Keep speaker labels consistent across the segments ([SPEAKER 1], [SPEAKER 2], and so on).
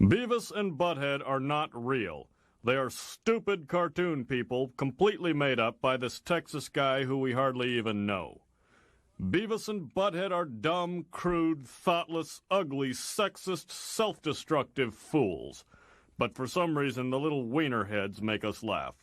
[SPEAKER 1] Beavis and Butthead are not real. They are stupid cartoon people completely made up by this Texas guy who we hardly even know. Beavis and Butthead are dumb, crude, thoughtless, ugly, sexist, self-destructive fools. But for some reason, the little wiener heads make us laugh.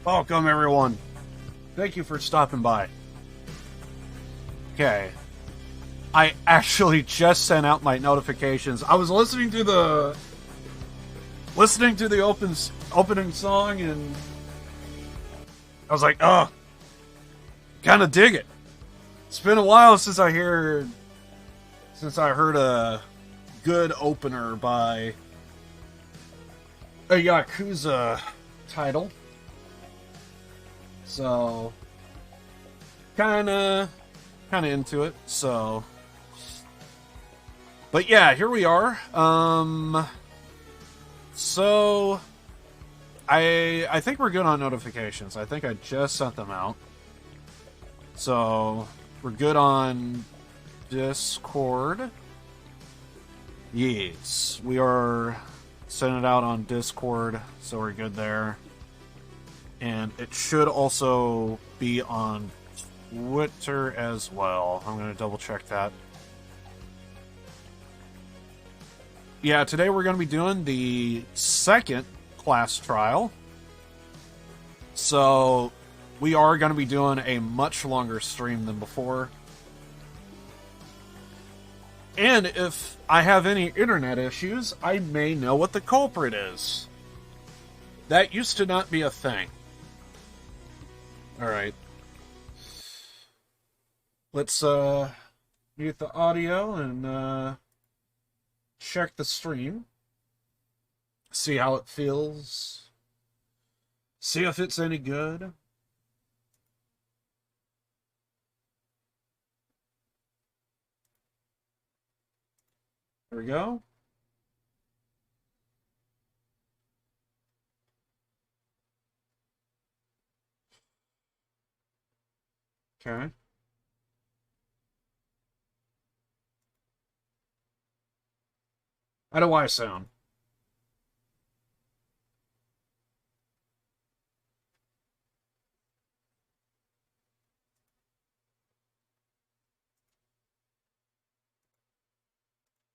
[SPEAKER 2] Welcome, everyone. Thank you for stopping by. Okay. I actually just sent out my notifications. I was listening to the opening song, and I was like, oh, kind of dig it. It's been a while since I heard a good opener by a Yakuza title. So, kind of into it. So, but yeah, here we are. So I think we're good on notifications. I think I just sent them out. So we're good on Discord. Yes, we are sending it out on Discord, so we're good there. And it should also be on Twitter as well. I'm going to double check that. Yeah, today we're going to be doing the second class trial. So we are going to be doing a much longer stream than before. And if I have any internet issues, I may know what the culprit is. That used to not be a thing. Alright. Let's mute the audio and check the stream. See how it feels. See if it's any good. There we go. Okay. How do I sound?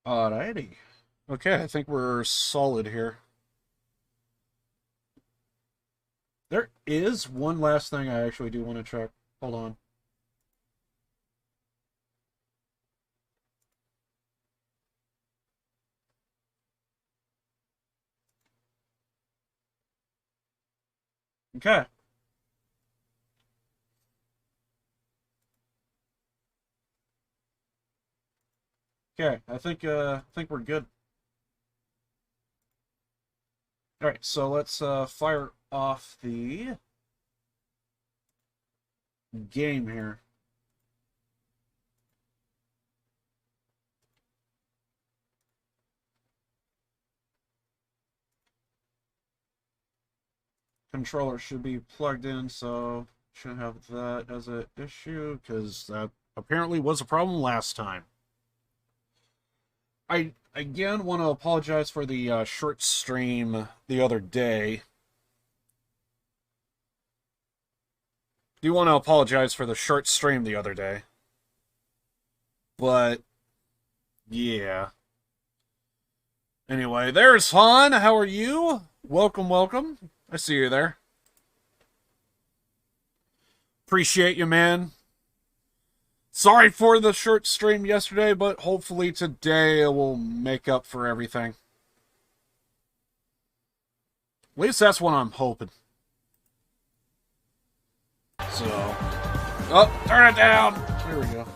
[SPEAKER 2] Alrighty. Okay, I think we're solid here. There is one last thing I actually do want to check. Hold on. Okay. Okay, I think we're good. All right, so let's fire off the game here. Controller should be plugged in, so shouldn't have that as an issue, because that apparently was a problem last time. I again want to apologize for the short stream the other day. Do want to apologize for the short stream the other day. But yeah. Anyway, there's Han. How are you? Welcome, welcome. I see you there. Appreciate you, man. Sorry for the short stream yesterday, but hopefully today it will make up for everything. At least that's what I'm hoping. So, oh, turn it down. There we go.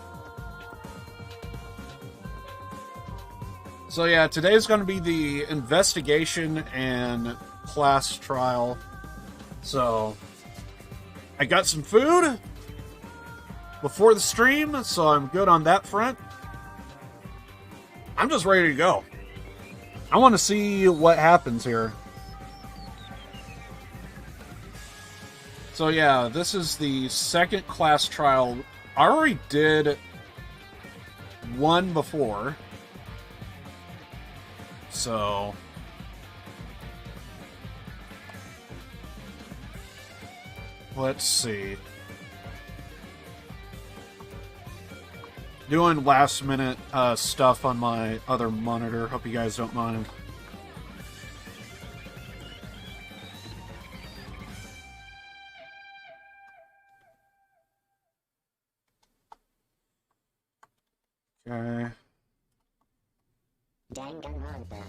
[SPEAKER 2] So yeah, today's going to be the investigation and class trial. So, I got some food before the stream, so I'm good on that front. I'm just ready to go. I want to see what happens here. So yeah, this is the second class trial. I already did one before. So let's see. Doing last minute stuff on my other monitor. Hope you guys don't mind. Okay.
[SPEAKER 3] Danganronpa.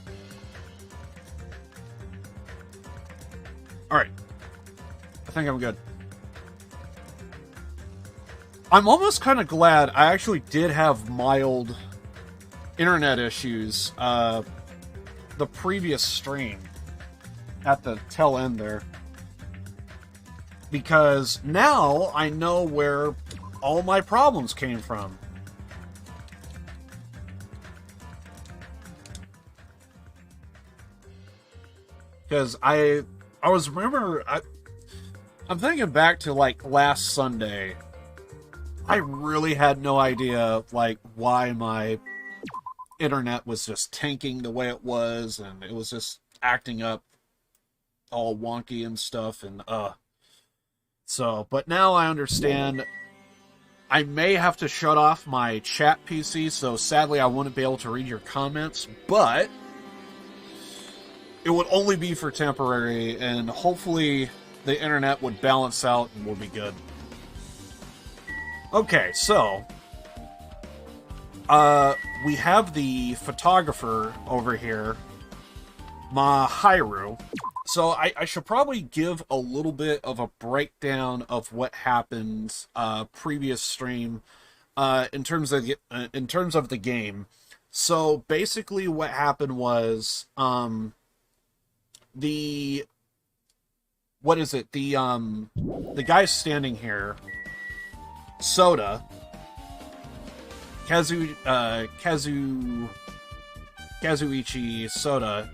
[SPEAKER 2] Alright. I think I'm good. I'm almost kind of glad I actually did have mild internet issues the previous stream at the tail end there. Because now I know where all my problems came from. Because I'm thinking back to like last Sunday. I really had no idea like why my internet was just tanking the way it was, and it was just acting up all wonky and stuff, and so, but now I understand. I may have to shut off my chat PC, so sadly I wouldn't be able to read your comments, but it would only be for temporary, and hopefully the internet would balance out and we'll be good. Okay, so we have the photographer over here, Mahiru. So I should probably give a little bit of a breakdown of what happened previous stream in terms of the game. So basically, what happened was the guy standing here, Soda, Kazuichi Soda.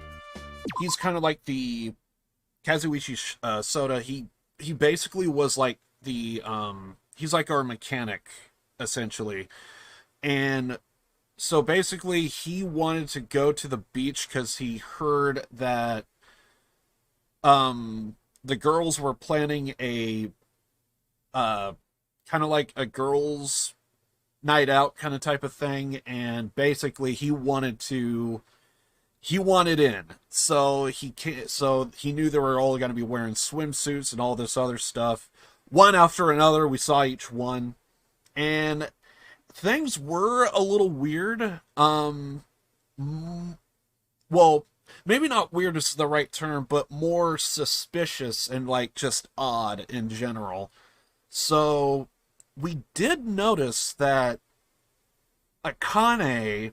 [SPEAKER 2] He's kind of like the Kazuichi Soda. He basically was like the he's like our mechanic essentially, and so basically he wanted to go to the beach because he heard that the girls were planning a kind of like a girls' night out kind of type of thing, and basically he wanted in. So he knew they were all going to be wearing swimsuits and all this other stuff. One after another, we saw each one, and things were a little weird. Well, maybe not weird is the right term, but more suspicious and like just odd in general. So we did notice that Akane,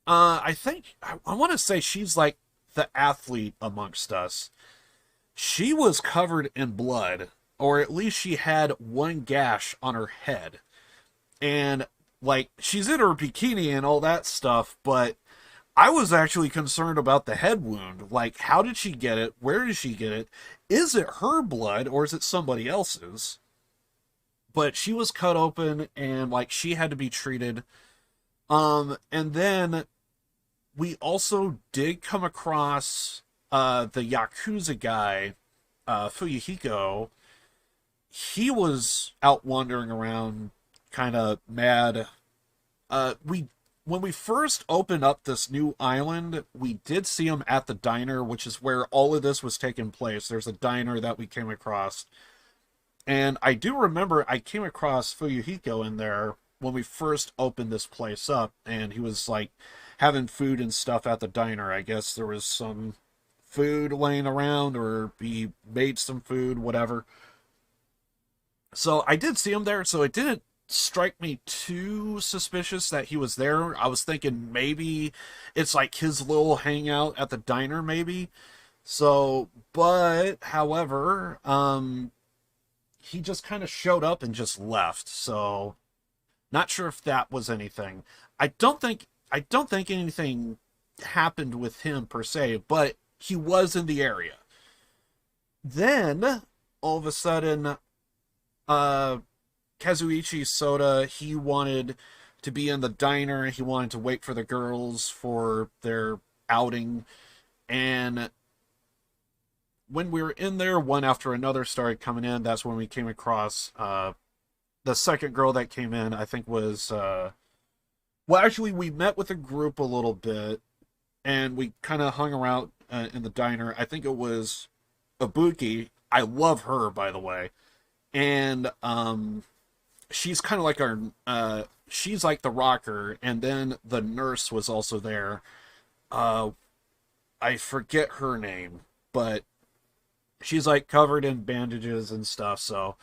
[SPEAKER 2] I think, I want to say she's like the athlete amongst us. She was covered in blood, or at least she had one gash on her head. And like, she's in her bikini and all that stuff, but I was actually concerned about the head wound. Like, how did she get it? Where did she get it? Is it her blood or is it somebody else's? But she was cut open and like she had to be treated. And then we also did come across the Yakuza guy, Fuyuhiko. He was out wandering around kind of mad. When we first opened up this new island, we did see him at the diner, which is where all of this was taking place. There's a diner that we came across. And I do remember I came across Fuyuhiko in there when we first opened this place up, and he was like having food and stuff at the diner. I guess there was some food laying around, or he made some food, whatever. So I did see him there, so it didn't strike me too suspicious that he was there. I was thinking maybe it's like his little hangout at the diner, maybe. So, but however, he just kind of showed up and just left. So, not sure if that was anything. I don't think anything happened with him per se, but he was in the area. Then all of a sudden, Kazuichi Soda, he wanted to be in the diner. He wanted to wait for the girls for their outing. And when we were in there, one after another started coming in. That's when we came across the second girl that came in, I think was... well, actually, we met with a group a little bit, and we kind of hung around in the diner. I think it was Ibuki. I love her, by the way. And she's kind of like our she's like the rocker, and then the nurse was also there. uh I forget her name, but she's like covered in bandages and stuff. So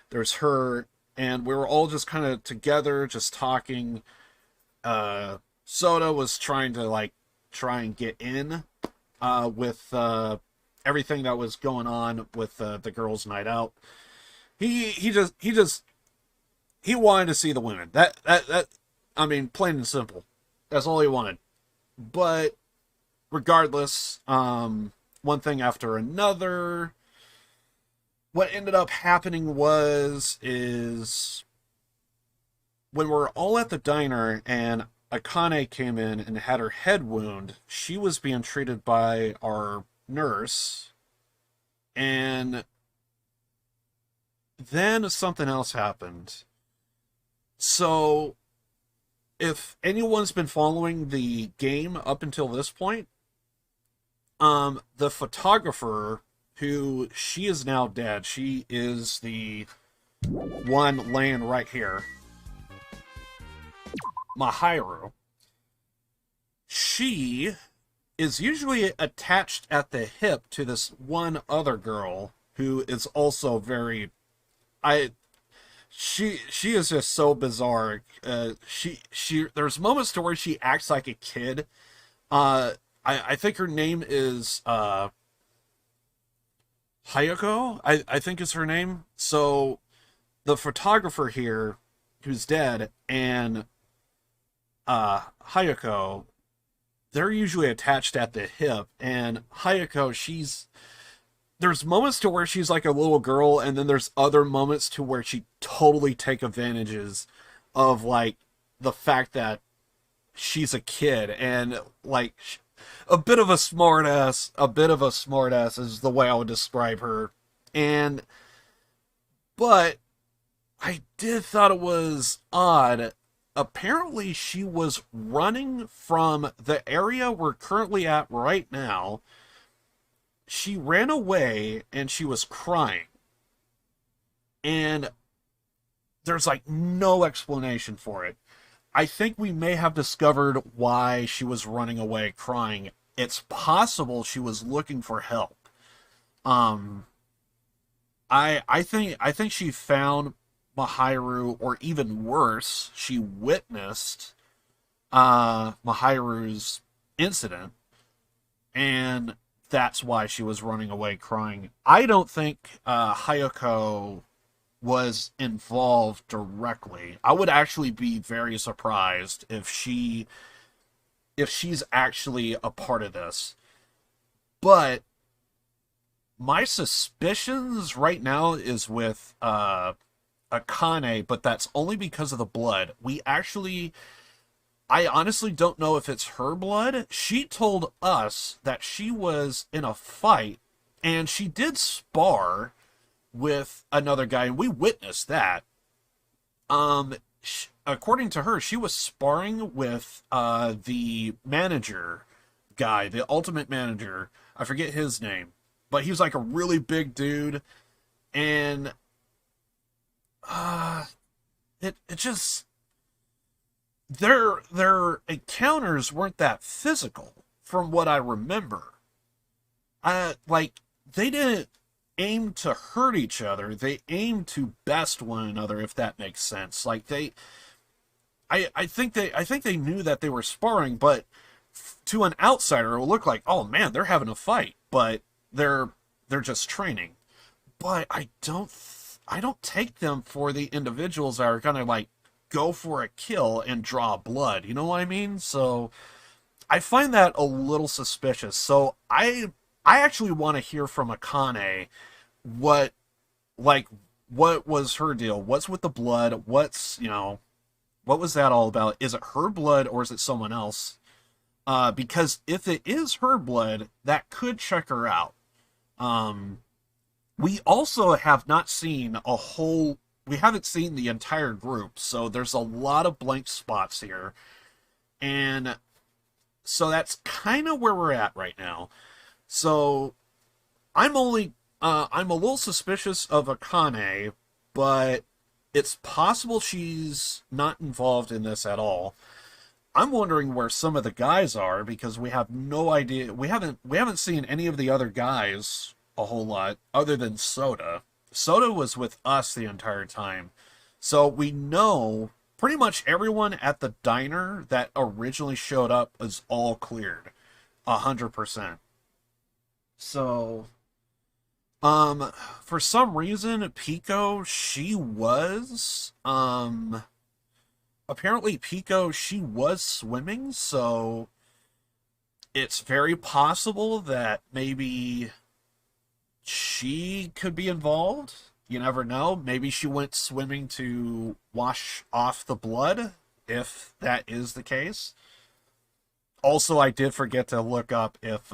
[SPEAKER 2] there's her, and we were all just kind of together, just talking. Soda was trying to like try and get in with everything that was going on with the girls' night out. He wanted to see the women. That I mean, plain and simple. That's all he wanted. But regardless, one thing after another, what ended up happening is when we're all at the diner and Akane came in and had her head wound, she was being treated by our nurse, and then something else happened. So, if anyone's been following the game up until this point, the photographer, who she is now dead, she is the one laying right here, Mahiru. She is usually attached at the hip to this one other girl who is also very, she is just so bizarre. She there's moments to where she acts like a kid. I think her name is Hayako, I think is her name. So the photographer here, who's dead, and Hayako, they're usually attached at the hip. And Hayako, there's moments to where she's like a little girl, and then there's other moments to where she totally take advantages of like the fact that she's a kid, and like a bit of a smartass. A bit of a smartass is the way I would describe her. But I did thought it was odd. Apparently she was running from the area we're currently at right now. She ran away and she was crying. And there's like no explanation for it. I think we may have discovered why she was running away crying. It's possible she was looking for help. I think she found Mahiru, or even worse, she witnessed Mahiru's incident, and that's why she was running away crying. I don't think Hayako was involved directly. I would actually be very surprised if she's actually a part of this. But my suspicions right now is with Akane, but that's only because of the blood. I honestly don't know if it's her blood. She told us that she was in a fight, and she did spar with another guy, and we witnessed that. According to her, she was sparring with the manager guy, the ultimate manager. I forget his name, but he was like a really big dude, and it just, their encounters weren't that physical from what I remember. Like, they didn't aim to hurt each other. They aimed to best one another, if that makes sense. Like, I think they knew that they were sparring, but to an outsider it will look like, oh man, they're having a fight, but they're just training. But I don't take them for the individuals that are gonna like go for a kill and draw blood. You know what I mean? So I find that a little suspicious. So I actually want to hear from Akane what was her deal? What's with the blood? What was that all about? Is it her blood or is it someone else? Because if it is her blood, that could check her out. We also have not seen we haven't seen the entire group, so there's a lot of blank spots here. And so that's kind of where we're at right now. So I'm a little suspicious of Akane, but it's possible she's not involved in this at all. I'm wondering where some of the guys are because we have no idea. We haven't seen any of the other guys a whole lot other than Soda. Soda was with us the entire time. So we know pretty much everyone at the diner that originally showed up is all cleared. 100%. So, for some reason, Pico, apparently Pico, she was swimming, so it's very possible that maybe she could be involved. You never know. Maybe she went swimming to wash off the blood, if that is the case. Also, I did forget to look up if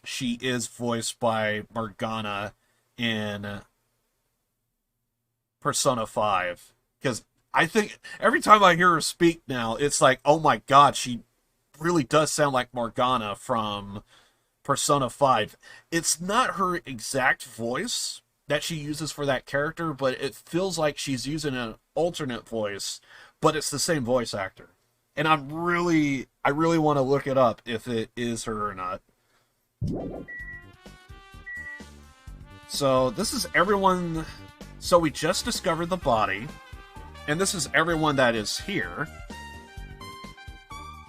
[SPEAKER 2] she is voiced by Morgana in Persona 5. Because I think every time I hear her speak now, it's like, oh my god, she really does sound like Morgana from Persona 5. It's not her exact voice that she uses for that character, but it feels like she's using an alternate voice, but it's the same voice actor. And I really want to look it up if it is her or not. So this is everyone. So we just discovered the body, and this is everyone that is here.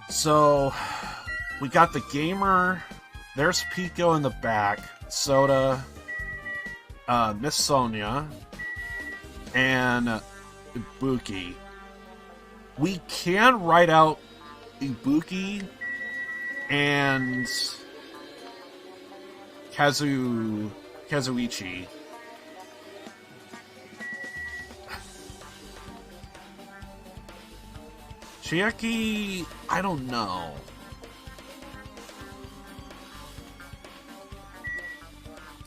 [SPEAKER 2] So we got the gamer. There's Pico in the back. Soda, Miss Sonia, and Ibuki. We can write out Ibuki and Kazuichi. Chiaki, I don't know.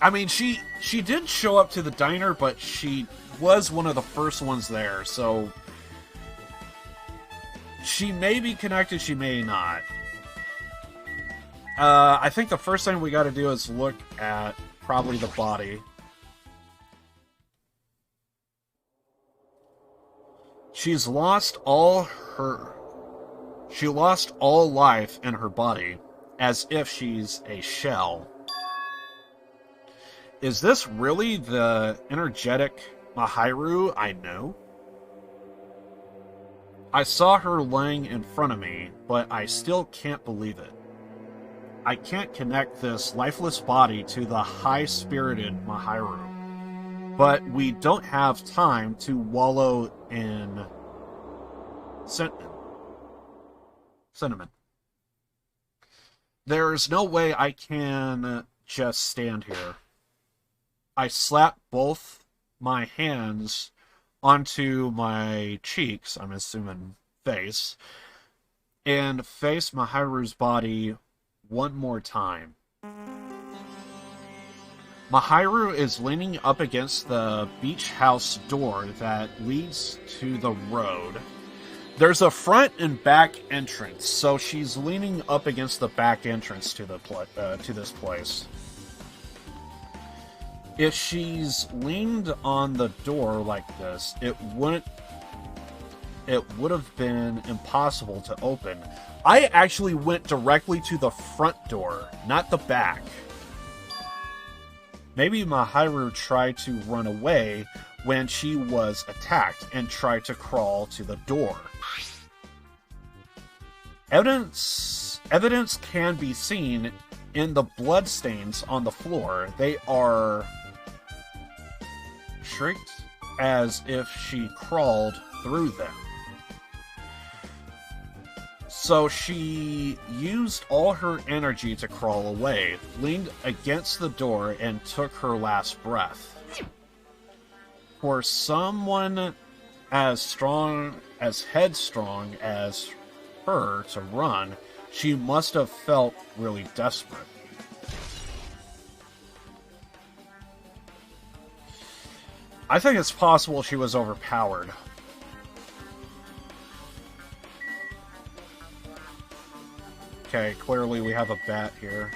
[SPEAKER 2] I mean, she did show up to the diner, but she was one of the first ones there, so she may be connected, she may not. I think the first thing we gotta do is look at probably the body. She lost all life in her body, as if she's a shell. Is this really the energetic Mahiru I know? I saw her laying in front of me, but I still can't believe it. I can't connect this lifeless body to the high-spirited Mahiru. But we don't have time to wallow in sentiment. There's no way I can just stand here. I slap both my hands onto my cheeks, I'm assuming face, and face Mahiru's body one more time. Mahiru is leaning up against the beach house door that leads to the road. There's a front and back entrance, so she's leaning up against the back entrance to this place. If she's leaned on the door like this, it would have been impossible to open. I actually went directly to the front door, not the back. Maybe Mahiru tried to run away when she was attacked and tried to crawl to the door. Evidence can be seen in the bloodstains on the floor. They are streaked as if she crawled through them. So she used all her energy to crawl away, leaned against the door, and took her last breath. For someone as headstrong as her to run, she must have felt really desperate. I think it's possible she was overpowered. Okay, clearly we have a bat here.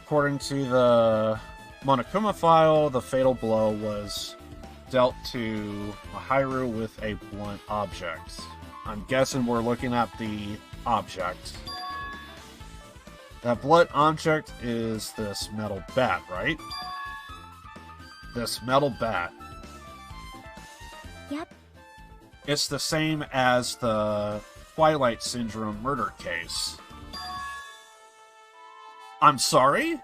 [SPEAKER 2] According to the Monokuma file, the fatal blow was dealt to Mahiru with a blunt object. I'm guessing we're looking at the object. That blunt object is this metal bat, right? This metal bat.
[SPEAKER 3] Yep.
[SPEAKER 2] It's the same as the Twilight Syndrome murder case. I'm sorry?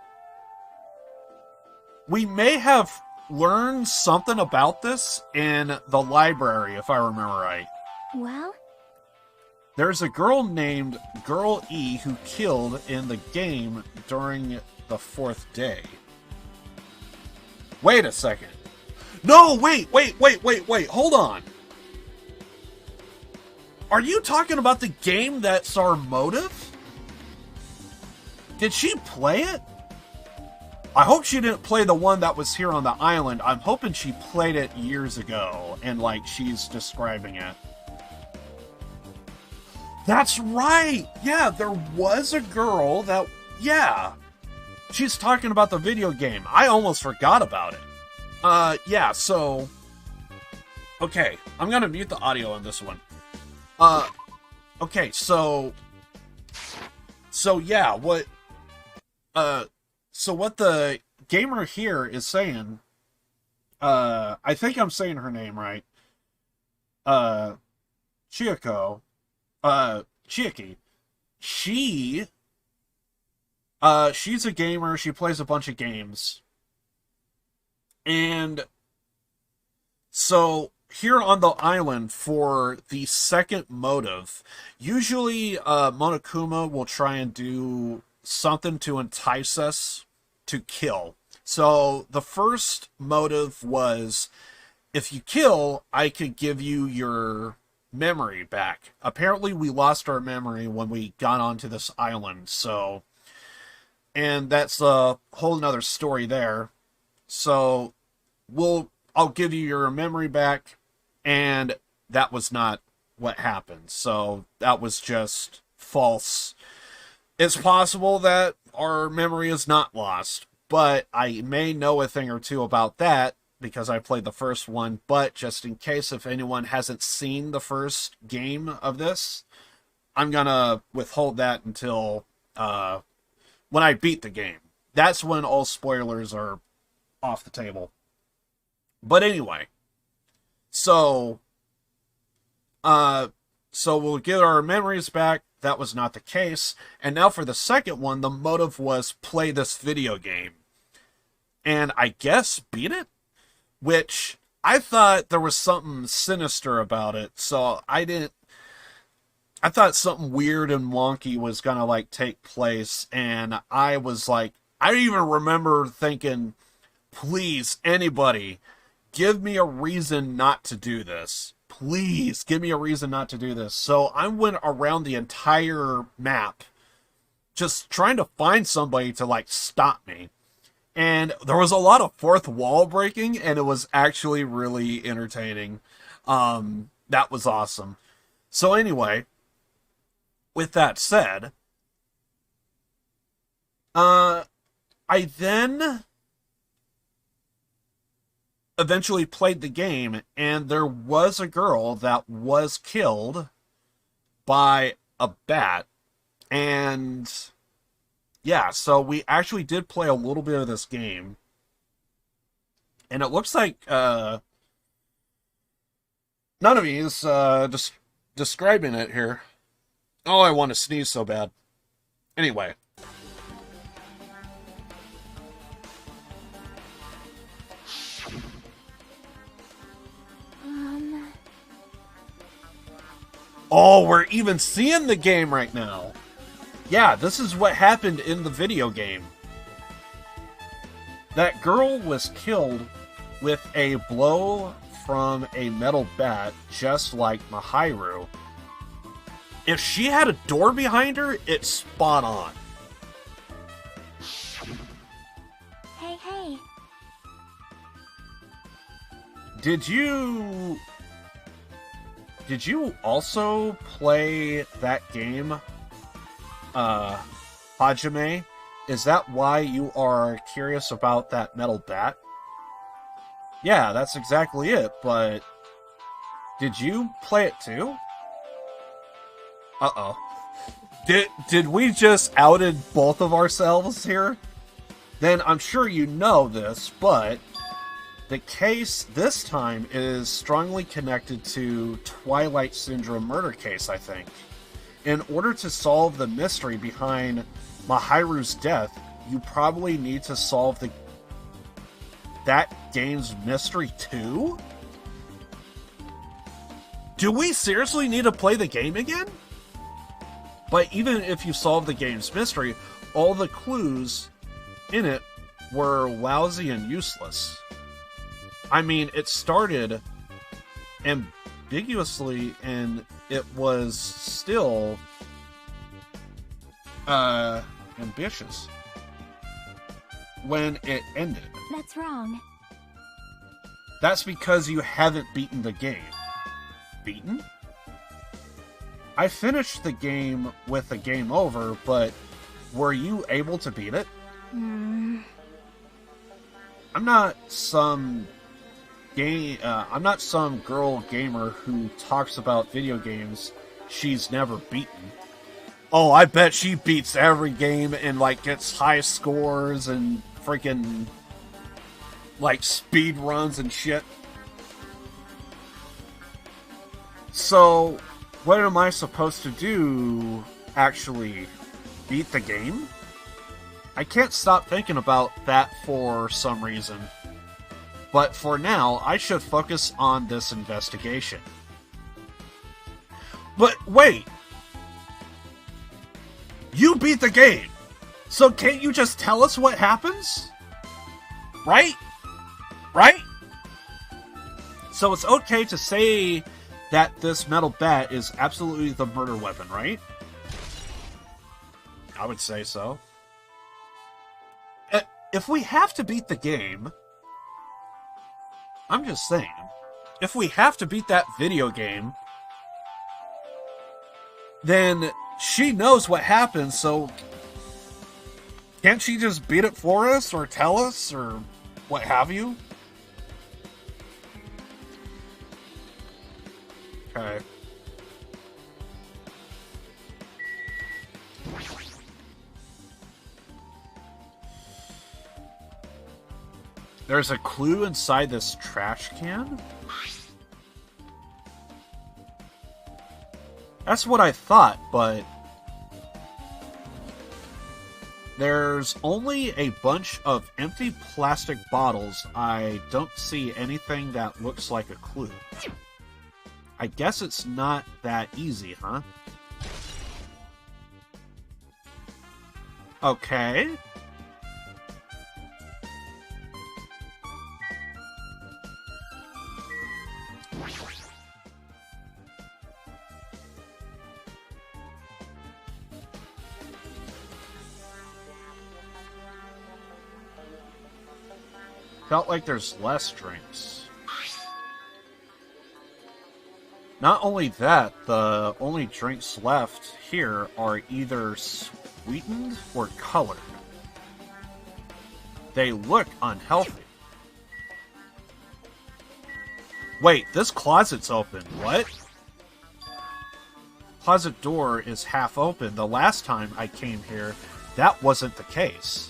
[SPEAKER 2] We may have learned something about this in the library, if I remember right.
[SPEAKER 3] Well?
[SPEAKER 2] There's a girl named Girl E who killed in the game during the 4th day. Wait a second. No, wait, hold on. Are you talking about the game that's our motive? Did she play it? I hope she didn't play the one that was here on the island. I'm hoping she played it years ago, and, like, she's describing it. That's right! Yeah, there was a girl that... Yeah! She's talking about the video game. I almost forgot about it. Yeah, so... Okay, I'm gonna mute the audio on this one. Okay, so... So, yeah, what... So what the gamer here is saying, I think I'm saying her name right, Chiaki, she's a gamer, she plays a bunch of games, and so here on the island for the second motive, usually Monokuma will try and do something to entice us to kill. So the first motive was, if you kill, I could give you your memory back. Apparently we lost our memory when we got onto this island, so... And that's a whole nother story there. So, I'll give you your memory back, and that was not what happened. So, that was just false. It's possible that our memory is not lost, but I may know a thing or two about that because I played the first one. But just in case, if anyone hasn't seen the first game of this, I'm gonna withhold that until when I beat the game. That's when all spoilers are off the table. But anyway, so we'll get our memories back. That was not the case. And now for the second one, the motive was play this video game. And I guess beat it? Which I thought there was something sinister about it. So I thought something weird and wonky was gonna, like, take place. And I was like, I even remember thinking, please, anybody, give me a reason not to do this. Please, give me a reason not to do this. So I went around the entire map just trying to find somebody to, like, stop me. And there was a lot of fourth wall breaking, and it was actually really entertaining. That was awesome. So anyway, with that said, I then eventually played the game, and there was a girl that was killed by a bat. And yeah, so we actually did play a little bit of this game. And it looks like none of you is just describing it here. Oh, I want to sneeze so bad. Anyway. Oh, we're even seeing the game right now. Yeah, this is what happened in the video game. That girl was killed with a blow from a metal bat, just like Mahiru. If she had a door behind her, it's spot on.
[SPEAKER 3] Hey.
[SPEAKER 2] Did you also play that game, Hajime? Is that why you are curious about that metal bat? Yeah, that's exactly it, but did you play it too? Uh-oh. Did we just outed both of ourselves here? Then I'm sure you know this, but the case this time is strongly connected to Twilight Syndrome murder case, I think. In order to solve the mystery behind Mahiru's death, you probably need to solve that game's mystery too? Do we seriously need to play the game again? But even if you solve the game's mystery, all the clues in it were lousy and useless. I mean, it started ambiguously and it was still ambitious when it ended.
[SPEAKER 3] That's wrong.
[SPEAKER 2] That's because you haven't beaten the game. Beaten? I finished the game with a game over, but were you able to beat it? I'm not some girl gamer who talks about video games she's never beaten. Oh, I bet she beats every game and like gets high scores and freaking like speed runs and shit. So, what am I supposed to do? Actually beat the game? I can't stop thinking about that for some reason. But for now, I should focus on this investigation. But wait! You beat the game! So can't you just tell us what happens? Right? Right? So it's okay to say that this metal bat is absolutely the murder weapon, right? I would say so. If we have to beat the game... I'm just saying. If we have to beat that video game... then she knows what happens, so... can't she just beat it for us, or tell us, or what have you? Okay. There's a clue inside this trash can? That's what I thought, but... there's only a bunch of empty plastic bottles. I don't see anything that looks like a clue. I guess it's not that easy, huh? Okay. Felt like there's less drinks. Not only that, the only drinks left here are either sweetened or colored. They look unhealthy. Wait, this closet's open. What? Closet door is half open. The last time I came here, that wasn't the case.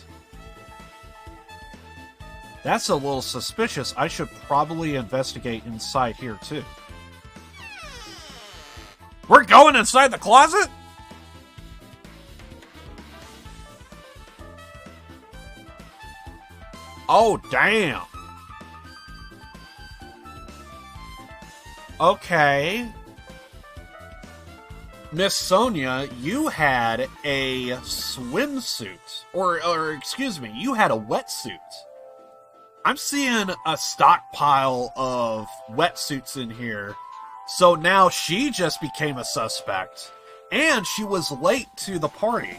[SPEAKER 2] That's a little suspicious. I should probably investigate inside here, too. We're going inside the closet? Oh, damn. Okay. Miss Sonia, you had a swimsuit. Or excuse me, you had a wetsuit. I'm seeing a stockpile of wetsuits in here. So now she just became a suspect. And she was late to the party.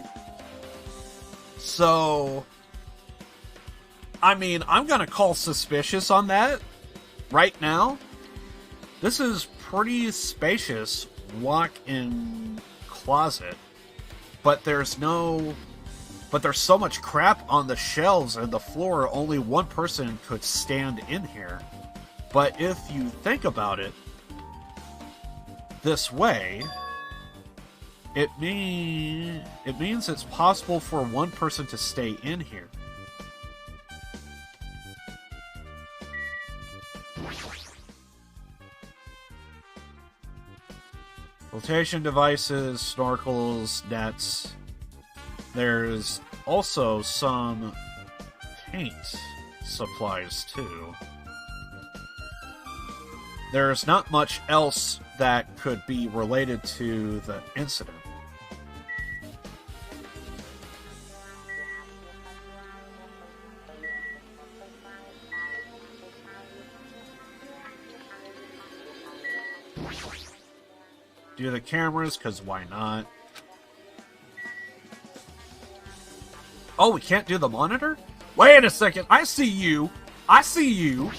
[SPEAKER 2] So... I mean, I'm gonna call suspicious on that right now. This is pretty spacious walk-in closet. But there's no But there's so much crap on the shelves and the floor, only one person could stand in here. But if you think about it this way, it means it's possible for one person to stay in here. Flotation devices, snorkels, nets. There's also some paint supplies too. There's not much else that could be related to the incident. Do the cameras, because why not? Oh, we can't do the monitor? Wait a second, I see you! I see you!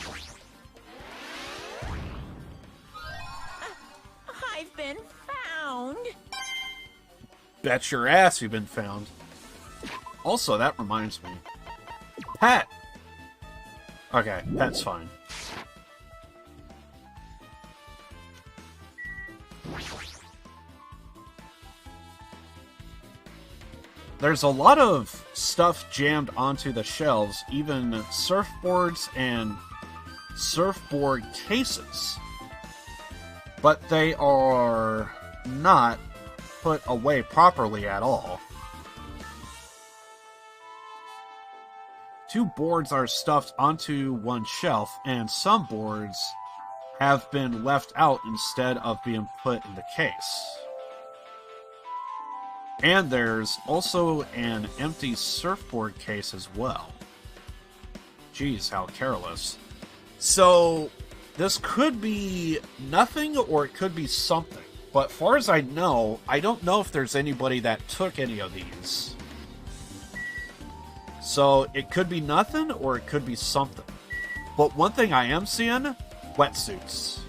[SPEAKER 3] I've been found!
[SPEAKER 2] Bet your ass you've been found. Also, that reminds me. Pet! Okay, pet's fine. There's a lot of stuff jammed onto the shelves, even surfboards and surfboard cases. But they are not put away properly at all. Two boards are stuffed onto one shelf, and some boards have been left out instead of being put in the case. And there's also an empty surfboard case as well. Jeez, how careless. So, this could be nothing or it could be something. But far as I know, I don't know if there's anybody that took any of these. So, it could be nothing or it could be something. But one thing I am seeing, wetsuits.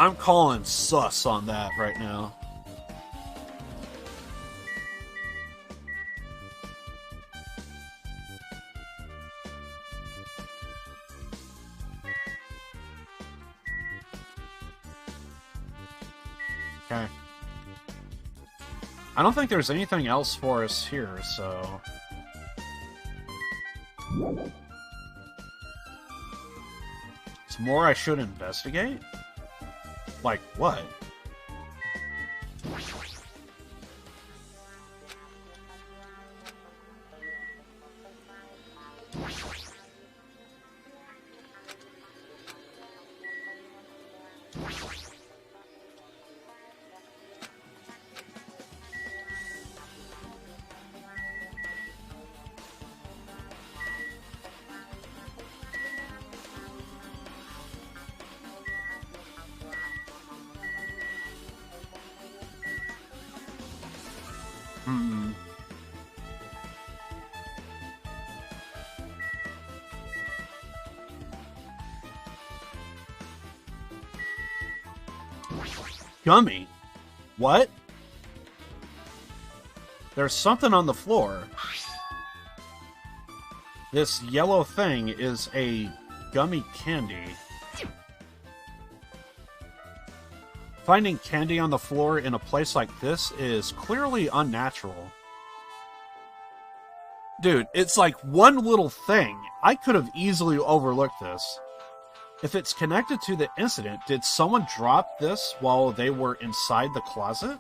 [SPEAKER 2] I'm calling sus on that right now. Okay. I don't think there's anything else for us here, so... It's more I should investigate? Like what? Gummy? What? There's something on the floor. This yellow thing is a gummy candy. Finding candy on the floor in a place like this is clearly unnatural. Dude, it's like one little thing. I could have easily overlooked this. If it's connected to the incident, did someone drop this while they were inside the closet?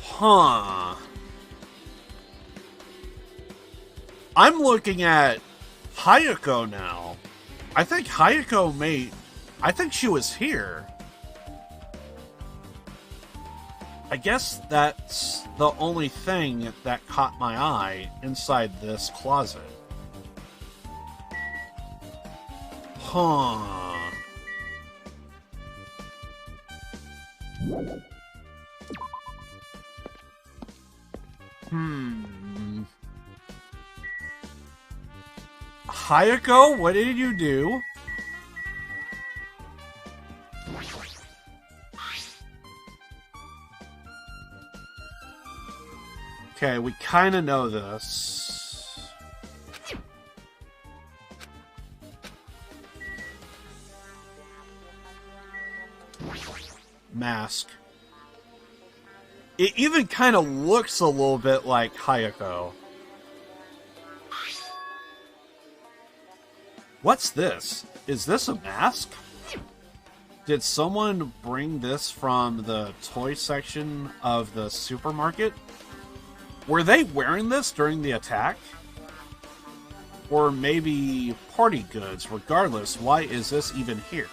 [SPEAKER 2] Huh. I'm looking at Hayako now. I think Hayako I think she was here. I guess that's the only thing that caught my eye inside this closet. Huh. Hayako, what did you do? Okay, we kind of know this. Mask. It even kind of looks a little bit like Hayako. What's this? Is this a mask? Did someone bring this from the toy section of the supermarket? Were they wearing this during the attack? Or maybe party goods? Regardless, why is this even here?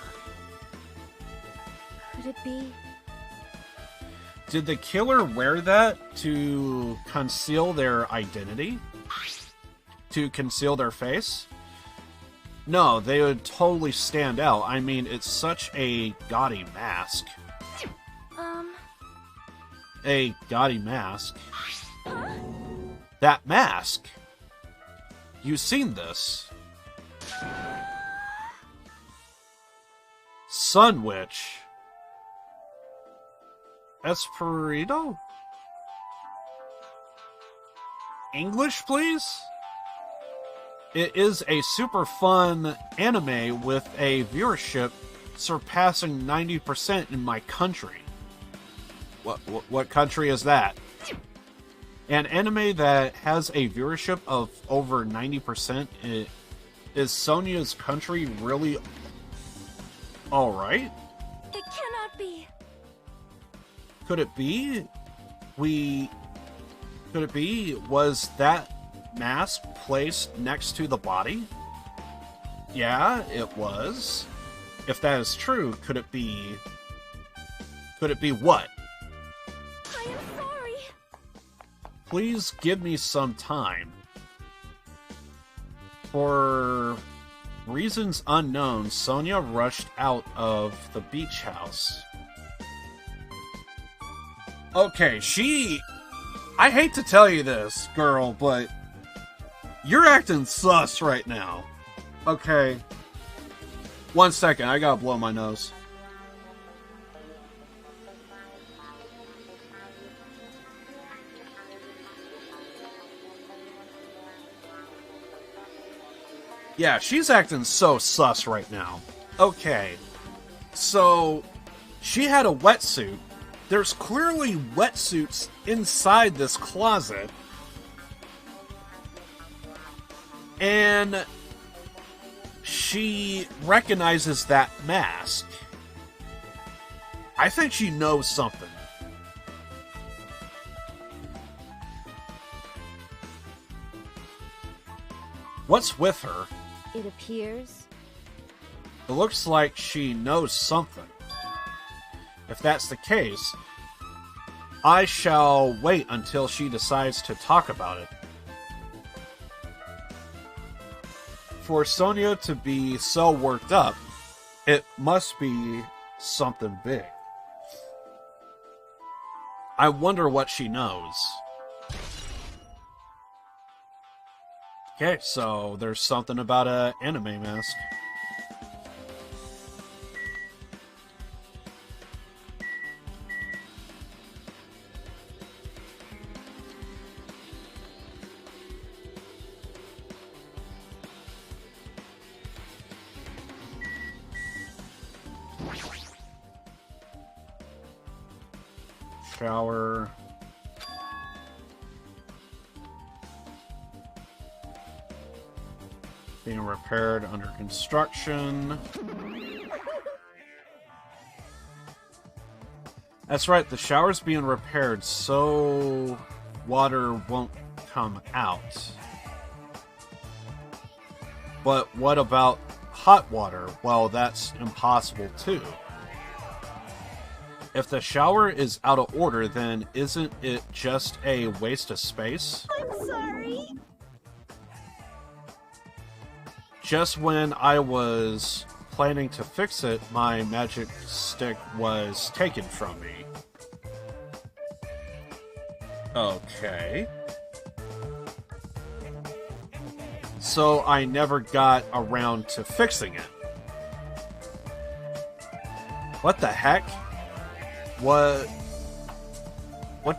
[SPEAKER 4] Could it be?
[SPEAKER 2] Did the killer wear that to conceal their identity? To conceal their face? No, they would totally stand out. I mean, it's such a gaudy mask. A gaudy mask? That mask! You've seen this. Sun Witch. Esperito? English, please? It is a super fun anime with a viewership surpassing 90% in my country. What country is that? An anime that has a viewership of over 90%. Is Sonia's country really alright?
[SPEAKER 4] It cannot be.
[SPEAKER 2] Could it be? Could it be? Was that mask placed next to the body? Yeah, it was. If that is true, could it be... Could it be what?
[SPEAKER 4] I am sorry.
[SPEAKER 2] Please give me some time. For reasons unknown, Sonia rushed out of the beach house. Okay, I hate to tell you this, girl, but you're acting sus right now. Okay. 1 second, I gotta blow my nose. Yeah, she's acting so sus right now. Okay. So, she had a wetsuit. There's clearly wetsuits inside this closet. And she recognizes that mask. I think she knows something. What's with her?
[SPEAKER 4] It appears.
[SPEAKER 2] It looks like she knows something. If that's the case, I shall wait until she decides to talk about it. For Sonia to be so worked up, it must be something big. I wonder what she knows. Okay, so there's something about an anime mask. Shower. Being repaired under construction. That's right, the shower's being repaired so water won't come out. But what about hot water? Well, that's impossible too. If the shower is out of order, then isn't it just a waste of space?
[SPEAKER 4] I'm sorry.
[SPEAKER 2] Just when I was planning to fix it, my magic stick was taken from me. Okay. So I never got around to fixing it. What the heck? What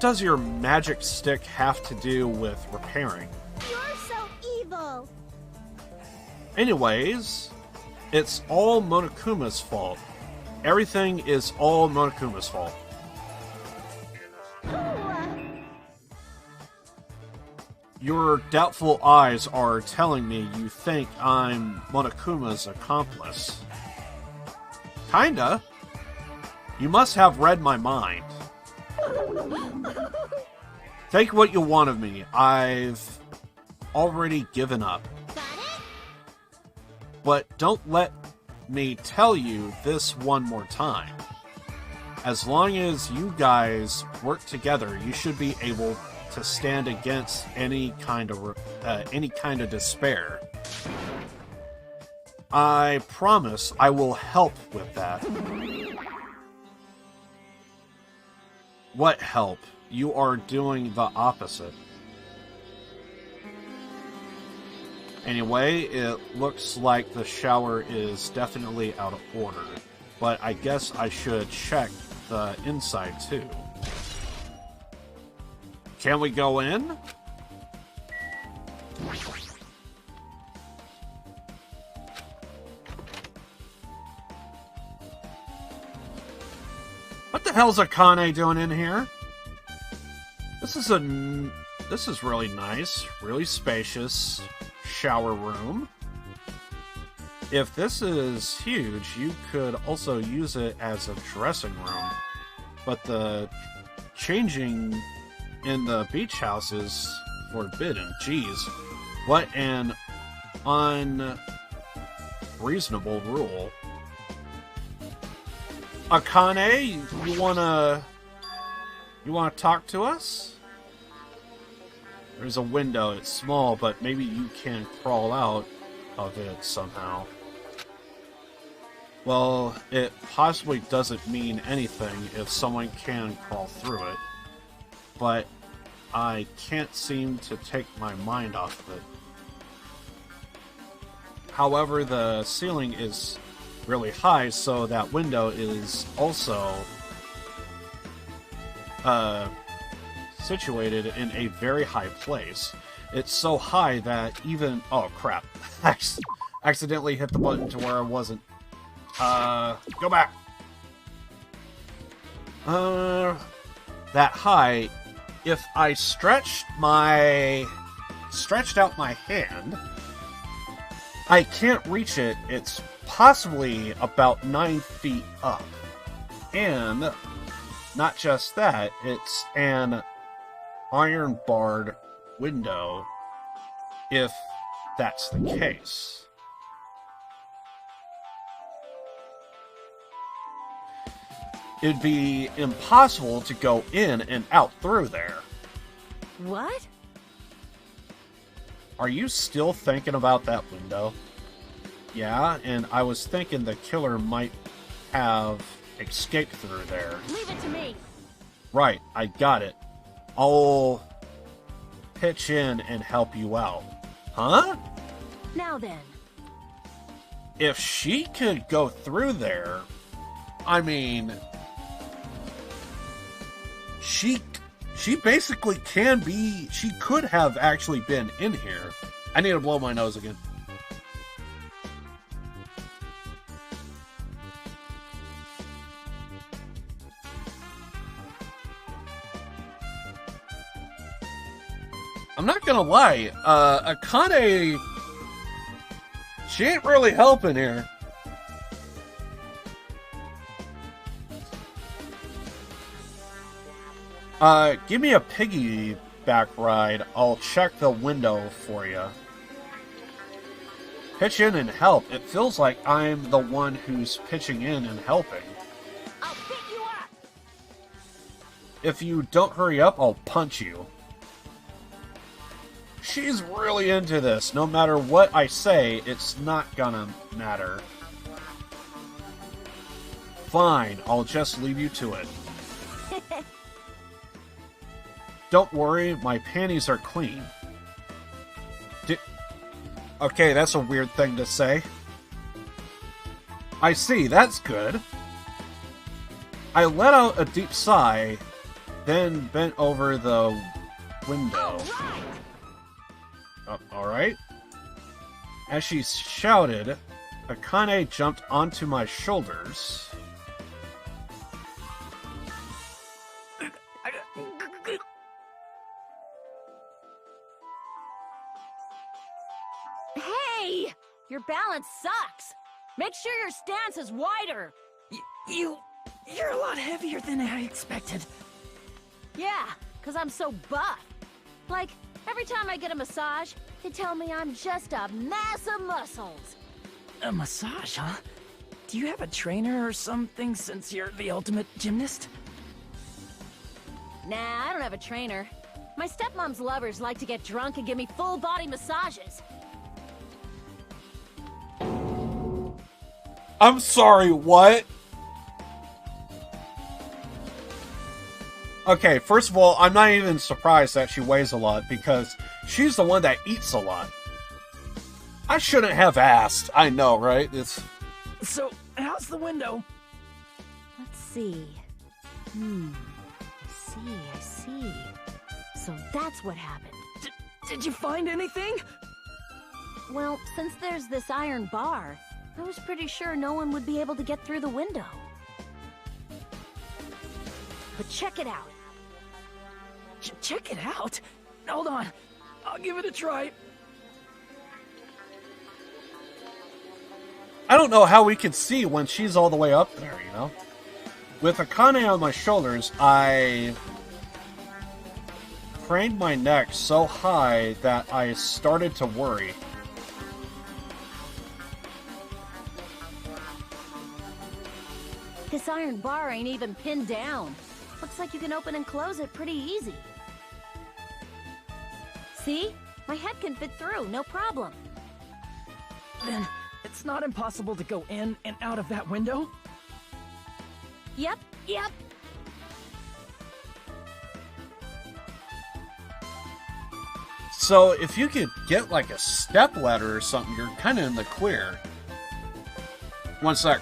[SPEAKER 2] does your magic stick have to do with repairing?
[SPEAKER 4] You're so evil.
[SPEAKER 2] Anyways, it's all Monokuma's fault. Everything is all Monokuma's fault. Your doubtful eyes are telling me you think I'm Monokuma's accomplice. Kinda. You must have read my mind. Take what you want of me. I've already given up.
[SPEAKER 4] Got it?
[SPEAKER 2] But don't let me tell you this one more time. As long as you guys work together, you should be able to stand against any kind of despair. I promise I will help with that. What help? You are doing the opposite. Anyway, it looks like the shower is definitely out of order, but I guess I should check the inside too. Can we go in? What the hell's Akane doing in here? This is really nice, really spacious shower room. If this is huge, you could also use it as a dressing room. But the changing in the beach house is forbidden. Jeez, what an unreasonable rule. Akane, you wanna talk to us? There's a window. It's small, but maybe you can crawl out of it somehow. Well, it possibly doesn't mean anything if someone can crawl through it, but I can't seem to take my mind off of it. However, the ceiling is really high, so that window is also situated in a very high place. It's so high that even... Oh, crap. Accidentally hit the button to where I wasn't. Go back. That high, if I stretched out my hand, I can't reach it. It's possibly about 9 feet up. And not just that, it's an iron barred window, if that's the case. It'd be impossible to go in and out through there.
[SPEAKER 3] What?
[SPEAKER 2] Are you still thinking about that window? Yeah, and I was thinking the killer might have escaped through there.
[SPEAKER 3] Leave it to me.
[SPEAKER 2] Right, I got it. I'll pitch in and help you out. Huh?
[SPEAKER 3] Now then.
[SPEAKER 2] If she could go through there, I mean... She basically can be... She could have actually been in here. I need to blow my nose again. I'm not gonna lie, Akane... She ain't really helping here. Give me a piggyback ride. I'll check the window for you. Pitch in and help. It feels like I'm the one who's pitching in and helping.
[SPEAKER 3] I'll pick you up.
[SPEAKER 2] If you don't hurry up, I'll punch you. She's really into this. No matter what I say, it's not gonna matter. Fine, I'll just leave you to it. Don't worry, my panties are clean. Okay, that's a weird thing to say. I see, that's good. I let out a deep sigh, then bent over the window. Alright. As she shouted, Akane jumped onto my shoulders.
[SPEAKER 3] Hey! Your balance sucks! Make sure your stance is wider!
[SPEAKER 5] You're a lot heavier than I expected.
[SPEAKER 3] Yeah, because I'm so buff. Like, every time I get a massage, they tell me I'm just a mass of muscles.
[SPEAKER 5] A massage, huh? Do you have a trainer or something since you're the ultimate gymnast?
[SPEAKER 3] Nah, I don't have a trainer. My stepmom's lovers like to get drunk and give me full-body massages.
[SPEAKER 2] I'm sorry, what? Okay, first of all, I'm not even surprised that she weighs a lot, because she's the one that eats a lot. I shouldn't have asked. I know, right?
[SPEAKER 5] So, how's the window?
[SPEAKER 3] Let's see. I see. So that's what happened.
[SPEAKER 5] Did you find anything?
[SPEAKER 3] Well, since there's this iron bar, I was pretty sure no one would be able to get through the window. But check it out.
[SPEAKER 5] Check it out? Hold on. I'll give it a try.
[SPEAKER 2] I don't know how we can see when she's all the way up there, you know? With Akane on my shoulders, I craned my neck so high that I started to worry.
[SPEAKER 3] This iron bar ain't even pinned down. Looks like you can open and close it pretty easy. See? My head can fit through, no problem.
[SPEAKER 5] Then, it's not impossible to go in and out of that window?
[SPEAKER 3] Yep.
[SPEAKER 2] So, if you could get like a step ladder or something, you're kind of in the clear. One sec.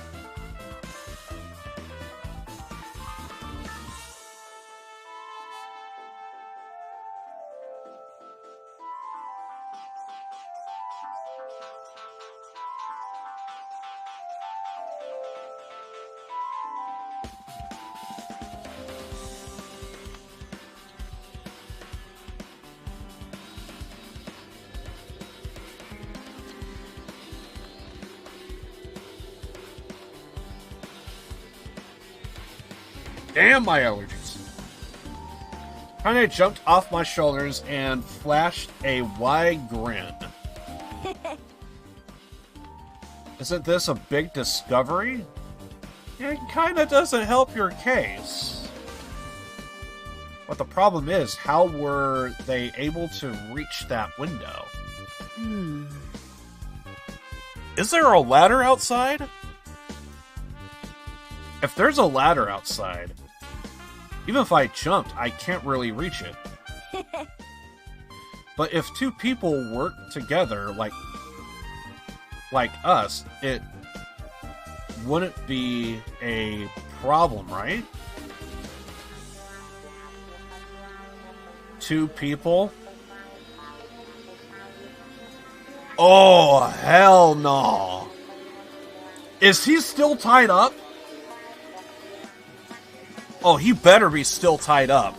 [SPEAKER 2] Damn my allergies. Kanye jumped off my shoulders and flashed a wide grin. Isn't this a big discovery? It kinda doesn't help your case. But the problem is, how were they able to reach that window? Is there a ladder outside? If there's a ladder outside, even if I jumped, I can't really reach it. But if two people work together, like us, it wouldn't be a problem, right? Two people? Oh, hell no. Is he still tied up? Oh, he better be still tied up.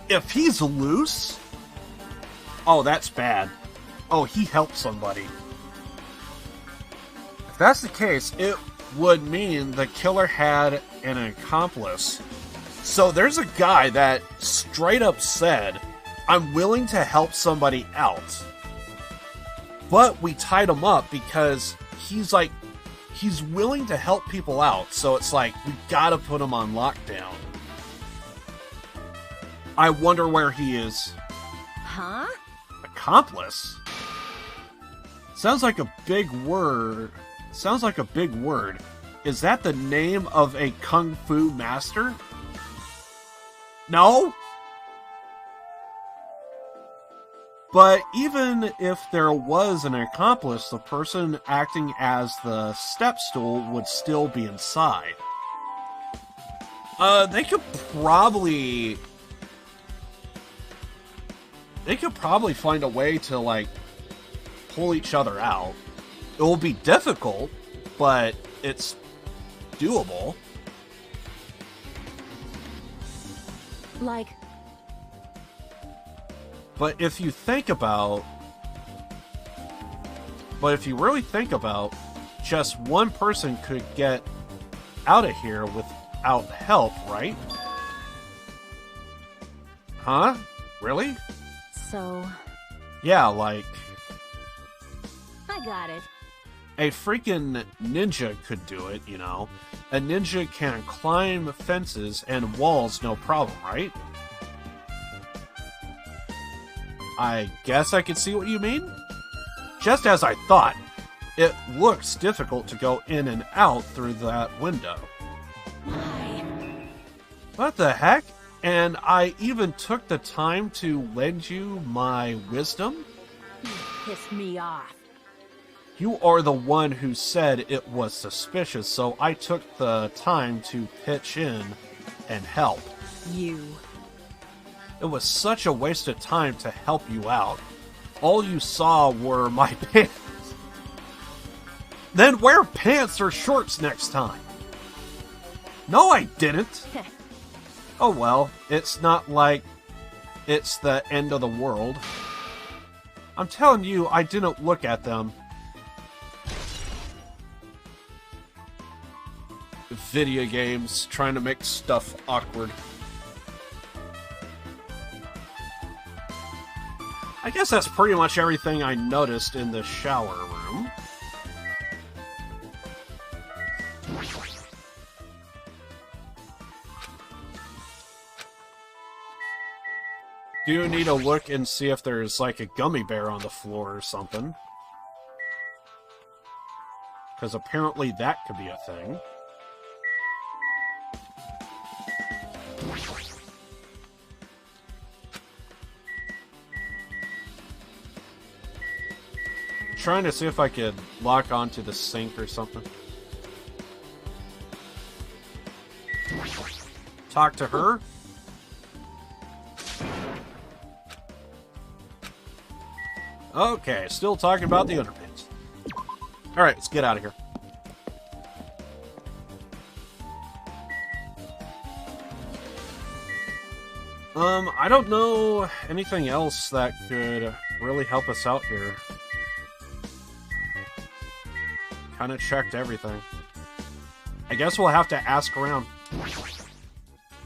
[SPEAKER 2] If he's loose... Oh, that's bad. Oh, he helped somebody. If that's the case, it would mean the killer had an accomplice. So there's a guy that straight up said, I'm willing to help somebody out. But we tied him up because he's willing to help people out, so it's like, we gotta put him on lockdown. I wonder where he is.
[SPEAKER 3] Huh?
[SPEAKER 2] Accomplice? Sounds like a big word. Is that the name of a kung fu master? No? But even if there was an accomplice, the person acting as the step stool would still be inside. They could probably find a way to, like, pull each other out. It will be difficult, but it's doable.
[SPEAKER 3] Like,
[SPEAKER 2] But if you really think about, just one person could get out of here without help, right? Huh? Really?
[SPEAKER 3] so...
[SPEAKER 2] Yeah, like,
[SPEAKER 3] I got it.
[SPEAKER 2] a freaking ninja could do it, you know? A ninja can climb fences and walls no problem, right? I guess I could see what you mean? Just as I thought. It looks difficult to go in and out through that window.
[SPEAKER 3] My.
[SPEAKER 2] What the heck? And I even took the time to lend you my wisdom?
[SPEAKER 3] You pissed me off.
[SPEAKER 2] You are the one who said it was suspicious, so I took the time to pitch in and help.
[SPEAKER 3] You.
[SPEAKER 2] It was such a waste of time to help you out. All you saw were my pants. Then wear pants or shorts next time. No, I didn't. Oh well, it's not like it's the end of the world. I'm telling you, I didn't look at them. Video games, trying to make stuff awkward. I guess that's pretty much everything I noticed in the shower room. Do you need to look and see if there's like a gummy bear on the floor or something? Because apparently that could be a thing. Trying to see if I could lock onto the sink or something. Talk to her? Okay, still talking about the underpants. Alright, let's get out of here. I don't know anything else that could really help us out here. Kind of checked everything. I guess we'll have to ask around.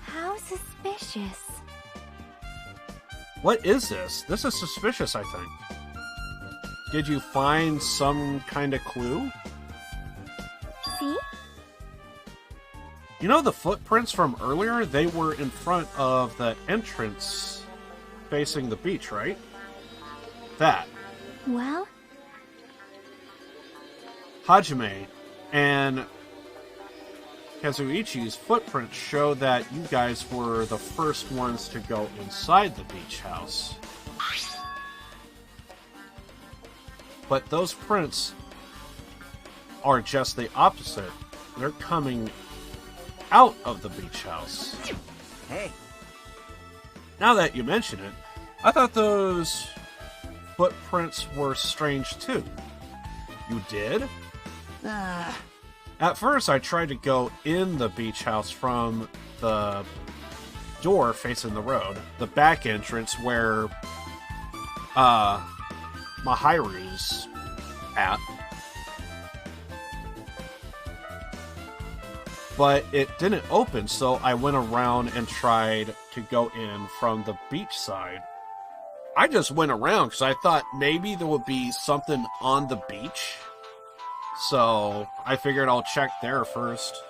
[SPEAKER 4] How suspicious.
[SPEAKER 2] What is this? This is suspicious, I think. Did you find some kind of clue?
[SPEAKER 4] See?
[SPEAKER 2] You know the footprints from earlier? They were in front of the entrance facing the beach, right? That.
[SPEAKER 4] Well,
[SPEAKER 2] Hajime and Kazuichi's footprints show that you guys were the first ones to go inside the beach house. But those prints are just the opposite. They're coming out of the beach house.
[SPEAKER 5] Hey.
[SPEAKER 2] Now that you mention it, I thought those footprints were strange too. You did? At first, I tried to go in the beach house from the door facing the road, the back entrance where Mahiru's at. But it didn't open, so I went around and tried to go in from the beach side. I just went around because I thought maybe there would be something on the beach. So I figured I'll check there first.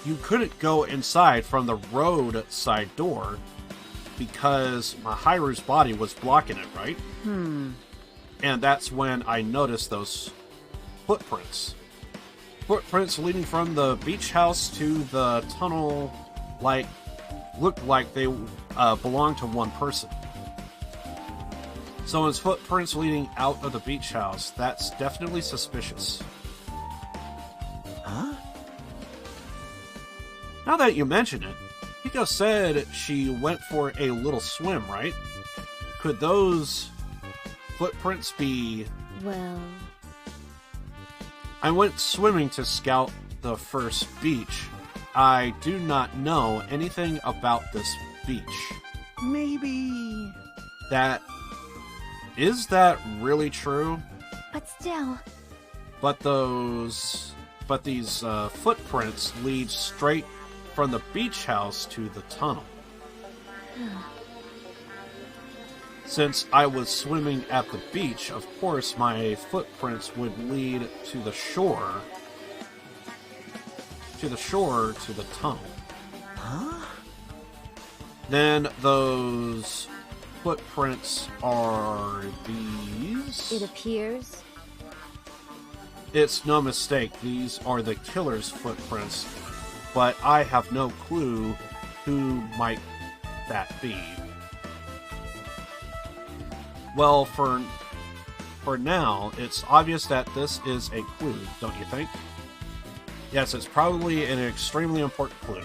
[SPEAKER 2] You couldn't go inside from the road side door because Mahiru's body was blocking it, right? And that's when I noticed those footprints. Footprints leading from the beach house to the tunnel, looked like they belonged to one person. So it's footprints leading out of the beach house. That's definitely suspicious.
[SPEAKER 5] Huh?
[SPEAKER 2] Now that you mention it, Hiko said she went for a little swim, right? Could those footprints be...
[SPEAKER 3] Well,
[SPEAKER 2] I went swimming to scout the first beach. I do not know anything about this beach.
[SPEAKER 5] Maybe...
[SPEAKER 2] Is that really true?
[SPEAKER 4] But still,
[SPEAKER 2] But these footprints lead straight from the beach house to the tunnel. Since I was swimming at the beach, of course my footprints would lead to the shore. To the tunnel.
[SPEAKER 5] Huh?
[SPEAKER 2] Then those footprints are these.
[SPEAKER 3] it appears.
[SPEAKER 2] It's no mistake, these are the killer's footprints, but I have no clue who might that be. Well, for now, it's obvious that this is a clue, don't you think? Yes, it's probably an extremely important clue.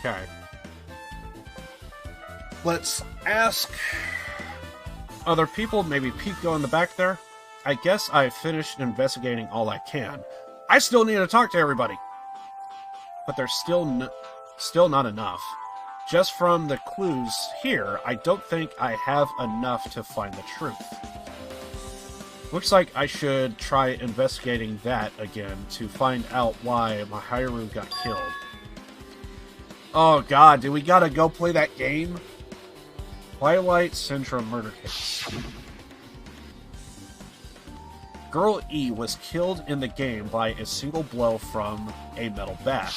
[SPEAKER 2] Okay. Let's ask other people, maybe Pico in the back there. I guess I've finished investigating all I can. I still need to talk to everybody. But there's still not enough. Just from the clues here, I don't think I have enough to find the truth. Looks like I should try investigating that again to find out why Mahiru got killed. Oh god, do we gotta go play that game? Twilight Syndrome murder case. Girl E was killed in the game by a single blow from a metal bat.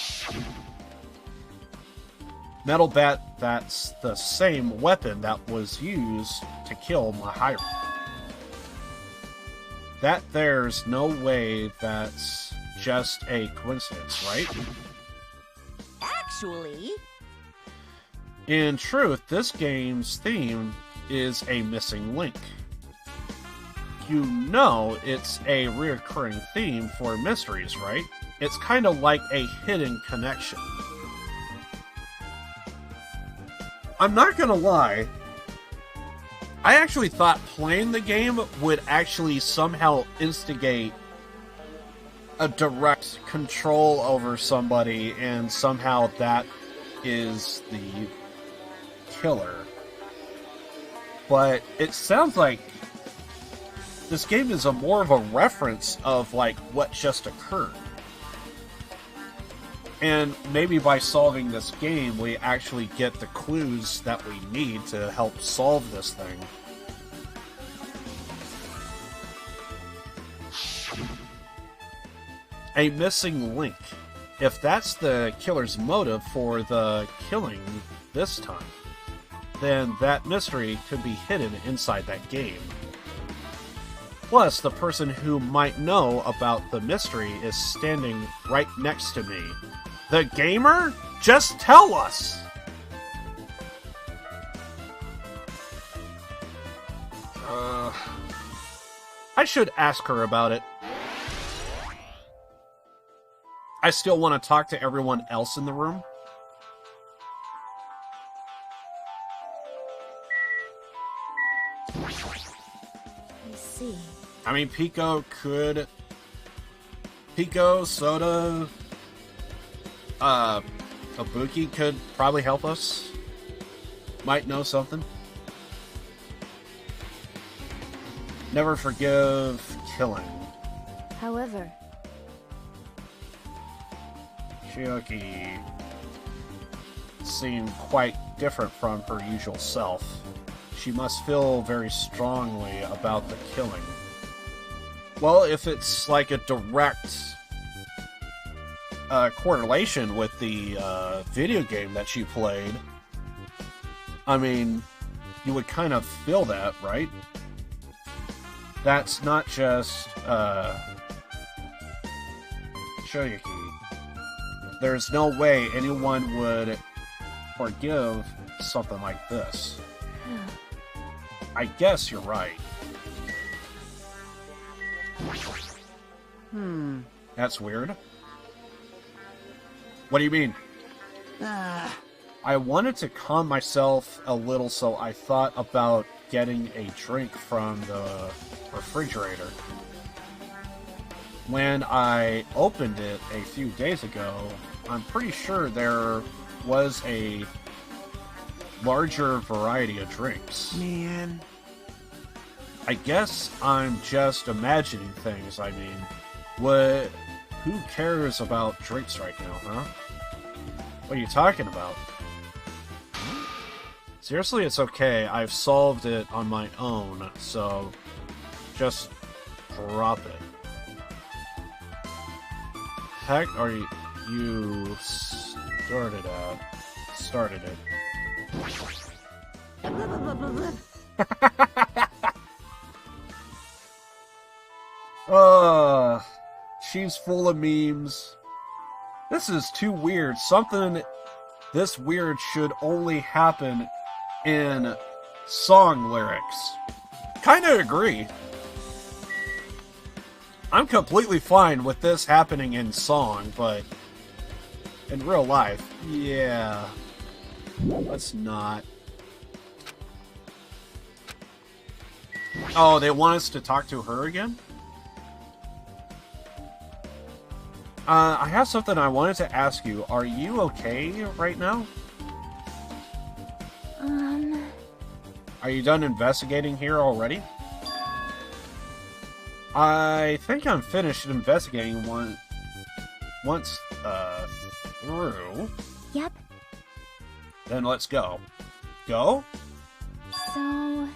[SPEAKER 2] Metal bat, that's the same weapon that was used to kill Mahiru. That there's no way that's just a coincidence, right?
[SPEAKER 3] Actually,
[SPEAKER 2] In truth, this game's theme is a missing link. You know it's a recurring theme for mysteries, right? It's kind of like a hidden connection. I'm not gonna lie, I actually thought playing the game would actually somehow instigate a direct control over somebody, and somehow that is the killer. But it sounds like this game is more of a reference of like what just occurred. And maybe by solving this game, we actually get the clues that we need to help solve this thing. A missing link. If that's the killer's motive for the killing this time, then that mystery could be hidden inside that game. Plus, the person who might know about the mystery is standing right next to me. The gamer? Just tell us! I should ask her about it. I still want to talk to everyone else in the room.
[SPEAKER 3] I see.
[SPEAKER 2] I mean, Pico, Soda, Ibuki could probably help us. Might know something. Never forgive killing.
[SPEAKER 3] However,
[SPEAKER 2] Shioki seemed quite different from her usual self. She must feel very strongly about the killing. Well, if it's like a direct correlation with the video game that she played, I mean, you would kind of feel that, right? That's not just Shoyuki. There's no way anyone would forgive something like this. I guess you're right. That's weird. What do you mean? I wanted to calm myself a little, so I thought about getting a drink from the refrigerator. When I opened it a few days ago, I'm pretty sure there was a larger variety of drinks.
[SPEAKER 5] Man.
[SPEAKER 2] I guess I'm just imagining things. I mean, who cares about drinks right now, huh? What are you talking about? Seriously, it's okay. I've solved it on my own, so just drop it. Heck, are you started it. She's full of memes. This is too weird. Something this weird should only happen in song lyrics. Kinda agree. I'm completely fine with this happening in song, but in real life, yeah. Let's not. Oh, they want us to talk to her again? I have something I wanted to ask you. Are you okay right now? Are you done investigating here already? I think I'm finished investigating once through.
[SPEAKER 4] Yep.
[SPEAKER 2] Then let's go. Go?
[SPEAKER 4] So...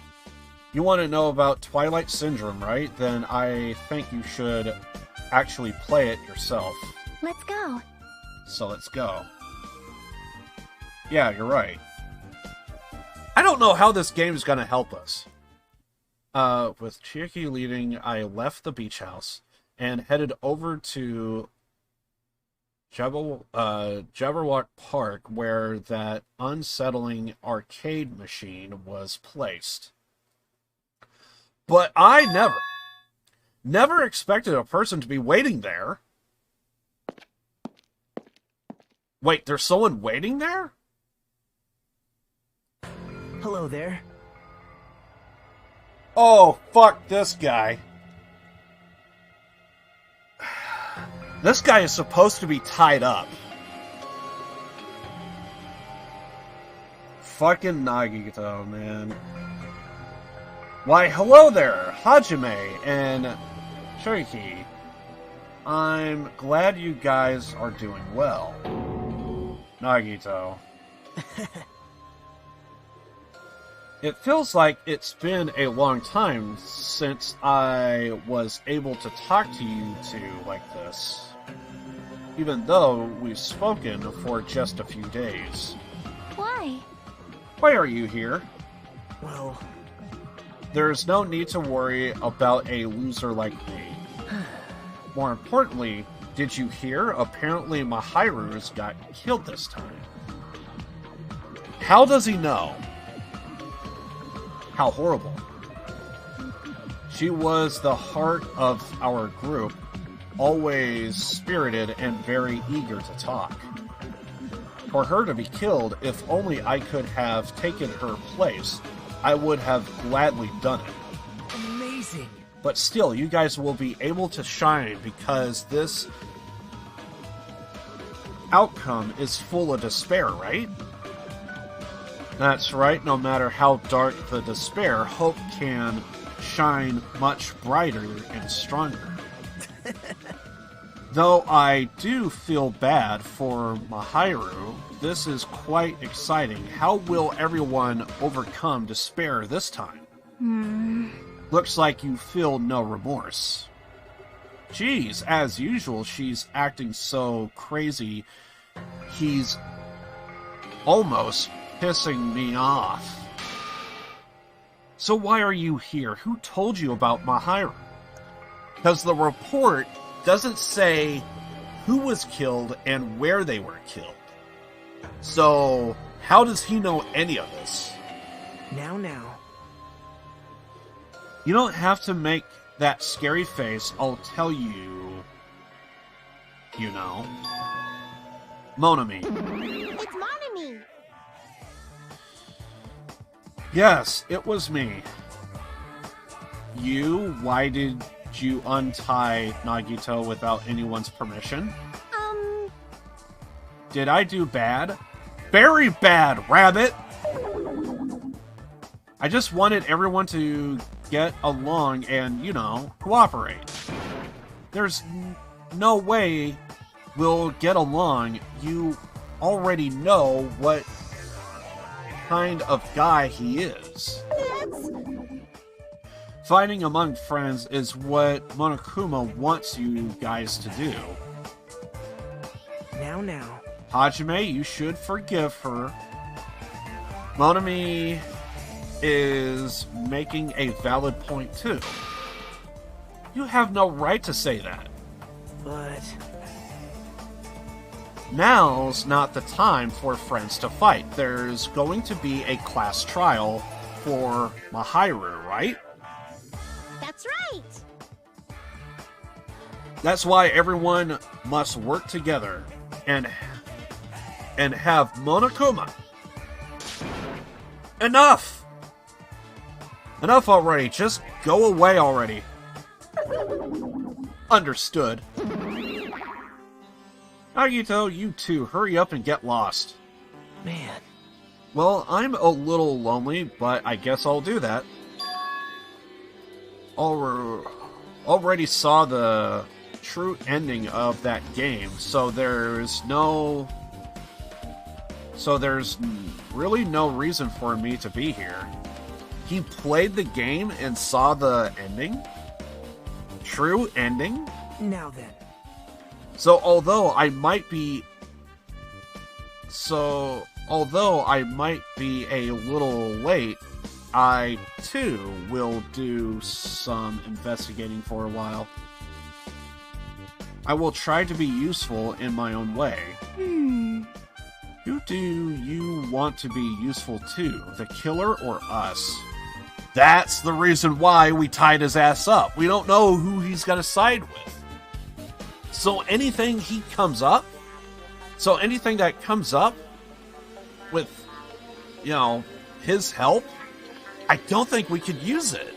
[SPEAKER 2] You want to know about Twilight Syndrome, right? Then I think you should actually play it yourself.
[SPEAKER 4] let's go.
[SPEAKER 2] So let's go. Yeah, you're right. I don't know how this game is going to help us. With Chiaki leading, I left the beach house and headed over to Jabberwock Park, where that unsettling arcade machine was placed. But I never expected a person to be waiting there. Wait, there's someone waiting there?
[SPEAKER 5] Hello there.
[SPEAKER 2] Oh, fuck this guy. This guy is supposed to be tied up. Fucking Nagito, man. Why, hello there, Hajime and Choiki. I'm glad you guys are doing well. Nagito. It feels like it's been a long time since I was able to talk to you two like this. Even though we've spoken for just a few days.
[SPEAKER 4] Why?
[SPEAKER 2] Why are you here?
[SPEAKER 5] Well,
[SPEAKER 2] There's no need to worry about a loser like me. More importantly, did you hear? Apparently Mahiru's got killed this time. How does he know? How horrible. She was the heart of our group, always spirited and very eager to talk. For her to be killed, if only I could have taken her place, I would have gladly done it.
[SPEAKER 5] amazing.
[SPEAKER 2] But still, you guys will be able to shine because this outcome is full of despair, right? That's right, no matter how dark the despair, hope can shine much brighter and stronger. Though I do feel bad for Mahiru, this is quite exciting. How will everyone overcome despair this time? Looks like you feel no remorse. Geez, as usual, she's acting so crazy. He's almost pissing me off. So why are you here? Who told you about Mahiru? Because the report doesn't say who was killed and where they were killed. So how does he know any of this?
[SPEAKER 5] Now.
[SPEAKER 2] You don't have to make that scary face. I'll tell you. You know. Monami.
[SPEAKER 3] It's Monami.
[SPEAKER 2] Yes, it was me. You? Why did you untie Nagito without anyone's permission? Did I do bad? Very bad, rabbit! I just wanted everyone to get along and, you know, cooperate. There's no way we'll get along. You already know what kind of guy he is. Fighting among friends is what Monokuma wants you guys to do.
[SPEAKER 5] Now.
[SPEAKER 2] Hajime, you should forgive her. Monami is making a valid point too. You have no right to say that.
[SPEAKER 5] But...
[SPEAKER 2] Now's not the time for friends to fight. There's going to be a class trial for Mahiru, right?
[SPEAKER 3] That's right.
[SPEAKER 2] That's why everyone must work together and have Monokuma. Enough! Enough already. Just go away already. Understood. Nagito, you two, hurry up and get lost.
[SPEAKER 5] Man.
[SPEAKER 2] Well, I'm a little lonely, but I guess I'll do that. Already saw the true ending of that game, so there's really no reason for me to be here. He played the game and saw the ending? True ending?
[SPEAKER 5] Now then.
[SPEAKER 2] So although I might be a little late, I too will do some investigating for a while. I will try to be useful in my own way. Who do you want to be useful to? The killer or us? That's the reason why we tied his ass up. We don't know who he's gonna side with. So anything that comes up with, you know, his help, I don't think we could use it.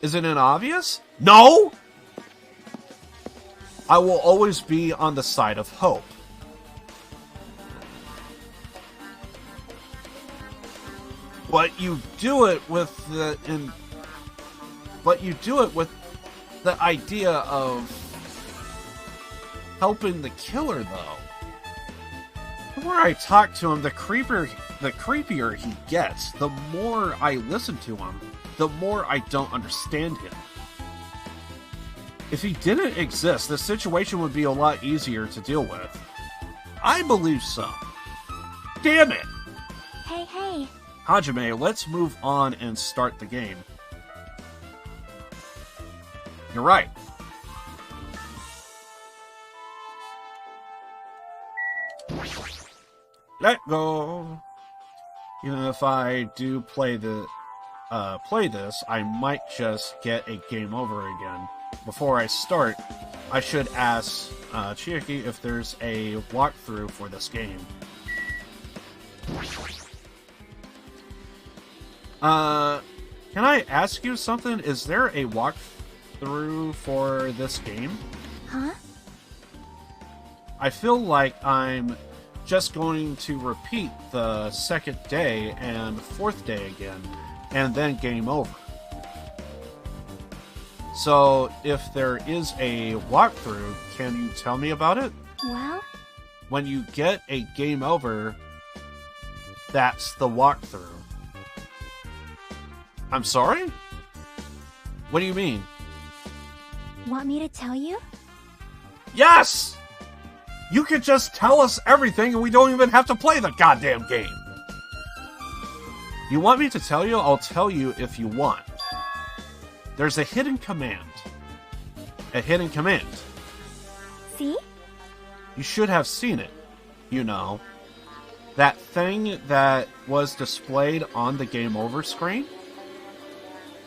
[SPEAKER 2] Isn't it obvious? No! I will always be on the side of hope. But you do it with the idea of helping the killer, though. The more I talk to him, the creepier he gets. The more I listen to him, the more I don't understand him. If he didn't exist, the situation would be a lot easier to deal with. I believe so. Damn it!
[SPEAKER 4] Hey.
[SPEAKER 2] Hajime, let's move on and start the game. You're right. Let go. Even if I do play this, I might just get a game over again. Before I start, I should ask Chiaki if there's a walkthrough for this game. Can I ask you something? Is there a walkthrough for this game?
[SPEAKER 4] Huh?
[SPEAKER 2] I feel like I'm just going to repeat the second day and fourth day again, and then game over. So, if there is a walkthrough, can you tell me about it?
[SPEAKER 4] Well?
[SPEAKER 2] When you get a game over, that's the walkthrough. I'm sorry? What do you mean?
[SPEAKER 4] Want me to tell you?
[SPEAKER 2] Yes! You could just tell us everything and we don't even have to play the goddamn game. You want me to tell you? I'll tell you if you want. There's a hidden command. A hidden command.
[SPEAKER 4] See?
[SPEAKER 2] You should have seen it. You know. That thing that was displayed on the game over screen?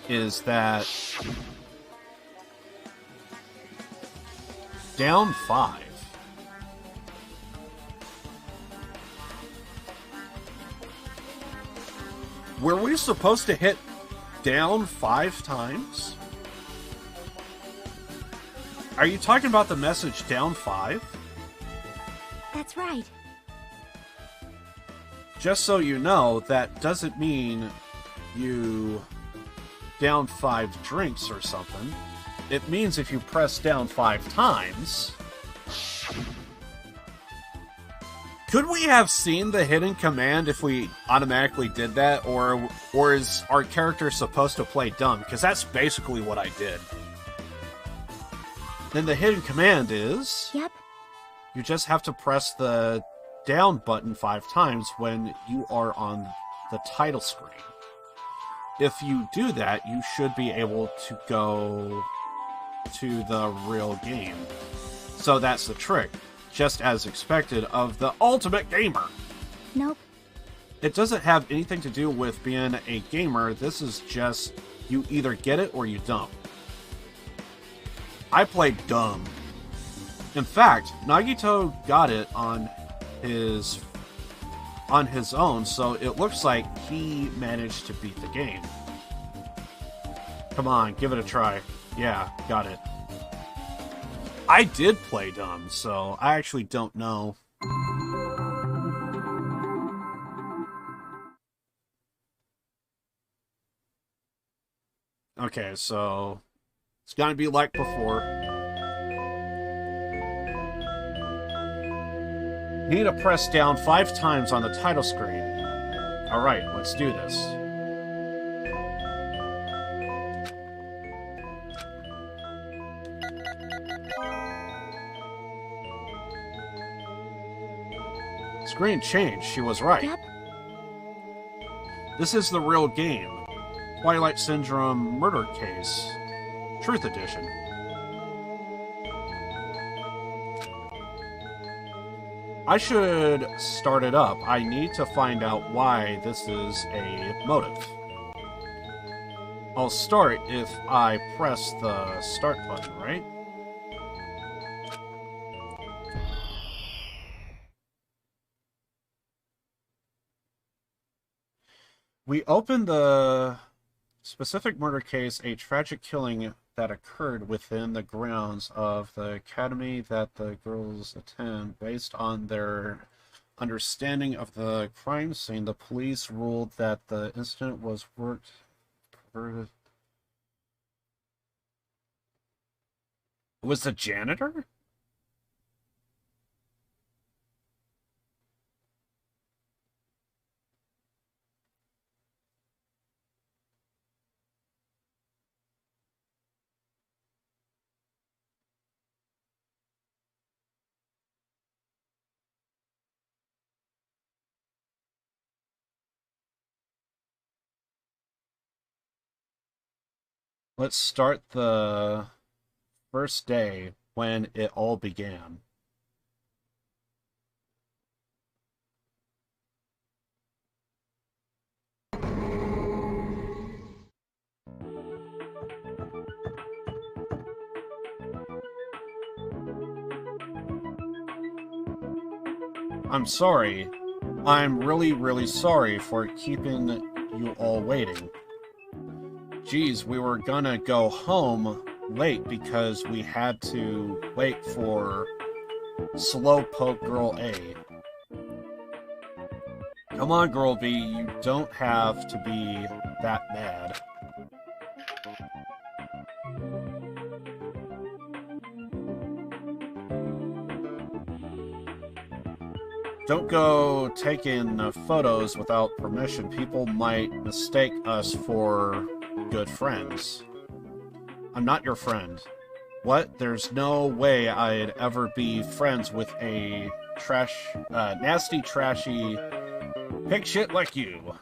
[SPEAKER 2] is that down 5. Were we supposed to hit down 5 times? Are you talking about the message down 5?
[SPEAKER 4] That's right.
[SPEAKER 2] Just so you know, that doesn't mean you down 5 drinks or something. It means if you press down 5 times... Could we have seen the hidden command if we automatically did that? Or is our character supposed to play dumb? Because that's basically what I did. Then the hidden command is...
[SPEAKER 4] Yep.
[SPEAKER 2] You just have to press the down button 5 times when you are on the title screen. If you do that, you should be able to go to the real game. So that's the trick. Just as expected of the ultimate gamer.
[SPEAKER 4] Nope.
[SPEAKER 2] It doesn't have anything to do with being a gamer. This is just, you either get it or you don't. I played dumb. In fact, Nagito got it on his own, so it looks like he managed to beat the game. Come on, give it a try. Yeah, got it. I did play dumb, so I actually don't know. Okay, so it's gonna be like before. You need to press down 5 times on the title screen. Alright, let's do this. Screen changed, she was right.
[SPEAKER 4] Yep.
[SPEAKER 2] This is the real game. Twilight Syndrome Murder Case. Truth Edition. I should start it up. I need to find out why this is a motive. I'll start if I press the start button, right? We open the specific murder case, a tragic killing that occurred within the grounds of the academy that the girls attend. Based on their understanding of the crime scene, the police ruled that the incident was worked... It was the janitor? Let's start the first day when it all began. I'm sorry. I'm really sorry for keeping you all waiting. Geez, we were gonna go home late because we had to wait for Slowpoke Girl A. Come on, Girl B, you don't have to be that mad. Don't go taking photos without permission. People might mistake us for good friends. I'm not your friend. What? There's no way I'd ever be friends with a nasty, trashy pig shit like you.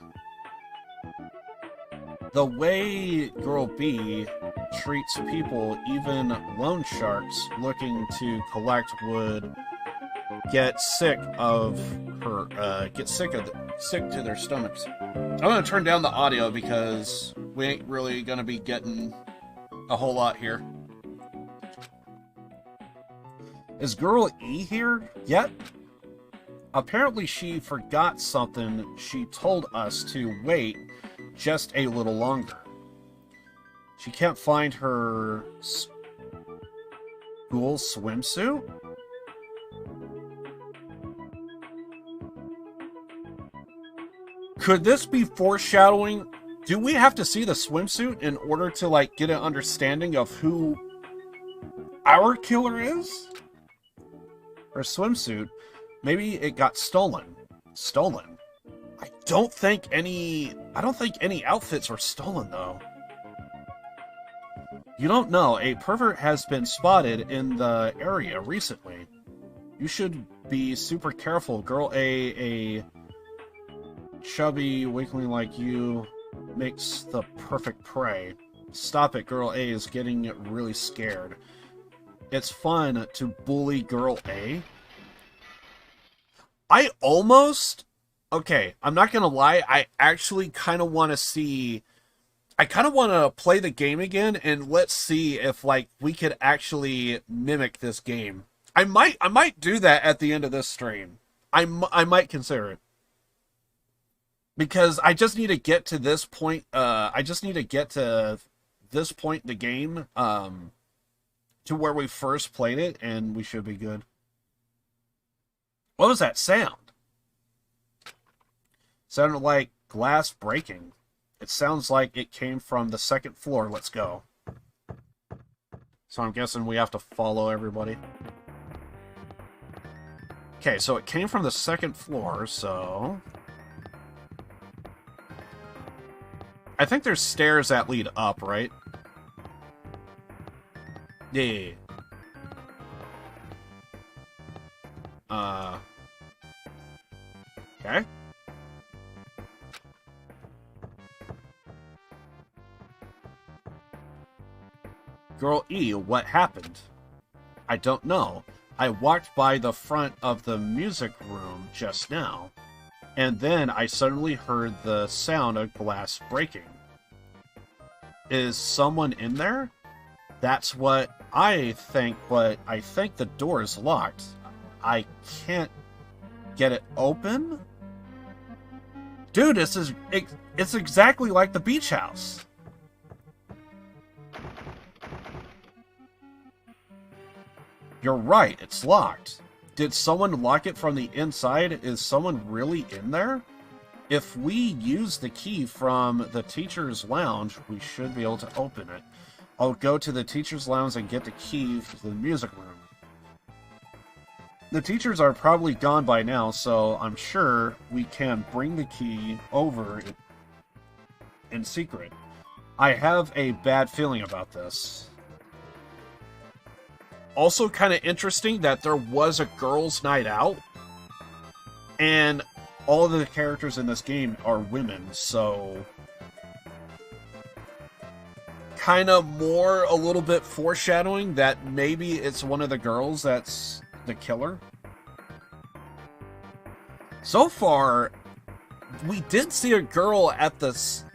[SPEAKER 2] The way Girl B treats people, even loan sharks looking to collect, would get sick to their stomachs. I'm gonna turn down the audio because we ain't really gonna be getting a whole lot here. Is Girl E here yet? Apparently she forgot something. She told us to wait just a little longer. She can't find her school swimsuit? Could this be foreshadowing? Do we have to see the swimsuit in order to, like, get an understanding of who our killer is? Her swimsuit, maybe it got stolen. Stolen? I don't think any outfits were stolen, though. You don't know, a pervert has been spotted in the area recently. You should be super careful. Girl a chubby weakling like you makes the perfect prey. Stop it, Girl A is getting really scared. It's fun to bully Girl A. Okay, I'm not gonna lie, I actually kind of want to see... I kind of want to play the game again, and let's see if, like, we could actually mimic this game. I might do that at the end of this stream. I might consider it. Because I just need to get to this point, in the game, to where we first played it, and we should be good. What was that sound? Sounded like glass breaking. It sounds like it came from the second floor. Let's go. So I'm guessing we have to follow everybody. Okay, so it came from the second floor, so... I think there's stairs that lead up, right? Yeah. Okay. Girl E, what happened? I don't know. I walked by the front of the music room just now, and then I suddenly heard the sound of glass breaking. Is someone in there? That's what I think, but I think the door is locked. I can't get it open? Dude, it's exactly like the beach house. You're right, it's locked. Did someone lock it from the inside? Is someone really in there? If we use the key from the teacher's lounge, we should be able to open it. I'll go to the teacher's lounge and get the key to the music room. The teachers are probably gone by now, so I'm sure we can bring the key over in secret. I have a bad feeling about this. Also kind of interesting that there was a girls' night out, and all of the characters in this game are women, so kind of more a little bit foreshadowing that maybe it's one of the girls that's the killer. So far, we did see a girl at this,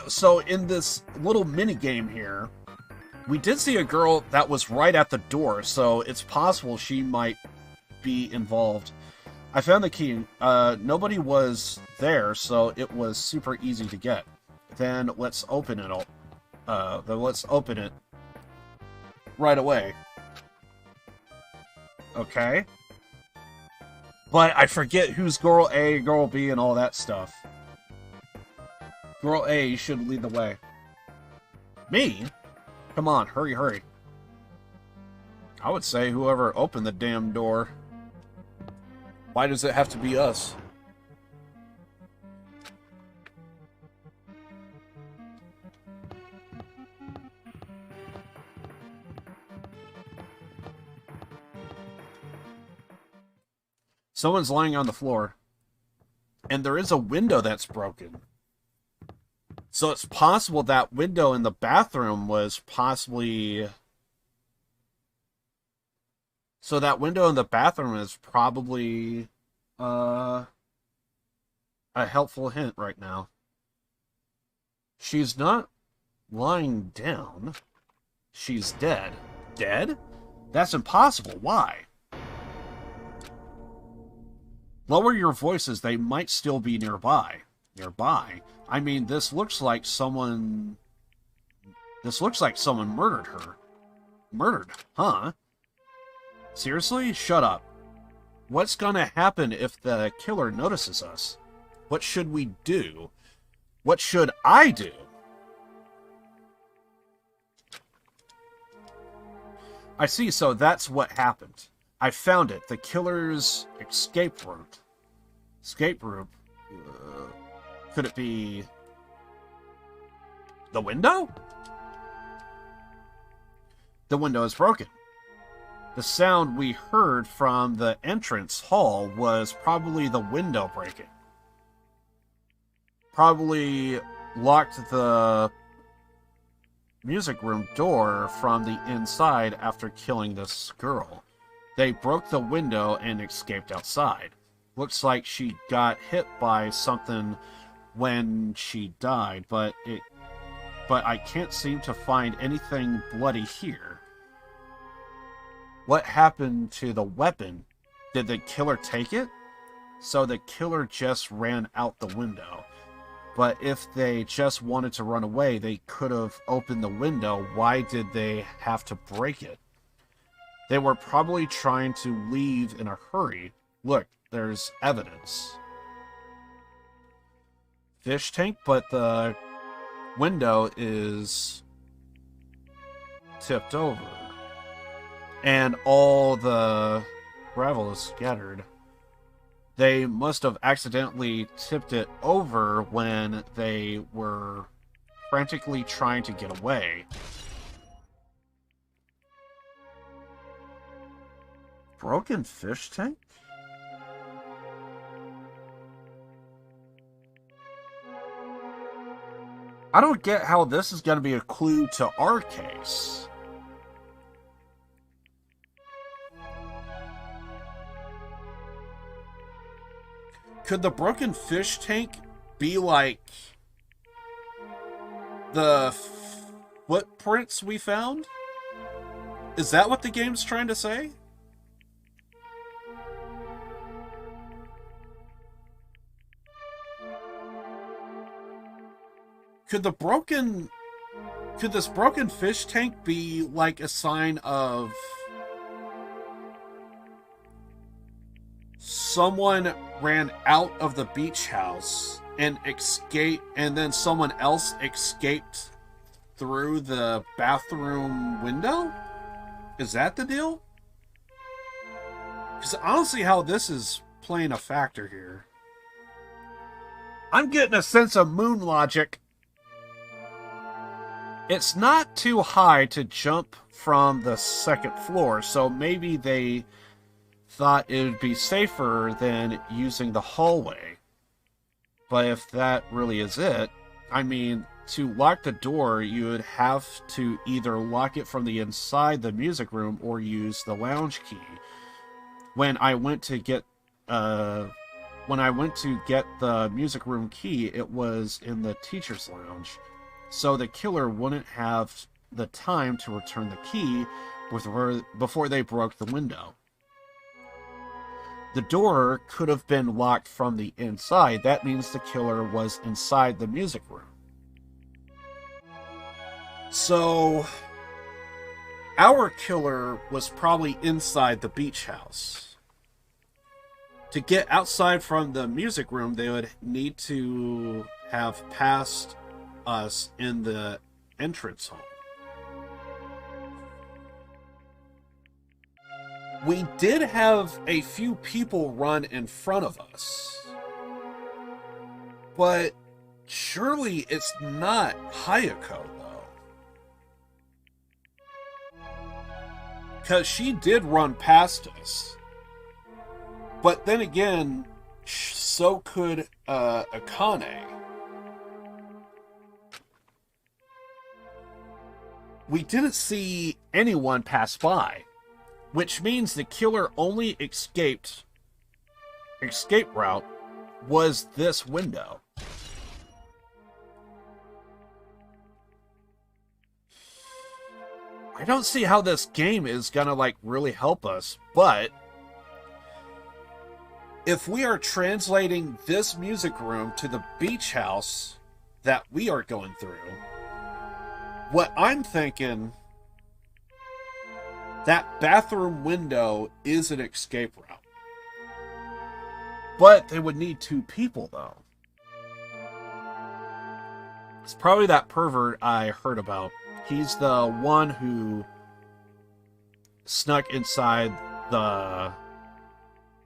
[SPEAKER 2] so in this little mini game here, we did see a girl that was right at the door, so it's possible she might be involved. I found the key. Nobody was there, so it was super easy to get. Then let's open it. Let's open it right away. Okay. But I forget who's Girl A, Girl B, and all that stuff. Girl A should lead the way. Me? Come on, hurry, hurry. I would say whoever opened the damn door. Why does it have to be us? Someone's lying on the floor. And there is a window that's broken. So it's possible that window in the bathroom was possibly... So that window in the bathroom is probably a helpful hint right now. She's not lying down. She's dead. Dead? That's impossible. Why? Lower your voices. They might still be nearby. Nearby? I mean, this looks like someone murdered her. Murdered, huh? Seriously? Shut up. What's gonna happen if the killer notices us? What should we do? What should I do? I see, so that's what happened. I found it. The killer's escape route. Escape route? Could it be... the window? The window is broken. The sound we heard from the entrance hall was probably the window breaking. Probably locked the music room door from the inside after killing this girl. They broke the window and escaped outside. Looks like she got hit by something when she died, but I can't seem to find anything bloody here. What happened to the weapon? Did the killer take it? So the killer just ran out the window. But if they just wanted to run away, they could have opened the window. Why did they have to break it? They were probably trying to leave in a hurry. Look, there's evidence. Fish tank, but the window is tipped over. And all the gravel is scattered. They must have accidentally tipped it over when they were frantically trying to get away. Broken fish tank? I don't get how this is going to be a clue to our case. Could the broken fish tank be like the footprints we found? Is that what the game's trying to say? Could this broken fish tank be like a sign of someone ran out of the beach house and escaped, and then someone else escaped through the bathroom window? Is that the deal? Because I don't see how this is playing a factor here. I'm getting a sense of moon logic. It's not too high to jump from the second floor, so maybe they thought it would be safer than using the hallway. But if that really is it, I mean, to lock the door, you would have to either lock it from the inside the music room or use the lounge key. When I went to get the music room key, it was in the teacher's lounge. So the killer wouldn't have the time to return the key before they broke the window. The door could have been locked from the inside. That means the killer was inside the music room. So, our killer was probably inside the beach house. To get outside from the music room, they would need to have passed us in the entrance hall. We did have a few people run in front of us. But surely it's not Hayako, though. Because she did run past us. But then again, so could Akane. We didn't see anyone pass by. Which means the killer only escape route was this window. I don't see how this game is gonna, like, really help us, but if we are translating this music room to the beach house that we are going through, what I'm thinking, that bathroom window is an escape route. But they would need 2 people, though. It's probably that pervert I heard about. He's the one who snuck inside the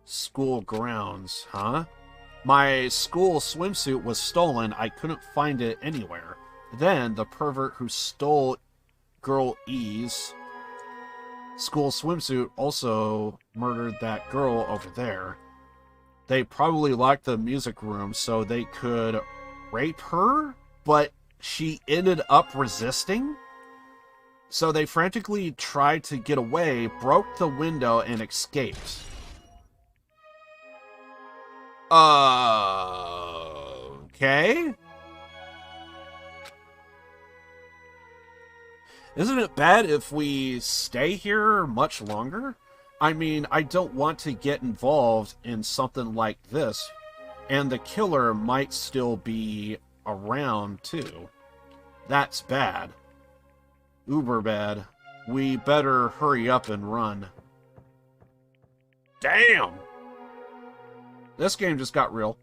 [SPEAKER 2] school grounds, huh? My school swimsuit was stolen. I couldn't find it anywhere. Then the pervert who stole Girl E's school swimsuit also murdered that girl over there. They probably locked the music room so they could rape her, but she ended up resisting. So they frantically tried to get away, broke the window, and escaped. Okay. Isn't it bad if we stay here much longer? I mean, I don't want to get involved in something like this, and the killer might still be around, too. That's bad. Uber bad. We better hurry up and run. Damn! This game just got real.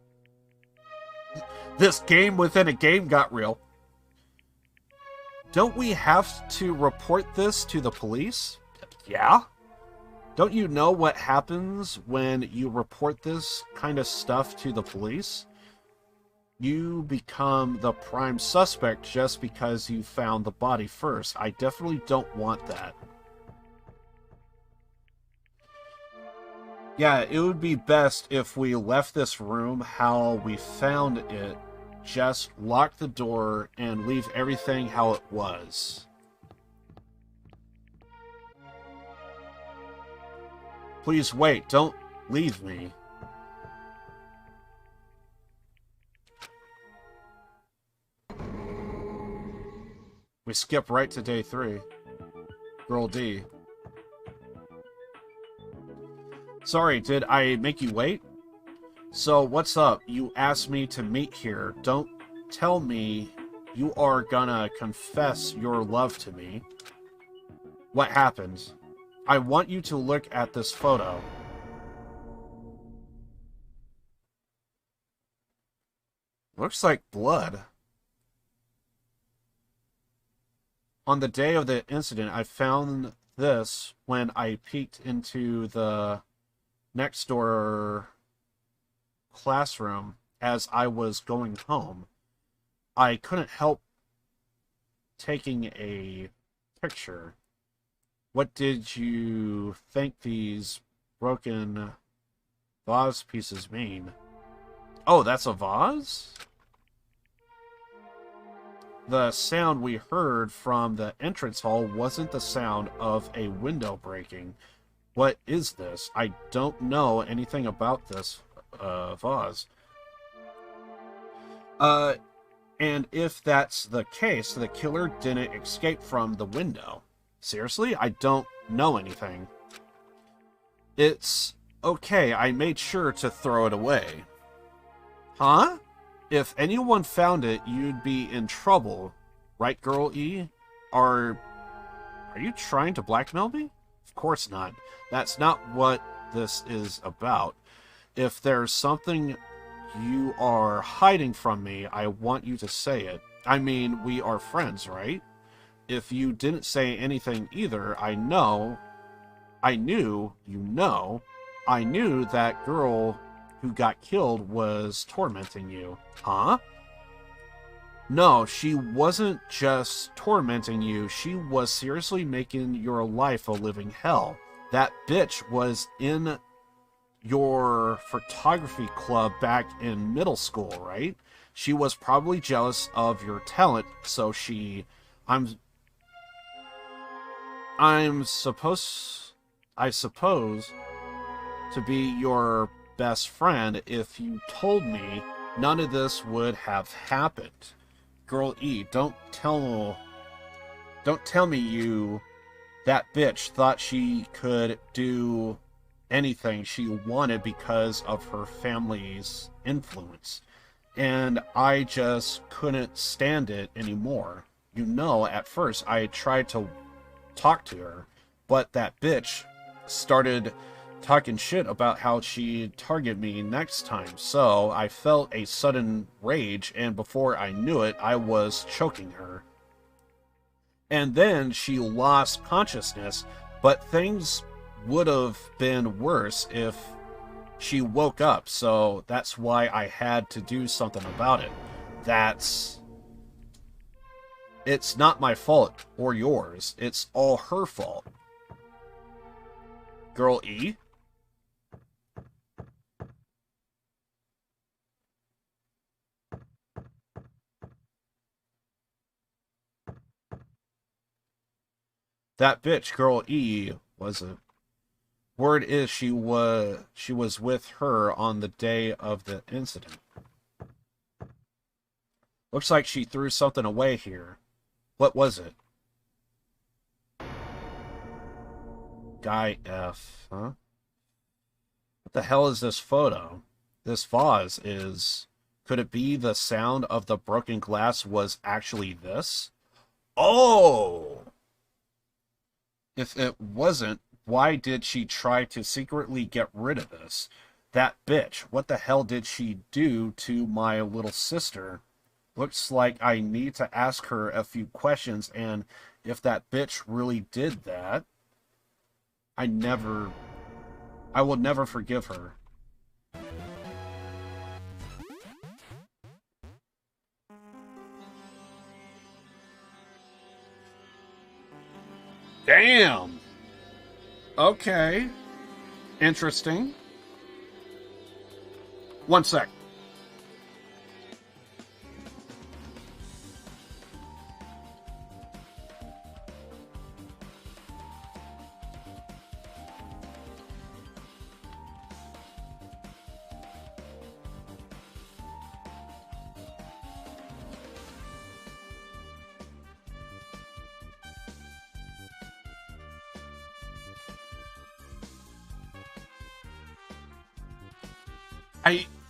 [SPEAKER 2] This game within a game got real. Don't we have to report this to the police? Yeah? Don't you know what happens when you report this kind of stuff to the police? You become the prime suspect just because you found the body first. I definitely don't want that. Yeah, it would be best if we left this room how we found it. Just lock the door and leave everything how it was. Please wait, don't leave me. We skip right to day 3. Girl D. Sorry, did I make you wait? So, what's up? You asked me to meet here. Don't tell me you are gonna confess your love to me. What happened? I want you to look at this photo. Looks like blood. On the day of the incident, I found this when I peeked into the next door classroom as I was going home. I couldn't help taking a picture. What did you think these broken vase pieces mean? Oh, that's a vase? The sound we heard from the entrance hall wasn't the sound of a window breaking. What is this? I don't know anything about this vase. And if that's the case, the killer didn't escape from the window. Seriously? I don't know anything. It's okay, I made sure to throw it away. Huh? If anyone found it, you'd be in trouble. Right, Girl E? Are you trying to blackmail me? Of course not. That's not what this is about. If there's something you are hiding from me, I want you to say it. I mean, we are friends, right? If you didn't say anything either, I knew that girl who got killed was tormenting you. Huh? No, she wasn't just tormenting you. She was seriously making your life a living hell. That bitch was in your photography club back in middle school, right? She was probably jealous of your talent, so I suppose to be your best friend. If you told me, none of this would have happened. Girl E, don't tell me you that bitch thought she could do anything she wanted because of her family's influence. And I just couldn't stand it anymore. You know, at first I tried to talk to her, but that bitch started talking shit about how she'd target me next time. So I felt a sudden rage, and before I knew it, I was choking her. And then she lost consciousness, but things would have been worse if she woke up, so that's why I had to do something about it. It's not my fault or yours. It's all her fault. Girl E? That bitch, Girl E, wasn't. Word is she was with her on the day of the incident. Looks like she threw something away here. What was it? Guy F, huh? What the hell is this photo? This vase is... Could it be the sound of the broken glass was actually this? Oh! If it wasn't, why did she try to secretly get rid of this? That bitch, what the hell did she do to my little sister? Looks like I need to ask her a few questions, and if that bitch really did that, I will never forgive her. Damn! Okay. Interesting. One sec.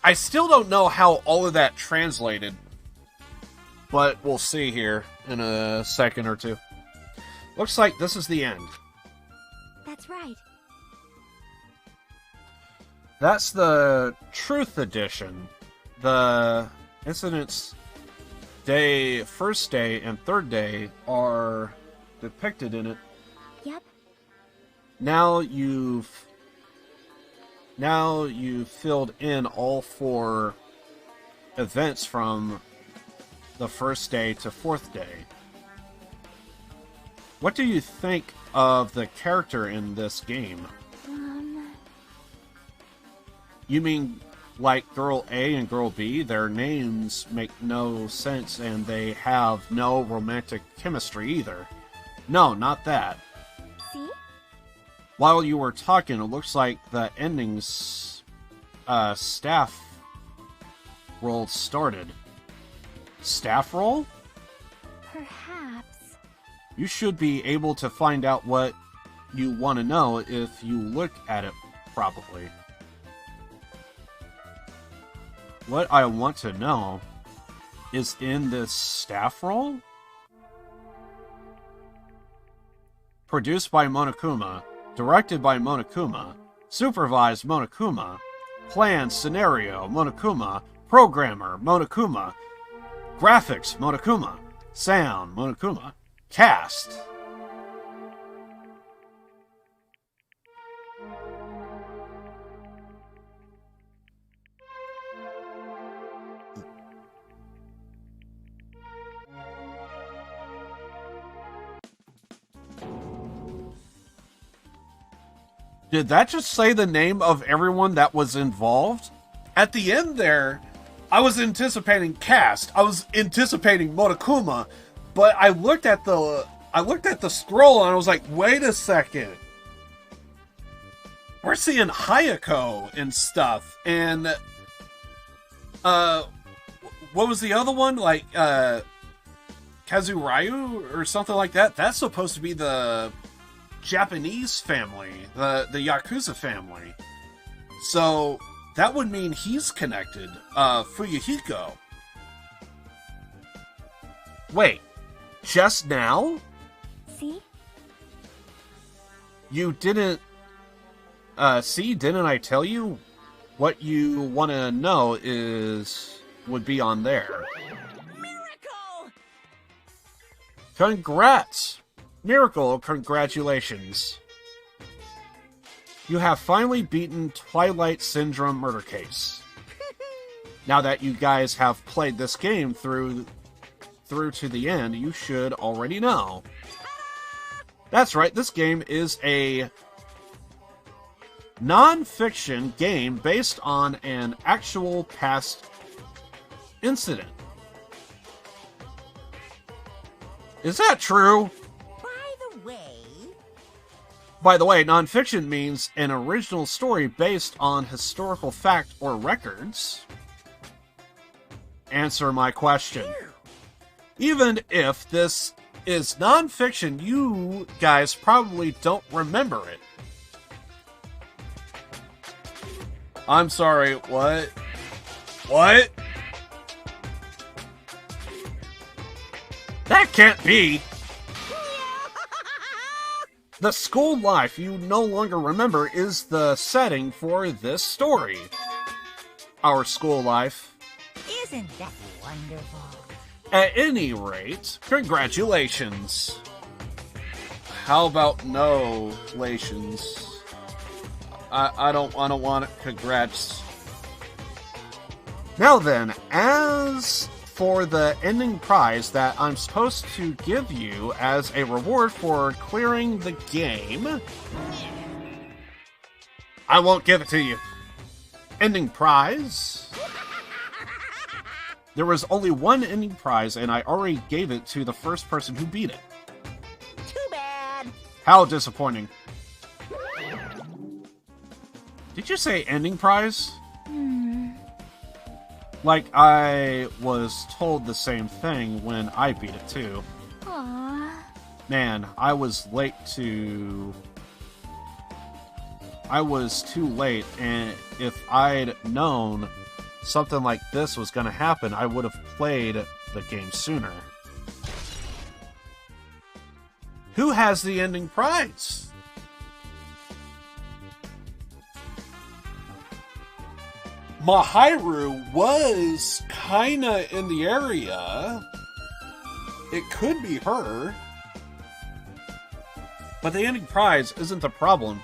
[SPEAKER 2] I still don't know how all of that translated, but we'll see here in a second or two. Looks like this is the end.
[SPEAKER 4] That's right.
[SPEAKER 2] That's the Truth Edition. The incidents day, first day, and third day are depicted in it.
[SPEAKER 4] Yep.
[SPEAKER 2] Now you've filled in all 4 events from the first day to 4th day. What do you think of the character in this game? You mean like Girl A and Girl B? Their names make no sense and they have no romantic chemistry either. No, not that.
[SPEAKER 4] See?
[SPEAKER 2] While you were talking, it looks like the ending's staff roll started. Staff roll?
[SPEAKER 4] Perhaps.
[SPEAKER 2] You should be able to find out what you want to know if you look at it properly. What I want to know is in this staff roll? Produced by Monokuma. Directed by Monokuma. Supervised Monokuma. Plan, scenario, Monokuma. Programmer, Monokuma. Graphics, Monokuma. Sound, Monokuma. Cast. Did that just say the name of everyone that was involved? At the end there, I was anticipating cast. I was anticipating Monokuma, but I looked at the scroll and I was like, wait a second. We're seeing Hayako and stuff, and what was the other one? Like Kazuryu or something like that? That's supposed to be the Japanese family, the Yakuza family. So that would mean he's connected. Fuyuhiko. Wait, just now?
[SPEAKER 4] See?
[SPEAKER 2] You didn't... see, didn't I tell you? What you want to know would be on there.
[SPEAKER 3] Miracle!
[SPEAKER 2] Congrats! Miracle, congratulations. You have finally beaten Twilight Syndrome Murder Case. Now that you guys have played this game through to the end, you should already know. That's right, this game is a non-fiction game based on an actual past incident. Is that true? By the way, non-fiction means an original story based on historical fact or records. Answer my question. Even if this is non-fiction, you guys probably don't remember it. I'm sorry, what? What? That can't be! The school life you no longer remember is the setting for this story. Our school life.
[SPEAKER 4] Isn't that wonderful?
[SPEAKER 2] At any rate, congratulations. How about no lations? I don't want it. Congrats. Now then, as for the ending prize that I'm supposed to give you as a reward for clearing the game, I won't give it to you. Ending prize? There was only one ending prize, and I already gave it to the first person who beat it.
[SPEAKER 3] Too bad.
[SPEAKER 2] How disappointing. Did you say ending prize? Like, I was told the same thing when I beat it, too.
[SPEAKER 4] Aww.
[SPEAKER 2] Man, I was too late, and if I'd known something like this was gonna happen, I would have played the game sooner. Who has the ending prize? Mahiru was kinda in the area. It could be her. But the ending prize isn't the problem.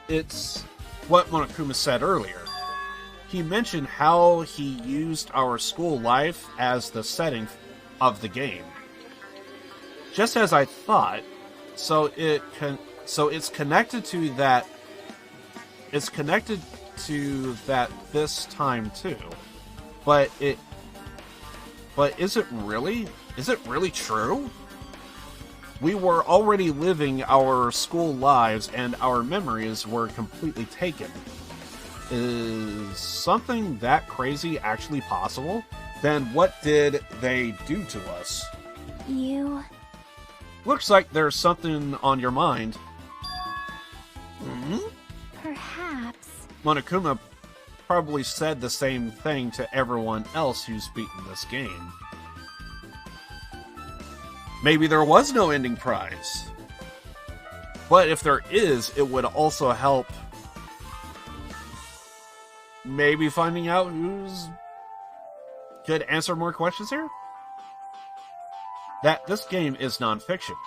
[SPEAKER 2] It's what Monokuma said earlier. He mentioned how he used our school life as the setting of the game. Just as I thought, so it's connected to that. It's connected to that this time too. But is it really? Is it really true? We were already living our school lives and our memories were completely taken. Is something that crazy actually possible? Then what did they do to us?
[SPEAKER 4] You...
[SPEAKER 2] Looks like there's something on your mind.
[SPEAKER 4] Perhaps.
[SPEAKER 2] Monokuma probably said the same thing to everyone else who's beaten this game. Maybe there was no ending prize. But if there is, it would also help maybe finding out who's could answer more questions here. That this game is non-fiction.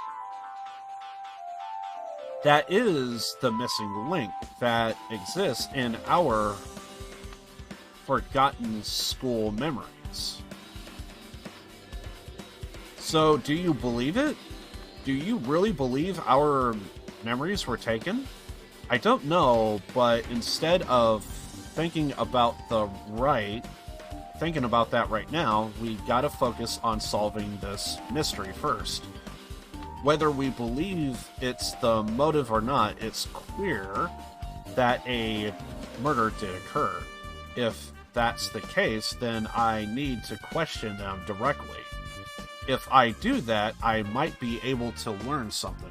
[SPEAKER 2] That is the missing link that exists in our forgotten school memories. So, do you believe it? Do you really believe our memories were taken? I don't know, but instead of thinking about that right now, we gotta focus on solving this mystery first. Whether we believe it's the motive or not, it's clear that a murder did occur. If that's the case, then I need to question them directly. If I do that, I might be able to learn something.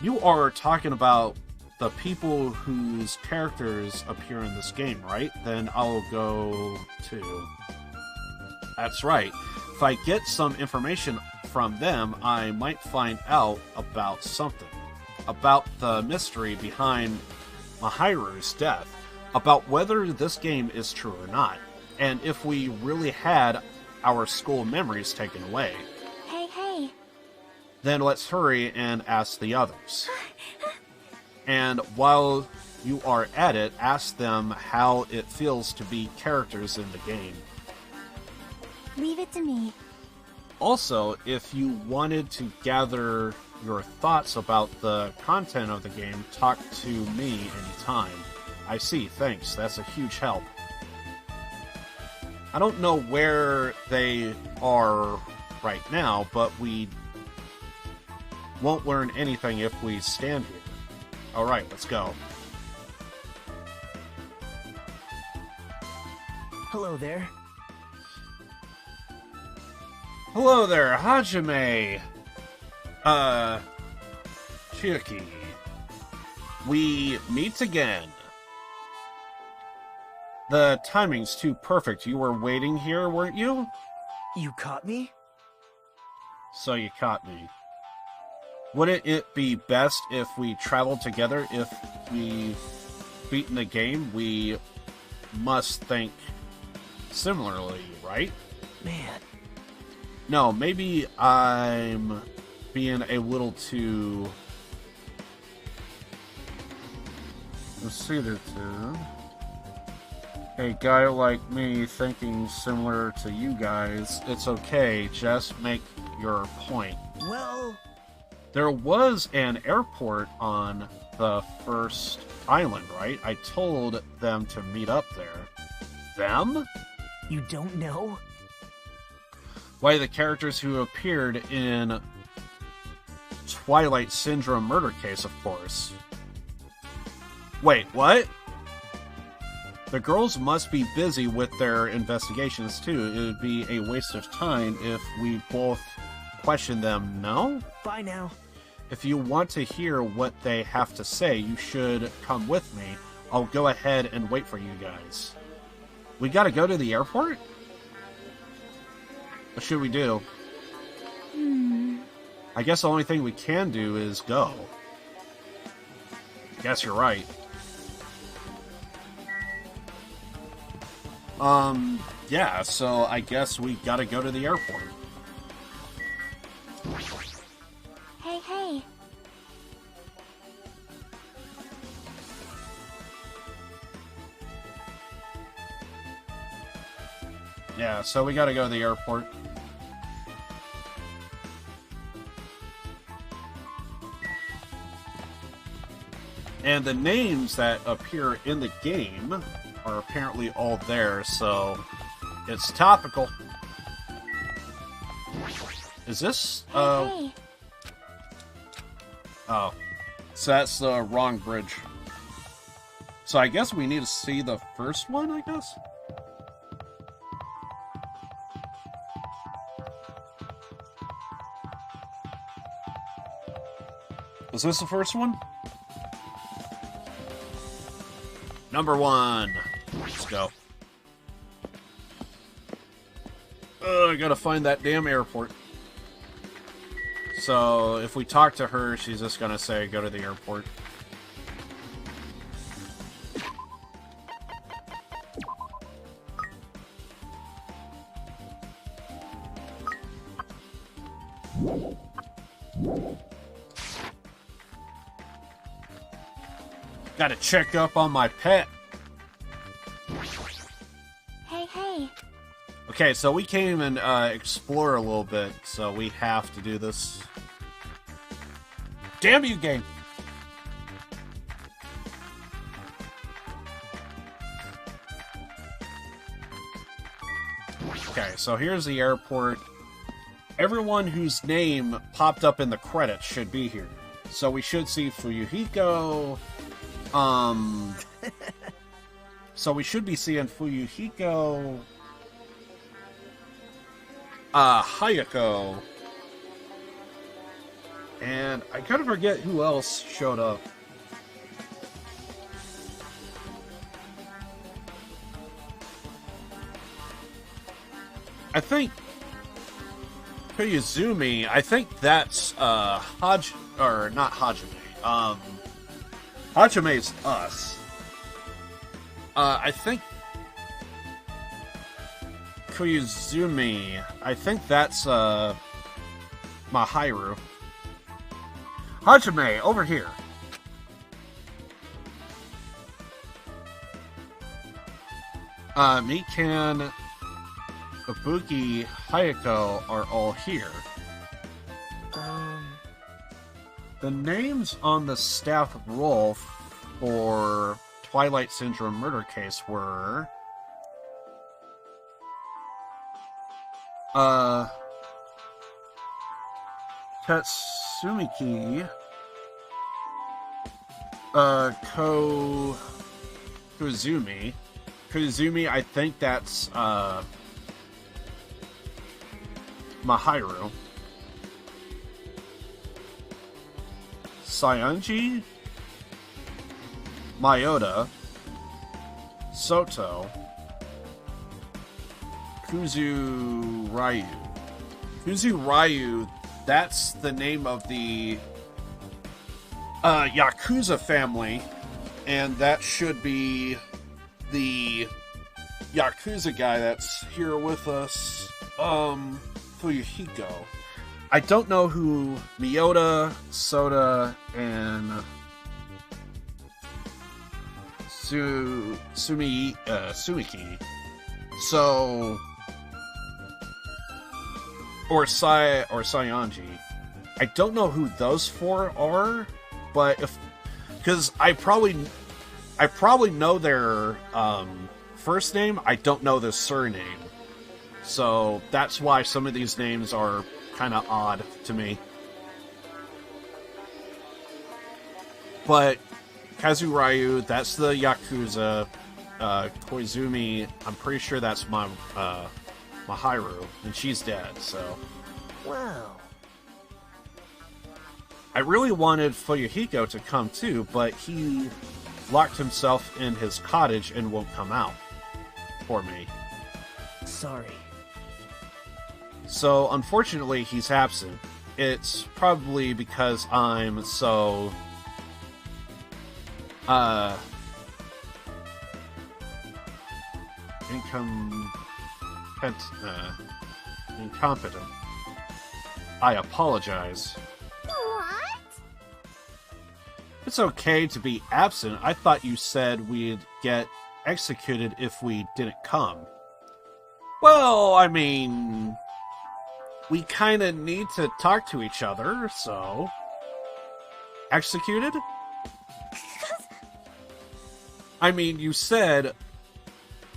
[SPEAKER 2] You are talking about the people whose characters appear in this game, right? Then I'll go to... That's right. If I get some information from them, I might find out about something. About the mystery behind Mahiru's death. About whether this game is true or not. And if we really had our school memories taken away.
[SPEAKER 4] Hey.
[SPEAKER 2] Then let's hurry and ask the others. And while you are at it, ask them how it feels to be characters in the game.
[SPEAKER 4] Leave it to me.
[SPEAKER 2] Also, if you wanted to gather your thoughts about the content of the game, talk to me anytime. I see, thanks, that's a huge help. I don't know where they are right now, but we won't learn anything if we stand here. Alright, let's go.
[SPEAKER 5] Hello there.
[SPEAKER 2] Hello there, Hajime! Chiaki. We meet again. The timing's too perfect. You were waiting here, weren't you?
[SPEAKER 5] You caught me?
[SPEAKER 2] So you caught me. Wouldn't it be best if we traveled together? If we've beaten the game, we must think similarly, right?
[SPEAKER 5] Man.
[SPEAKER 2] No, maybe I'm being a little too... conceited to... A guy like me thinking similar to you guys, it's okay, just make your point.
[SPEAKER 5] Well...
[SPEAKER 2] There was an airport on the first island, right? I told them to meet up there. Them?
[SPEAKER 5] You don't know?
[SPEAKER 2] Why, the characters who appeared in Twilight Syndrome murder case, of course. Wait, what? The girls must be busy with their investigations, too. It would be a waste of time if we both question them, no?
[SPEAKER 5] Bye now.
[SPEAKER 2] If you want to hear what they have to say, you should come with me. I'll go ahead and wait for you guys. We gotta go to the airport? What should we do? I guess the only thing we can do is go. Guess you're right. Yeah, so I guess we gotta go to the airport.
[SPEAKER 4] Hey.
[SPEAKER 2] Yeah, so we gotta go to the airport. And the names that appear in the game are apparently all there, so it's topical. Is this...
[SPEAKER 4] Hey.
[SPEAKER 2] Oh. So that's the wrong bridge. So I guess we need to see the first one, I guess? Was this the first one? Number 1. Let's go. I gotta find that damn airport. So, if we talk to her, she's just gonna say, go to the airport. Gotta check up on my pet.
[SPEAKER 4] Hey.
[SPEAKER 2] Okay, so we came and explore a little bit, so we have to do this. Damn you, game! Okay, so here's the airport. Everyone whose name popped up in the credits should be here. So we should see Fuyuhiko. So we should be seeing Fuyuhiko. Hayako. And I kind of forget who else showed up. I think Koyuzumi, I think that's not Hajime. Hajime's us. I think Koyuzumi, I think that's Mahiru. Hajime, over here. Mikan, Ibuki, Hayako are all here. The names on the staff roll for Twilight Syndrome murder case were Tatsumiki, Kozumi. Kozumi, I think that's Mahiru. Sayonji, Mayota, Soto, Kuzu Ryu. Kuzu Ryu, that's the name of the Yakuza family, and that should be the Yakuza guy that's here with us, Fuyuhiko. I don't know who Miyota, Soda, and Sumiki. So, or Sayonji. I don't know who those four are, but because I probably know their first name, I don't know their surname. So that's why some of these names are kind of odd to me. But Kazuryu, that's the Yakuza. Koizumi, I'm pretty sure that's Mahiru, and she's dead, so...
[SPEAKER 5] Whoa.
[SPEAKER 2] I really wanted Fuyuhiko to come too, but he locked himself in his cottage and won't come out for me.
[SPEAKER 5] Sorry.
[SPEAKER 2] So, unfortunately, he's absent. It's probably because I'm so... incompetent. I apologize.
[SPEAKER 4] What?
[SPEAKER 2] It's okay to be absent. I thought you said we'd get executed if we didn't come. Well, I mean... we kind of need to talk to each other, so... Executed? I mean, you said...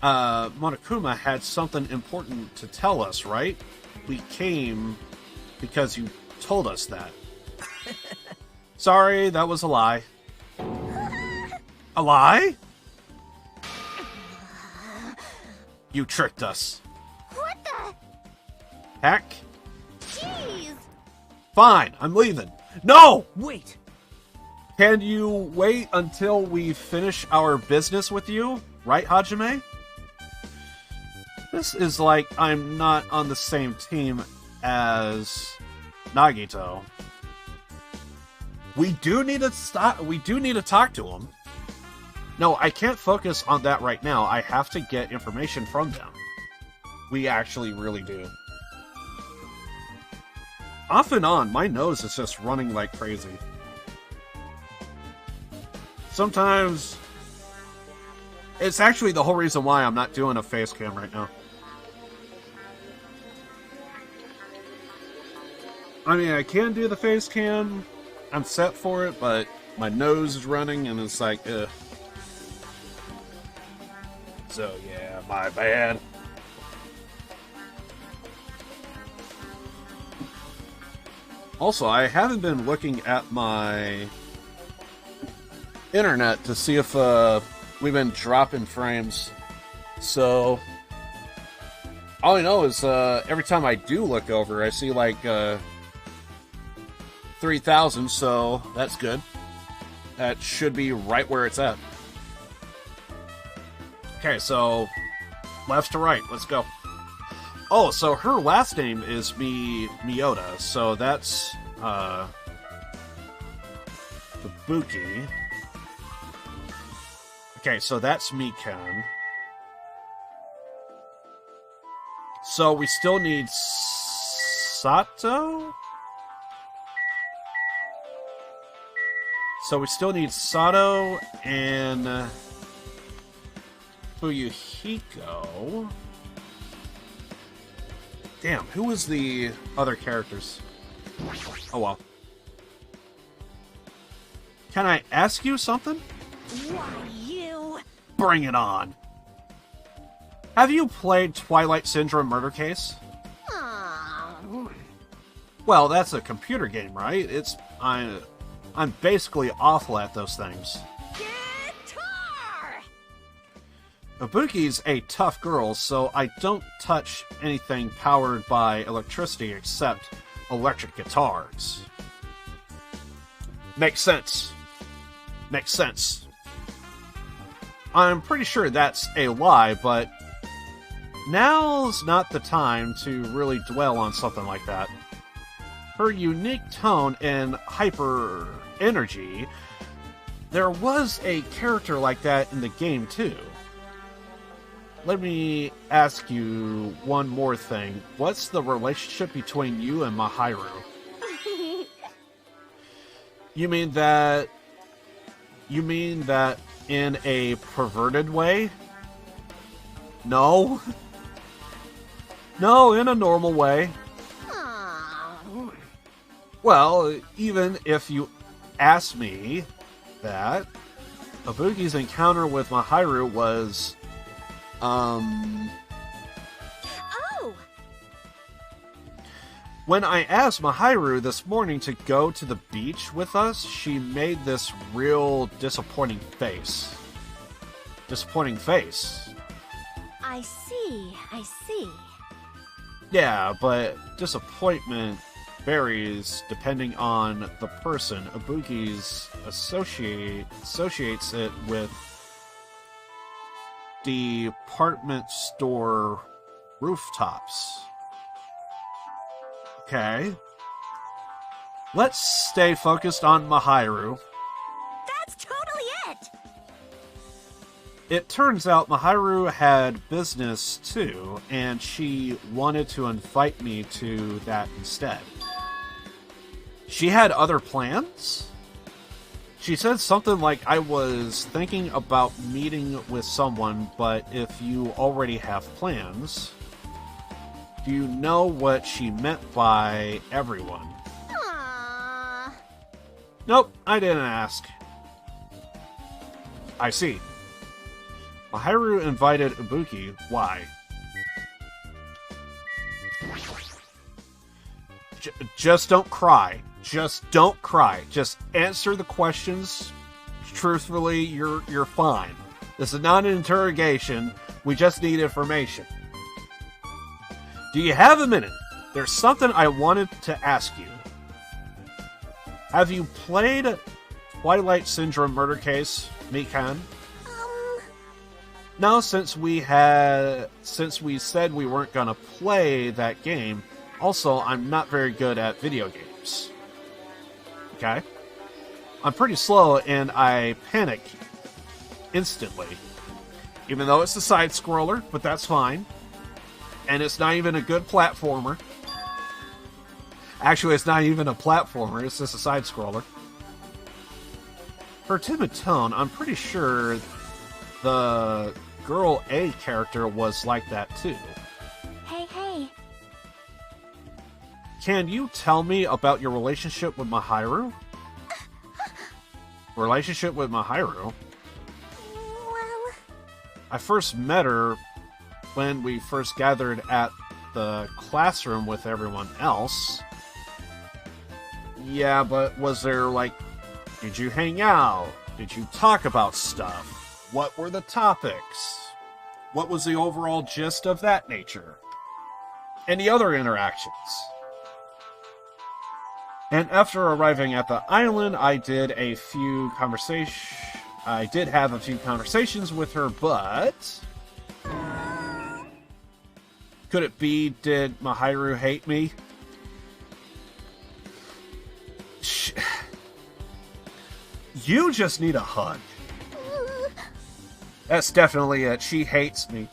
[SPEAKER 2] Monokuma had something important to tell us, right? We came because you told us that. Sorry, that was a lie. A lie? You tricked us.
[SPEAKER 4] What the?
[SPEAKER 2] Heck?
[SPEAKER 4] Jeez!
[SPEAKER 2] Fine, I'm leaving. No!
[SPEAKER 5] Wait!
[SPEAKER 2] Can you wait until we finish our business with you? Right, Hajime? This is like I'm not on the same team as Nagito. We do need to talk to him. No, I can't focus on that right now. I have to get information from them. We actually really do. Off and on, my nose is just running like crazy. Sometimes... it's actually the whole reason why I'm not doing a face cam right now. I mean, I can do the face cam. I'm set for it, but my nose is running and it's like, ugh. So, yeah, my bad. Also, I haven't been looking at my internet to see if we've been dropping frames. So, all I know is every time I do look over, I see like 3,000, so that's good. That should be right where it's at. Okay, so left to right, let's go. Oh, so her last name is Miyota, so that's Fubuki. Okay, so that's Mikan. So we still need Sato? So we still need Sato and Fuyuhiko. Damn, who was the other characters? Oh well. Can I ask you something?
[SPEAKER 3] Why, you...
[SPEAKER 2] Bring it on. Have you played Twilight Syndrome Murder Case?
[SPEAKER 3] Oh.
[SPEAKER 2] Well, that's a computer game, right? I'm basically awful at those things.
[SPEAKER 3] Guitar!
[SPEAKER 2] Ibuki's a tough girl, so I don't touch anything powered by electricity except electric guitars. Makes sense. Makes sense. I'm pretty sure that's a lie, but now's not the time to really dwell on something like that. Her unique tone and hyper energy, there was a character like that in the game too. Let me ask you one more thing. What's the relationship between you and Mahiru? You mean that in a perverted way? No. No, in a normal way.
[SPEAKER 3] Oh.
[SPEAKER 2] Well, even if you ask me that, Ibuki's encounter with Mahiru was,
[SPEAKER 3] Oh!
[SPEAKER 2] When I asked Mahiru this morning to go to the beach with us, she made this real disappointing face. Disappointing face.
[SPEAKER 3] I see, I see.
[SPEAKER 2] Yeah, but disappointment varies depending on the person. Ibuki's associates it with department store rooftops. Okay. Let's stay focused on Mahiru.
[SPEAKER 3] That's totally it!
[SPEAKER 2] It turns out Mahiru had business too, and she wanted to invite me to that instead. She had other plans? She said something like I was thinking about meeting with someone, but if you already have plans... Do you know what she meant by everyone?
[SPEAKER 3] Aww.
[SPEAKER 2] Nope, I didn't ask. I see. Mahiru invited Ibuki. Why? Just don't cry. Just don't cry. Just answer the questions. Truthfully, you're fine. This is not an interrogation. We just need information. Do you have a minute? There's something I wanted to ask you. Have you played Twilight Syndrome Murder Case, Mikan? No, since we said we weren't gonna play that game. Also, I'm not very good at video games. Okay? I'm pretty slow and I panic instantly. Even though it's a side-scroller, but that's fine. And it's not even a good platformer. Actually, it's not even a platformer, it's just a side-scroller. Her timid tone, I'm pretty sure the girl A character was like that too.
[SPEAKER 3] Hey.
[SPEAKER 2] Can you tell me about your relationship with Mahiru? Relationship with Mahiru?
[SPEAKER 3] Well...
[SPEAKER 2] I first met her when we first gathered at the classroom with everyone else. Yeah, but was there, like, did you hang out? Did you talk about stuff? What were the topics? What was the overall gist of that nature? Any other interactions? And after arriving at the island, I did have a few conversations with her, but could it be, did Mahiru hate me? You just need a hug. That's definitely it. She hates me.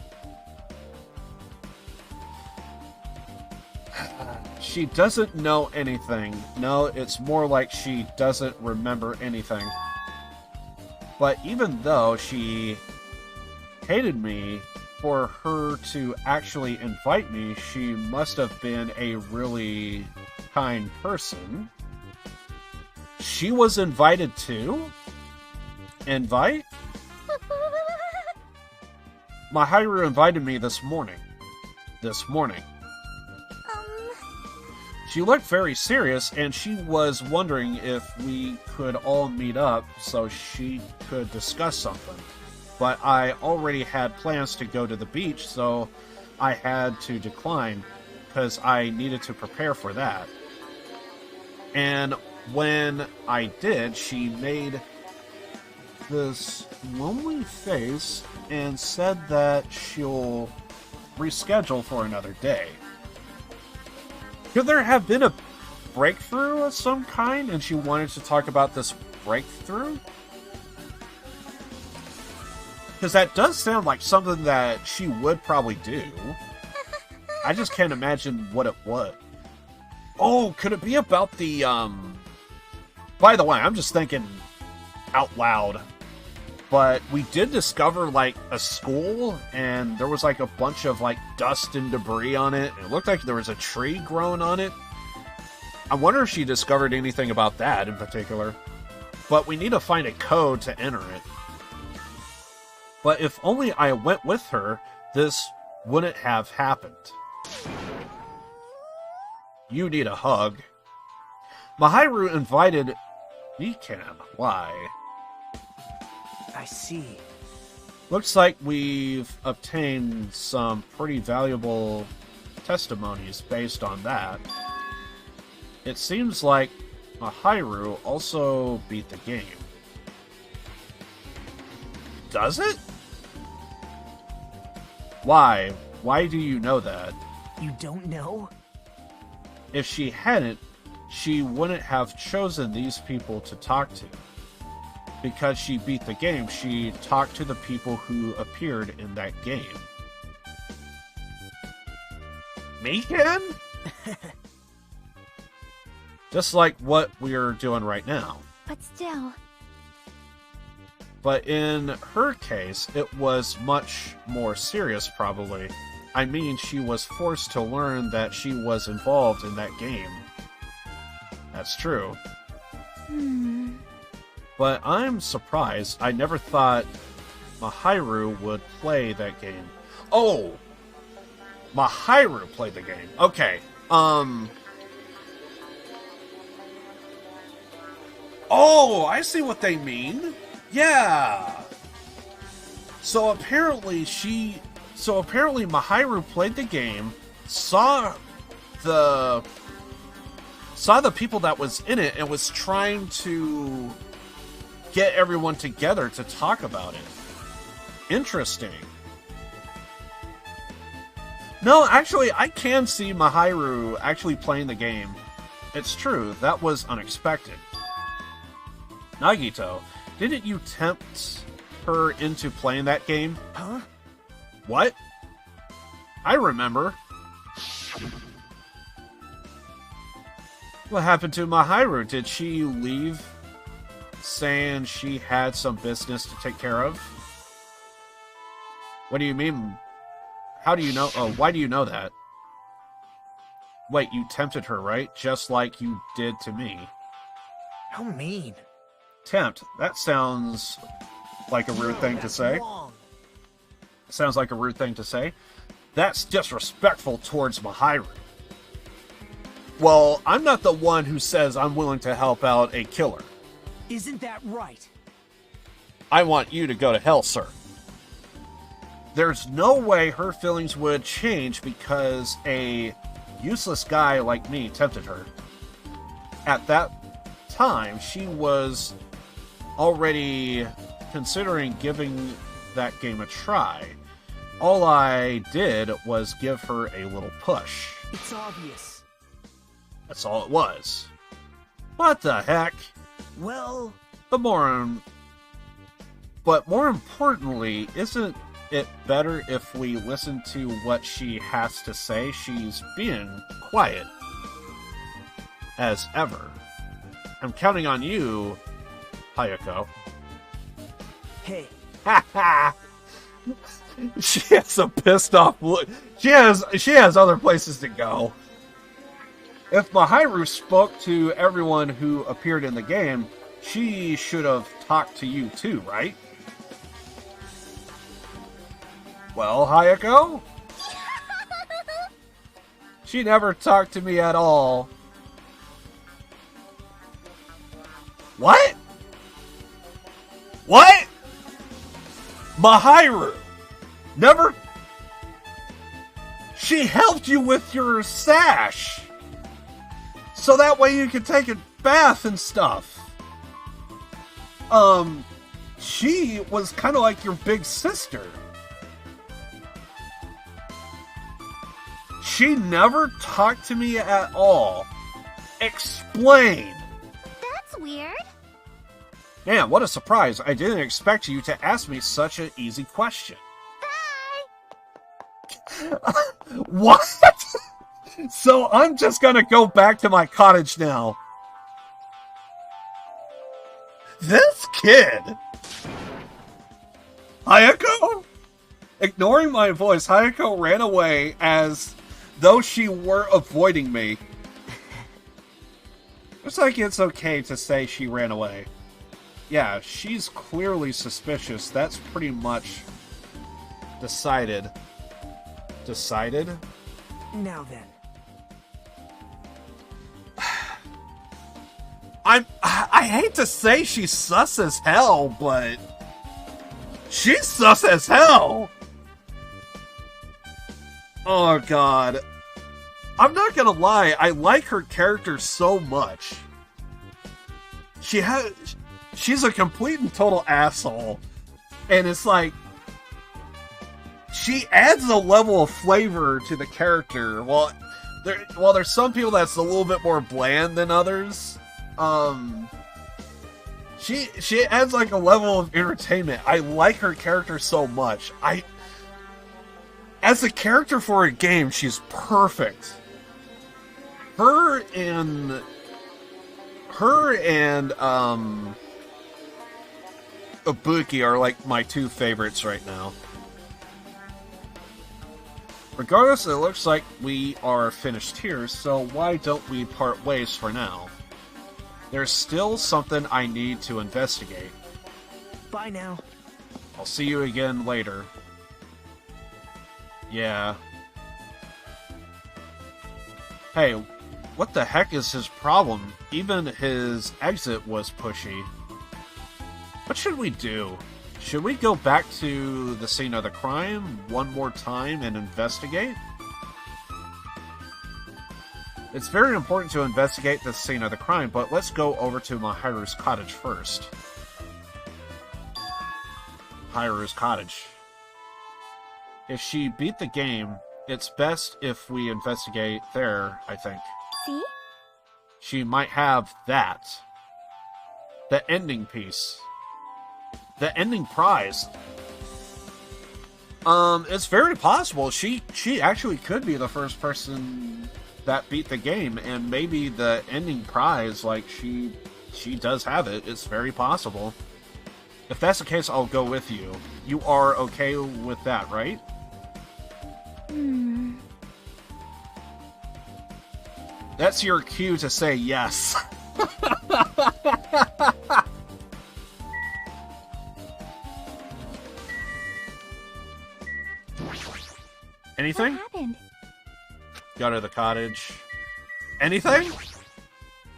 [SPEAKER 2] She doesn't know anything. No, it's more like she doesn't remember anything. But even though she hated me, for her to actually invite me, she must have been a really kind person. She was invited too? Invite? Mahiru invited me this morning. She looked very serious, and she was wondering if we could all meet up so she could discuss something. But I already had plans to go to the beach, so I had to decline, because I needed to prepare for that. And when I did, she made this lonely face and said that she'll reschedule for another day. Could there have been a breakthrough of some kind, and she wanted to talk about this breakthrough? Because that does sound like something that she would probably do. I just can't imagine what it was. Oh, could it be about the, By the way, I'm just thinking out loud. But we did discover, like, a school, and there was, like, a bunch of, like, dust and debris on it. It looked like there was a tree growing on it. I wonder if she discovered anything about that in particular. But we need to find a code to enter it. But if only I went with her, this wouldn't have happened. You need a hug. Mahiru invited Mikan. Why?
[SPEAKER 5] I see.
[SPEAKER 2] Looks like we've obtained some pretty valuable testimonies based on that. It seems like Mahiru also beat the game. Does it? Why? Why do you know that?
[SPEAKER 5] You don't know?
[SPEAKER 2] If she hadn't, she wouldn't have chosen these people to talk to. Because she beat the game, she talked to the people who appeared in that game. Mikan? Just like what we're doing right now.
[SPEAKER 4] But still.
[SPEAKER 2] But in her case, it was much more serious, probably. I mean, she was forced to learn that she was involved in that game. That's true. But I'm surprised. I never thought Mahiru would play that game. Oh! Mahiru played the game. Okay. Oh, I see what they mean. Yeah. So apparently Mahiru played the game, saw the people that was in it, and was trying to get everyone together to talk about it. Interesting. No, actually, I can see Mahiru actually playing the game. It's true, that was unexpected. Nagito, didn't you tempt her into playing that game?
[SPEAKER 5] Huh?
[SPEAKER 2] What? I remember. What happened to Mahiru? Did she leave saying she had some business to take care of? What do you mean? How do you know? Oh, why do you know that? Wait, you tempted her, right? Just like you did to me.
[SPEAKER 5] How mean.
[SPEAKER 2] Tempt. That sounds like a rude thing to say.
[SPEAKER 5] Wrong.
[SPEAKER 2] Sounds like a rude thing to say. That's disrespectful towards Mahiru. Well, I'm not the one who says I'm willing to help out a killer.
[SPEAKER 5] Isn't that right?
[SPEAKER 2] I want you to go to hell, sir. There's no way her feelings would change because a useless guy like me tempted her. at that time, she was already considering giving that game a try. All I did was give her a little push.
[SPEAKER 5] It's obvious.
[SPEAKER 2] That's all it was. What the heck?
[SPEAKER 5] Well,
[SPEAKER 2] But more importantly, isn't it better if we listen to what she has to say? She's being quiet. As ever. I'm counting on you, Hayako.
[SPEAKER 5] hey,
[SPEAKER 2] Ha ha! She has a pissed off look. She has other places to go. If Mahiru spoke to everyone who appeared in the game, she should have talked to you too, right? Well, Hayako? She never talked to me at all. What? What? Mahiru never... She helped you with your sash. So that way you could take a bath and stuff. She was kind of like your big sister. She never talked to me at all. Explain.
[SPEAKER 4] That's weird.
[SPEAKER 2] Man, what a surprise. I didn't expect you to ask me such an easy question.
[SPEAKER 4] Bye.
[SPEAKER 2] What? So I'm just gonna go back to my cottage now. This kid! Hayako? Ignoring my voice, Hayako ran away as though she were avoiding me. Looks like it's okay to say she ran away. Yeah, she's clearly suspicious. That's pretty much decided. Decided?
[SPEAKER 5] now then.
[SPEAKER 2] I hate to say she's sus as hell, but she's sus as hell. Oh god. I'm not gonna lie, I like her character so much. She's a complete and total asshole. And it's like, she adds a level of flavor to the character. While there's some people that's a little bit more bland than others. She adds like a level of entertainment. I like her character so much. As a character for a game, she's perfect. Her and Ibuki are like my two favorites right now. Regardless, it looks like we are finished here, so why don't we part ways for now? There's still something I need to investigate.
[SPEAKER 5] Bye now.
[SPEAKER 2] I'll see you again later. Yeah. Hey, what the heck is his problem? Even his exit was pushy. What should we do? Should we go back to the scene of the crime one more time and investigate? It's very important to investigate the scene of the crime, but let's go over to Mahiru's cottage first. Mahiru's cottage. If she beat the game, it's best if we investigate there, I think.
[SPEAKER 4] See?
[SPEAKER 2] She might have that. The ending piece. The ending prize. It's very possible she actually could be the first person that beat the game, and maybe the ending prize, like, she does have it. It's very possible. If that's the case, I'll go with you. You are okay with that, right? That's your cue to say yes. Anything?
[SPEAKER 4] What happened?
[SPEAKER 2] Go to the cottage. Anything?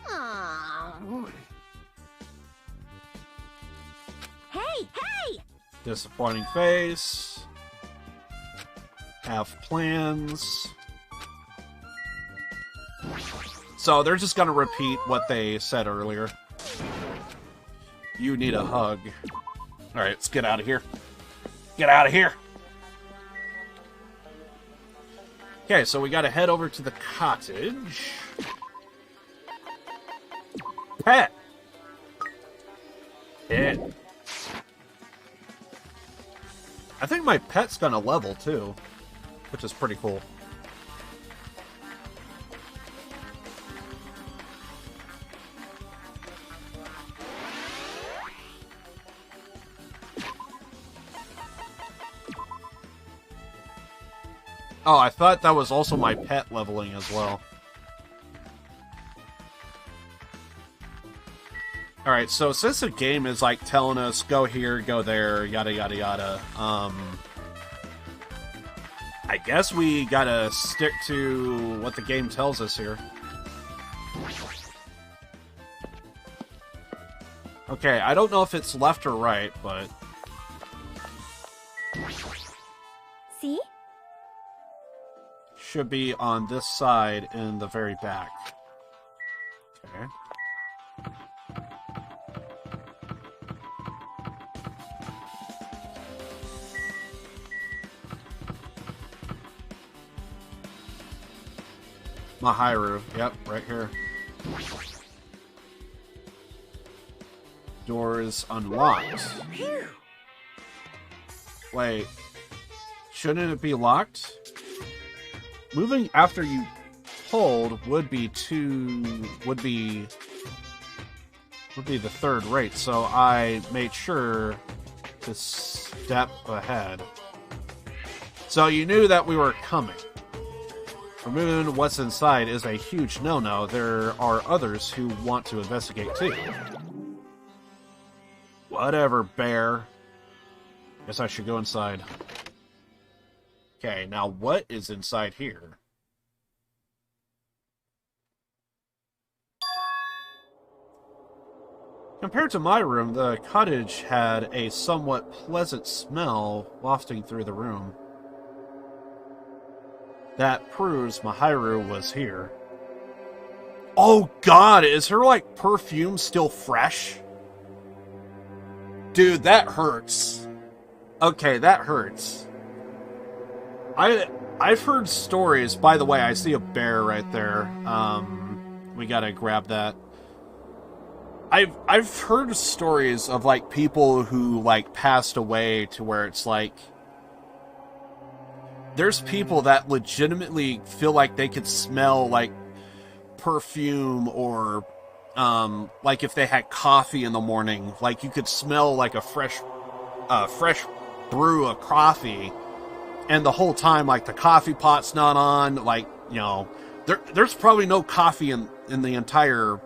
[SPEAKER 4] Oh. Hey!
[SPEAKER 2] Disappointing face. Have plans. So they're just gonna repeat what they said earlier. You need a hug. Alright, let's get out of here. Get out of here! Okay, so we gotta head over to the cottage. Pet! Pet. I think my pet's gonna level too, which is pretty cool. Oh, I thought that was also my pet leveling as well. Alright, so since the game is like telling us go here, go there, yada yada yada, I guess we gotta stick to what the game tells us here. Okay, I don't know if it's left or right, but...
[SPEAKER 4] See?
[SPEAKER 2] Should be on this side in the very back. Okay. Mahiru, yep, right here. Doors unlocked. Wait, shouldn't it be locked? Moving after you hold would be the third rate, so I made sure to step ahead. So you knew that we were coming. Removing what's inside is a huge no-no. There are others who want to investigate too. Whatever, bear. Guess I should go inside. Okay, now what is inside here? Compared to my room, the cottage had a somewhat pleasant smell wafting through the room. That proves Mahiru was here. Oh god, is her, like, perfume still fresh? Dude, that hurts. Okay, that hurts. I've heard stories, by the way, I see a bear right there. We gotta grab that. I've heard stories of, like, people who, like, passed away to where it's like... There's people that legitimately feel like they could smell, like, perfume or, like if they had coffee in the morning, like you could smell like a fresh brew of coffee, and the whole time, like, the coffee pot's not on, like, you know, there's probably no coffee in the entire,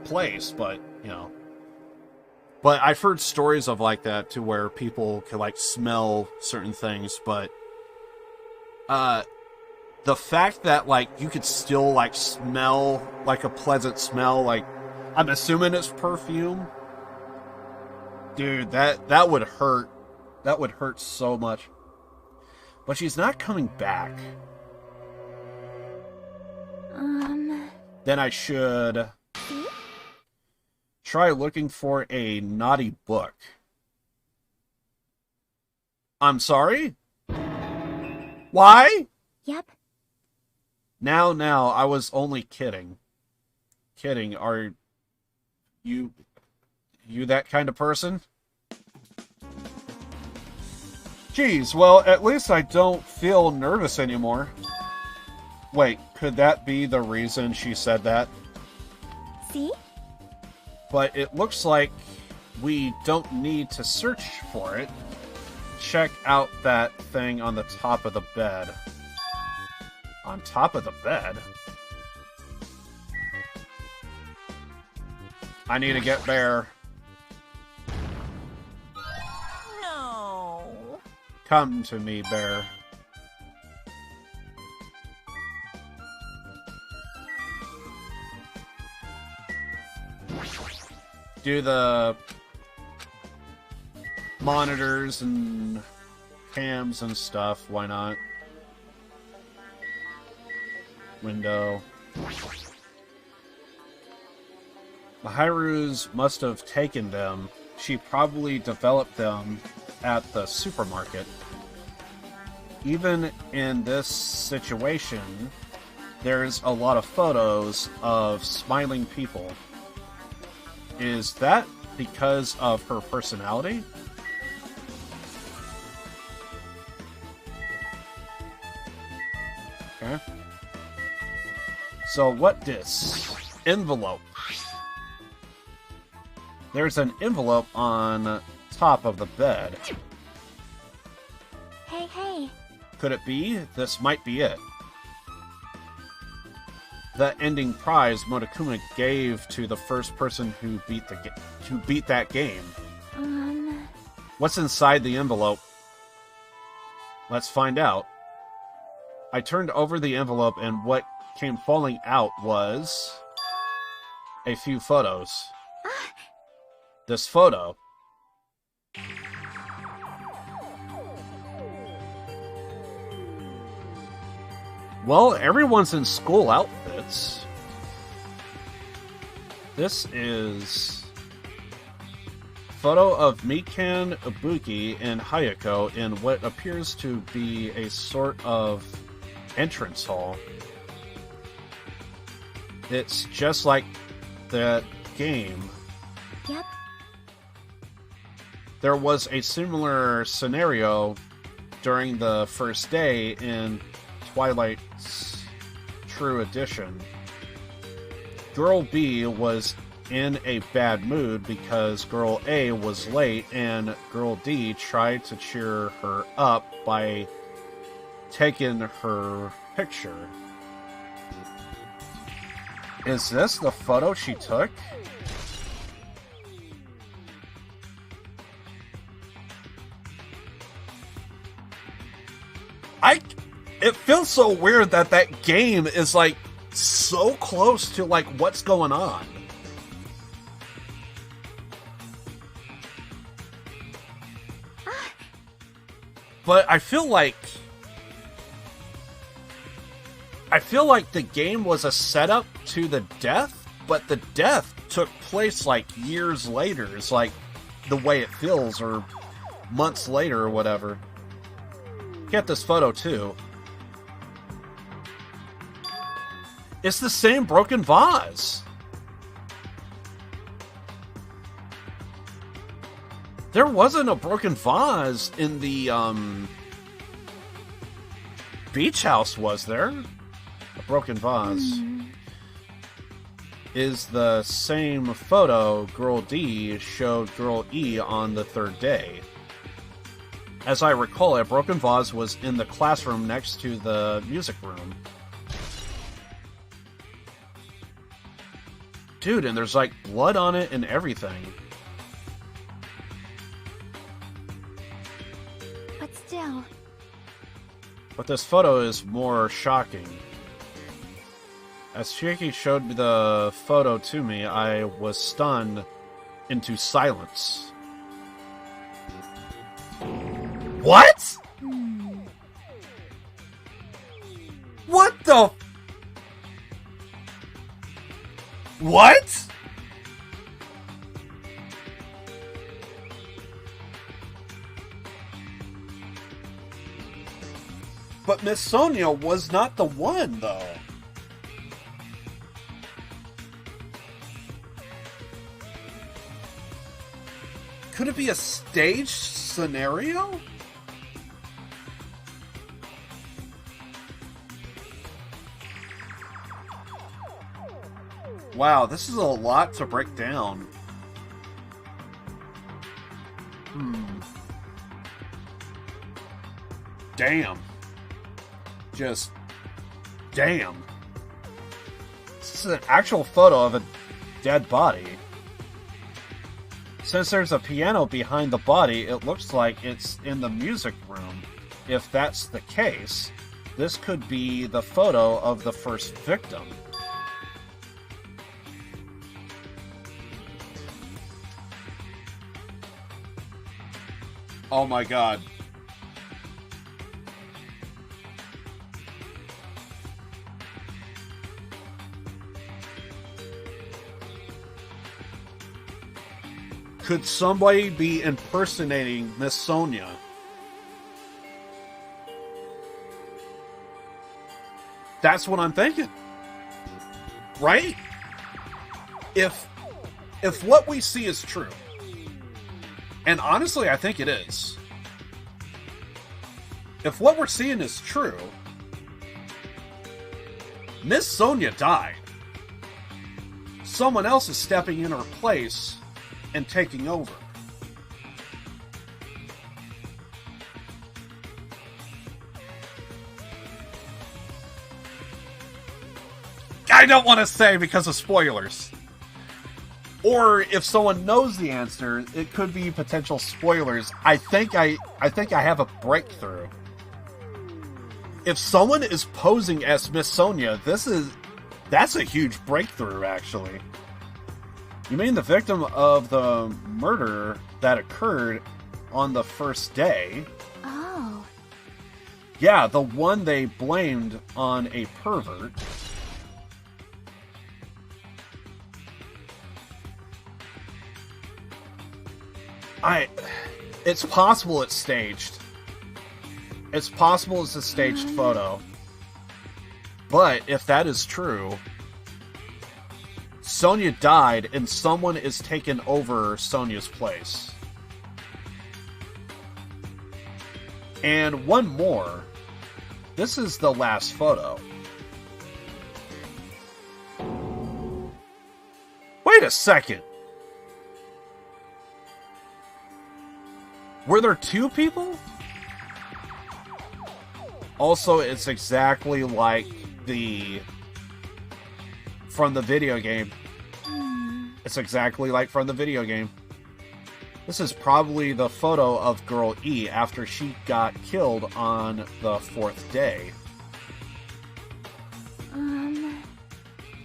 [SPEAKER 2] place, but, you know. But I've heard stories of like that, to where people can, like, smell certain things, but... the fact that, like, you could still, like, smell, like, a pleasant smell, like, I'm assuming it's perfume. Dude, that would hurt. That would hurt so much. But she's not coming back. Then I should try looking for a naughty book. I'm sorry? Why?
[SPEAKER 4] Yep.
[SPEAKER 2] Now, I was only kidding. Kidding, are you that kind of person? Geez, well, at least I don't feel nervous anymore. Wait, could that be the reason she said that?
[SPEAKER 4] See?
[SPEAKER 2] But it looks like we don't need to search for it. Check out that thing on the top of the bed. On top of the bed? I need to get Bear.
[SPEAKER 4] No.
[SPEAKER 2] Come to me, Bear. Do the monitors and cams and stuff, why not? Window. The Hyrus must have taken them. She probably developed them at the supermarket. Even in this situation, there's a lot of photos of smiling people. Is that because of her personality? Okay. So what this? Envelope. There's an envelope on top of the bed.
[SPEAKER 4] Hey.
[SPEAKER 2] Could it be? This might be it. The ending prize Monokuma gave to the first person who beat that game. What's inside the envelope? Let's find out. I turned over the envelope and what came falling out was a few photos. This photo. Well, everyone's in school outfits. This is a photo of Mikan, Ibuki, and Hayako in what appears to be a sort of entrance hall. It's just like that game.
[SPEAKER 4] Yep.
[SPEAKER 2] There was a similar scenario during the first day in Twilight's True Edition. Girl B was in a bad mood because Girl A was late and Girl D tried to cheer her up by taking her picture. Is this the photo she took? It feels so weird that that game is like so close to like what's going on. But I feel like the game was a setup to the death, but the death took place like years later. It's like the way it feels, or months later or whatever. Get this photo too. It's the same broken vase. There wasn't a broken vase in the beach house, was there? A broken vase. Is the same photo Girl D showed Girl E on the third day. As I recall, a broken vase was in the classroom next to the music room. Dude, and there's like blood on it and everything.
[SPEAKER 4] But still.
[SPEAKER 2] But this photo is more shocking. As Chiaki showed the photo to me, I was stunned into silence. What? What the? What? But Miss Sonia was not the one, though. Could it be a staged scenario? Wow, this is a lot to break down. Damn. Just... damn. This is an actual photo of a dead body. Since there's a piano behind the body, it looks like it's in the music room. If that's the case, this could be the photo of the first victim. Oh my god. Could somebody be impersonating Miss Sonia? That's what I'm thinking. Right? If what we see is true, and honestly, I think it is. If what we're seeing is true, Miss Sonia died. Someone else is stepping in her place and taking over. I don't want to say because of spoilers. Or if someone knows the answer, it could be potential spoilers. I think I have a breakthrough. If someone is posing as Miss Sonia, that's a huge breakthrough, actually. You mean the victim of the murder that occurred on the first day?
[SPEAKER 4] Oh.
[SPEAKER 2] Yeah, the one they blamed on a pervert. It's possible it's staged. It's possible it's a staged photo. But if that is true, Sonia died and someone is taken over Sonia's place. And one more. This is the last photo. Wait a second. Were there two people? Also, it's exactly like from the video game. It's exactly like from the video game. This is probably the photo of Girl E after she got killed on the fourth day.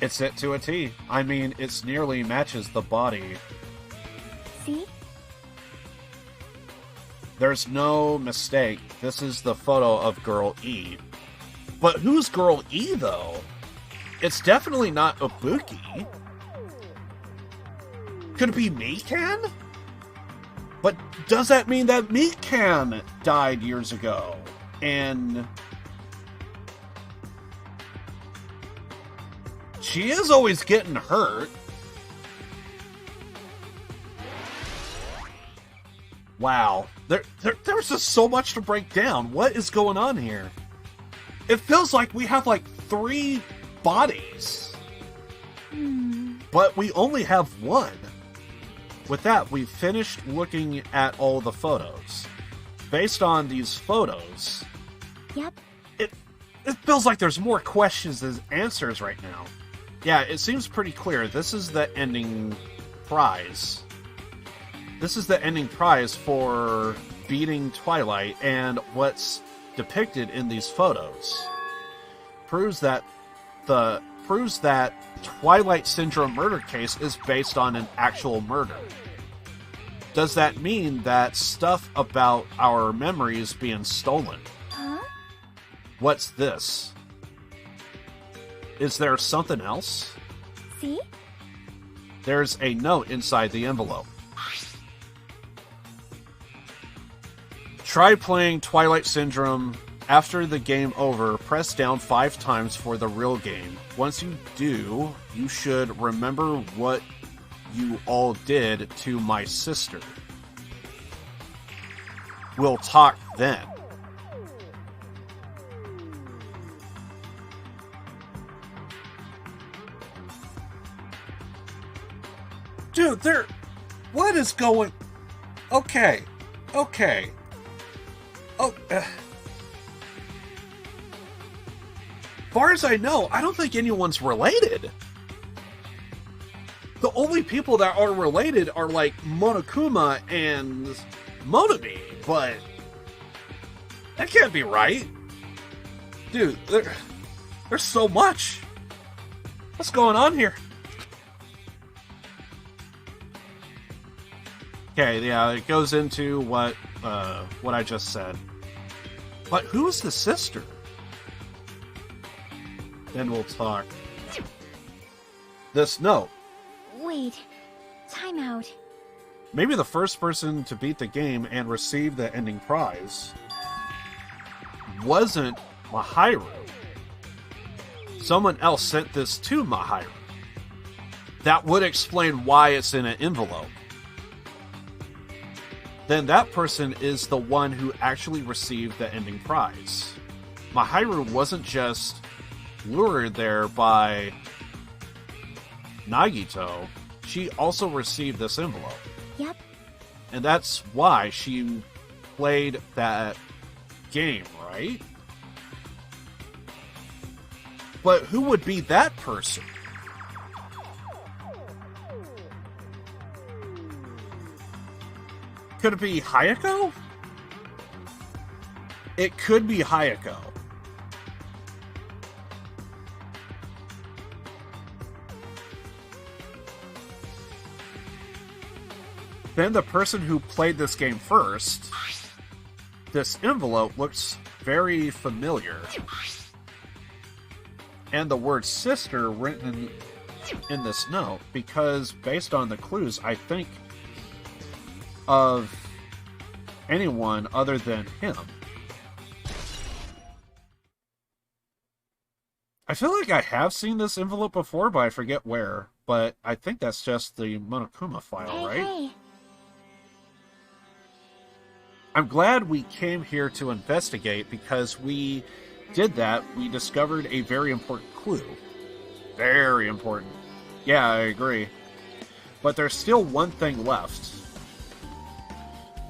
[SPEAKER 2] It's it to a T. I mean, it nearly matches the body.
[SPEAKER 4] See?
[SPEAKER 2] There's no mistake. This is the photo of Girl E. But who's Girl E, though? It's definitely not Ibuki. Could it be Mikan? But does that mean that Mikan died years ago? And she is always getting hurt. Wow. There's just so much to break down. What is going on here? It feels like we have like 3 bodies. But we only have one. With that, we've finished looking at all the photos. Based on these photos,
[SPEAKER 4] Yep.
[SPEAKER 2] it feels like there's more questions than answers right now. Yeah, it seems pretty clear. This is the ending prize. This is the ending prize for beating Twilight, and what's depicted in these photos proves that Twilight Syndrome murder case is based on an actual murder. Does that mean that stuff about our memories being stolen?
[SPEAKER 4] Huh?
[SPEAKER 2] What's this? Is there something else?
[SPEAKER 4] See?
[SPEAKER 2] There's a note inside the envelope. Try playing Twilight Syndrome. After the game over, press down 5 times for the real game. Once you do, you should remember what you all did to my sister. We'll talk then. Dude, what is going... Okay. Oh, far as I know, I don't think anyone's related. The only people that are related are like Monokuma and Monomi, but that can't be right. Dude, there's so much. What's going on here? Okay, yeah, it goes into what I just said. But who's the sister? Then we'll talk. This note.
[SPEAKER 4] Wait. Time out.
[SPEAKER 2] maybe the first person to beat the game and receive the ending prize wasn't Mahiru. Someone else sent this to Mahiru. That would explain why it's in an envelope. Then that person is the one who actually received the ending prize. Mahiru wasn't just lured there by Nagito. She also received this envelope.
[SPEAKER 4] Yep.
[SPEAKER 2] And that's why she played that game, right? But who would be that person? Could it be Hayako? It could be Hayako. Then the person who played this game first, this envelope looks very familiar. And the word sister written in this note, because based on the clues, I think of anyone other than him. I feel like I have seen this envelope before, but I forget where. But I think that's just the Monokuma file, right?
[SPEAKER 4] Hey.
[SPEAKER 2] I'm glad we came here to investigate, because we did that. We discovered a very important clue. Very important. Yeah, I agree. But there's still one thing left.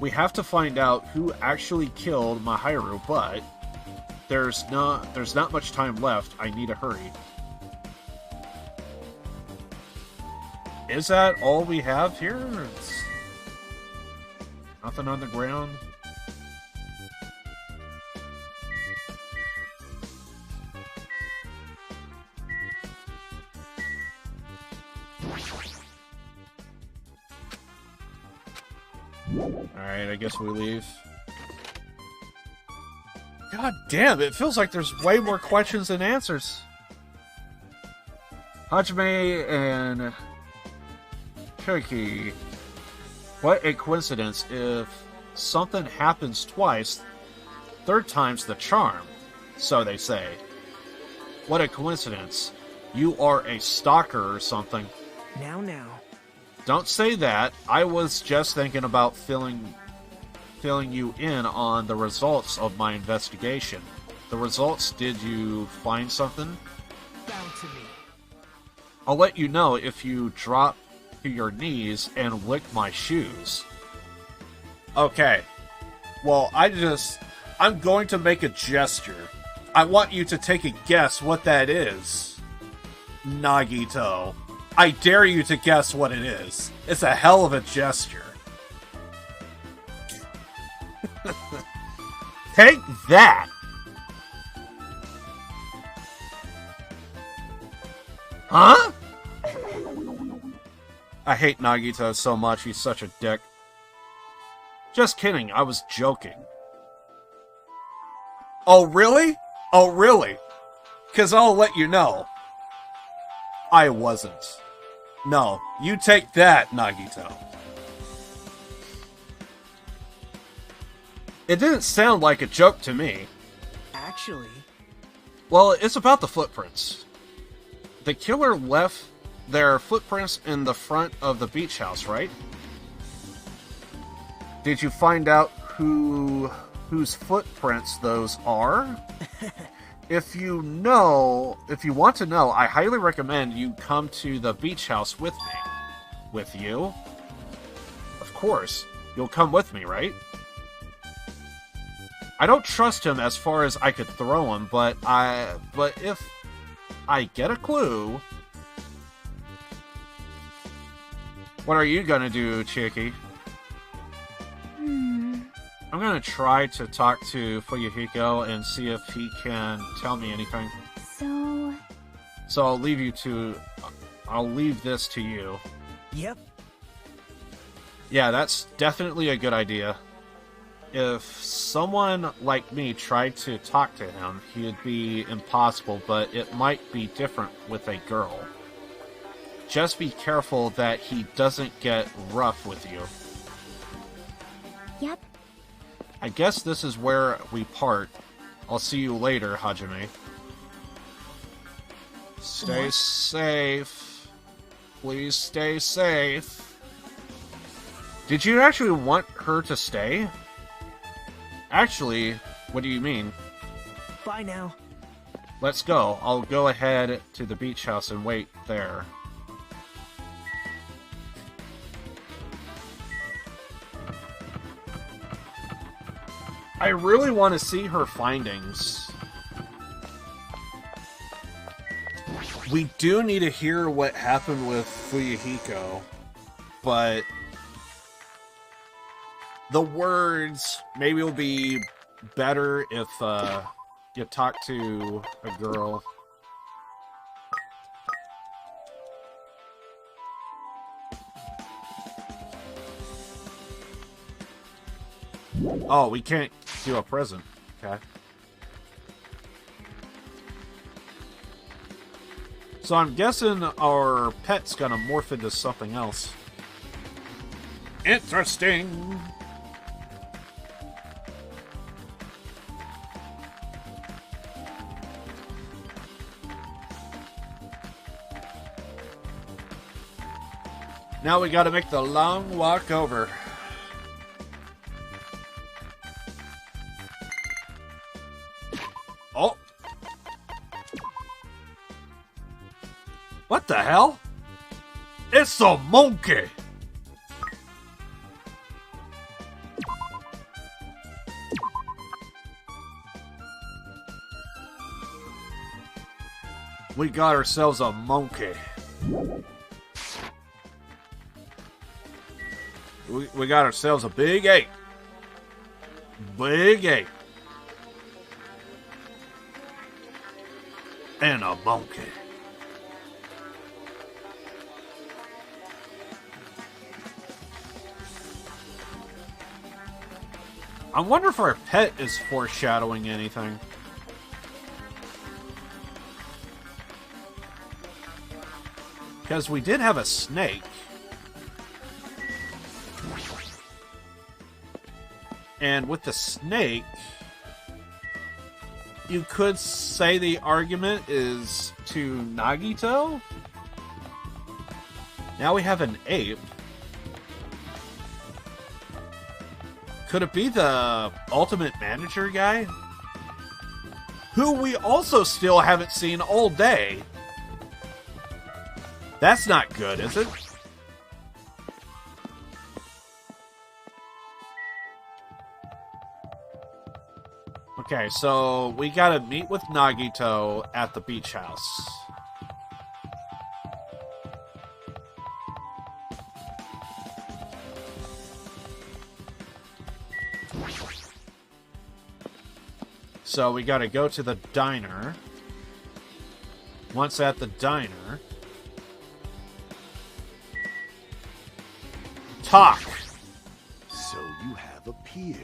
[SPEAKER 2] We have to find out who actually killed Mahiru, but there's not much time left. I need to hurry. Is that all we have here? It's nothing on the ground. Alright, I guess we leave. God damn, it feels like there's way more questions than answers. Hajime and Turkey. What a coincidence. If something happens twice, third time's the charm, so they say. What a coincidence. You are a stalker or something.
[SPEAKER 5] Now.
[SPEAKER 2] Don't say that. I was just thinking about filling you in on the results of my investigation. The results, did you find something?
[SPEAKER 5] Down to me.
[SPEAKER 2] I'll let you know if you drop to your knees and lick my shoes. Okay. Well, I'm going to make a gesture. I want you to take a guess what that is. Nagito. I dare you to guess what it is. It's a hell of a gesture. Take that! Huh? I hate Nagito so much, he's such a dick. Just kidding, I was joking. Oh, really? Oh, really? 'Cause I'll let you know. I wasn't. No, you take that, Nagito. It didn't sound like a joke to me.
[SPEAKER 5] Actually...
[SPEAKER 2] Well, it's about the footprints. The killer left their footprints in the front of the beach house, right? Did you find out whose footprints those are? If you want to know, I highly recommend you come to the beach house with me. With you? Of course. You'll come with me, right? I don't trust him as far as I could throw him, but if I get a clue... What are you gonna do, Chiki? I'm gonna try to talk to Fuyuhiko and see if he can tell me anything. So I'll leave this to you.
[SPEAKER 5] Yep.
[SPEAKER 2] Yeah, that's definitely a good idea. If someone like me tried to talk to him, he'd be impossible, but it might be different with a girl. Just be careful that he doesn't get rough with you.
[SPEAKER 4] Yep.
[SPEAKER 2] I guess this is where we part. I'll see you later, Hajime. Stay safe. Please stay safe. Did you actually want her to stay? Actually, what do you mean?
[SPEAKER 5] Bye now.
[SPEAKER 2] Let's go. I'll go ahead to the beach house and wait there. I really want to see her findings. We do need to hear what happened with Fuyuhiko, but the words maybe will be better if you talk to a girl. Oh, we can't do a present. Okay. So I'm guessing our pet's gonna morph into something else. Interesting. Now we gotta make the long walk over. Oh! What the hell? It's a monkey! We got ourselves a monkey. We got ourselves a big ape. Big ape. And a monkey. I wonder if our pet is foreshadowing anything. Because we did have a snake. And with the snake, you could say the argument is to Nagito. Now we have an ape. Could it be the ultimate manager guy? Who we also still haven't seen all day. That's not good, is it? Okay, so we gotta meet with Nagito at the beach house. So we gotta go to the diner. Once at the diner... talk!
[SPEAKER 6] So you have appeared.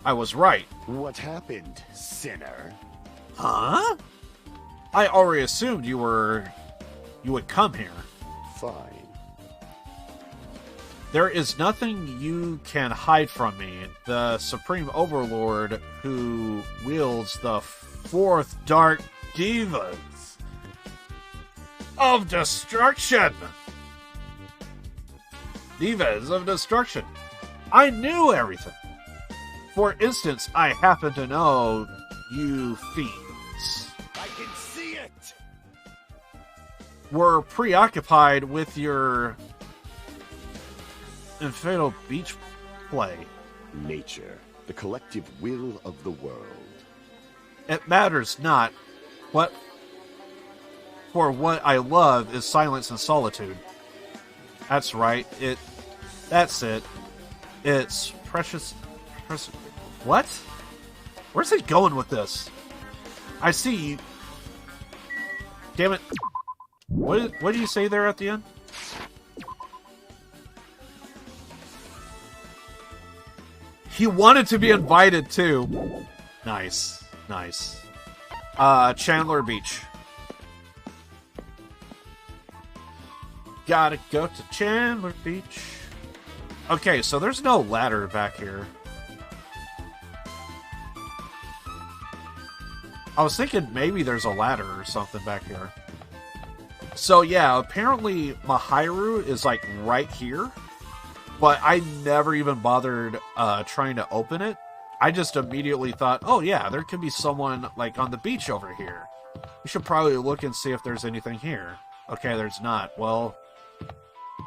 [SPEAKER 2] I was right.
[SPEAKER 6] What happened, sinner?
[SPEAKER 2] Huh? I already assumed you would come here.
[SPEAKER 6] Fine.
[SPEAKER 2] There is nothing you can hide from me. The Supreme Overlord who wields the fourth Dark Divas of Destruction. Divas of Destruction. I knew everything. For instance, I happen to know you fiends
[SPEAKER 6] I can see it!
[SPEAKER 2] were preoccupied with your infernal beach play.
[SPEAKER 6] Nature, the collective will of the world.
[SPEAKER 2] It matters not. For what I love is silence and solitude. That's right. That's it. It's precious. What? Where's he going with this? I see you. Damn it. What did you say there at the end? He wanted to be invited too. Nice. Nice. Chandler Beach. Gotta go to Chandler Beach. Okay, so there's no ladder back here. I was thinking maybe there's a ladder or something back here. So yeah, apparently Mahiru is like right here, but I never even bothered trying to open it. I just immediately thought, oh yeah, there could be someone like on the beach over here. We should probably look and see if there's anything here. Okay, there's not. Well,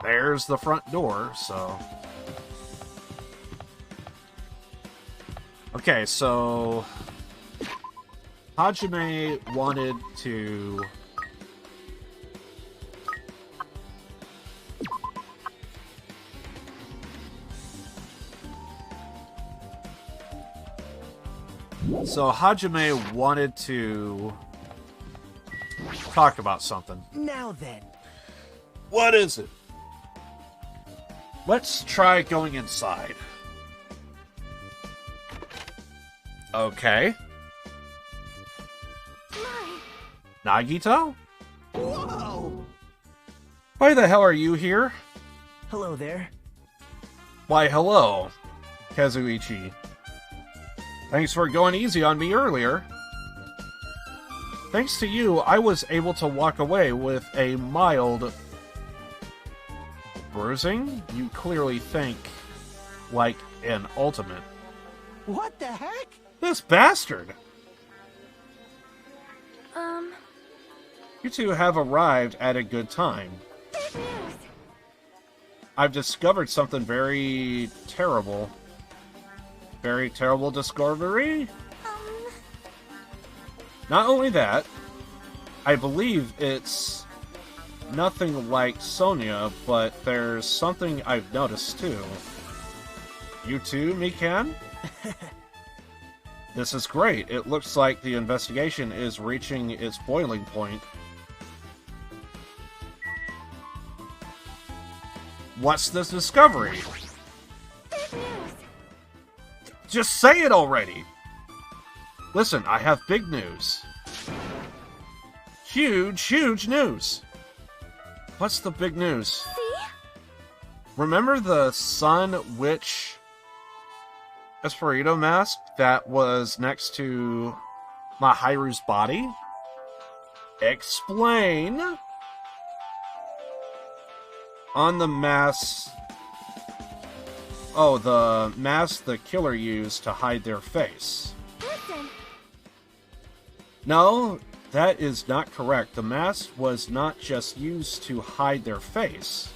[SPEAKER 2] there's the front door, so... Okay, so... Hajime wanted to... So Hajime wanted to talk about something.
[SPEAKER 5] Now then.
[SPEAKER 2] What is it? Let's try going inside. Okay. Nagito?
[SPEAKER 5] Whoa!
[SPEAKER 2] Why the hell are you here?
[SPEAKER 5] Hello there.
[SPEAKER 2] Why, hello, Kazuichi. Thanks for going easy on me earlier. Thanks to you, I was able to walk away with a mild bruising. You clearly think like an ultimate.
[SPEAKER 5] What the heck?
[SPEAKER 2] This bastard! You two have arrived at a good time. I've discovered something very terrible. Very terrible discovery? Not only that, I believe it's nothing like Sonia, but there's something I've noticed too. You too, Mikan? This is great. It looks like the investigation is reaching its boiling point. What's this discovery? Just say it already! Listen, I have big news. Huge, huge news! What's the big news?
[SPEAKER 4] See?
[SPEAKER 2] Remember the Sun Witch Espirito mask that was next to Mahiru's body? Explain! On the mask... Oh, the mask the killer used to hide their face.
[SPEAKER 4] Listen.
[SPEAKER 2] No, that is not correct. The mask was not just used to hide their face.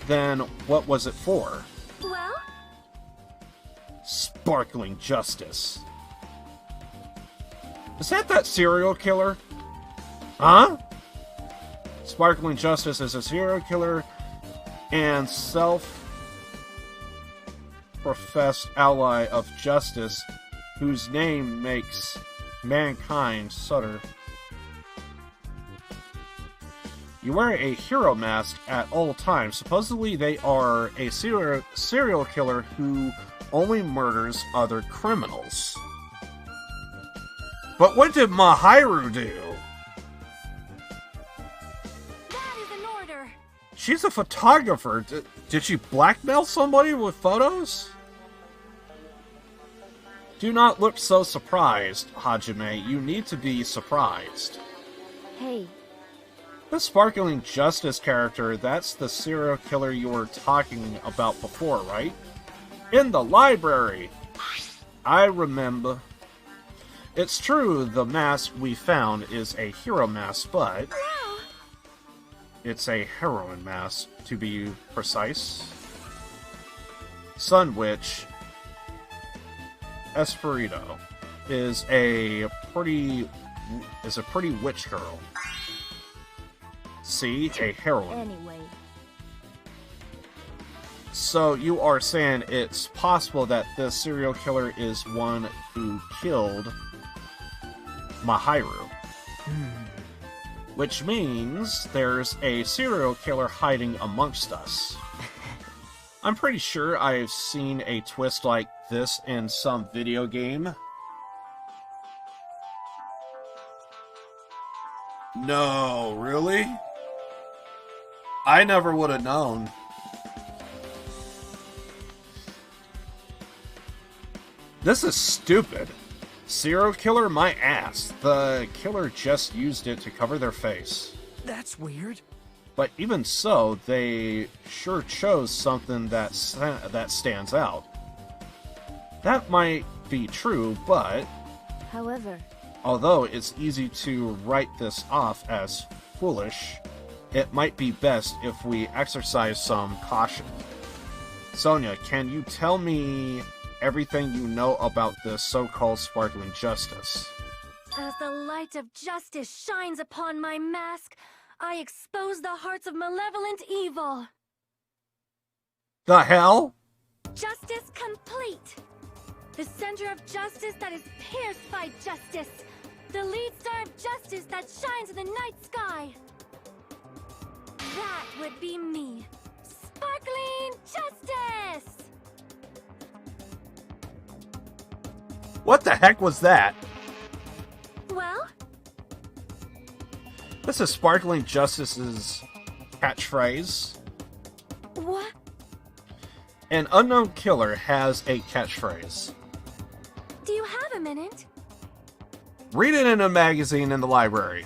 [SPEAKER 2] Then what was it for?
[SPEAKER 4] Well?
[SPEAKER 2] Sparkling justice. Is that serial killer? Huh? Sparkling Justice is a serial killer and self-professed ally of justice whose name makes mankind shudder. You wear a hero mask at all times. Supposedly they are a serial killer who only murders other criminals. But what did Mahiru do? She's a photographer. Did she blackmail somebody with photos? Do not look so surprised, Hajime. You need to be surprised.
[SPEAKER 3] Hey.
[SPEAKER 2] The Sparkling Justice character, that's the serial killer you were talking about before, right? In the library! I remember. It's true the mask we found is a hero mask, but... it's a heroine mask, to be precise. Sun Witch Espirito is a pretty witch girl. See, a heroine.
[SPEAKER 3] Anyway.
[SPEAKER 2] So you are saying it's possible that this serial killer is one who killed Mahiru. Which means there's a serial killer hiding amongst us. I'm pretty sure I've seen a twist like this in some video game. No, really? I never would have known. This is stupid. Serial killer, my ass. The killer just used it to cover their face.
[SPEAKER 5] That's weird.
[SPEAKER 2] But even so, they sure chose something that stands out. That might be true, but
[SPEAKER 3] However,
[SPEAKER 2] although it's easy to write this off as foolish, it might be best if we exercise some caution. Sonia, can you tell me everything you know about this so-called sparkling justice?
[SPEAKER 7] As the light of justice shines upon my mask, I expose the hearts of malevolent evil.
[SPEAKER 2] The hell?
[SPEAKER 7] Justice complete. The center of justice that is pierced by justice. The lead star of justice that shines in the night sky. That would be me. Sparkling justice!
[SPEAKER 2] What the heck was that?
[SPEAKER 7] Well,
[SPEAKER 2] This is Sparkling Justice's catchphrase.
[SPEAKER 7] what?
[SPEAKER 2] An unknown killer has a catchphrase.
[SPEAKER 7] Do you have a minute?
[SPEAKER 2] Read it in a magazine in the library.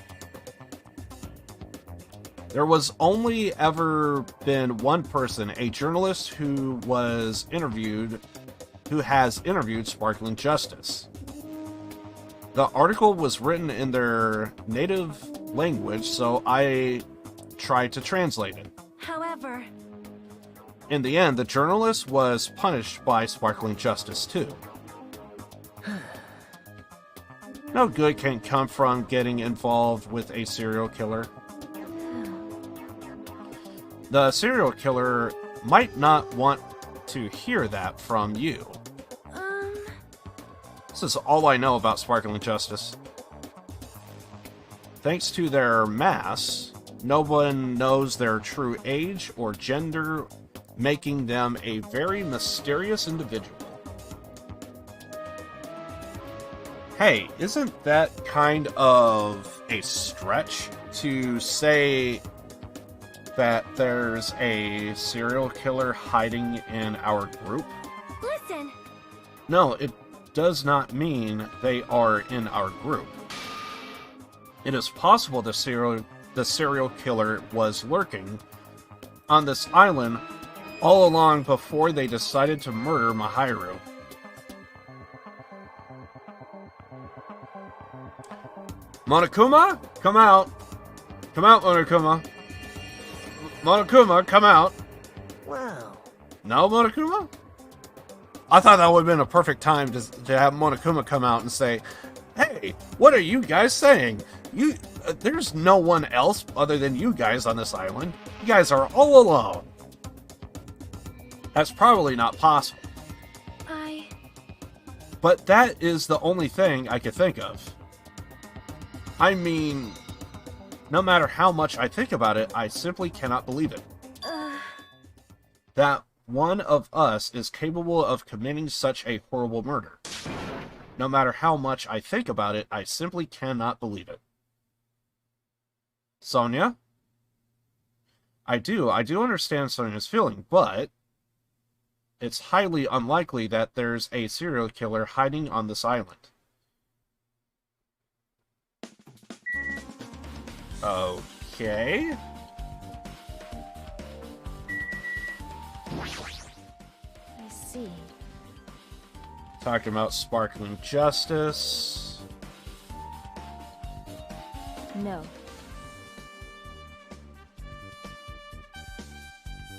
[SPEAKER 2] There was only ever been one person, a journalist who has interviewed Sparkling Justice. The article was written in their native language, so I tried to translate it.
[SPEAKER 7] However,
[SPEAKER 2] In the end, the journalist was punished by Sparkling Justice too. No good can come from getting involved with a serial killer. The serial killer might not want to hear that from you. This is all I know about Sparkling Justice. Thanks to their masks, no one knows their true age or gender, making them a very mysterious individual. Hey, isn't that kind of a stretch to say that there's a serial killer hiding in our group?
[SPEAKER 7] listen.
[SPEAKER 2] No, it does not mean they are in our group. It is possible the serial killer was lurking on this island all along before they decided to murder Mahiru. Monokuma, come out. Come out, Monokuma. Monokuma, come out.
[SPEAKER 5] Well,
[SPEAKER 2] No, Monokuma? I thought that would have been a perfect time to have Monokuma come out and say, "Hey, what are you guys saying? There's no one else other than you guys on this island. You guys are all alone." That's probably not possible. But that is the only thing I could think of. I mean, no matter how much I think about it, I simply cannot believe it. That one of us is capable of committing such a horrible murder. No matter how much I think about it, I simply cannot believe it. Sonia? I do understand Sonia's feeling, but it's highly unlikely that there's a serial killer hiding on this island. Okay.
[SPEAKER 3] I see.
[SPEAKER 2] Talking about Sparkling Justice.
[SPEAKER 3] No.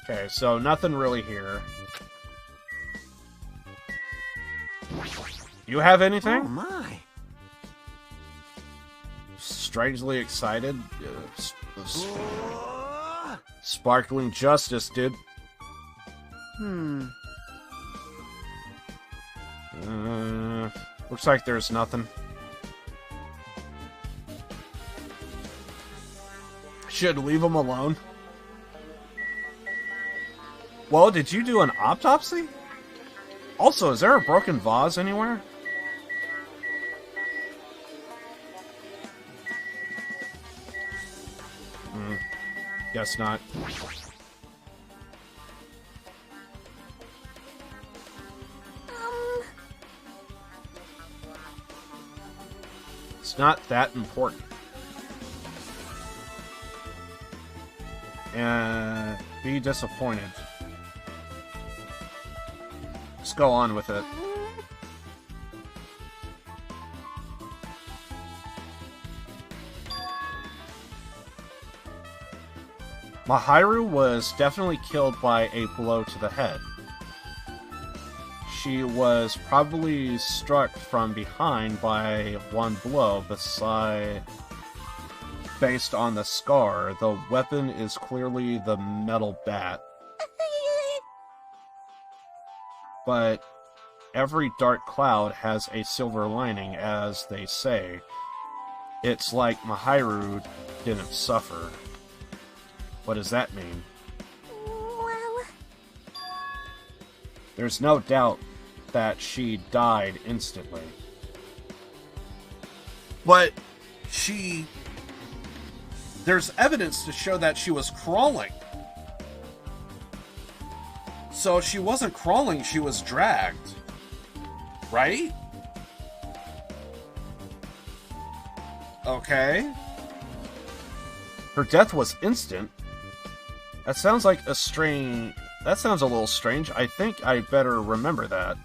[SPEAKER 2] Okay, so nothing really here. You have anything?
[SPEAKER 5] oh my.
[SPEAKER 2] Strangely excited. Sparkling Justice, dude. Looks like there's nothing. Should leave him alone. Well, did you do an autopsy? Also, is there a broken vase anywhere? Guess not. It's not that important. And be disappointed. Just go on with it. Mahiru was definitely killed by a blow to the head. She was probably struck from behind by one blow based on the scar. The weapon is clearly the metal bat. But every dark cloud has a silver lining, as they say. It's like Mahiru didn't suffer. What does that mean?
[SPEAKER 4] Well...
[SPEAKER 2] There's no doubt that she died instantly. But there's evidence to show that she was crawling. So she wasn't crawling, she was dragged. Right? Okay. Her death was instant. That sounds like a strange... That sounds a little strange. I think I better remember that.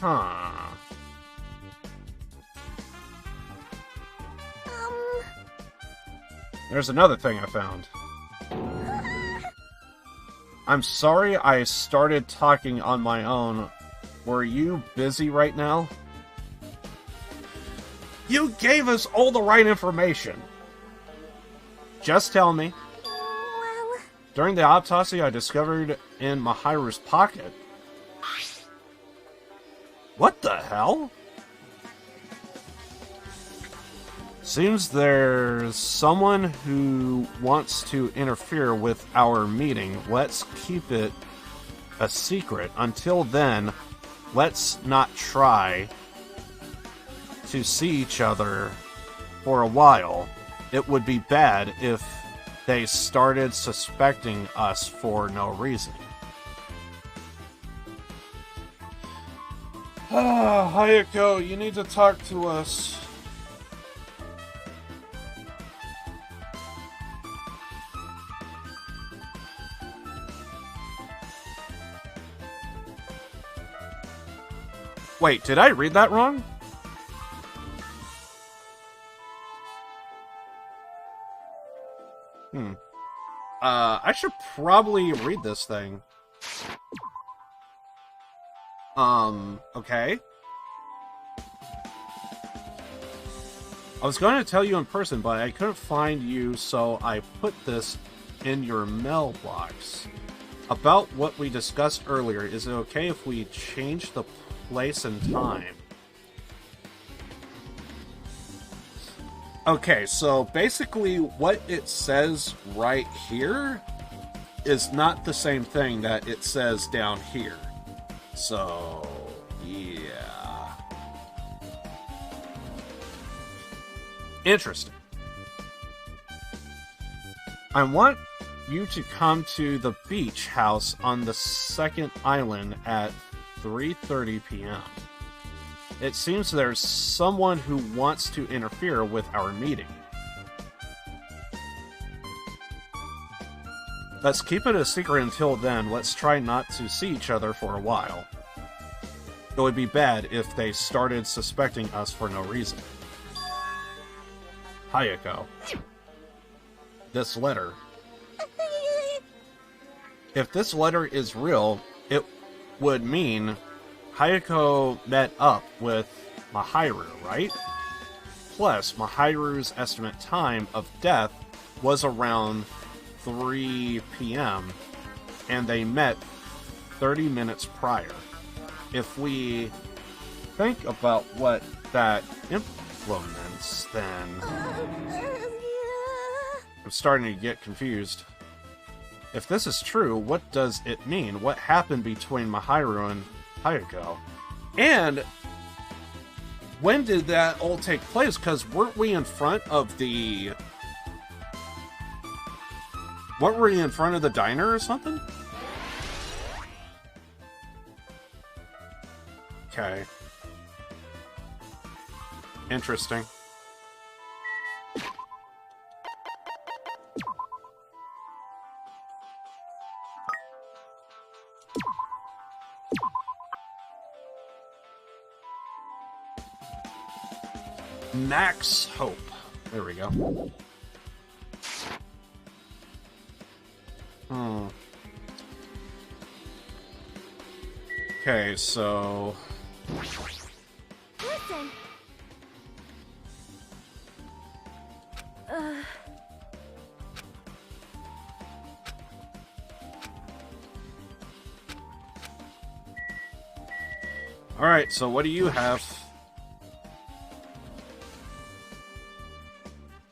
[SPEAKER 2] Huh. There's another thing I found. I'm sorry I started talking on my own. Were you busy right now? You gave us all the right information. Just tell me.
[SPEAKER 4] Well...
[SPEAKER 2] During the autopsy, I discovered in Mahiru's pocket. What the hell? Seems there's someone who wants to interfere with our meeting. Let's keep it a secret. Until then, let's not try to see each other for a while. It would be bad if they started suspecting us for no reason. Ah, Hayako, you need to talk to us. Wait, did I read that wrong? I should probably read this thing. Okay. I was going to tell you in person, but I couldn't find you, so I put this in your mailbox. About what we discussed earlier, is it okay if we change the place and time? Okay, so basically what it says right here is not the same thing that it says down here. So, yeah. Interesting. I want you to come to the beach house on the second island at 3:30 p.m. It seems there's someone who wants to interfere with our meeting. Let's keep it a secret until then. Let's try not to see each other for a while. It would be bad if they started suspecting us for no reason. Hayako. This letter. If this letter is real, it would mean Hayako met up with Mahiru, right? Plus, Mahiru's estimate time of death was around 3 p.m., and they met 30 minutes prior. If we think about what that implements, then I'm starting to get confused. If this is true, what does it mean? What happened between Mahiru and Hayako? And when did that all take place? Because weren't we in front of the... Weren't we in front of the diner or something? Okay. Interesting. Max Hope. There we go. Hmm. Okay, so...
[SPEAKER 7] Listen.
[SPEAKER 2] Alright, so what do you have?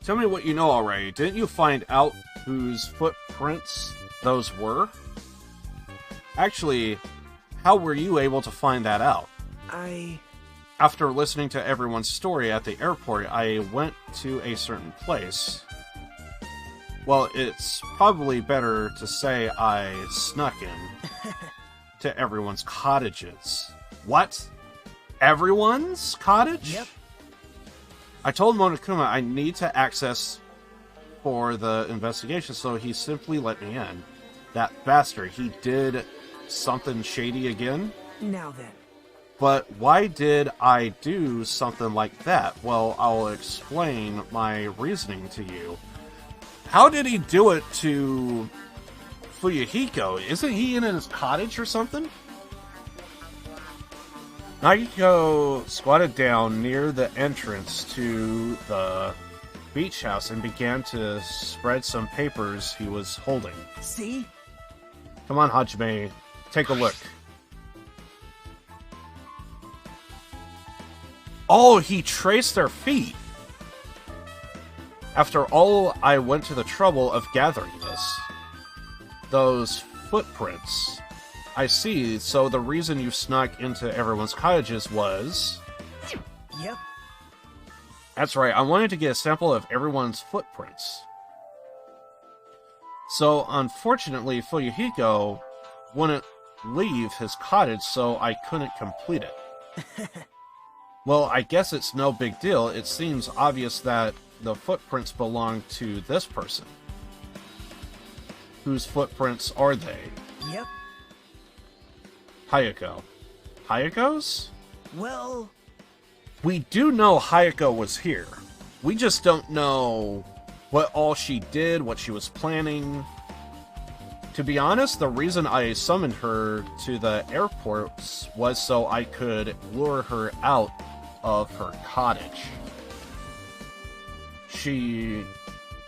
[SPEAKER 2] Tell me what you know already. Didn't you find out whose footprints those were? Actually, how were you able to find that out? After listening to everyone's story at the airport, I went to a certain place. Well, it's probably better to say I snuck in to everyone's cottages. What? Everyone's cottage?
[SPEAKER 5] Yep.
[SPEAKER 2] I told Monokuma I need to access for the investigation, so he simply let me in. That bastard, he did something shady again?
[SPEAKER 5] Now then.
[SPEAKER 2] But why did I do something like that? Well, I'll explain my reasoning to you. How did he do it to Fuyuhiko? Isn't he in his cottage or something? Nagiko squatted down near the entrance to the beach house and began to spread some papers he was holding.
[SPEAKER 5] See?
[SPEAKER 2] Come on, Hajime, take a look. Oh, he traced their feet! After all, I went to the trouble of gathering this. Those footprints. I see, so the reason you snuck into everyone's cottages was...
[SPEAKER 5] Yep.
[SPEAKER 2] That's right, I wanted to get a sample of everyone's footprints. So, unfortunately, Fuyuhiko wouldn't leave his cottage, so I couldn't complete it. Well, I guess it's no big deal. It seems obvious that the footprints belong to this person. Whose footprints are they?
[SPEAKER 5] Yep.
[SPEAKER 2] Hayako. Hayako's?
[SPEAKER 5] Well...
[SPEAKER 2] We do know Hayako was here. We just don't know what all she did, what she was planning. To be honest, the reason I summoned her to the airport was so I could lure her out of her cottage. She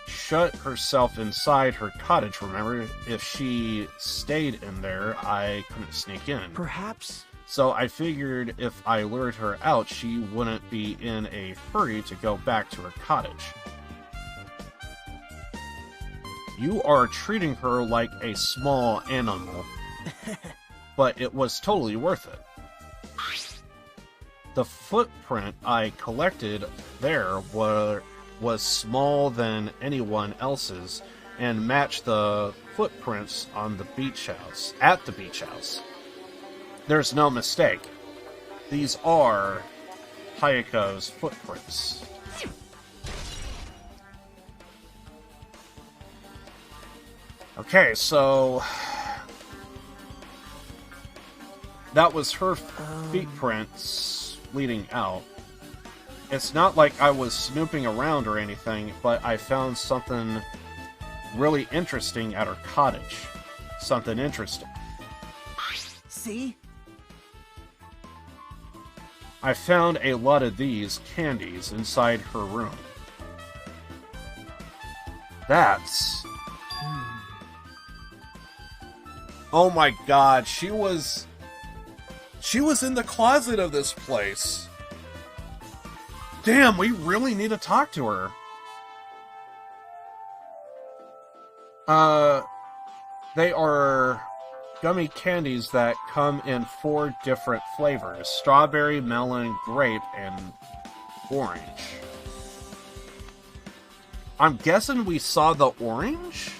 [SPEAKER 2] shut herself inside her cottage, remember? If she stayed in there, I couldn't sneak in.
[SPEAKER 5] Perhaps...
[SPEAKER 2] So I figured if I lured her out, she wouldn't be in a hurry to go back to her cottage. You are treating her like a small animal, but it was totally worth it. The footprint I collected there was small than anyone else's and matched the footprints on the beach house, at the beach house. There's no mistake. These are Hayako's footprints. Okay, so that was her feet prints leading out. It's not like I was snooping around or anything, but I found something really interesting at her cottage. Something interesting.
[SPEAKER 5] See?
[SPEAKER 2] I found a lot of these candies inside her room. That's... Oh my god, she was in the closet of this place. Damn, we really need to talk to her. They are gummy candies that come in 4 different flavors: strawberry, melon, grape, and orange. I'm guessing we saw the orange?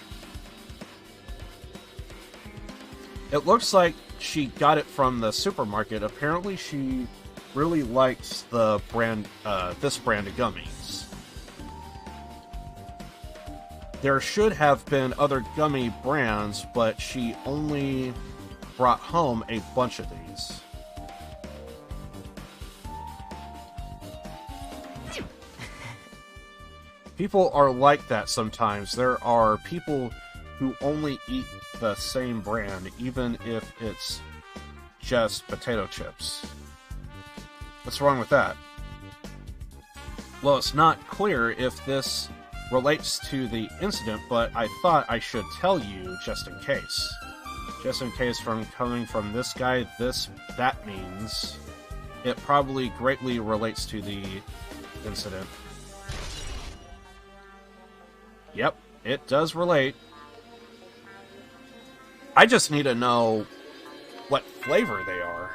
[SPEAKER 2] It looks like she got it from the supermarket. Apparently she really likes the brand, this brand of gummies. There should have been other gummy brands, but she only brought home a bunch of these. People are like that sometimes. There are people who only eat the same brand, even if it's just potato chips. What's wrong with that? Well, it's not clear if this relates to the incident, but I thought I should tell you just in case. Just in case from coming from this guy, that means it probably greatly relates to the incident. Yep, it does relate. I just need to know what flavor they are.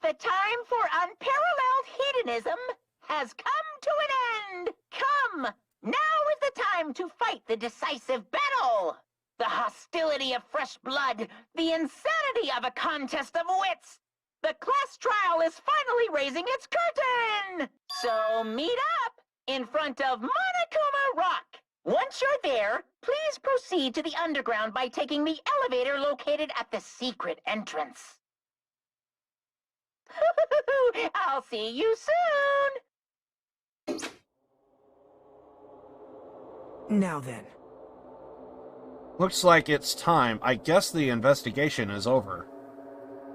[SPEAKER 8] The time for unparalleled hedonism has come to an end. Come, now is the time to fight the decisive battle. The hostility of fresh blood, the insanity of a contest of wits. The class trial is finally raising its curtain. So meet up in front of Monokuma Rock. Once you're there, please proceed to the underground by taking the elevator located at the secret entrance. I'll see you soon!
[SPEAKER 5] Now then.
[SPEAKER 2] Looks like it's time. I guess the investigation is over.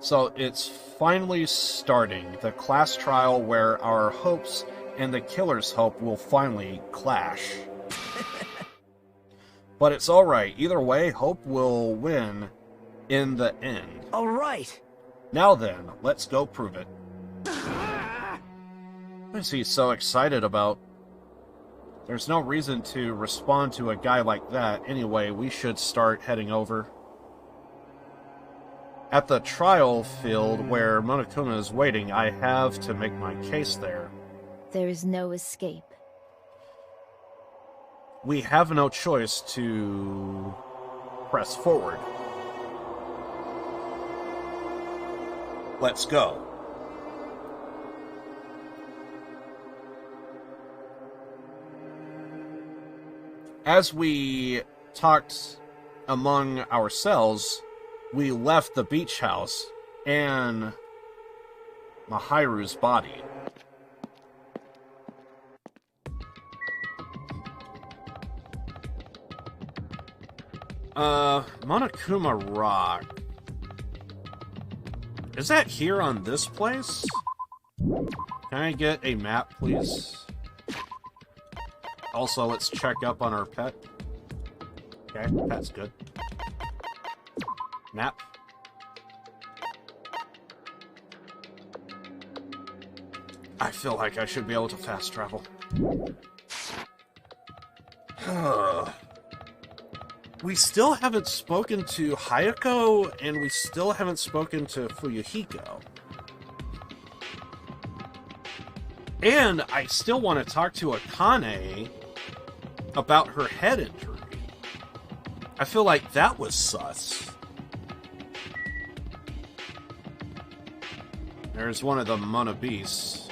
[SPEAKER 2] So it's finally starting. The class trial where our hopes and the killer's hope will finally clash. But it's alright. Either way, hope will win in the end.
[SPEAKER 5] Alright.
[SPEAKER 2] Now then, let's go prove it. What is he so excited about? There's no reason to respond to a guy like that. Anyway, we should start heading over. At the trial field where Monokuma is waiting, I have to make my case there.
[SPEAKER 3] There is no escape.
[SPEAKER 2] We have no choice to press forward. Let's go. As we talked among ourselves, we left the beach house and Mahiru's body. Monokuma Rock. Is that here on this place? Can I get a map, please? Also, let's check up on our pet. Okay, pet's good. Map. I feel like I should be able to fast travel. We still haven't spoken to Hayako, and we still haven't spoken to Fuyuhiko. And I still want to talk to Akane about her head injury. I feel like that was sus. There's one of the Mona Beasts.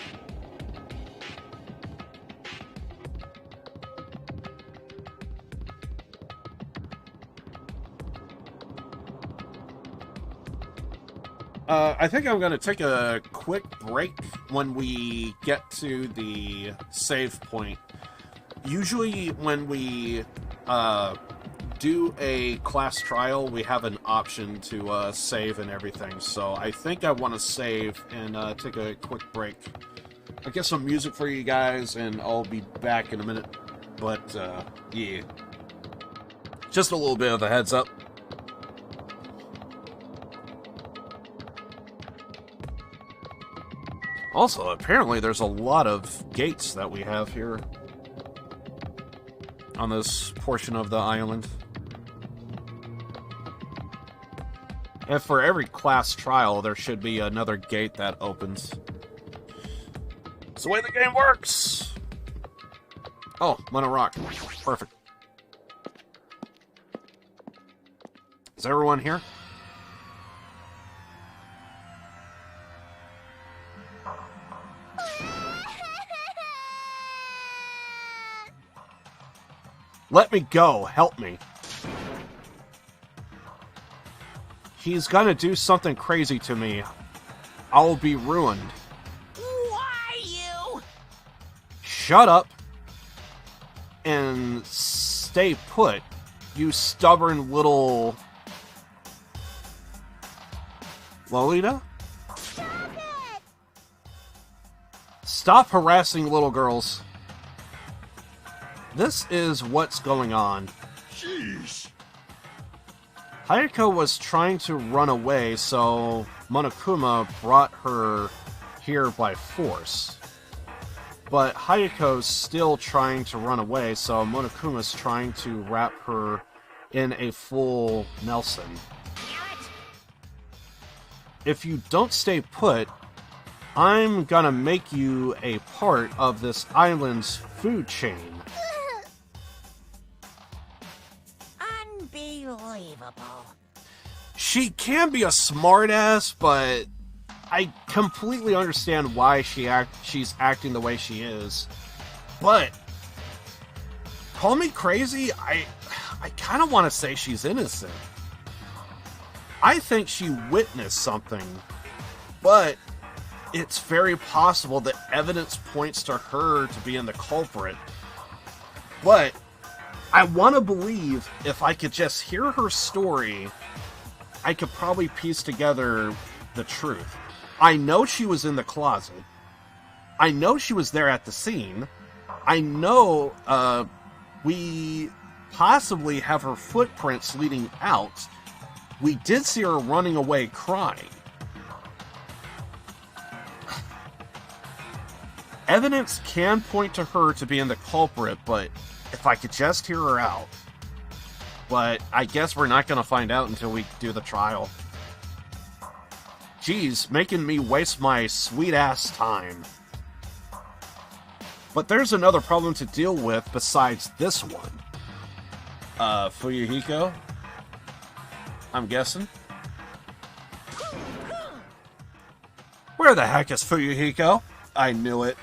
[SPEAKER 2] I think I'm going to take a quick break when we get to the save point. Usually when we do a class trial, we have an option to save and everything. So I think I want to save and take a quick break. I'll get some music for you guys, and I'll be back in a minute. But, yeah. Just a little bit of a heads up. Also, apparently there's a lot of gates that we have here on this portion of the island. And for every class trial, there should be another gate that opens. It's the way the game works! Oh, Mono Rock. Perfect. Is everyone here? Let me go. Help me. He's gonna do something crazy to me. I'll be ruined.
[SPEAKER 5] Why you?
[SPEAKER 2] Shut up and stay put, you stubborn little... Lolita?
[SPEAKER 4] Stop it!
[SPEAKER 2] Stop harassing little girls. This is what's going on.
[SPEAKER 6] Sheesh.
[SPEAKER 2] Hayako was trying to run away, so Monokuma brought her here by force. But Hayako's still trying to run away, so Monokuma's trying to wrap her in a full Nelson. If you don't stay put, I'm gonna make you a part of this island's food chain.
[SPEAKER 4] Unbelievable.
[SPEAKER 2] She can be a smartass, but I completely understand why she's acting the way she is. But call me crazy, I kind of want to say she's innocent. I think she witnessed something, but it's very possible that evidence points to her to being the culprit. But I want to believe if I could just hear her story, I could probably piece together the truth. I know she was in the closet. I know she was there at the scene. I know we possibly have her footprints leading out. We did see her running away crying. Evidence can point to her to being the culprit, but if I could just hear her out. But I guess we're not going to find out until we do the trial. Geez, making me waste my sweet-ass time. But there's another problem to deal with besides this one. Fuyuhiko? I'm guessing. Where the heck is Fuyuhiko? I knew it.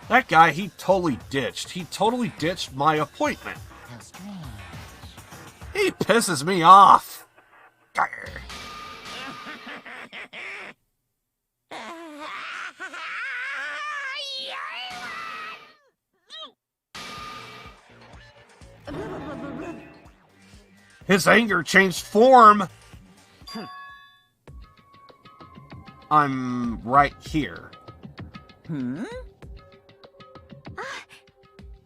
[SPEAKER 2] That guy, he totally ditched. He totally ditched my appointment.
[SPEAKER 4] How strange.
[SPEAKER 2] He pisses me off. Grr. His anger changed form. I'm right here.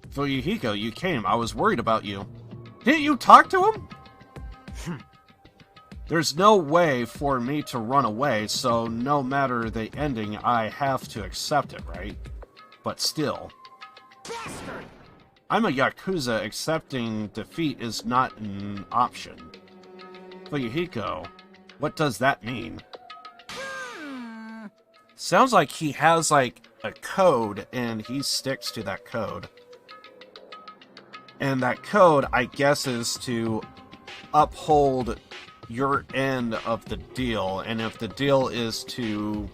[SPEAKER 2] Fuyuhiko, you came. I was worried about you. Didn't you talk to him? There's no way for me to run away, so no matter the ending, I have to accept it, right? But still.
[SPEAKER 4] Bastard!
[SPEAKER 2] I'm a Yakuza. Accepting defeat is not an option. Fuyuhiko, what does that mean? Sounds like he has, like, a code, and he sticks to that code. And that code, I guess, is to uphold your end of the deal. And if the deal is to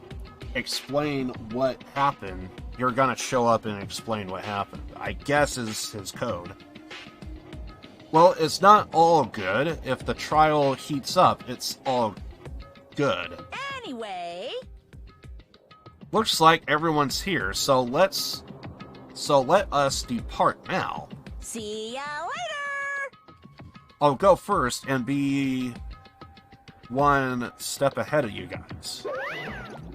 [SPEAKER 2] explain what happened, you're gonna show up and explain what happened. I guess is his code. Well, it's not all good. If the trial heats up, it's all good.
[SPEAKER 4] Anyway...
[SPEAKER 2] Looks like everyone's here, so let us depart now.
[SPEAKER 4] See ya later!
[SPEAKER 2] I'll go first and be one step ahead of you guys.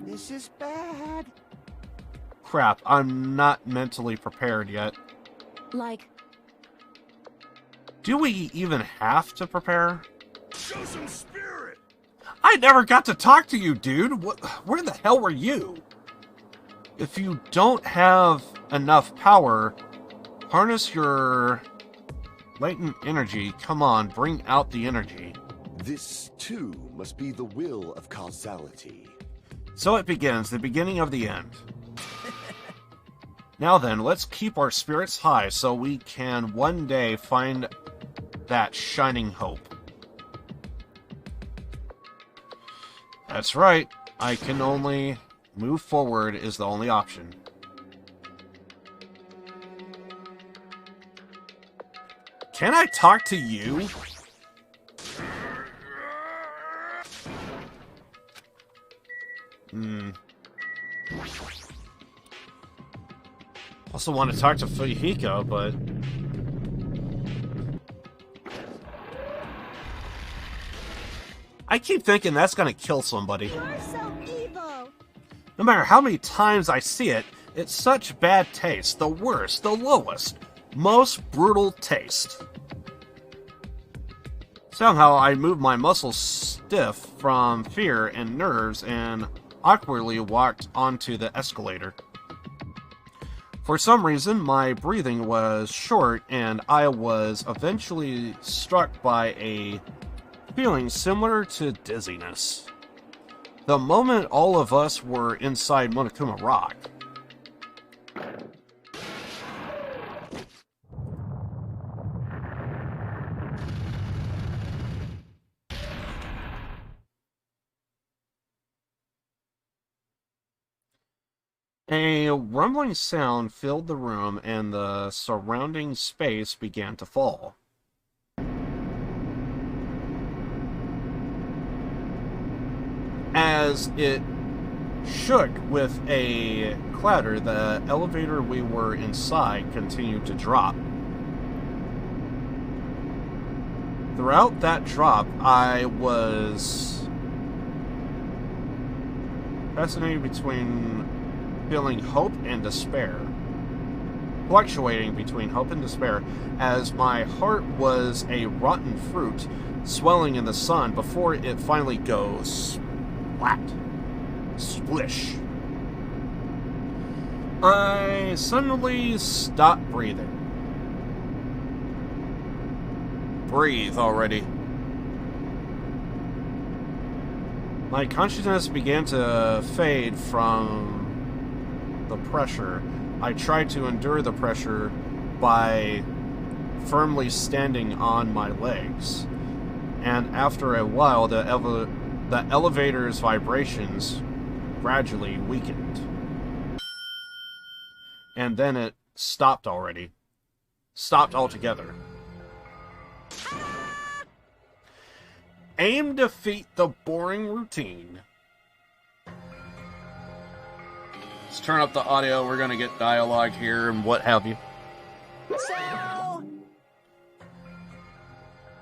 [SPEAKER 6] This is bad.
[SPEAKER 2] Crap, I'm not mentally prepared yet.
[SPEAKER 3] Like,
[SPEAKER 2] Do we even have to prepare?
[SPEAKER 6] Show some spirit.
[SPEAKER 2] I never got to talk to you, dude. Where the hell were you? If you don't have enough power, harness your latent energy. Come on, bring out the energy.
[SPEAKER 6] This, too, must be the will of causality.
[SPEAKER 2] So it begins, the beginning of the end. Now then, let's keep our spirits high so we can one day find that shining hope. That's right. I can only move forward is the only option. Can I talk to you? Also want to talk to Fujihiko, but... I keep thinking that's gonna kill somebody.
[SPEAKER 7] You're so evil.
[SPEAKER 2] No matter how many times I see it, it's such bad taste. The worst, the lowest, most brutal taste. Somehow I moved my muscles stiff from fear and nerves and awkwardly walked onto the escalator. For some reason, my breathing was short and I was eventually struck by a feeling similar to dizziness. The moment all of us were inside Monokuma Rock. A rumbling sound filled the room and the surrounding space began to fall. As it shook with a clatter, the elevator we were inside continued to drop. Throughout that drop, I was fascinated between feeling hope and despair, fluctuating between hope and despair, as my heart was a rotten fruit swelling in the sun before it finally goes splat, splish. I suddenly stopped breathing. Breathe already. My consciousness began to fade from the pressure. I tried to endure the pressure by firmly standing on my legs. And after a while, the elevator's vibrations gradually weakened. And then it stopped already. Stopped altogether. Aim defeat the boring routine. Let's turn up the audio. We're gonna get dialogue here and what have you.
[SPEAKER 4] So,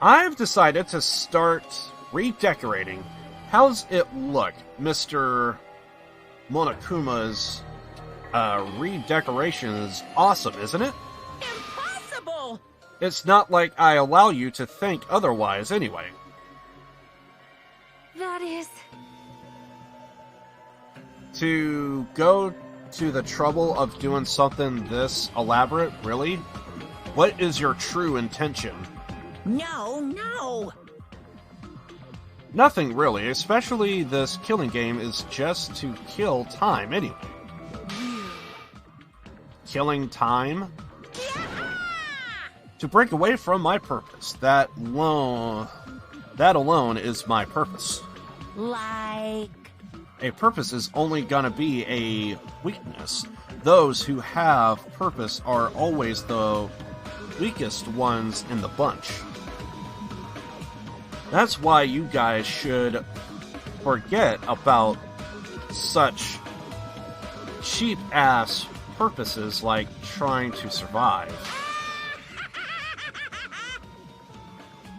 [SPEAKER 2] I've decided to start redecorating. How's it look, Mr. Monokuma's redecoration is awesome, isn't it?
[SPEAKER 4] impossible!
[SPEAKER 2] It's not like I allow you to think otherwise anyway.
[SPEAKER 7] That is...
[SPEAKER 2] To go to the trouble of doing something this elaborate, really? What is your true intention?
[SPEAKER 4] No!
[SPEAKER 2] Nothing really, especially this killing game is just to kill time anyway. Killing time? To break away from my purpose. That alone is my purpose.
[SPEAKER 4] Like...
[SPEAKER 2] A purpose is only gonna be a weakness. Those who have purpose are always the weakest ones in the bunch. That's why you guys should forget about such cheap-ass purposes like trying to survive.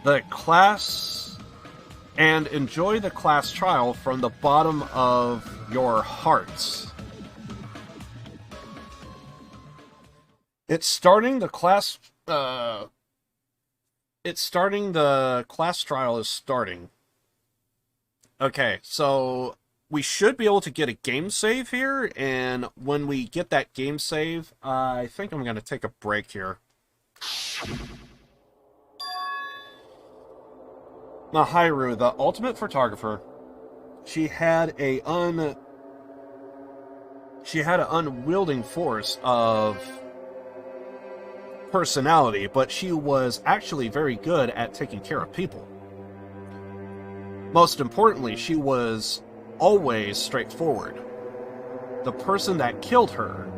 [SPEAKER 2] The class... And enjoy the class trial from the bottom of your hearts. It's starting the class... the class trial is starting. Okay, so we should be able to get a game save here, and when we get that game save, I think I'm going to take a break here. Mahiru, the ultimate photographer, she had an unwielding force of personality, but she was actually very good at taking care of people. Most importantly, she was always straightforward. The person that killed her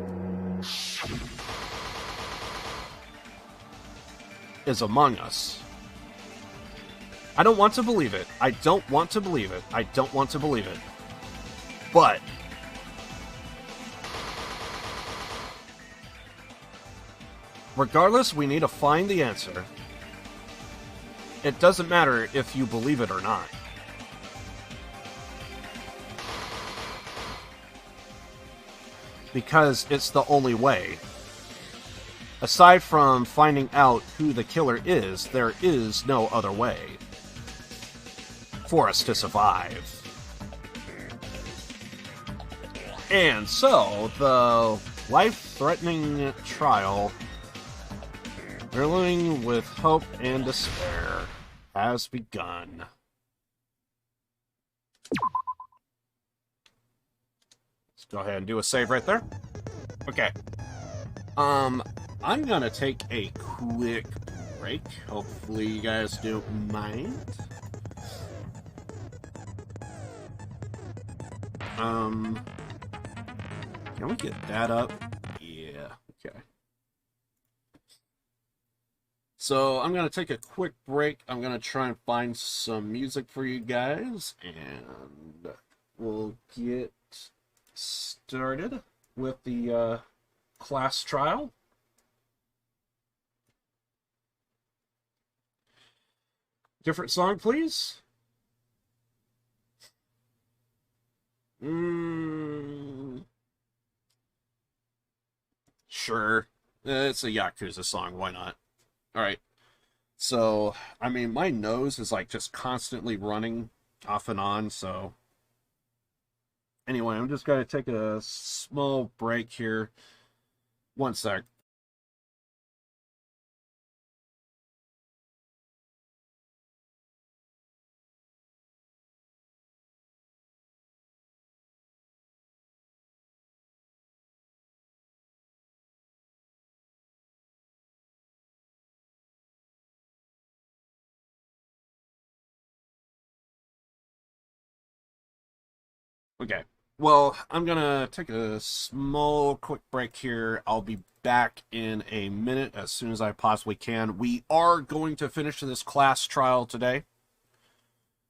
[SPEAKER 2] is among us. I don't want to believe it. I don't want to believe it. I don't want to believe it. But regardless, we need to find the answer. It doesn't matter if you believe it or not. Because it's the only way. Aside from finding out who the killer is, there is no other way for us to survive. And so, the life-threatening trial, thrilling with hope and despair, has begun. Let's go ahead and do a save right there. Okay. I'm gonna take a quick break. Hopefully you guys don't mind. Can we get that up? Yeah, okay. So, I'm gonna take a quick break. I'm gonna try and find some music for you guys, and we'll get started with the class trial. Different song, please. Sure. It's a Yakuza song, why not? Alright. So, I mean, my nose is like just constantly running off and on, so... Anyway, I'm just going to take a small break here. One sec. Okay. Well, I'm gonna take a small, quick break here. I'll be back in a minute as soon as I possibly can. We are going to finish this class trial today.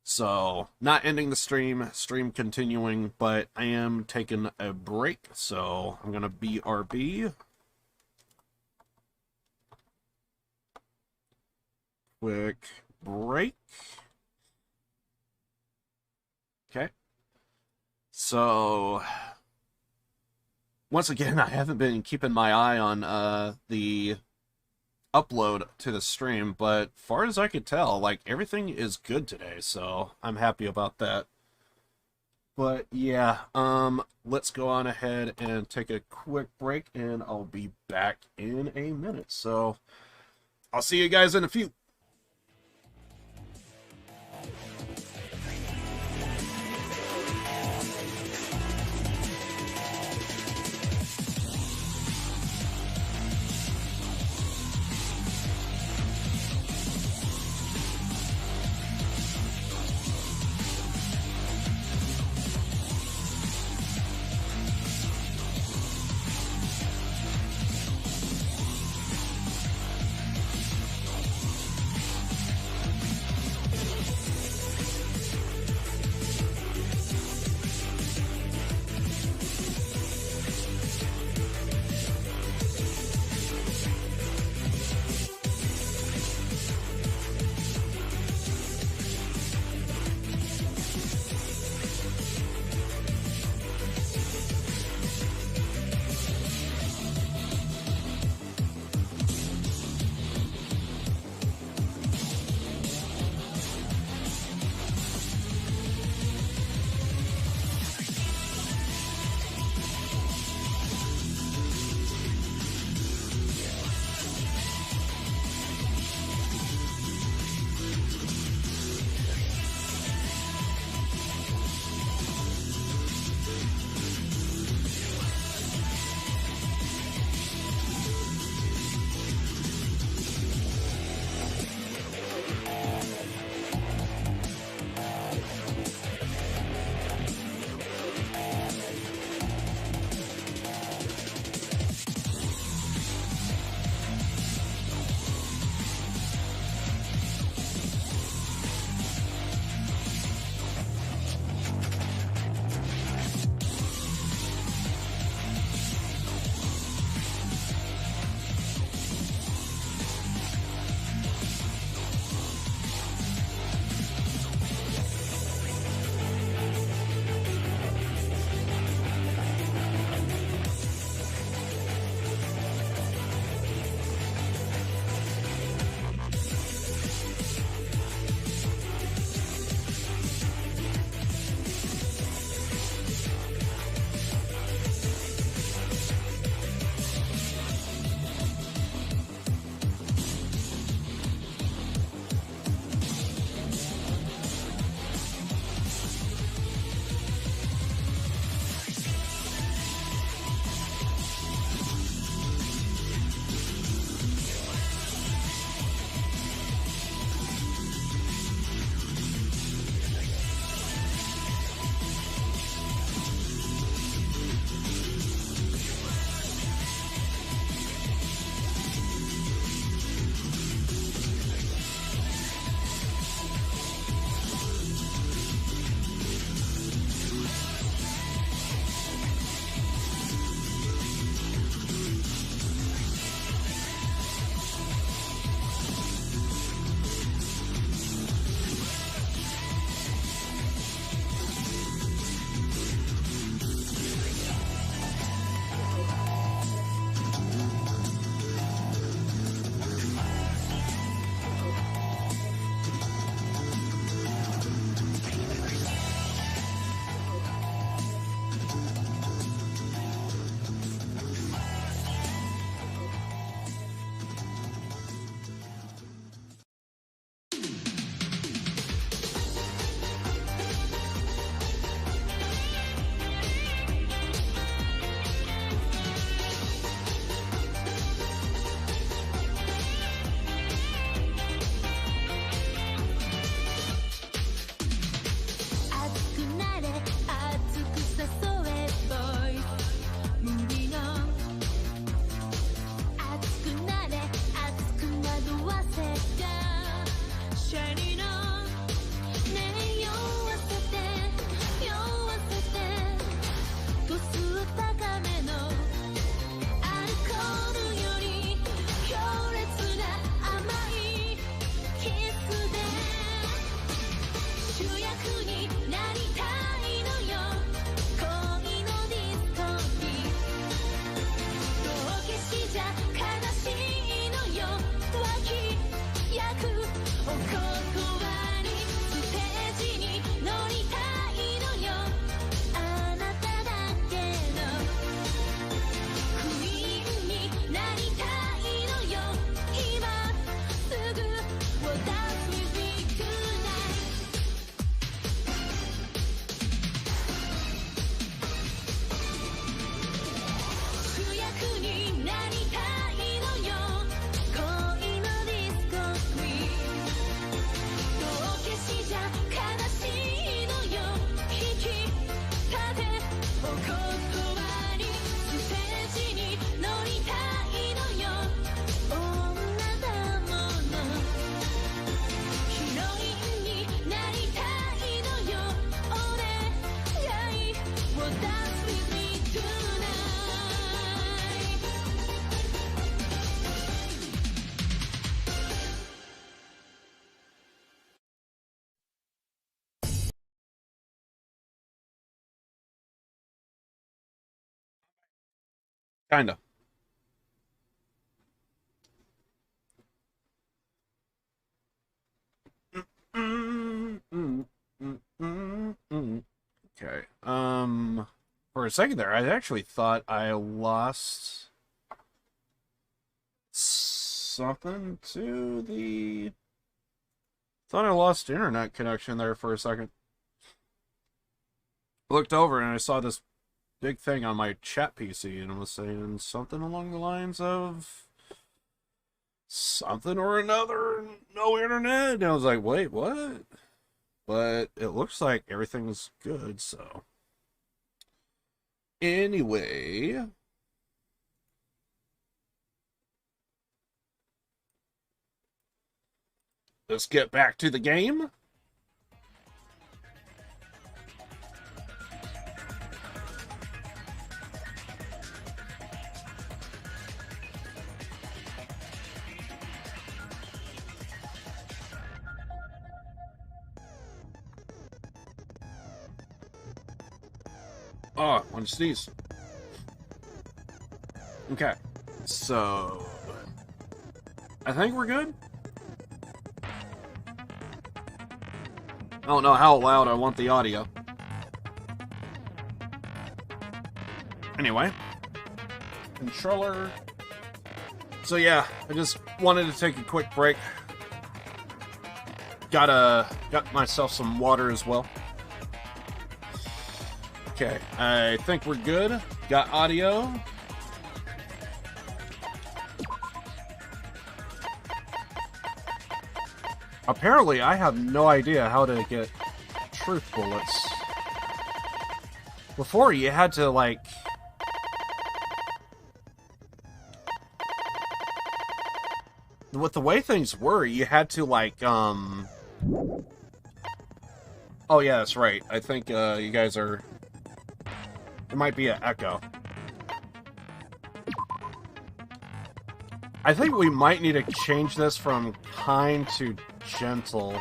[SPEAKER 2] So, not ending the stream continuing, but I am taking a break. So, I'm gonna BRB. Quick break. Okay. So, once again, I haven't been keeping my eye on the upload to the stream, but far as I could tell, like, everything is good today, so I'm happy about that. But, yeah, let's go on ahead and take a quick break, and I'll be back in a minute. So, I'll see you guys in a few. Kinda. Okay. For a second there, I actually thought I lost something to the... Thought I lost internet connection there for a second. Looked over and I saw this big thing on my chat PC and it was saying something along the lines of something or another, no internet. And I was like, wait, what? But it looks like everything's good, so. Anyway. Let's get back to the game. Oh, want to sneeze. Okay, so I think we're good. I don't know how loud I want the audio. Anyway, controller. So yeah, I just wanted to take a quick break. Got myself some water as well. Okay, I think we're good. Got audio. Apparently, I have no idea how to get truth bullets. Before, you had to, like... With the way things were, you had to, like, Oh, yeah, that's right. I think, you guys are... There might be an echo. I think we might need to change this from kind to gentle.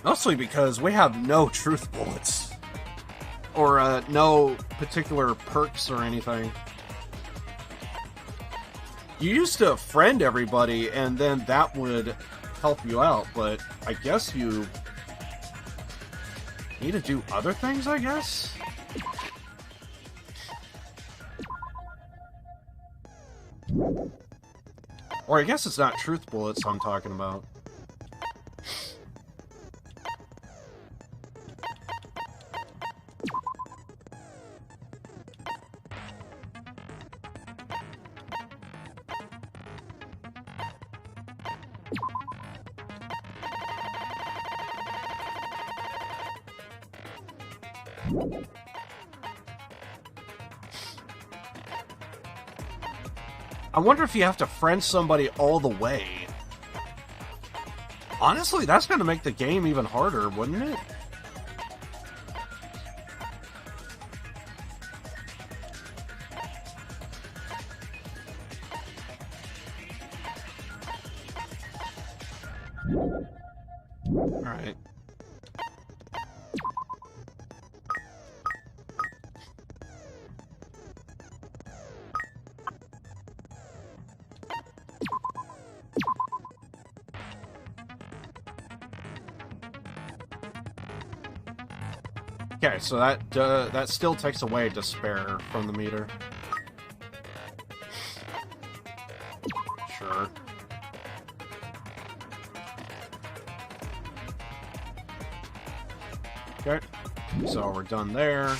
[SPEAKER 2] Mostly because we have no truth bullets. Or no particular perks or anything. You used to friend everybody and then that would help you out, but I guess you need to do other things, I guess? Or I guess it's not truth bullets I'm talking about. I wonder if you have to friend somebody all the way. Honestly, that's going to make the game even harder, wouldn't it? Alright. Okay, so that still takes away despair from the meter. Sure. Okay, so we're done there.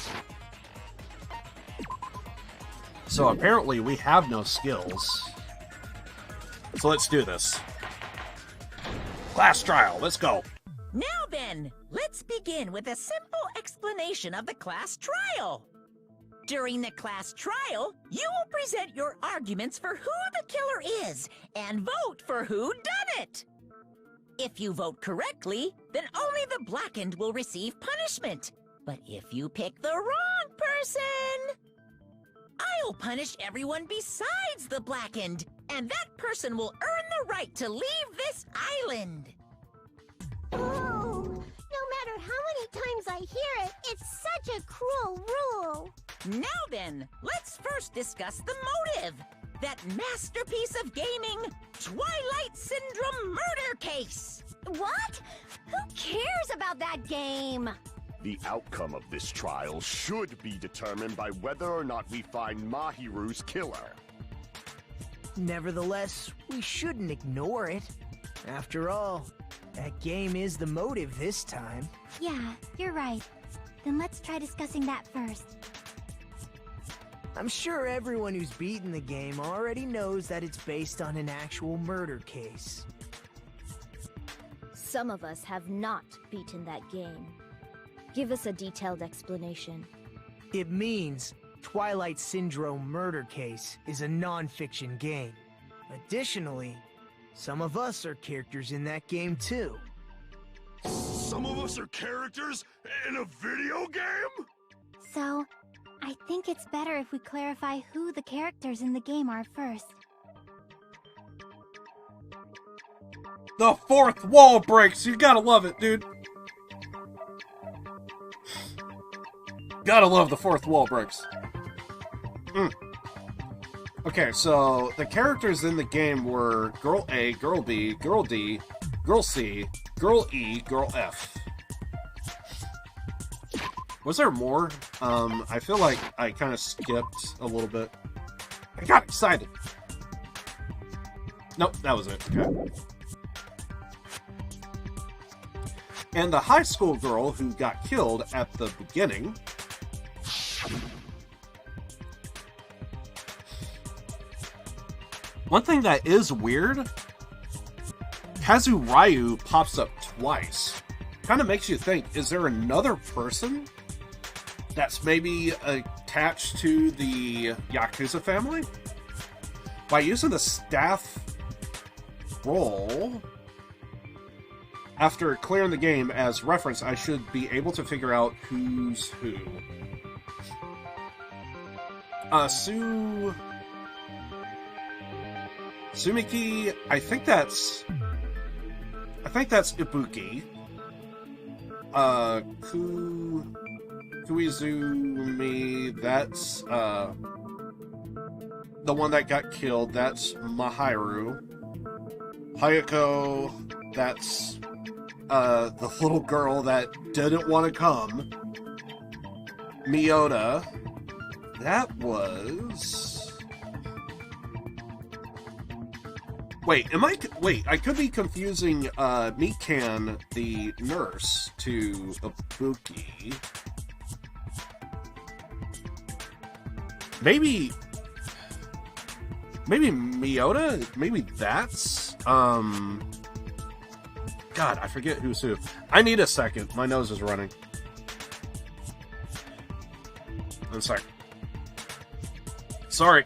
[SPEAKER 2] So apparently we have no skills. So let's do this. Class trial, let's go.
[SPEAKER 4] Now then, let's begin with a simple explanation of the class trial. During the class trial, you will present your arguments for who the killer is and vote for who done it. If you vote correctly, then only the blackened will receive punishment. But if you pick the wrong person, I'll punish everyone besides the blackened, and that person will earn the right to leave this island.
[SPEAKER 3] Oh, no matter how many times I hear it, it's such a cruel rule.
[SPEAKER 4] Now then, let's first discuss the motive. That masterpiece of gaming, Twilight Syndrome murder case.
[SPEAKER 3] What? Who cares about that game?
[SPEAKER 6] The outcome of this trial should be determined by whether or not we find Mahiru's killer.
[SPEAKER 5] Nevertheless, we shouldn't ignore it. After all, that game is the motive this time.
[SPEAKER 7] Yeah, you're right. Then let's try discussing that first.
[SPEAKER 5] I'm sure everyone who's beaten the game already knows that it's based on an actual murder case.
[SPEAKER 3] Some of us have not beaten that game. Give us a detailed explanation.
[SPEAKER 5] It means Twilight Syndrome Murder Case is a non-fiction game. Additionally, some of us are characters in that game too.
[SPEAKER 6] Some of us are characters in a video game?
[SPEAKER 7] So, I think it's better if we clarify who the characters in the game are first.
[SPEAKER 2] The fourth wall breaks. You gotta love it, dude. Gotta love the fourth wall breaks. Okay, so the characters in the game were Girl A, Girl B, Girl D, Girl C, Girl E, Girl F. Was there more? I feel like I kind of skipped a little bit. I got excited. Nope, that was it. Okay. And the high school girl who got killed at the beginning. One thing that is weird, Kazu Ryu pops up twice. Kind of makes you think, is there another person that's maybe attached to the Yakuza family? By using the staff roll after clearing the game as reference, I should be able to figure out who's who. Sumiki, I think that's Ibuki. Kuizumi, that's the one that got killed, that's Mahiru. Hayako, that's the little girl that didn't want to come. Miyota, that was... Wait, I could be confusing Mikan, the nurse, to Ibuki. Maybe Miyota? Maybe that's... God, I forget who's who. I need a second. My nose is running. One sec. Sorry.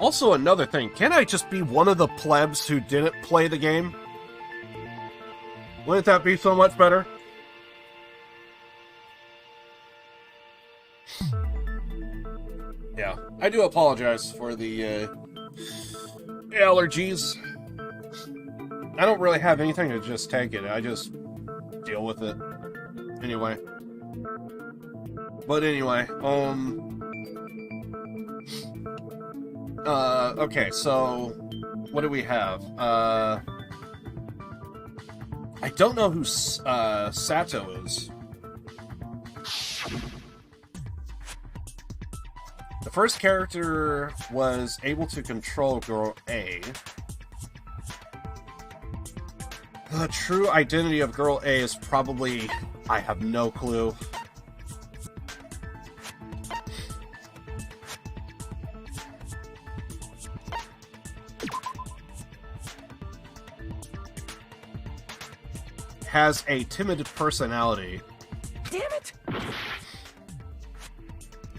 [SPEAKER 2] Also, another thing, can't I just be one of the plebs who didn't play the game? Wouldn't that be so much better? Yeah, I do apologize for the allergies. I don't really have anything to just take it, I just deal with it. Anyway. But anyway, okay, so what do we have? I don't know who Sato is. The first character was able to control Girl A. The true identity of Girl A is probably... I have no clue. Has a timid personality.
[SPEAKER 5] Damn it!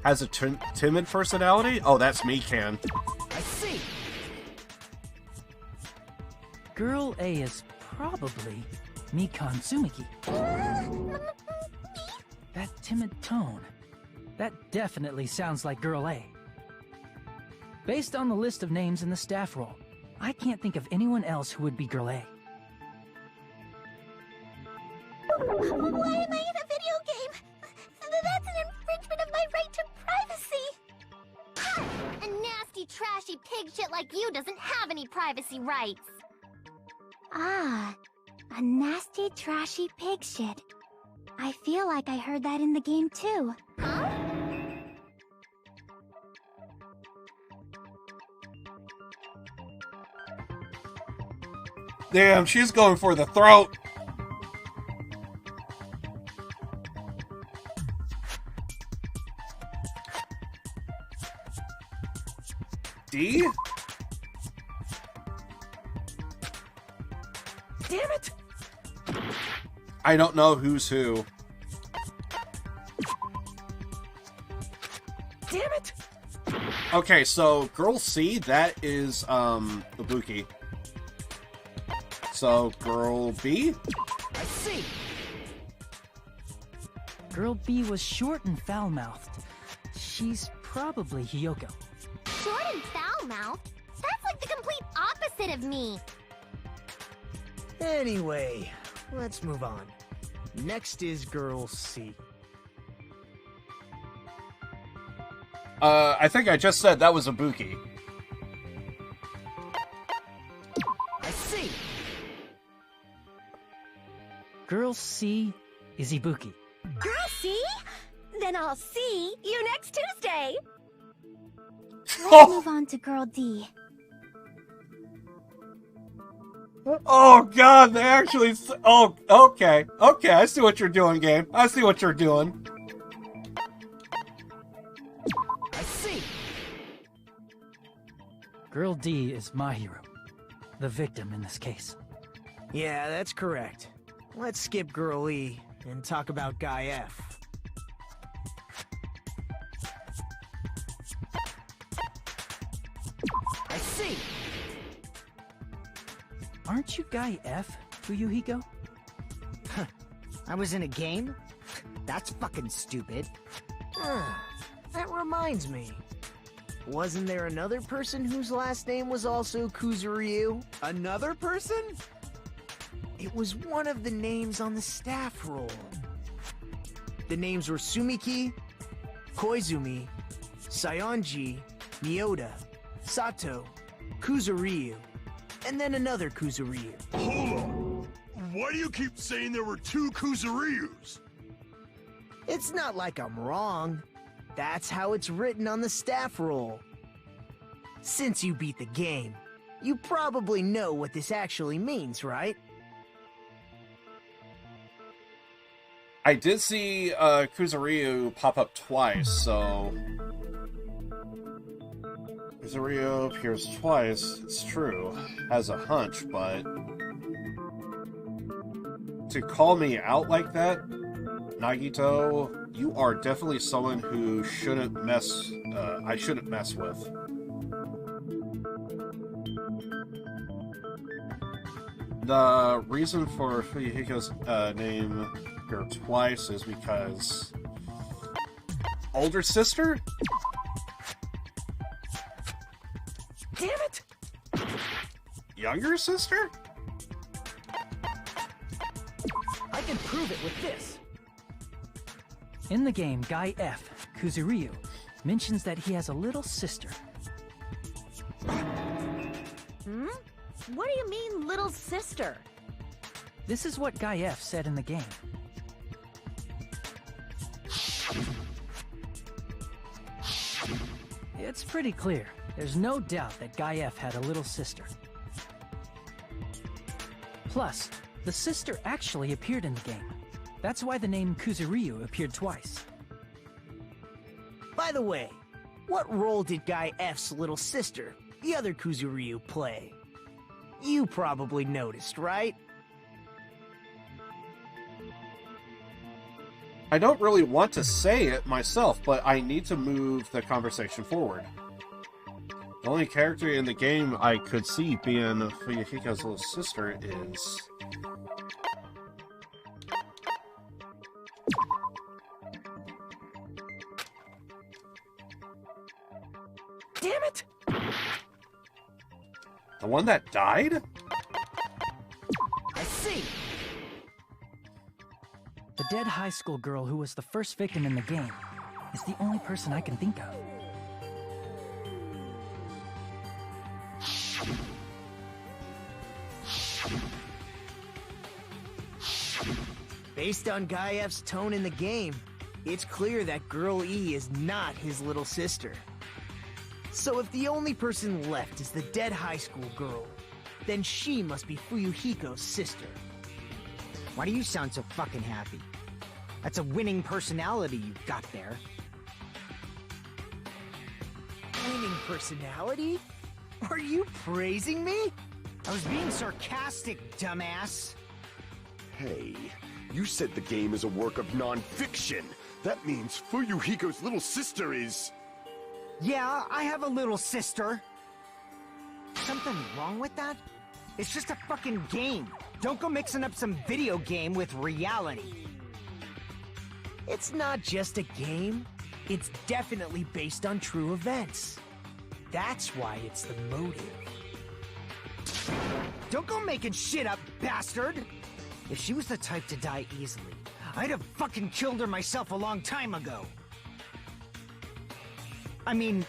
[SPEAKER 2] Has a timid personality? Oh, that's me, Can.
[SPEAKER 9] I see. Girl A is probably Mikan Tsumiki. That timid tone. That definitely sounds like Girl A. Based on the list of names in the staff roll, I can't think of anyone else who would be Girl A.
[SPEAKER 7] Why am I in a video game? That's an infringement of my right to privacy. A nasty, trashy pig shit like you doesn't have any privacy rights. Ah, a nasty, trashy pig shit. I feel like I heard that in the game too. Huh?
[SPEAKER 2] Damn, she's going for the throat. D?
[SPEAKER 9] Damn it!
[SPEAKER 2] I don't know who's who.
[SPEAKER 9] Damn it!
[SPEAKER 2] Okay, so Girl C, that is Ibuki. So Girl B?
[SPEAKER 9] I see. Girl B was short and foul-mouthed. She's probably Hiyoko.
[SPEAKER 7] Short and foul-mouthed? That's like the complete opposite of me.
[SPEAKER 5] Anyway, let's move on. Next is Girl C.
[SPEAKER 2] I think I just said that was Ibuki.
[SPEAKER 9] I see. Girl C is Ibuki.
[SPEAKER 3] Girl, see? Then I'll see you next Tuesday.
[SPEAKER 7] Let's move on to Girl D.
[SPEAKER 2] Oh god, they actually... Oh, okay. Okay, I see what you're doing, game. I see what you're doing.
[SPEAKER 9] I see. Girl D is my hero. The victim in this case.
[SPEAKER 5] Yeah, that's correct. Let's skip Girl E and talk about Guy F.
[SPEAKER 9] I see. Aren't you Guy F, Fuyuhiko?
[SPEAKER 5] I was in a game? That's fucking stupid. That reminds me. Wasn't there another person whose last name was also Kuzuryu?
[SPEAKER 10] Another person?
[SPEAKER 5] It was one of the names on the staff roll. The names were Sumiki, Koizumi, Sayonji, Miyoda, Sato, Kuzuryu, and then another Kuzuryu.
[SPEAKER 6] Hold on. Why do you keep saying there were two Kuzuryus?
[SPEAKER 5] It's not like I'm wrong. That's how it's written on the staff roll. Since you beat the game, you probably know what this actually means, right?
[SPEAKER 2] I did see Kuzuryu pop up twice, so... Kuzuryu appears twice, it's true. Has a hunch, but... To call me out like that, Nagito, you are definitely someone who shouldn't mess... I shouldn't mess with. The reason for Fuyuhiko's name here twice is because... Older sister?
[SPEAKER 9] Damn it!
[SPEAKER 2] Younger sister?
[SPEAKER 9] I can prove it with this. In the game, Guy F, Kuzuryu, mentions that he has a little sister.
[SPEAKER 3] What do you mean, little sister?
[SPEAKER 9] This is what Guy F said in the game. It's pretty clear. There's no doubt that Guy F had a little sister. Plus, the sister actually appeared in the game. That's why the name Kuzuryu appeared twice.
[SPEAKER 5] By the way, what role did Guy F's little sister, the other Kuzuryu, play? You probably noticed, right?
[SPEAKER 2] I don't really want to say it myself, but I need to move the conversation forward. The only character in the game I could see being Fuyuhiko's little sister is...
[SPEAKER 5] Damn it!
[SPEAKER 2] The one that died?
[SPEAKER 5] I see!
[SPEAKER 9] The dead high school girl who was the first victim in the game is the only person I can think of.
[SPEAKER 5] Based on Gaiev's tone in the game, it's clear that Girl E is not his little sister. So if the only person left is the dead high school girl, then she must be Fuyuhiko's sister.
[SPEAKER 10] Why do you sound so fucking happy? That's a winning personality you've got there.
[SPEAKER 5] Winning personality? Are you praising me?
[SPEAKER 10] I was being sarcastic, dumbass.
[SPEAKER 6] Hey, you said the game is a work of non-fiction. That means Fuyuhiko's little sister is...
[SPEAKER 10] Yeah, I have a little sister. Something wrong with that? It's just a fucking game. Don't go mixing up some video game with reality.
[SPEAKER 5] It's not just a game. It's definitely based on true events. That's why it's the motive.
[SPEAKER 10] Don't go making shit up, bastard! If she was the type to die easily, I'd have fucking killed her myself a long time ago. I mean,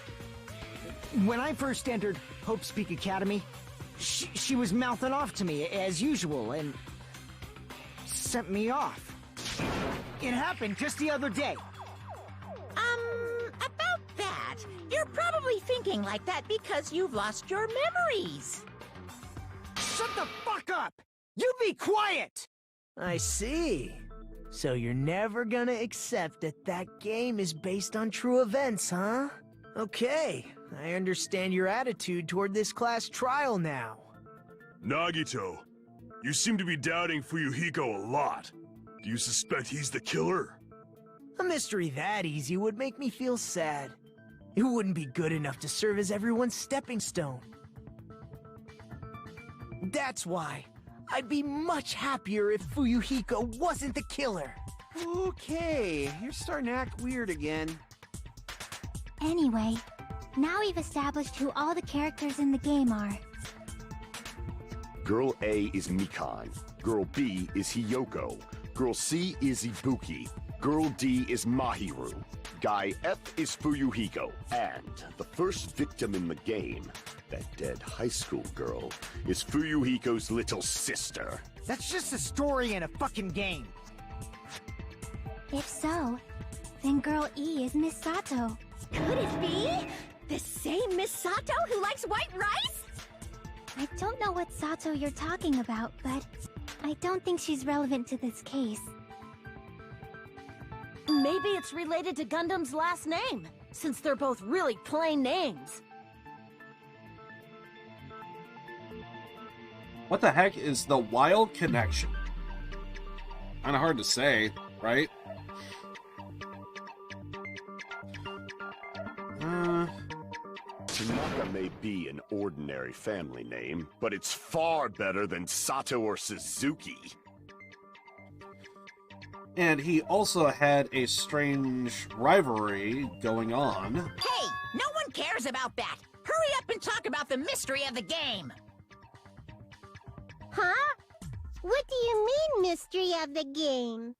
[SPEAKER 10] when I first entered Hope's Peak Academy, she was mouthing off to me as usual and sent me off. It happened just the other day.
[SPEAKER 4] About that, you're probably thinking like that because you've lost your memories.
[SPEAKER 10] Shut the fuck up! You be quiet!
[SPEAKER 5] I see. So you're never gonna accept that that game is based on true events, huh? Okay, I understand your attitude toward this class trial now.
[SPEAKER 11] Nagito, you seem to be doubting Fuyuhiko a lot. Do you suspect he's the killer?
[SPEAKER 5] A mystery that easy would make me feel sad. It wouldn't be good enough to serve as everyone's stepping stone. That's why I'd be much happier if Fuyuhiko wasn't the killer.
[SPEAKER 12] Okay, you're starting to act weird again.
[SPEAKER 7] Anyway, now we've established who all the characters in the game are.
[SPEAKER 6] Girl A is Mikan. Girl B is Hiyoko. Girl C is Ibuki. Girl D is Mahiru. Guy F is Fuyuhiko. And the first victim in the game, that dead high school girl, is Fuyuhiko's little sister.
[SPEAKER 10] That's just a story in a fucking game.
[SPEAKER 7] If so, then Girl E is Miss Sato.
[SPEAKER 3] Could it be? The same Miss Sato who likes white rice?
[SPEAKER 7] I don't know what Sato you're talking about, but I don't think she's relevant to this case.
[SPEAKER 3] Maybe it's related to Gundam's last name, since they're both really plain names.
[SPEAKER 2] What the heck is the wild connection? Kinda hard to say, right?
[SPEAKER 6] Tanaka may be an ordinary family name, but it's far better than Sato or Suzuki.
[SPEAKER 2] And he also had a strange rivalry going on.
[SPEAKER 4] Hey, no one cares about that. Hurry up and talk about the mystery of the game.
[SPEAKER 7] Huh? What do you mean, mystery of the game?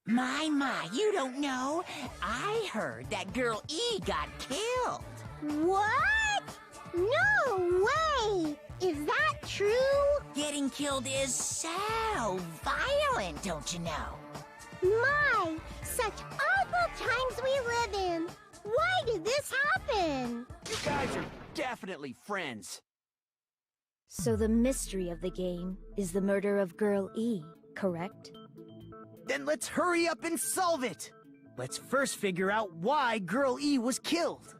[SPEAKER 4] My, you don't know? I heard that Girl E got killed.
[SPEAKER 7] What? No way! Is that true?
[SPEAKER 4] Getting killed is so violent, don't you know?
[SPEAKER 7] My, such awful times we live in. Why did this happen?
[SPEAKER 12] You guys are definitely friends.
[SPEAKER 3] So the mystery of the game is the murder of Girl E, correct?
[SPEAKER 5] Then let's hurry up and solve it! Let's first figure out why Girl E was killed.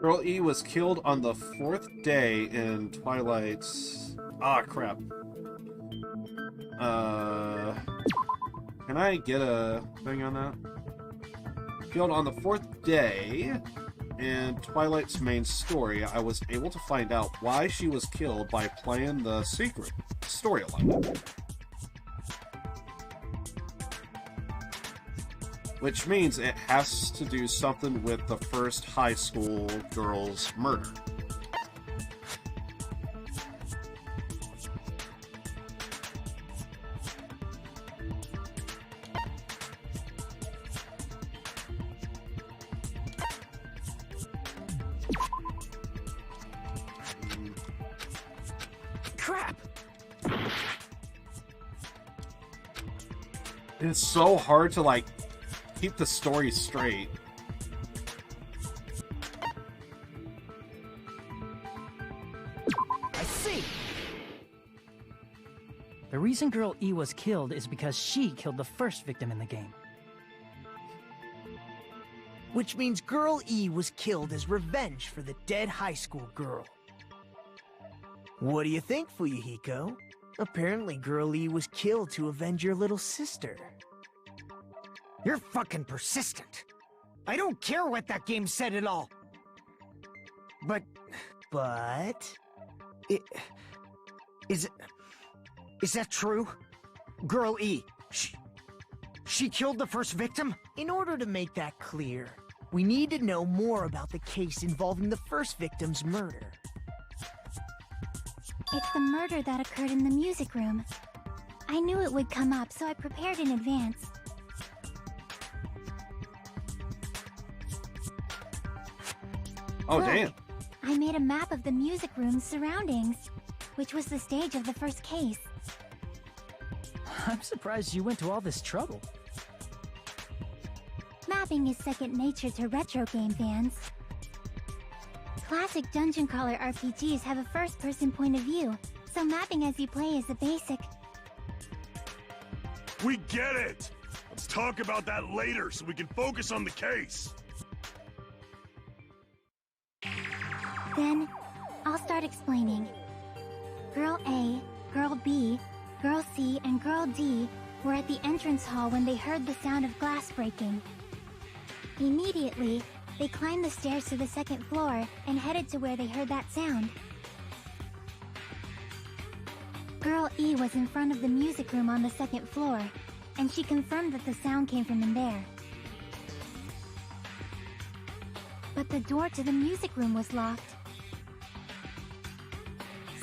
[SPEAKER 2] Girl E was killed on the 4th day in Twilight's... Ah, crap. Can I get a thing on that? Killed on the 4th day, in Twilight's main story, I was able to find out why she was killed by playing the secret storyline. Which means it has to do something with the first high school girl's murder.
[SPEAKER 5] Crap!
[SPEAKER 2] It's so hard to, like, keep the story straight.
[SPEAKER 10] I see.
[SPEAKER 9] The reason Girl E was killed is because she killed the first victim in the game.
[SPEAKER 5] Which means Girl E was killed as revenge for the dead high school girl. What do you think, Fuyuhiko? Apparently Girl E was killed to avenge your little sister.
[SPEAKER 10] You're fucking persistent. I don't care what that game said at all. But... Is that true? Girl E, she killed the first victim?
[SPEAKER 5] In order to make that clear, we need to know more about the case involving the first victim's murder.
[SPEAKER 7] It's the murder that occurred in the music room. I knew it would come up, so I prepared in advance.
[SPEAKER 2] Oh,
[SPEAKER 7] Look,
[SPEAKER 2] damn.
[SPEAKER 7] I made a map of the music room's surroundings, which was the stage of the first case.
[SPEAKER 9] I'm surprised you went to all this trouble.
[SPEAKER 7] Mapping is second nature to retro game fans. Classic dungeon crawler RPGs have a first-person point of view, so mapping as you play is a basic.
[SPEAKER 11] We get it! Let's talk about that later so we can focus on the case.
[SPEAKER 7] Then, I'll start explaining. Girl A, Girl B, Girl C, and Girl D were at the entrance hall when they heard the sound of glass breaking. Immediately, they climbed the stairs to the second floor and headed to where they heard that sound. Girl E was in front of the music room on the second floor, and she confirmed that the sound came from in there. But the door to the music room was locked.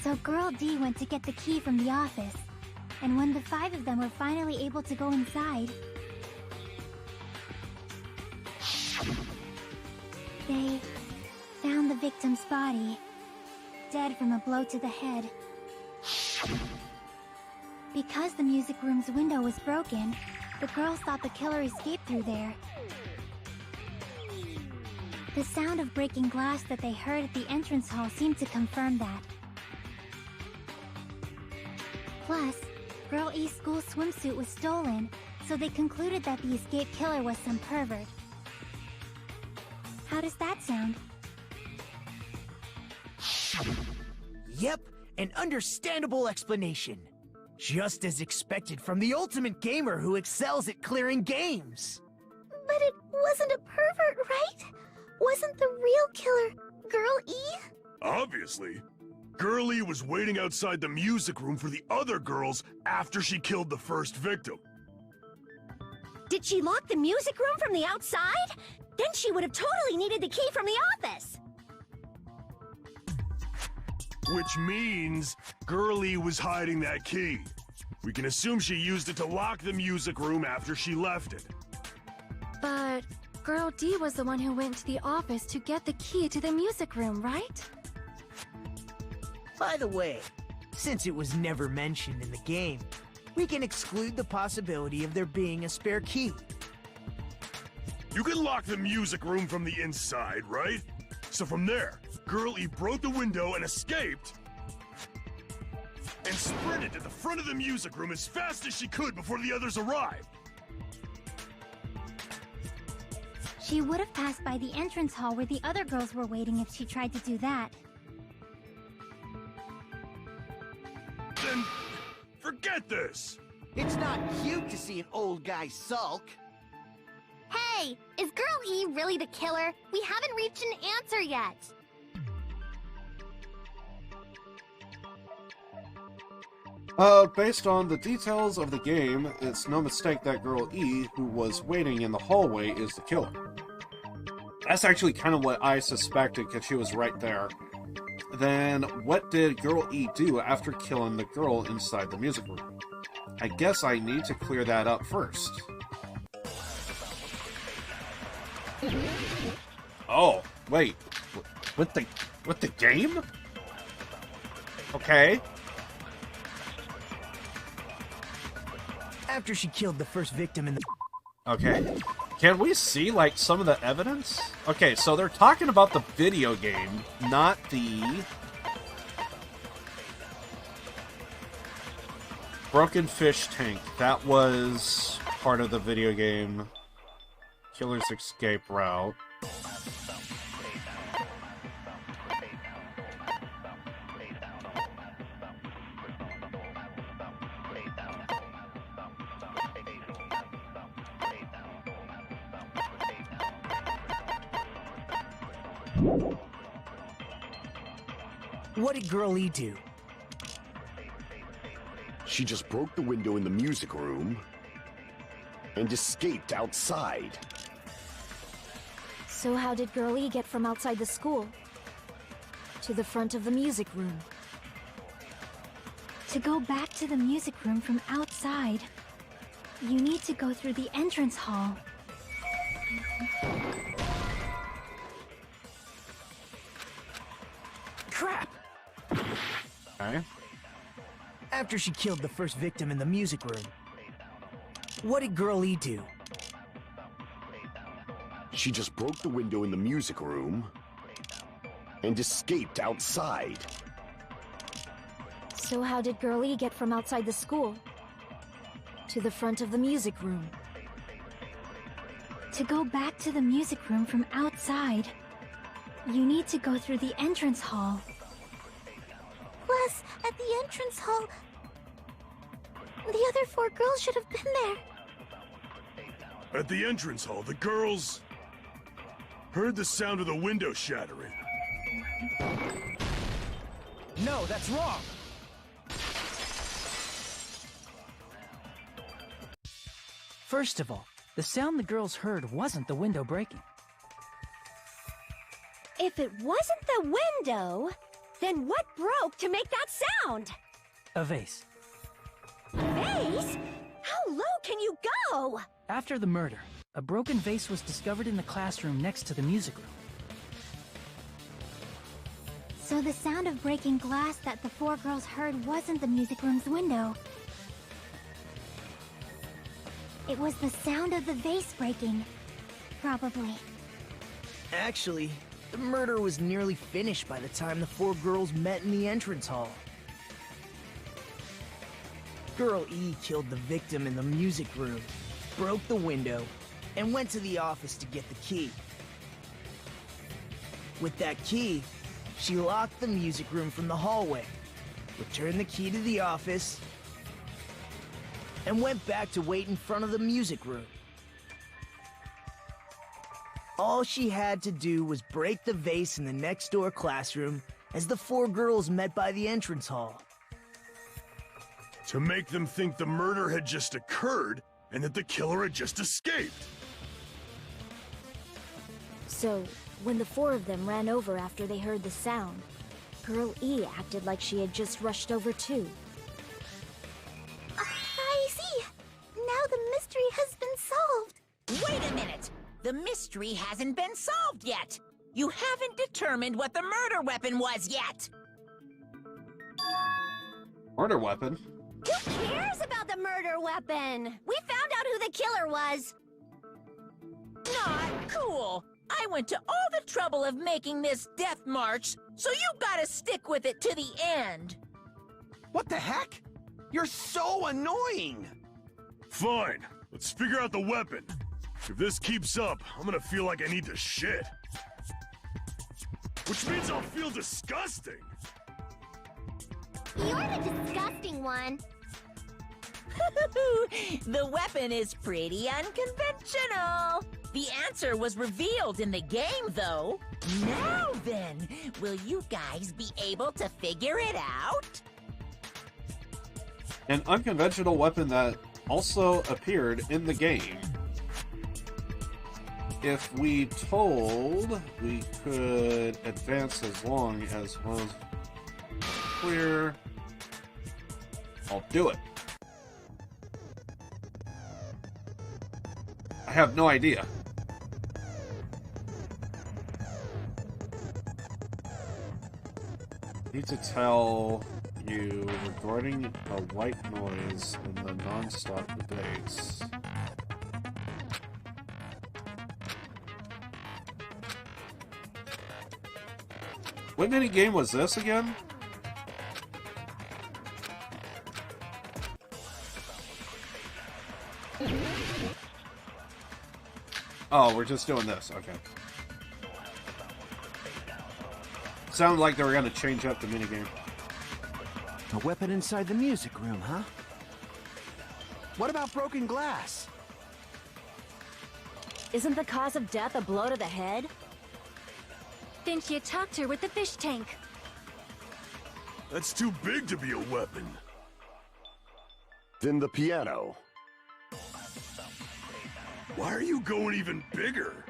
[SPEAKER 7] So Girl D went to get the key from the office, and when the 5 of them were finally able to go inside, they found the victim's body, dead from a blow to the head. Because the music room's window was broken, the girls thought the killer escaped through there. The sound of breaking glass that they heard at the entrance hall seemed to confirm that. Plus, Girl E's school swimsuit was stolen, so they concluded that the escaped killer was some pervert. How does that sound?
[SPEAKER 5] Yep, an understandable explanation. Just as expected from the ultimate gamer who excels at clearing games.
[SPEAKER 7] But it wasn't a pervert, right? Wasn't the real killer Girl E?
[SPEAKER 11] Obviously. Girl E was waiting outside the music room for the other girls after she killed the first victim.
[SPEAKER 3] Did she lock the music room from the outside? Then she would have totally needed the key from the office.
[SPEAKER 11] Which means Girl E was hiding that key. We can assume she used it to lock the music room after she left it.
[SPEAKER 13] But Girl D was the one who went to the office to get the key to the music room, right?
[SPEAKER 5] By the way, since it was never mentioned in the game, we can exclude the possibility of there being a spare key.
[SPEAKER 11] You can lock the music room from the inside, right? So from there, Girl E broke the window and escaped, and sprinted to the front of the music room as fast as she could before the others arrived.
[SPEAKER 7] She would have passed by the entrance hall where the other girls were waiting if she tried to do that.
[SPEAKER 11] Then, forget at this!
[SPEAKER 12] It's not cute to see an old guy sulk.
[SPEAKER 7] Hey, is Girl E really the killer? We haven't reached an answer yet.
[SPEAKER 2] Based on the details of the game, it's no mistake that Girl E, who was waiting in the hallway, is the killer. That's actually kind of what I suspected, because she was right there. Then, what did Girl E do after killing the girl inside the music room? I guess I need to clear that up first. Oh, wait. With the game? Okay.
[SPEAKER 5] After she killed the first victim in the...
[SPEAKER 2] Okay. Can we see, like, some of the evidence? Okay, so they're talking about the video game, not the... broken fish tank. That was part of the video game. Killer's escape route.
[SPEAKER 5] What did Girl E do?
[SPEAKER 6] She just broke the window in the music room and escaped outside.
[SPEAKER 3] So how did Girl E get from outside the school to the front of the music room?
[SPEAKER 13] To go back to the music room from outside, you need to go through the entrance hall.
[SPEAKER 5] Crap!
[SPEAKER 2] Okay.
[SPEAKER 5] After she killed the first victim in the music room, what did Girl E do?
[SPEAKER 6] She just broke the window in the music room and escaped outside.
[SPEAKER 3] So how did Girl E get from outside the school to the front of the music room?
[SPEAKER 13] To go back to the music room from outside, you need to go through the entrance hall.
[SPEAKER 7] Plus, at the entrance hall, the other 4 girls should have been there.
[SPEAKER 11] At the entrance hall, the girls heard the sound of the window shattering.
[SPEAKER 5] No, that's wrong!
[SPEAKER 9] First of all, the sound the girls heard wasn't the window breaking.
[SPEAKER 3] If it wasn't the window, then what broke to make that sound?
[SPEAKER 9] A vase.
[SPEAKER 3] Vase? How low can you go?
[SPEAKER 9] After the murder, a broken vase was discovered in the classroom next to the music room.
[SPEAKER 13] So the sound of breaking glass that the 4 girls heard wasn't the music room's window. It was the sound of the vase breaking. Probably.
[SPEAKER 5] Actually, the murder was nearly finished by the time the 4 girls met in the entrance hall. Girl E killed the victim in the music room, broke the window, and went to the office to get the key. With that key, she locked the music room from the hallway, returned the key to the office, and went back to wait in front of the music room. All she had to do was break the vase in the next door classroom as the 4 girls met by the entrance hall.
[SPEAKER 11] To make them think the murder had just occurred and that the killer had just escaped.
[SPEAKER 3] So, when the 4 of them ran over after they heard the sound, Girl E acted like she had just rushed over too.
[SPEAKER 7] I see. Now the mystery has been solved.
[SPEAKER 4] Wait a minute! The mystery hasn't been solved yet! You haven't determined what the murder weapon was yet!
[SPEAKER 2] Murder weapon?
[SPEAKER 3] Who cares about the murder weapon? We found out who the killer was.
[SPEAKER 4] Not cool! I went to all the trouble of making this death march, so you gotta stick with it to the end!
[SPEAKER 12] What the heck? You're so annoying!
[SPEAKER 11] Fine, let's figure out the weapon. If this keeps up, I'm gonna feel like I need to shit. Which means I'll feel disgusting.
[SPEAKER 7] You're the disgusting one.
[SPEAKER 4] The weapon is pretty unconventional. The answer was revealed in the game, though. Now then, will you guys be able to figure it out?
[SPEAKER 2] An unconventional weapon that also appeared in the game. If we told, we could advance as long as was clear. I'll do it. I have no idea. Need to tell you regarding a white noise in the non-stop debates. What mini game was this again? Oh, we're just doing this. Okay. Sounded like they were going to change up the minigame.
[SPEAKER 5] A weapon inside the music room, huh? What about broken glass?
[SPEAKER 3] Isn't the cause of death a blow to the head?
[SPEAKER 13] Then she attacked her with the fish tank.
[SPEAKER 11] That's too big to be a weapon.
[SPEAKER 6] Then the piano.
[SPEAKER 11] Why are you going even bigger?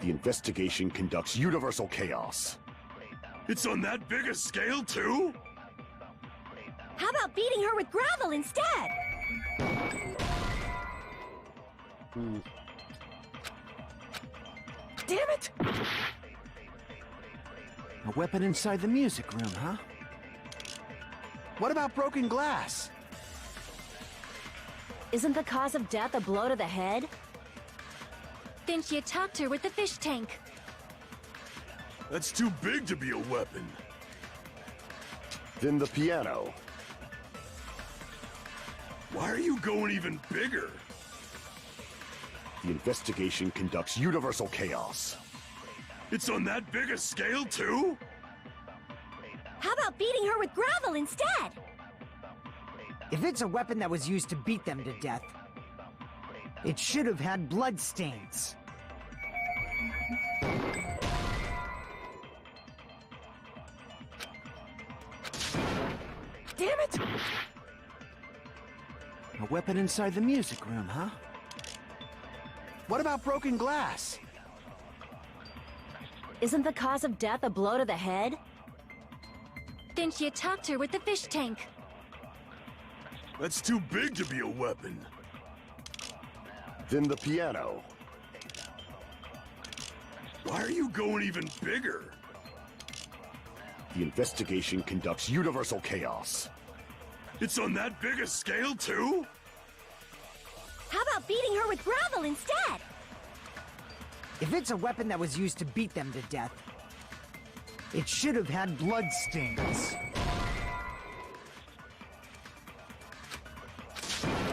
[SPEAKER 6] The investigation conducts universal chaos.
[SPEAKER 11] It's on that big a scale, too?
[SPEAKER 3] How about beating her with gravel instead?
[SPEAKER 5] Damn it! A weapon inside the music room, huh? What about broken glass?
[SPEAKER 3] Isn't the cause of death a blow to the head?
[SPEAKER 13] Then she attacked her with the fish tank.
[SPEAKER 11] That's too big to be a weapon.
[SPEAKER 6] Then the piano.
[SPEAKER 11] Why are you going even bigger?
[SPEAKER 6] The investigation conducts universal chaos.
[SPEAKER 11] It's on that big a scale, too?
[SPEAKER 3] How about beating her with gravel instead?
[SPEAKER 10] If it's a weapon that was used to beat them to death, it should have had blood stains.
[SPEAKER 5] Damn it! A weapon inside the music room, huh? What about broken glass?
[SPEAKER 3] Isn't the cause of death a blow to the head?
[SPEAKER 13] Then she attacked her with the fish tank.
[SPEAKER 11] That's too big to be a weapon.
[SPEAKER 6] Then the piano.
[SPEAKER 11] Why are you going even bigger?
[SPEAKER 6] The investigation conducts universal chaos.
[SPEAKER 11] It's on that big a scale, too?
[SPEAKER 3] How about beating her with gravel instead?
[SPEAKER 10] If it's a weapon that was used to beat them to death, it should have had blood stains.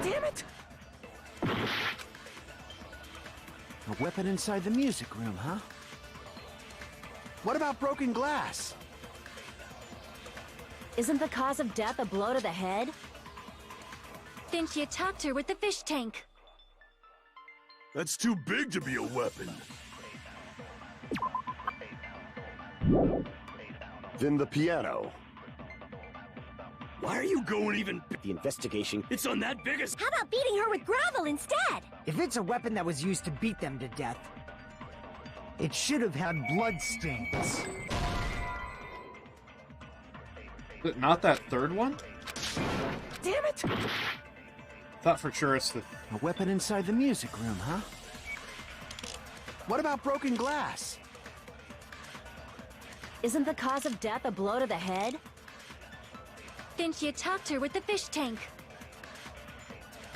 [SPEAKER 5] Damn it! A weapon inside the music room, huh? What about broken glass?
[SPEAKER 3] Isn't the cause of death a blow to the head?
[SPEAKER 13] Then she attacked her with the fish tank.
[SPEAKER 11] That's too big to be a weapon.
[SPEAKER 6] Then the piano.
[SPEAKER 11] Why are you going even...
[SPEAKER 6] The investigation...
[SPEAKER 11] It's on that big a...
[SPEAKER 3] How about beating her with gravel instead?
[SPEAKER 10] If it's a weapon that was used to beat them to death, it should have had blood stains.
[SPEAKER 2] Not that third one?
[SPEAKER 5] Damn it!
[SPEAKER 2] Thought for sure it's the...
[SPEAKER 5] A weapon inside the music room, huh? What about broken glass?
[SPEAKER 3] Isn't the cause of death a blow to the head?
[SPEAKER 13] Then she attacked her with the fish tank.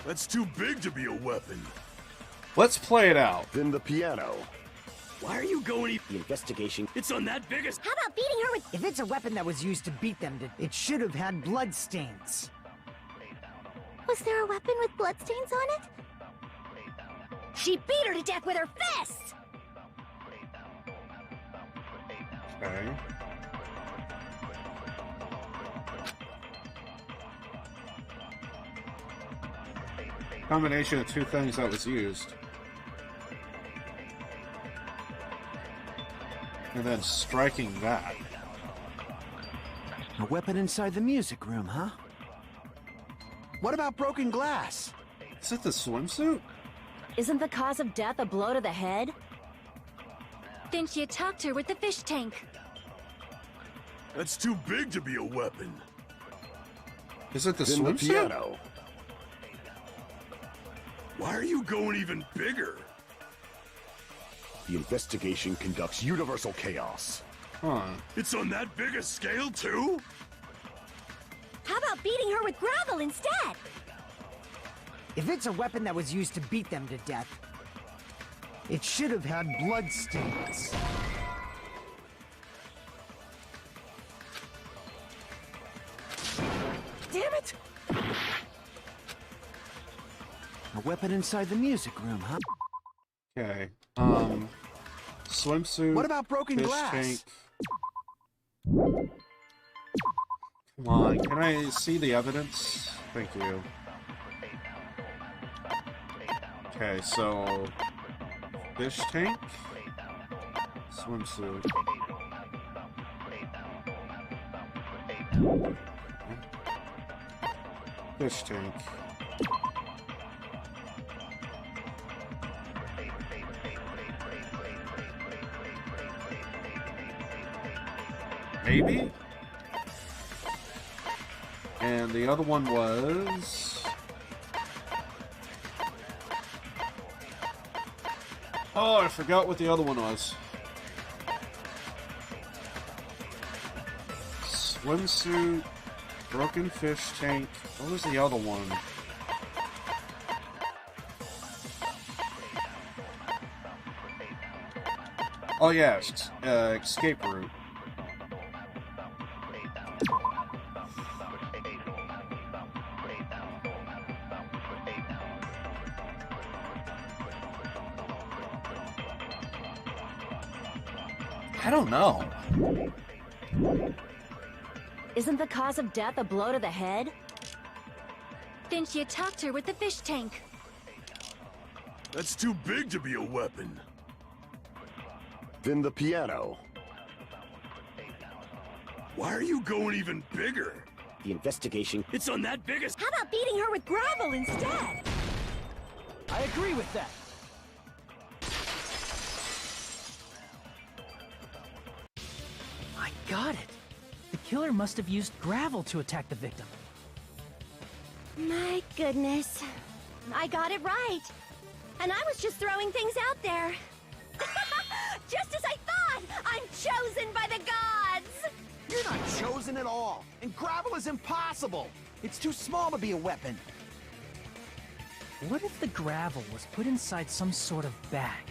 [SPEAKER 11] That's too big to be a weapon.
[SPEAKER 2] Let's play it out.
[SPEAKER 6] Then the piano.
[SPEAKER 11] Why are you going...
[SPEAKER 6] The investigation...
[SPEAKER 11] It's on that big a...
[SPEAKER 3] How about beating her with...
[SPEAKER 10] If it's a weapon that was used to beat them to... It should have had blood stains.
[SPEAKER 7] Was there a weapon with bloodstains on it?
[SPEAKER 3] She beat her to death with her fists!
[SPEAKER 2] Okay. Combination of two things that was used. And then striking that.
[SPEAKER 12] A weapon inside the music room, huh? What about broken glass?
[SPEAKER 2] Is it the swimsuit?
[SPEAKER 3] Isn't the cause of death a blow to the head?
[SPEAKER 13] Then she attacked her with the fish tank.
[SPEAKER 11] That's too big to be a weapon.
[SPEAKER 2] Is it the
[SPEAKER 6] Then the
[SPEAKER 2] swimsuit?
[SPEAKER 6] piano.
[SPEAKER 11] Why are you going even bigger?
[SPEAKER 6] The investigation conducts universal chaos.
[SPEAKER 2] Huh.
[SPEAKER 11] It's on that big a scale, too?
[SPEAKER 3] How about beating her with gravel instead?
[SPEAKER 10] If it's a weapon that was used to beat them to death, it should have had blood stains.
[SPEAKER 4] Damn it!
[SPEAKER 12] A weapon inside the music room, huh?
[SPEAKER 2] Okay. Swimsuit.
[SPEAKER 12] What about broken
[SPEAKER 2] fish
[SPEAKER 12] glass?
[SPEAKER 2] tank. Come on, can I see the evidence? Thank you. Okay, so fish tank, swimsuit. Fish tank. Maybe? And the other one was... Oh, I forgot what the other one was. Swimsuit, broken fish tank. What was the other one? Oh yeah, escape route. I don't know.
[SPEAKER 3] Isn't the cause of death a blow to the head?
[SPEAKER 13] Then she attacked her with the fish tank.
[SPEAKER 11] That's too big to be a weapon.
[SPEAKER 6] Then the piano.
[SPEAKER 11] Why are you going even bigger?
[SPEAKER 6] The investigation.
[SPEAKER 11] It's on that big a...
[SPEAKER 3] How about beating her with gravel instead?
[SPEAKER 10] I agree with that.
[SPEAKER 9] I got it. The killer must have used gravel to attack the victim.
[SPEAKER 3] My goodness. I got it right. And I was just throwing things out there. Just as I thought! I'm chosen by the gods!
[SPEAKER 12] You're not chosen at all, and gravel is impossible. It's too small to be a weapon.
[SPEAKER 9] What if the gravel was put inside some sort of bag?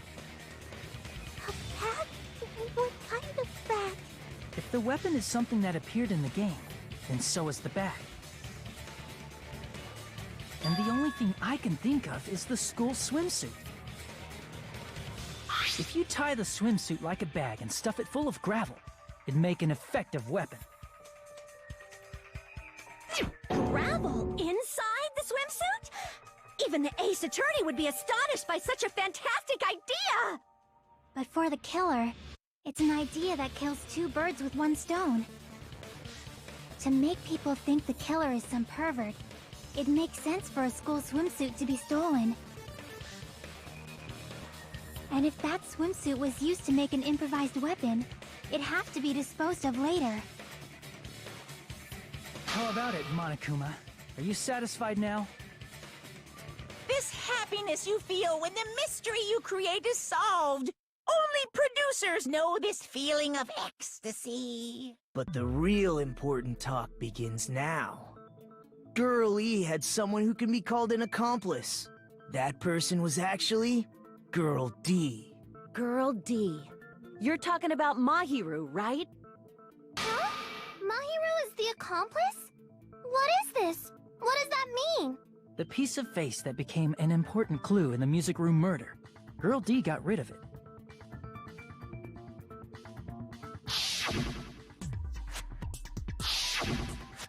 [SPEAKER 7] A bag? What kind of bag?
[SPEAKER 9] If the weapon is something that appeared in the game, then so is the bag. And the only thing I can think of is the school swimsuit. If you tie the swimsuit like a bag and stuff it full of gravel, it'd make an effective weapon.
[SPEAKER 3] Gravel inside the swimsuit? Even the ace attorney would be astonished by such a fantastic idea!
[SPEAKER 7] But for the killer, it's an idea that kills two birds with one stone. To make people think the killer is some pervert, it makes sense for a school swimsuit to be stolen. And if that swimsuit was used to make an improvised weapon, it'd have to be disposed of later.
[SPEAKER 9] How about it, Monokuma? Are you satisfied now?
[SPEAKER 4] This happiness you feel when the mystery you create is solved. Only producers know this feeling of ecstasy.
[SPEAKER 5] But the real important talk begins now. Girl E had someone who can be called an accomplice. That person was actually Girl D.
[SPEAKER 3] Girl D. You're talking about Mahiru, right?
[SPEAKER 7] Huh? Mahiru is the accomplice? What is this? What does that mean?
[SPEAKER 9] The piece of face that became an important clue in the music room murder. Girl D got rid of it.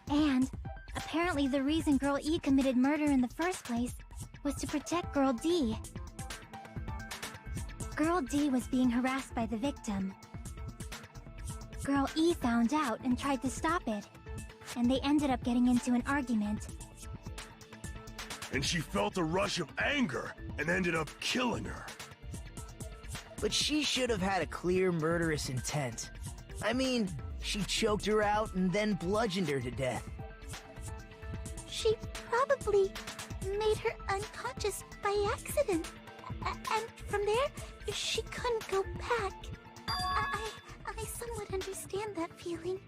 [SPEAKER 7] And apparently the reason Girl E committed murder in the first place was to protect Girl D. Girl D was being harassed by the victim. Girl E found out and tried to stop it, and they ended up getting into an argument.
[SPEAKER 11] And she felt a rush of anger and ended up killing her.
[SPEAKER 5] But she should have had a clear murderous intent. I mean, she choked her out and then bludgeoned her to death.
[SPEAKER 7] She probably made her unconscious by accident. And from there, she couldn't go back. I somewhat understand that feeling.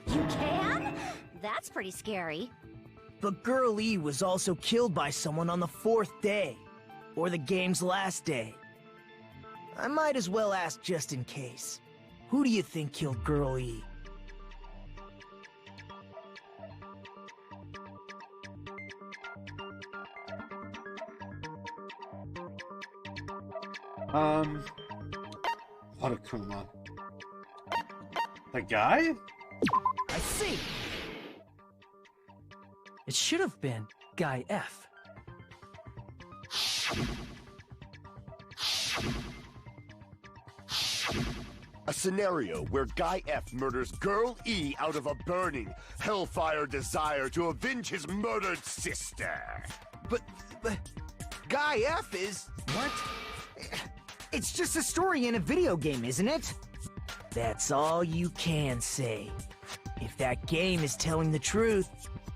[SPEAKER 3] You can? That's pretty scary.
[SPEAKER 5] But Girl E was also killed by someone on the 4th day, or the game's last day. I might as well ask just in case. Who do you think killed Girl E?
[SPEAKER 2] Come on. The guy?
[SPEAKER 10] I see. It should have been Guy F.
[SPEAKER 6] A scenario where Guy F murders Girl E out of a burning, hellfire desire to avenge his murdered sister.
[SPEAKER 5] But Guy F is... What? It's just a story in a video game, isn't it? That's all you can say. If that game is telling the truth,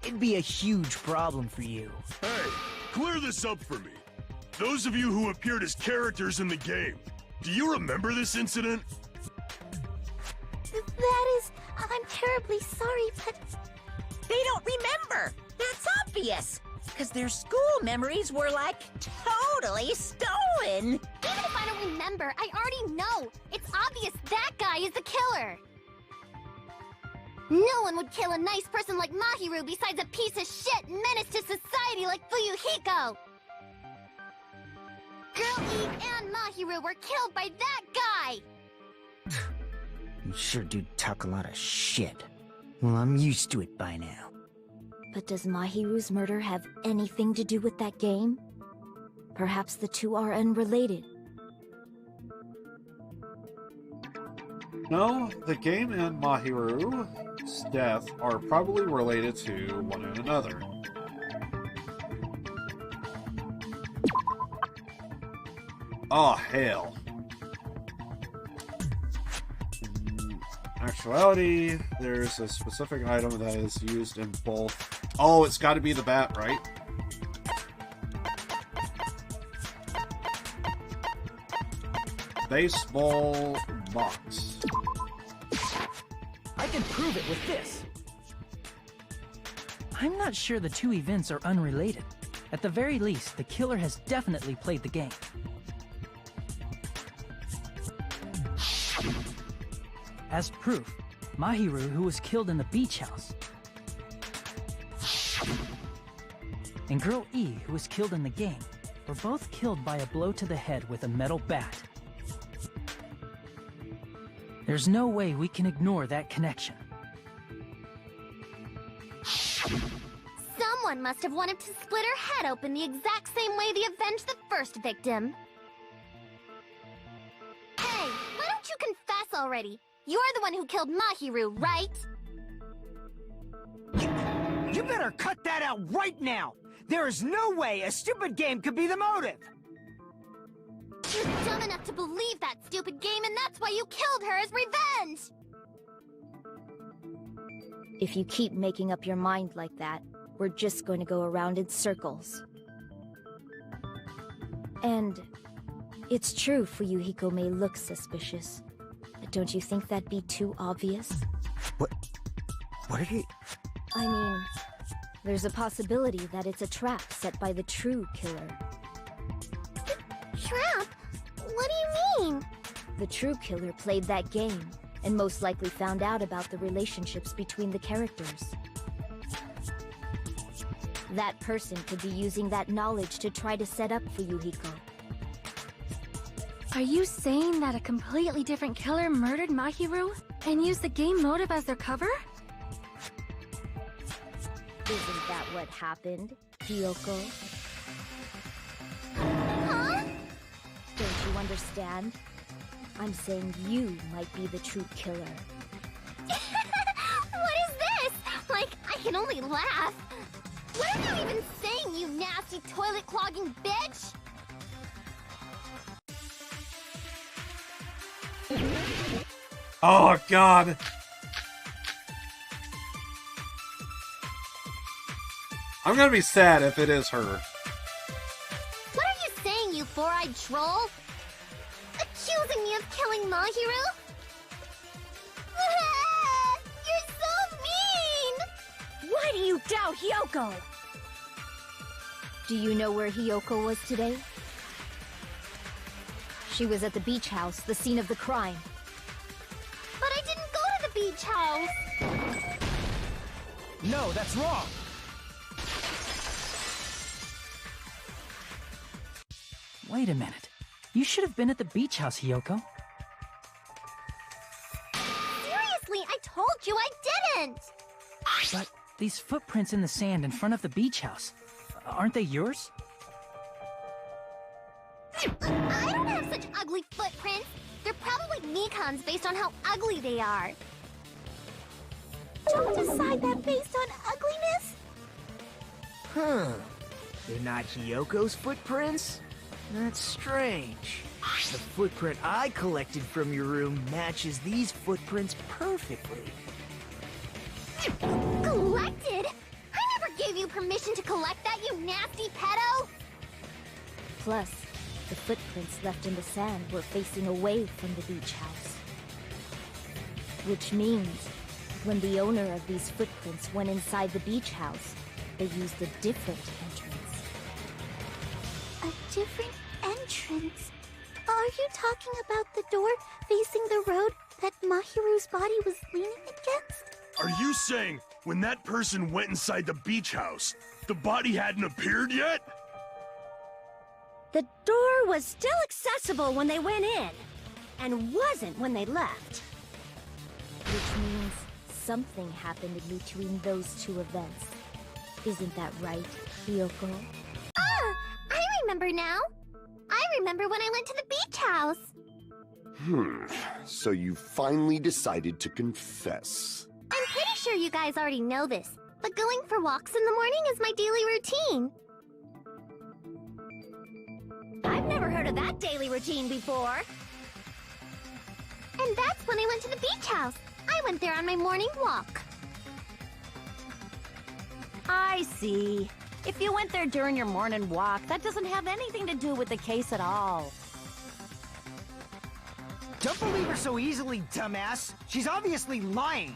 [SPEAKER 5] it'd be a huge problem for you.
[SPEAKER 11] Hey, clear this up for me. Those of you who appeared as characters in the game, do you remember this incident?
[SPEAKER 7] That is... I'm terribly sorry, but...
[SPEAKER 4] They don't remember! That's obvious! Because their school memories were, like, totally stolen!
[SPEAKER 7] Even if I don't remember, I already know! It's obvious that guy is the killer! No one would kill a nice person like Mahiru besides a piece of shit menace to society like Fuyuhiko! Girl E and Mahiru were killed by that guy!
[SPEAKER 10] You sure do talk a lot of shit. Well, I'm used to it by now.
[SPEAKER 3] But does Mahiru's murder have anything to do with that game? Perhaps the two are unrelated.
[SPEAKER 2] No, the game and Mahiru's death are probably related to one another. Oh, hell. In actuality, there's a specific item that is used in both. Oh, it's got to be the bat, right? Baseball box.
[SPEAKER 10] I can prove it with this. I'm not sure the two events are unrelated. At the very least, the killer has definitely played the game. As proof, Mahiru, who was killed in the beach house, and Girl E, who was killed in the game, were both killed by a blow to the head with a metal bat. There's no way we can ignore that connection.
[SPEAKER 7] Someone must have wanted to split her head open the exact same way they avenged the first victim. Hey, why don't you confess already? You're the one who killed Mahiru, right?
[SPEAKER 10] You better cut that out right now! There is no way a stupid game could be the motive!
[SPEAKER 7] You're dumb enough to believe that stupid game, and that's why you killed her as revenge!
[SPEAKER 3] If you keep making up your mind like that, we're just going to go around in circles. And it's true Fuyuhiko may look suspicious, but don't you think that'd be too obvious?
[SPEAKER 10] What are you...
[SPEAKER 3] I mean, there's a possibility that it's a trap set by the true killer.
[SPEAKER 7] Trap? What do you mean?
[SPEAKER 3] The true killer played that game, and most likely found out about the relationships between the characters. That person could be using that knowledge to try to set up Fuyuhiko.
[SPEAKER 13] Are you saying that a completely different killer murdered Mahiru and used the game motive as their cover?
[SPEAKER 3] Isn't that what happened, Kyoko? understand? I'm saying you might be the true killer.
[SPEAKER 7] What is this? Like, I can only laugh. What are you even saying, you nasty toilet-clogging bitch?
[SPEAKER 2] Oh, God. I'm gonna be sad if it is her.
[SPEAKER 7] What are you saying, you four-eyed troll? Accusing me of killing Mahiru? You're so mean!
[SPEAKER 3] Why do you doubt Hyoko? Do you know where Hyoko was today? She was at the beach house, the scene of the crime.
[SPEAKER 7] But I didn't go to the beach house!
[SPEAKER 10] No, that's wrong!
[SPEAKER 9] Wait a minute. You should have been at the beach house, Hyoko.
[SPEAKER 7] Seriously, I told you I didn't!
[SPEAKER 9] But these footprints in the sand in front of the beach house, aren't they yours?
[SPEAKER 7] I don't have such ugly footprints. They're probably Mikan's based on how ugly they are. Don't decide that based on ugliness.
[SPEAKER 5] Huh. They're not Hyoko's footprints? That's strange. The footprint I collected from your room matches these footprints perfectly.
[SPEAKER 7] Collected? I never gave you permission to collect that, you nasty pedo!
[SPEAKER 3] Plus, the footprints left in the sand were facing away from the beach house. Which means, when the owner of these footprints went inside the beach house, they used a different entrance.
[SPEAKER 7] A different entrance? Are you talking about the door facing the road that Mahiru's body was leaning against?
[SPEAKER 11] Are you saying when that person went inside the beach house, the body hadn't appeared yet?
[SPEAKER 3] The door was still accessible when they went in, and wasn't when they left. Which means something happened in between those two events. Isn't that right, Hyoko?
[SPEAKER 7] Ah! I remember now! I remember when I went to the beach house!
[SPEAKER 6] So you finally decided to confess.
[SPEAKER 7] I'm pretty sure you guys already know this, but going for walks in the morning is my daily routine.
[SPEAKER 3] I've never heard of that daily routine before.
[SPEAKER 7] And that's when I went to the beach house. I went there on my morning walk.
[SPEAKER 3] I see. If you went there during your morning walk, that doesn't have anything to do with the case at all.
[SPEAKER 10] Don't believe her so easily, dumbass! She's obviously lying!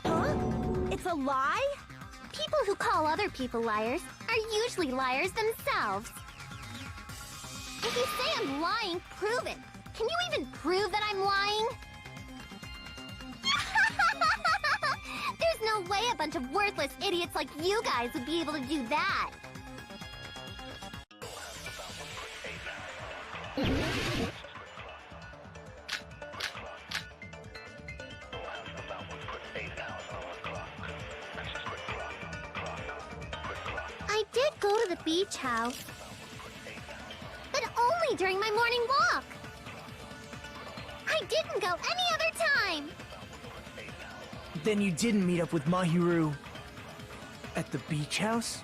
[SPEAKER 3] Huh? It's a lie?
[SPEAKER 7] People who call other people liars are usually liars themselves. If you say I'm lying, prove it. Can you even prove that I'm lying? There's no way a bunch of worthless idiots like you guys would be able to do that. I did go to the beach house, but only during my morning walk. I didn't go any other time.
[SPEAKER 5] Then you didn't meet up with Mahiru at the beach house?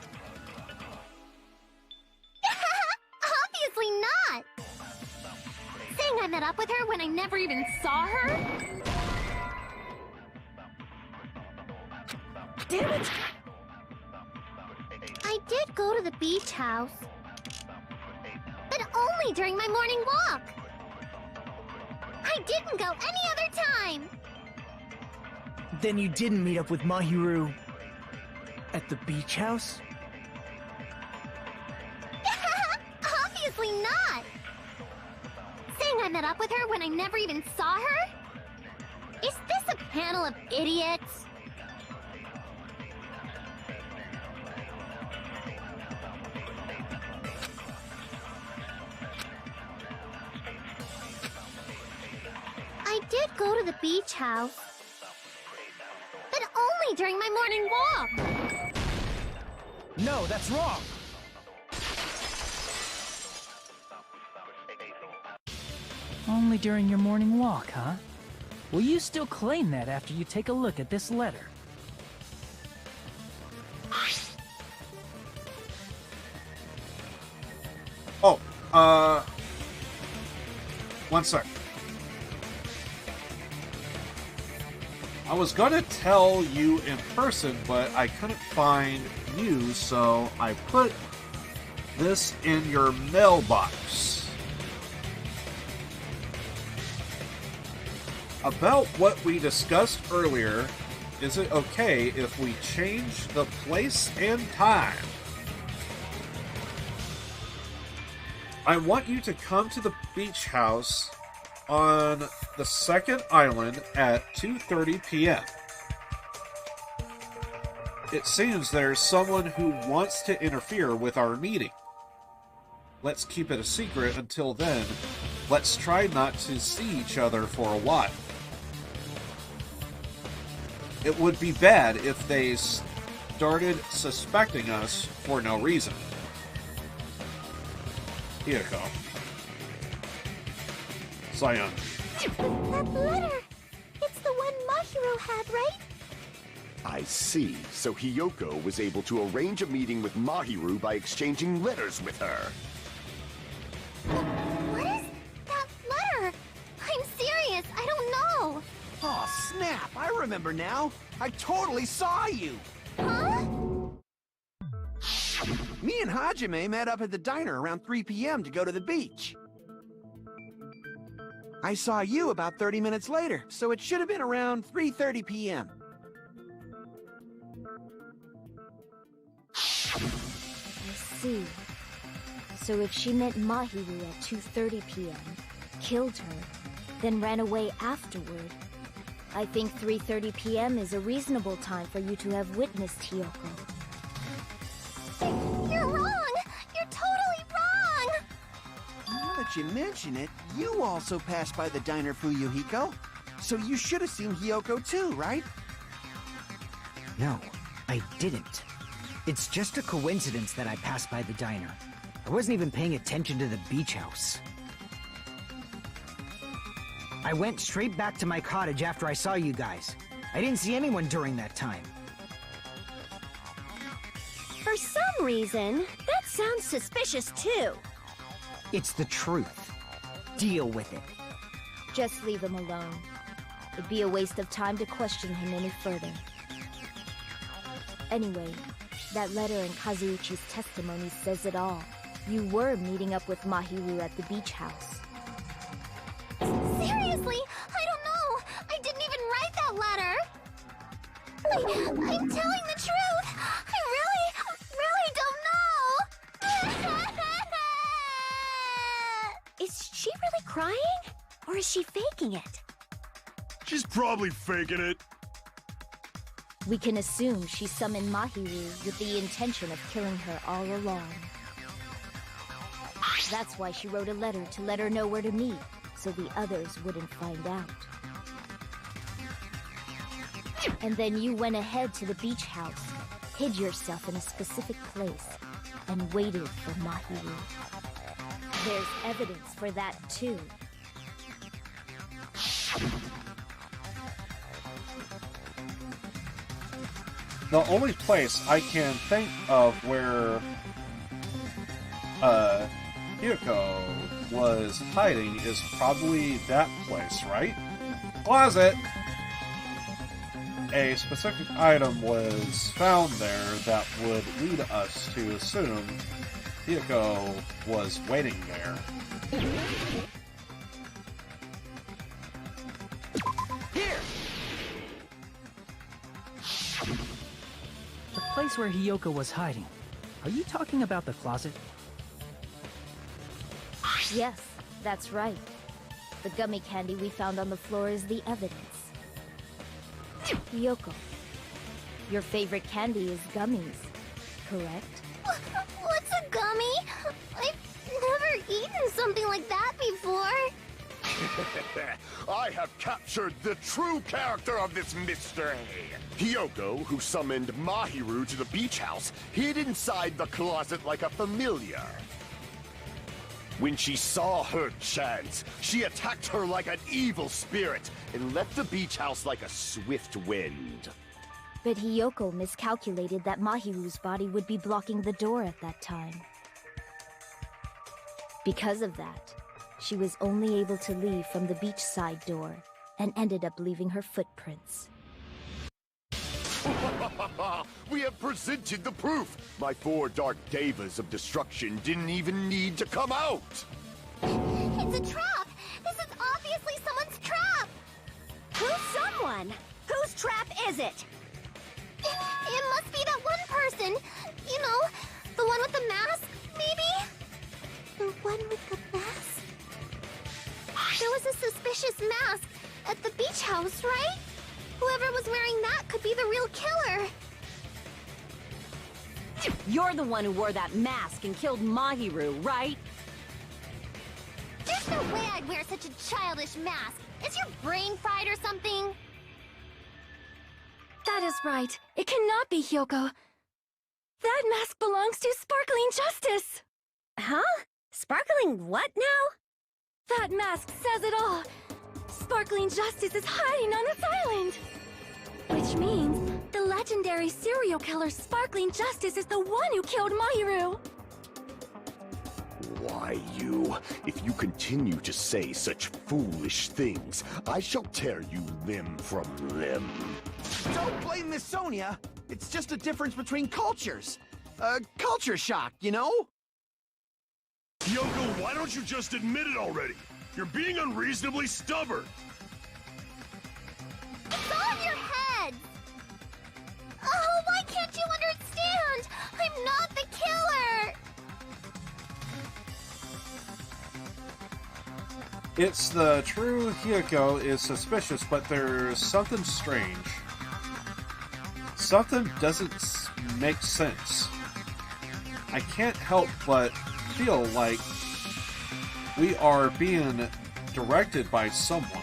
[SPEAKER 7] Obviously not. Saying I met up with her when I never even saw her?
[SPEAKER 3] Damn it!
[SPEAKER 7] I did go to the beach house, but only during my morning walk. I didn't go any other time.
[SPEAKER 5] Then you didn't meet up with Mahiru at the beach house?
[SPEAKER 7] Obviously not. Saying I met up with her when I never even saw her? Is this a panel of idiots? I did go to the beach house, but only during my morning walk.
[SPEAKER 10] No, that's wrong!
[SPEAKER 9] Only during your morning walk, huh? Will you still claim that after you take a look at this letter?
[SPEAKER 2] Oh, one sec. I was gonna tell you in person, but I couldn't find you, so I put this in your mailbox. About what we discussed earlier, is it okay if we change the place and time? I want you to come to the beach house on the second island at 2:30 p.m. It seems there's someone who wants to interfere with our meeting. Let's keep it a secret until then. Let's try not to see each other for a while. It would be bad if they started suspecting us for no reason. Hiyoko. Sion.
[SPEAKER 7] That letter! It's the one Mahiro had, right?
[SPEAKER 6] I see. So Hiyoko was able to arrange a meeting with Mahiru by exchanging letters with her.
[SPEAKER 7] What is that letter? I'm serious, I don't know.
[SPEAKER 12] Oh, snap! I remember now. I totally saw you.
[SPEAKER 7] Huh?
[SPEAKER 12] Me and Hajime met up at the diner around 3 p.m. to go to the beach. I saw you about 30 minutes later, so it should have been around 3:30 p.m.
[SPEAKER 3] I see. So if she met Mahiru at 2:30 p.m., killed her, then ran away afterward, I think 3:30 p.m. is a reasonable time for you to have witnessed Hiyoko.
[SPEAKER 7] You're wrong! You're totally wrong!
[SPEAKER 12] Now that you mention it, you also passed by the diner, Fuyuhiko. So you should have seen Hiyoko too, right?
[SPEAKER 10] No, I didn't. It's just a coincidence that I passed by the diner. I wasn't even paying attention to the beach house. I went straight back to my cottage after I saw you guys. I didn't see anyone during that time.
[SPEAKER 3] For some reason, that sounds suspicious too.
[SPEAKER 10] It's the truth. Deal with it.
[SPEAKER 3] Just leave him alone. It'd be a waste of time to question him any further. Anyway, that letter in Kazuichi's testimony says it all. You were meeting up with Mahiru at the beach house.
[SPEAKER 7] Seriously, I don't know. I didn't even write that letter. I'm telling the truth. I really don't know.
[SPEAKER 3] Is she really crying? Or is she faking it?
[SPEAKER 11] She's probably faking it.
[SPEAKER 3] We can assume she summoned Mahiru with the intention of killing her all along. That's why she wrote a letter to let her know where to meet, so the others wouldn't find out. And then you went ahead to the beach house, hid yourself in a specific place, and waited for Mahiru. There's evidence for that too.
[SPEAKER 2] The only place I can think of where Hiyoko was hiding is probably that place, right? Closet! A specific item was found there that would lead us to assume Hiyoko was waiting there.
[SPEAKER 12] Here!
[SPEAKER 9] The place where Hiyoko was hiding. Are you talking about the closet?
[SPEAKER 3] Yes, that's right. The gummy candy we found on the floor is the evidence. Hiyoko, your favorite candy is gummies, correct?
[SPEAKER 7] What's a gummy? I've never eaten something like that before.
[SPEAKER 6] I have captured the true character of this mystery. Hiyoko, who summoned Mahiru to the beach house, hid inside the closet like a familiar. When she saw her chance, she attacked her like an evil spirit and left the beach house like a swift wind.
[SPEAKER 3] But Hiyoko miscalculated that Mahiru's body would be blocking the door at that time. Because of that, she was only able to leave from the beachside door and ended up leaving her footprints.
[SPEAKER 6] We have presented the proof! My 4 dark devas of destruction didn't even need to come out!
[SPEAKER 7] It's a trap! This is obviously someone's trap!
[SPEAKER 3] Who's someone? Whose trap is it?
[SPEAKER 7] It must be that one person! You know, the one with the mask, maybe? The one with the mask? There was a suspicious mask at the beach house, right? Whoever was wearing that could be the real killer.
[SPEAKER 14] You're the one who wore that mask and killed Mahiru, right?
[SPEAKER 7] There's no way I'd wear such a childish mask. Is your brain fried or something?
[SPEAKER 13] That is right. It cannot be Hiyoko. That mask belongs to Sparkling Justice!
[SPEAKER 3] Huh? Sparkling what now?
[SPEAKER 13] That mask says it all. Sparkling Justice is hiding on this island! Which means the legendary serial killer Sparkling Justice is the one who killed Mahiru!
[SPEAKER 6] Why, you? If you continue to say such foolish things, I shall tear you limb from limb.
[SPEAKER 12] Don't blame Miss Sonia. It's just a difference between cultures. Culture shock, you know?
[SPEAKER 11] Yoko, why don't you just admit it already? You're being unreasonably stubborn.
[SPEAKER 7] It's all in your heads! Oh, why can't you understand? I'm not the killer!
[SPEAKER 2] It's the true Hiyoko is suspicious, but there's something strange. Something doesn't make sense. I can't help but feel like we are being directed by someone.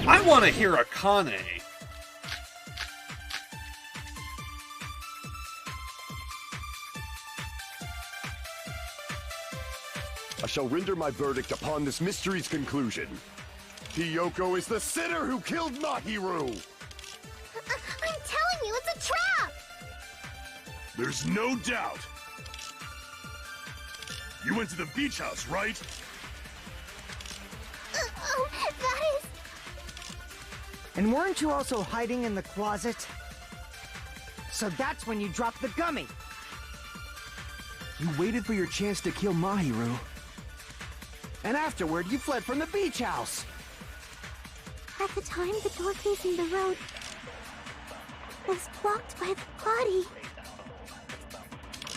[SPEAKER 2] I want to hear Akane.
[SPEAKER 6] I shall render my verdict upon this mystery's conclusion. Hiyoko is the sinner who killed Mahiru!
[SPEAKER 7] I'm telling you, it's a trap!
[SPEAKER 11] There's no doubt. You went to the beach house, right?
[SPEAKER 7] Oh, that is...
[SPEAKER 10] And weren't you also hiding in the closet? So that's when you dropped the gummy!
[SPEAKER 5] You waited for your chance to kill Mahiru. And afterward, you fled from the beach house!
[SPEAKER 7] At the time, the door facing the road was blocked by the body.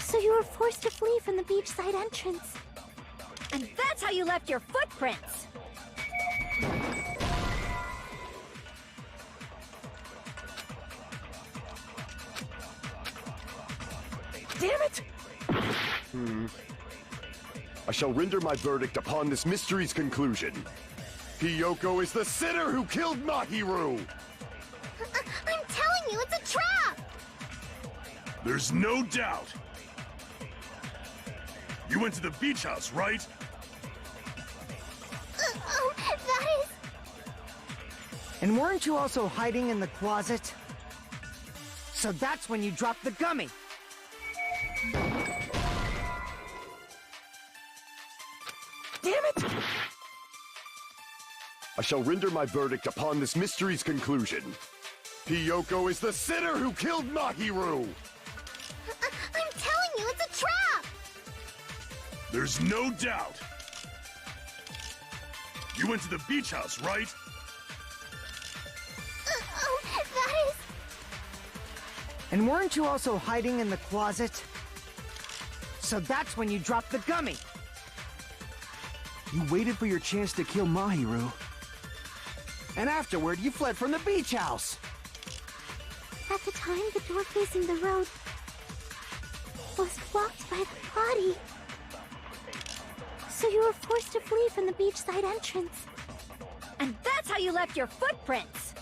[SPEAKER 7] So you were forced to flee from the beachside entrance.
[SPEAKER 3] And that's how you left your footprints!
[SPEAKER 10] Damn it!
[SPEAKER 6] I shall render my verdict upon this mystery's conclusion. Hiyoko is the sinner who killed Mahiru!
[SPEAKER 7] I'm telling you, it's a trap!
[SPEAKER 11] There's no doubt. You went to the beach house, right?
[SPEAKER 7] Oh, that is...
[SPEAKER 10] And weren't you also hiding in the closet? So that's when you dropped the gummy! Damn it!
[SPEAKER 6] I shall render my verdict upon this mystery's conclusion. Hiyoko is the sinner who killed Mahiru!
[SPEAKER 7] I'm telling you, it's a trap!
[SPEAKER 11] There's no doubt. You went to the beach house, right?
[SPEAKER 7] Oh, that is...
[SPEAKER 10] And weren't you also hiding in the closet? So that's when you dropped the gummy!
[SPEAKER 5] You waited for your chance to kill Mahiru. And afterward, you fled from the beach house!
[SPEAKER 7] At the time, the door facing the road was blocked by the body. So you were forced to flee from the beachside entrance.
[SPEAKER 3] And that's how you left your footprints!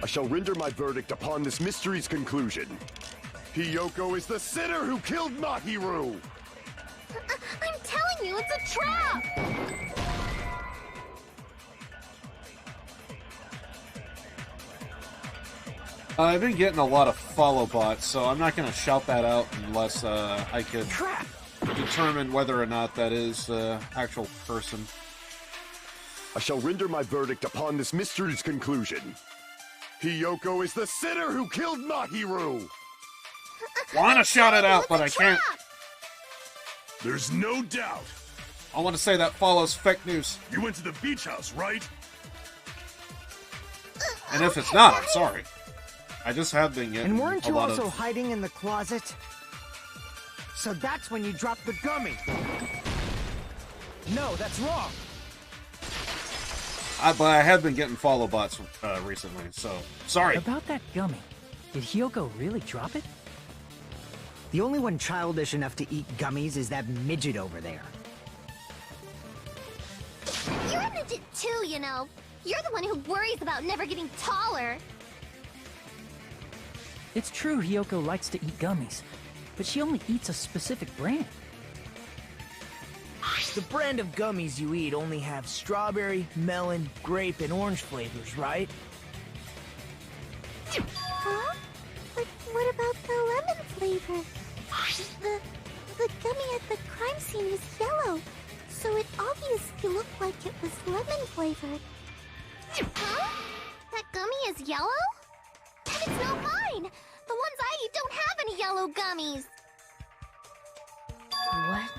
[SPEAKER 6] I shall render my verdict upon this mystery's conclusion. Hiyoko is the sinner who killed Mahiru!
[SPEAKER 7] I'm telling you, it's a trap!
[SPEAKER 2] I've been getting a lot of follow bots, so I'm not going to shout that out unless I could determine whether or not that is the actual person.
[SPEAKER 6] I shall render my verdict upon this mystery's conclusion. Hiyoko is the sinner who killed Mahiru!
[SPEAKER 2] Want to shout it out, but I can't.
[SPEAKER 11] There's no doubt.
[SPEAKER 2] I want to say that follows fake news.
[SPEAKER 11] You went to the beach house, right?
[SPEAKER 2] And if it's not, I'm sorry. I just have been getting
[SPEAKER 10] And weren't
[SPEAKER 2] a
[SPEAKER 10] you
[SPEAKER 2] lot
[SPEAKER 10] also
[SPEAKER 2] of...
[SPEAKER 10] hiding in the closet? So that's when you dropped the gummy. No, that's wrong.
[SPEAKER 2] But I have been getting follow bots recently, so sorry.
[SPEAKER 9] About that gummy, did Hiyoko really drop it?
[SPEAKER 10] The only one childish enough to eat gummies is that midget over there.
[SPEAKER 7] You're a midget too, you know. You're the one who worries about never getting taller.
[SPEAKER 9] It's true Hiyoko likes to eat gummies, but she only eats a specific brand.
[SPEAKER 5] The brand of gummies you eat only have strawberry, melon, grape, and orange flavors, right?
[SPEAKER 7] Huh? But what about the lemon flavor? The gummy at the crime scene is yellow, so it obviously looked like it was lemon flavored. Huh? That gummy is yellow? And it's not mine! The ones I eat don't have any yellow gummies!
[SPEAKER 5] What?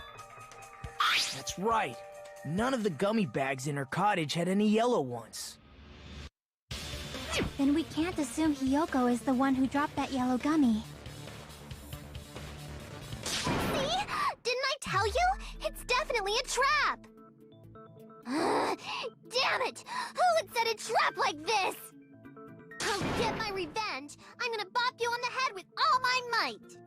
[SPEAKER 5] That's right. None of the gummy bags in her cottage had any yellow ones.
[SPEAKER 3] Then we can't assume Hiyoko is the one who dropped that yellow gummy.
[SPEAKER 7] See? Didn't I tell you? It's definitely a trap! Damn it! Who would set a trap like this? I'll get my revenge! I'm gonna bop you on the head with all my might!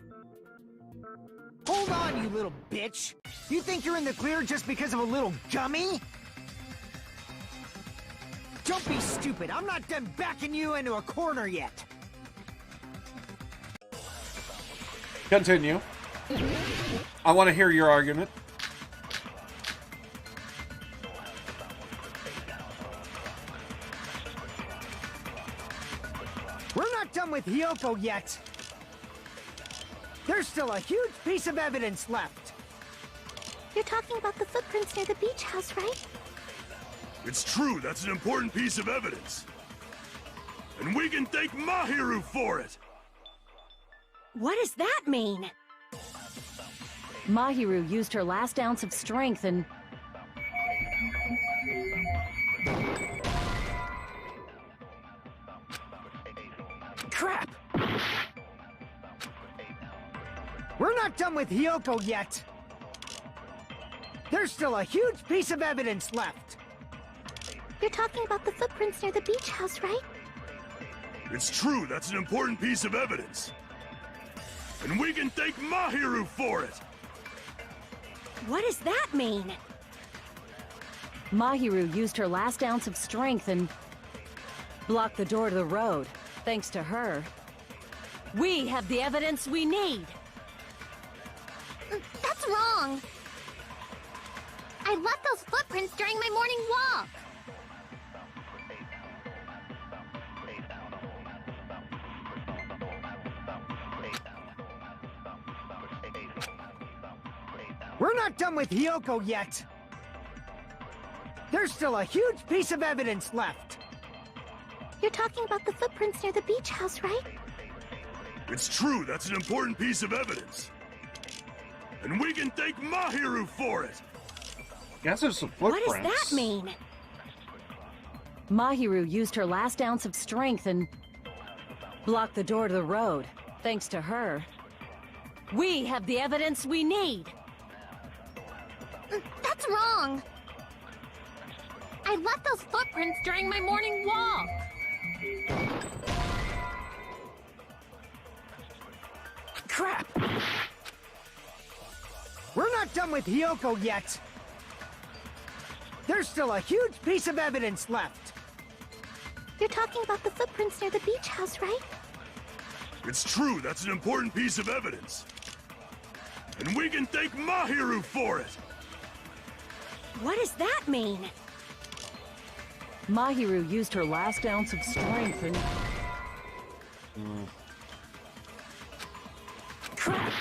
[SPEAKER 10] Hold on, you little bitch! You think you're in the clear just because of a little gummy? Don't be stupid! I'm not done backing you into a corner yet!
[SPEAKER 2] Continue. I want to hear your argument.
[SPEAKER 10] We're not done with Hiyoko yet! There's still a huge piece of evidence left!
[SPEAKER 7] You're talking about the footprints near the beach house, right?
[SPEAKER 11] It's true, that's an important piece of evidence. And we can thank Mahiru for it!
[SPEAKER 14] What does that mean? Mahiru used her last ounce of strength and...
[SPEAKER 10] Crap! We're not done with Hiyoko yet! There's still a huge piece of evidence left!
[SPEAKER 7] You're talking about the footprints near the beach house, right?
[SPEAKER 11] It's true, that's an important piece of evidence. And we can thank Mahiru for it!
[SPEAKER 14] What does that mean? Mahiru used her last ounce of strength and... blocked the door to the road. Thanks to her, we have the evidence we need!
[SPEAKER 7] That's wrong! I left those footprints during my morning walk!
[SPEAKER 10] We're not done with Hiyoko yet! There's still a huge piece of evidence left!
[SPEAKER 7] You're talking about the footprints near the beach house, right?
[SPEAKER 11] It's true, that's an important piece of evidence. And we can thank Mahiru for it!
[SPEAKER 2] Guess there's some
[SPEAKER 14] What
[SPEAKER 2] footprints.
[SPEAKER 14] does that mean? Mahiru used her last ounce of strength and... blocked the door to the road. Thanks to her, we have the evidence we need!
[SPEAKER 7] That's wrong! I left those footprints during my morning walk!
[SPEAKER 10] Crap! We're not done with Hiyoko yet! There's still a huge piece of evidence left!
[SPEAKER 7] You're talking about the footprints near the beach house, right?
[SPEAKER 11] It's true, that's an important piece of evidence. And we can thank Mahiru for it!
[SPEAKER 3] What does that mean?
[SPEAKER 14] Mahiru used her last ounce of strength and...
[SPEAKER 10] Crap!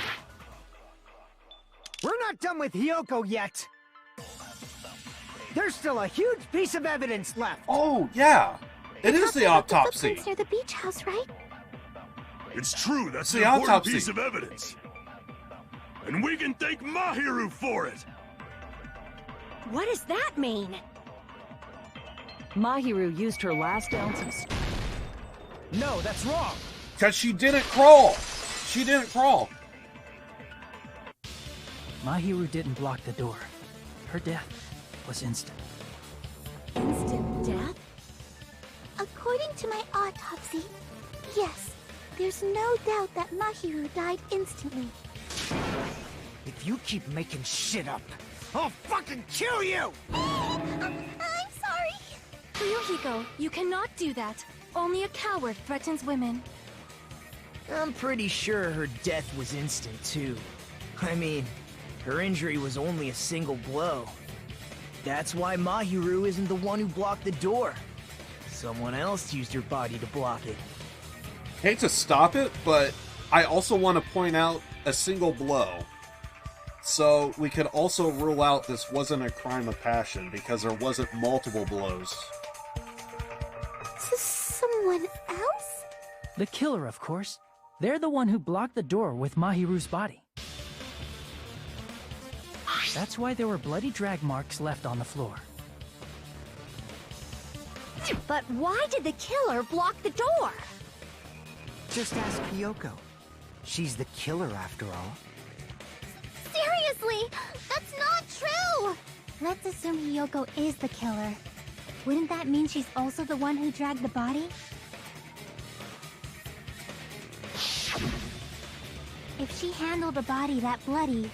[SPEAKER 10] We're not done with Hiyoko yet! There's still a huge piece of evidence left!
[SPEAKER 2] Oh, yeah! It is the autopsy!
[SPEAKER 7] The near the beach house, right?
[SPEAKER 11] It's true, that's
[SPEAKER 2] the
[SPEAKER 11] an important
[SPEAKER 2] autopsy.
[SPEAKER 11] piece of evidence. And we can thank Mahiru for it!
[SPEAKER 3] What does that mean?
[SPEAKER 14] Mahiru used her last ounce of strength.
[SPEAKER 10] No, that's wrong!
[SPEAKER 2] Because she didn't crawl! She didn't crawl!
[SPEAKER 9] Mahiru didn't block the door. Her death was instant.
[SPEAKER 3] Instant death?
[SPEAKER 7] According to my autopsy, yes, there's no doubt that Mahiru died instantly.
[SPEAKER 10] If you keep making shit up, I'll fucking kill you!
[SPEAKER 7] I'm sorry.
[SPEAKER 13] Fuyuhiko, you cannot do that. Only a coward threatens women.
[SPEAKER 5] I'm pretty sure her death was instant, too. I mean, her injury was only a single blow. That's why Mahiru isn't the one who blocked the door. Someone else used her body to block it.
[SPEAKER 2] Hate to stop it, but I also want to point out a single blow. So we could also rule out this wasn't a crime of passion because there wasn't multiple blows.
[SPEAKER 7] Someone else?
[SPEAKER 9] The killer, of course. They're the one who blocked the door with Mahiru's body. That's why there were bloody drag marks left on the floor.
[SPEAKER 3] But why did the killer block the door?
[SPEAKER 5] Just ask Hiyoko. She's the killer after all.
[SPEAKER 7] Seriously, that's not true! Let's assume Hiyoko is the killer. Wouldn't that mean she's also the one who dragged the body? If she handled a body that bloody,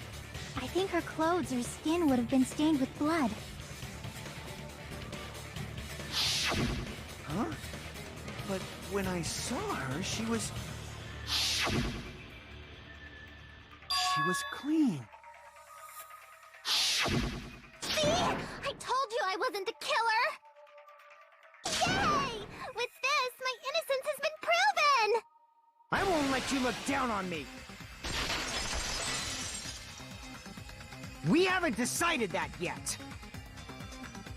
[SPEAKER 7] I think her clothes or skin would have been stained with blood.
[SPEAKER 12] Huh? But when I saw her, she was clean.
[SPEAKER 7] See? I told you I wasn't the killer! Yay! With this, my innocence has been proven!
[SPEAKER 10] I won't let you look down on me! We haven't decided that yet!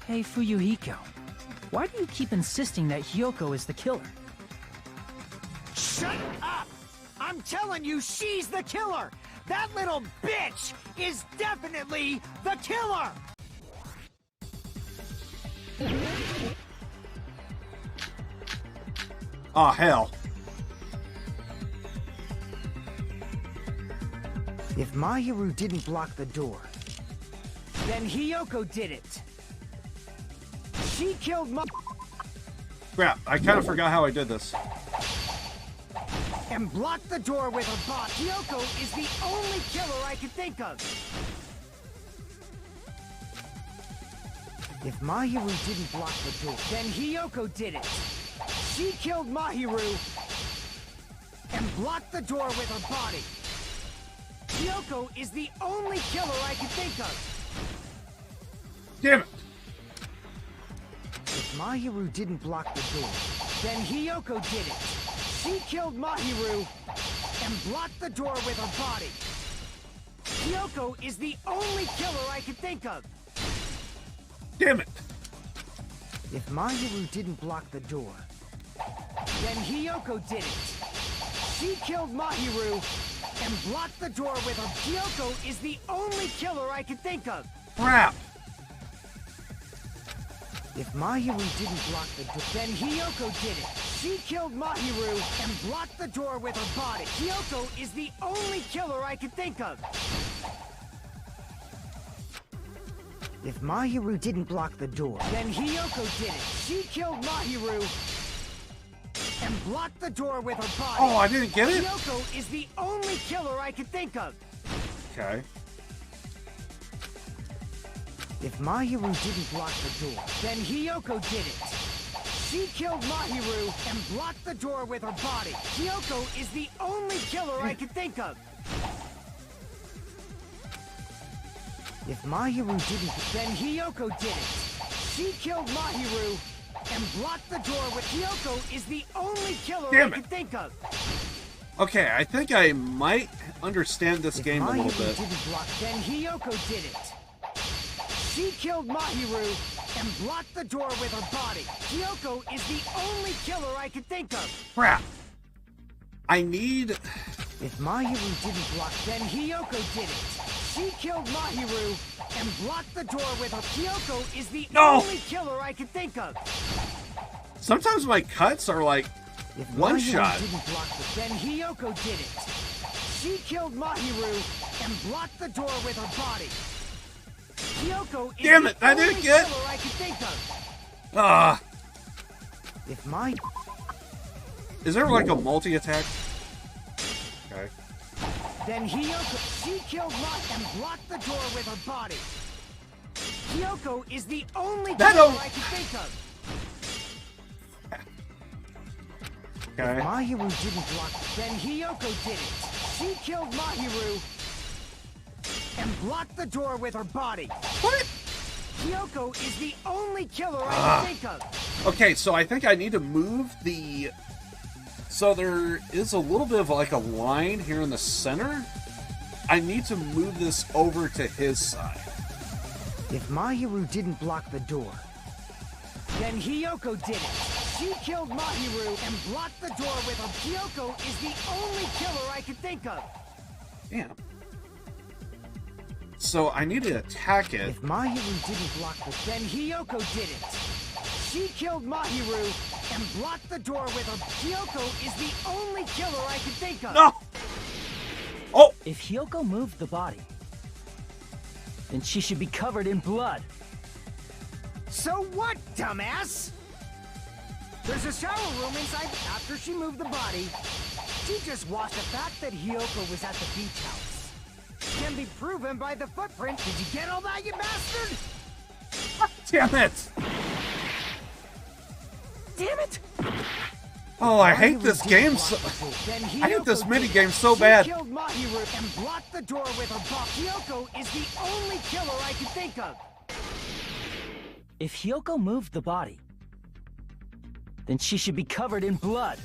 [SPEAKER 9] Hey, Fuyuhiko. Why do you keep insisting that Hiyoko is the killer?
[SPEAKER 10] Shut up! I'm telling you, she's the killer! That little bitch is definitely the killer!
[SPEAKER 2] Ah, hell.
[SPEAKER 10] If Mahiru didn't block the door, then Hiyoko did it. She killed
[SPEAKER 2] Crap, I kind of forgot how I did this.
[SPEAKER 10] and blocked the door with her body. Hiyoko is the only killer I can think of. If Mahiru didn't block the door, then Hiyoko did it. She killed Mahiru and blocked the door with her body. Hiyoko is the only killer I can think of.
[SPEAKER 2] Damn it!
[SPEAKER 10] If Mahiru didn't block the door, then Hiyoko did it. She killed Mahiru and blocked the door with her body. Hiyoko is the only killer I can think of.
[SPEAKER 2] Damn it!
[SPEAKER 10] If Mahiru didn't block the door, then Hiyoko did it. She killed Mahiru and blocked the door with her. Hiyoko is the only killer I can think of.
[SPEAKER 2] Crap!
[SPEAKER 10] If Mahiru didn't block the door, then Hiyoko did it. She killed Mahiru and blocked the door with her body. Hiyoko is the only killer I can think of. If Mahiru didn't block the door, then Hiyoko did it. She killed Mahiru and blocked the door with her body.
[SPEAKER 2] Oh, I didn't get it?
[SPEAKER 10] Hiyoko is the only killer I can think of.
[SPEAKER 2] Okay.
[SPEAKER 10] If Mahiru didn't block the door, then Hiyoko did it. She killed Mahiru and blocked the door with her body. Kyoko is the only killer I can think of. If Mahiru didn't, then Hiyoko did it. She killed Mahiru and blocked the door with Kyoko is the only killer I can think of.
[SPEAKER 2] Okay, I think I might understand this game a little bit.
[SPEAKER 10] Didn't block, then Hiyoko did it. She killed Mahiru and blocked the door with her body. Kyoko is the only killer I can think of.
[SPEAKER 2] Crap. I need...
[SPEAKER 10] If Mahiru didn't block, then Hiyoko did it. She killed Mahiru and blocked the door with her. Kyoko is the only killer I can think of.
[SPEAKER 2] Sometimes my cuts are like one shot.
[SPEAKER 10] If Mahiru didn't block it, then Hiyoko did it. She killed Mahiru and blocked the door with her body. Kyoko is
[SPEAKER 2] Damn it,
[SPEAKER 10] the
[SPEAKER 2] I
[SPEAKER 10] only
[SPEAKER 2] didn't get...
[SPEAKER 10] killer I can think of.
[SPEAKER 2] Ah.
[SPEAKER 10] If my...
[SPEAKER 2] Is there like a multi-attack? Okay.
[SPEAKER 10] Then Hiyoko, she killed Mach and blocked the door with her body. Hiyoko is the only killer I can think of.
[SPEAKER 2] Okay.
[SPEAKER 10] If Mahiru didn't block, then Hiyoko did it. She killed Mahiru and blocked the door with her body.
[SPEAKER 2] What?
[SPEAKER 10] Hiyoko is the only killer I can think of.
[SPEAKER 2] Okay, so I think I need to move the... So there is a little bit of like a line here in the center. I need to move this over to his side.
[SPEAKER 10] If Mahiru didn't block the door, then Hiyoko did it. She killed Mahiru and blocked the door with her. Hiyoko is the only killer I can think of.
[SPEAKER 2] Damn. So I need to attack it.
[SPEAKER 10] If Mahiru didn't block it, then Hiyoko did it. She killed Mahiru and blocked the door with her. Hiyoko is the only killer I can think of.
[SPEAKER 2] No! Oh!
[SPEAKER 9] If Hiyoko moved the body, then she should be covered in blood.
[SPEAKER 10] So what, dumbass? There's a shower room inside. After she moved the body, she just washed the fact that Hiyoko was at the beach house. Can be proven by the footprint. Did you get all that, you bastard?
[SPEAKER 2] Damn it!
[SPEAKER 10] Damn it!
[SPEAKER 2] Oh, I hate this game so... I hate this minigame so bad.
[SPEAKER 10] She killed Mahiru and blocked the door with her body. Hiyoko is the only killer I can think of.
[SPEAKER 9] If Hiyoko moved the body, then she should be covered in blood.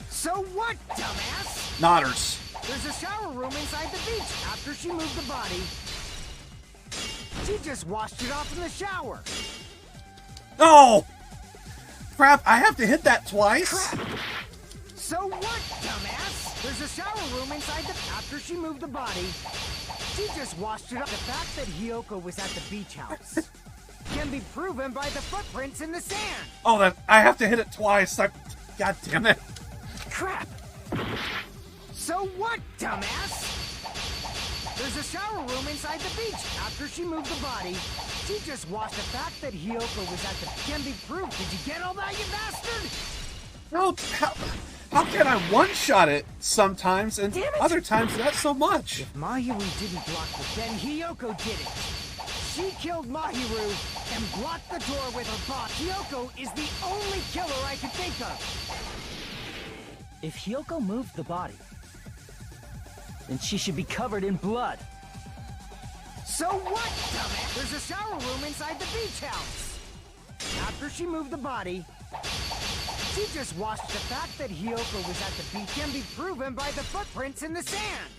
[SPEAKER 10] So what, dumbass?
[SPEAKER 2] Nodders.
[SPEAKER 10] There's a shower room inside the beach. After she moved the body, she just washed it off in the shower.
[SPEAKER 2] No! Crap, I have to hit that twice?
[SPEAKER 10] Crap. So what, dumbass? There's a shower room inside the... After she moved the body, she just washed it off. The fact that Hiyoko was at the beach house can be proven by the footprints in the sand.
[SPEAKER 2] Oh, that I have to hit it twice. God damn it.
[SPEAKER 10] Crap. So what, dumbass? There's a shower room inside the beach. After she moved the body, she just washed the fact that Hiyoko was at the... Can be proved. Did you get all that, you bastard?
[SPEAKER 2] No, how can I one-shot it sometimes and other times not so much?
[SPEAKER 10] If Mahiru didn't block it, then Hiyoko did it. She killed Mahiru and blocked the door with her body. Hiyoko is the only killer I can think of.
[SPEAKER 9] If Hiyoko moved the body, then she should be covered in blood.
[SPEAKER 10] So what, dumbass? There's a shower room inside the beach house. After she moved the body, she just washed the fact that Hiyoko was at the beach. Can be proven by the footprints in the sand.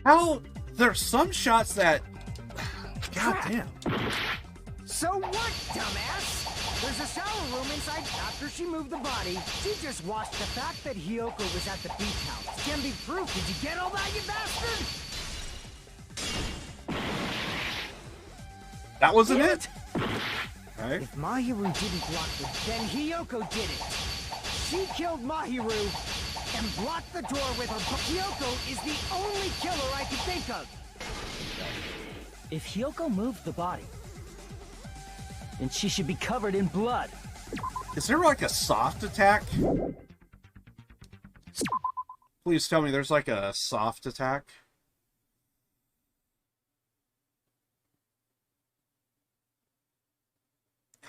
[SPEAKER 2] How? There's some shots that... God damn.
[SPEAKER 10] So what, dumbass? There's a shower room inside. After she moved the body, she just washed the fact that Hiyoko was at the beach house. Can be proof. Did you get all that, you bastard?
[SPEAKER 2] That wasn't it? Okay.
[SPEAKER 10] If Mahiru didn't block it, then Hiyoko did it. She killed Mahiru and blocked the door with her. Hiyoko is the only killer I can think of.
[SPEAKER 9] If Hiyoko moved the body, then she should be covered in blood.
[SPEAKER 2] Is there like a soft attack? Please tell me there's like a soft attack.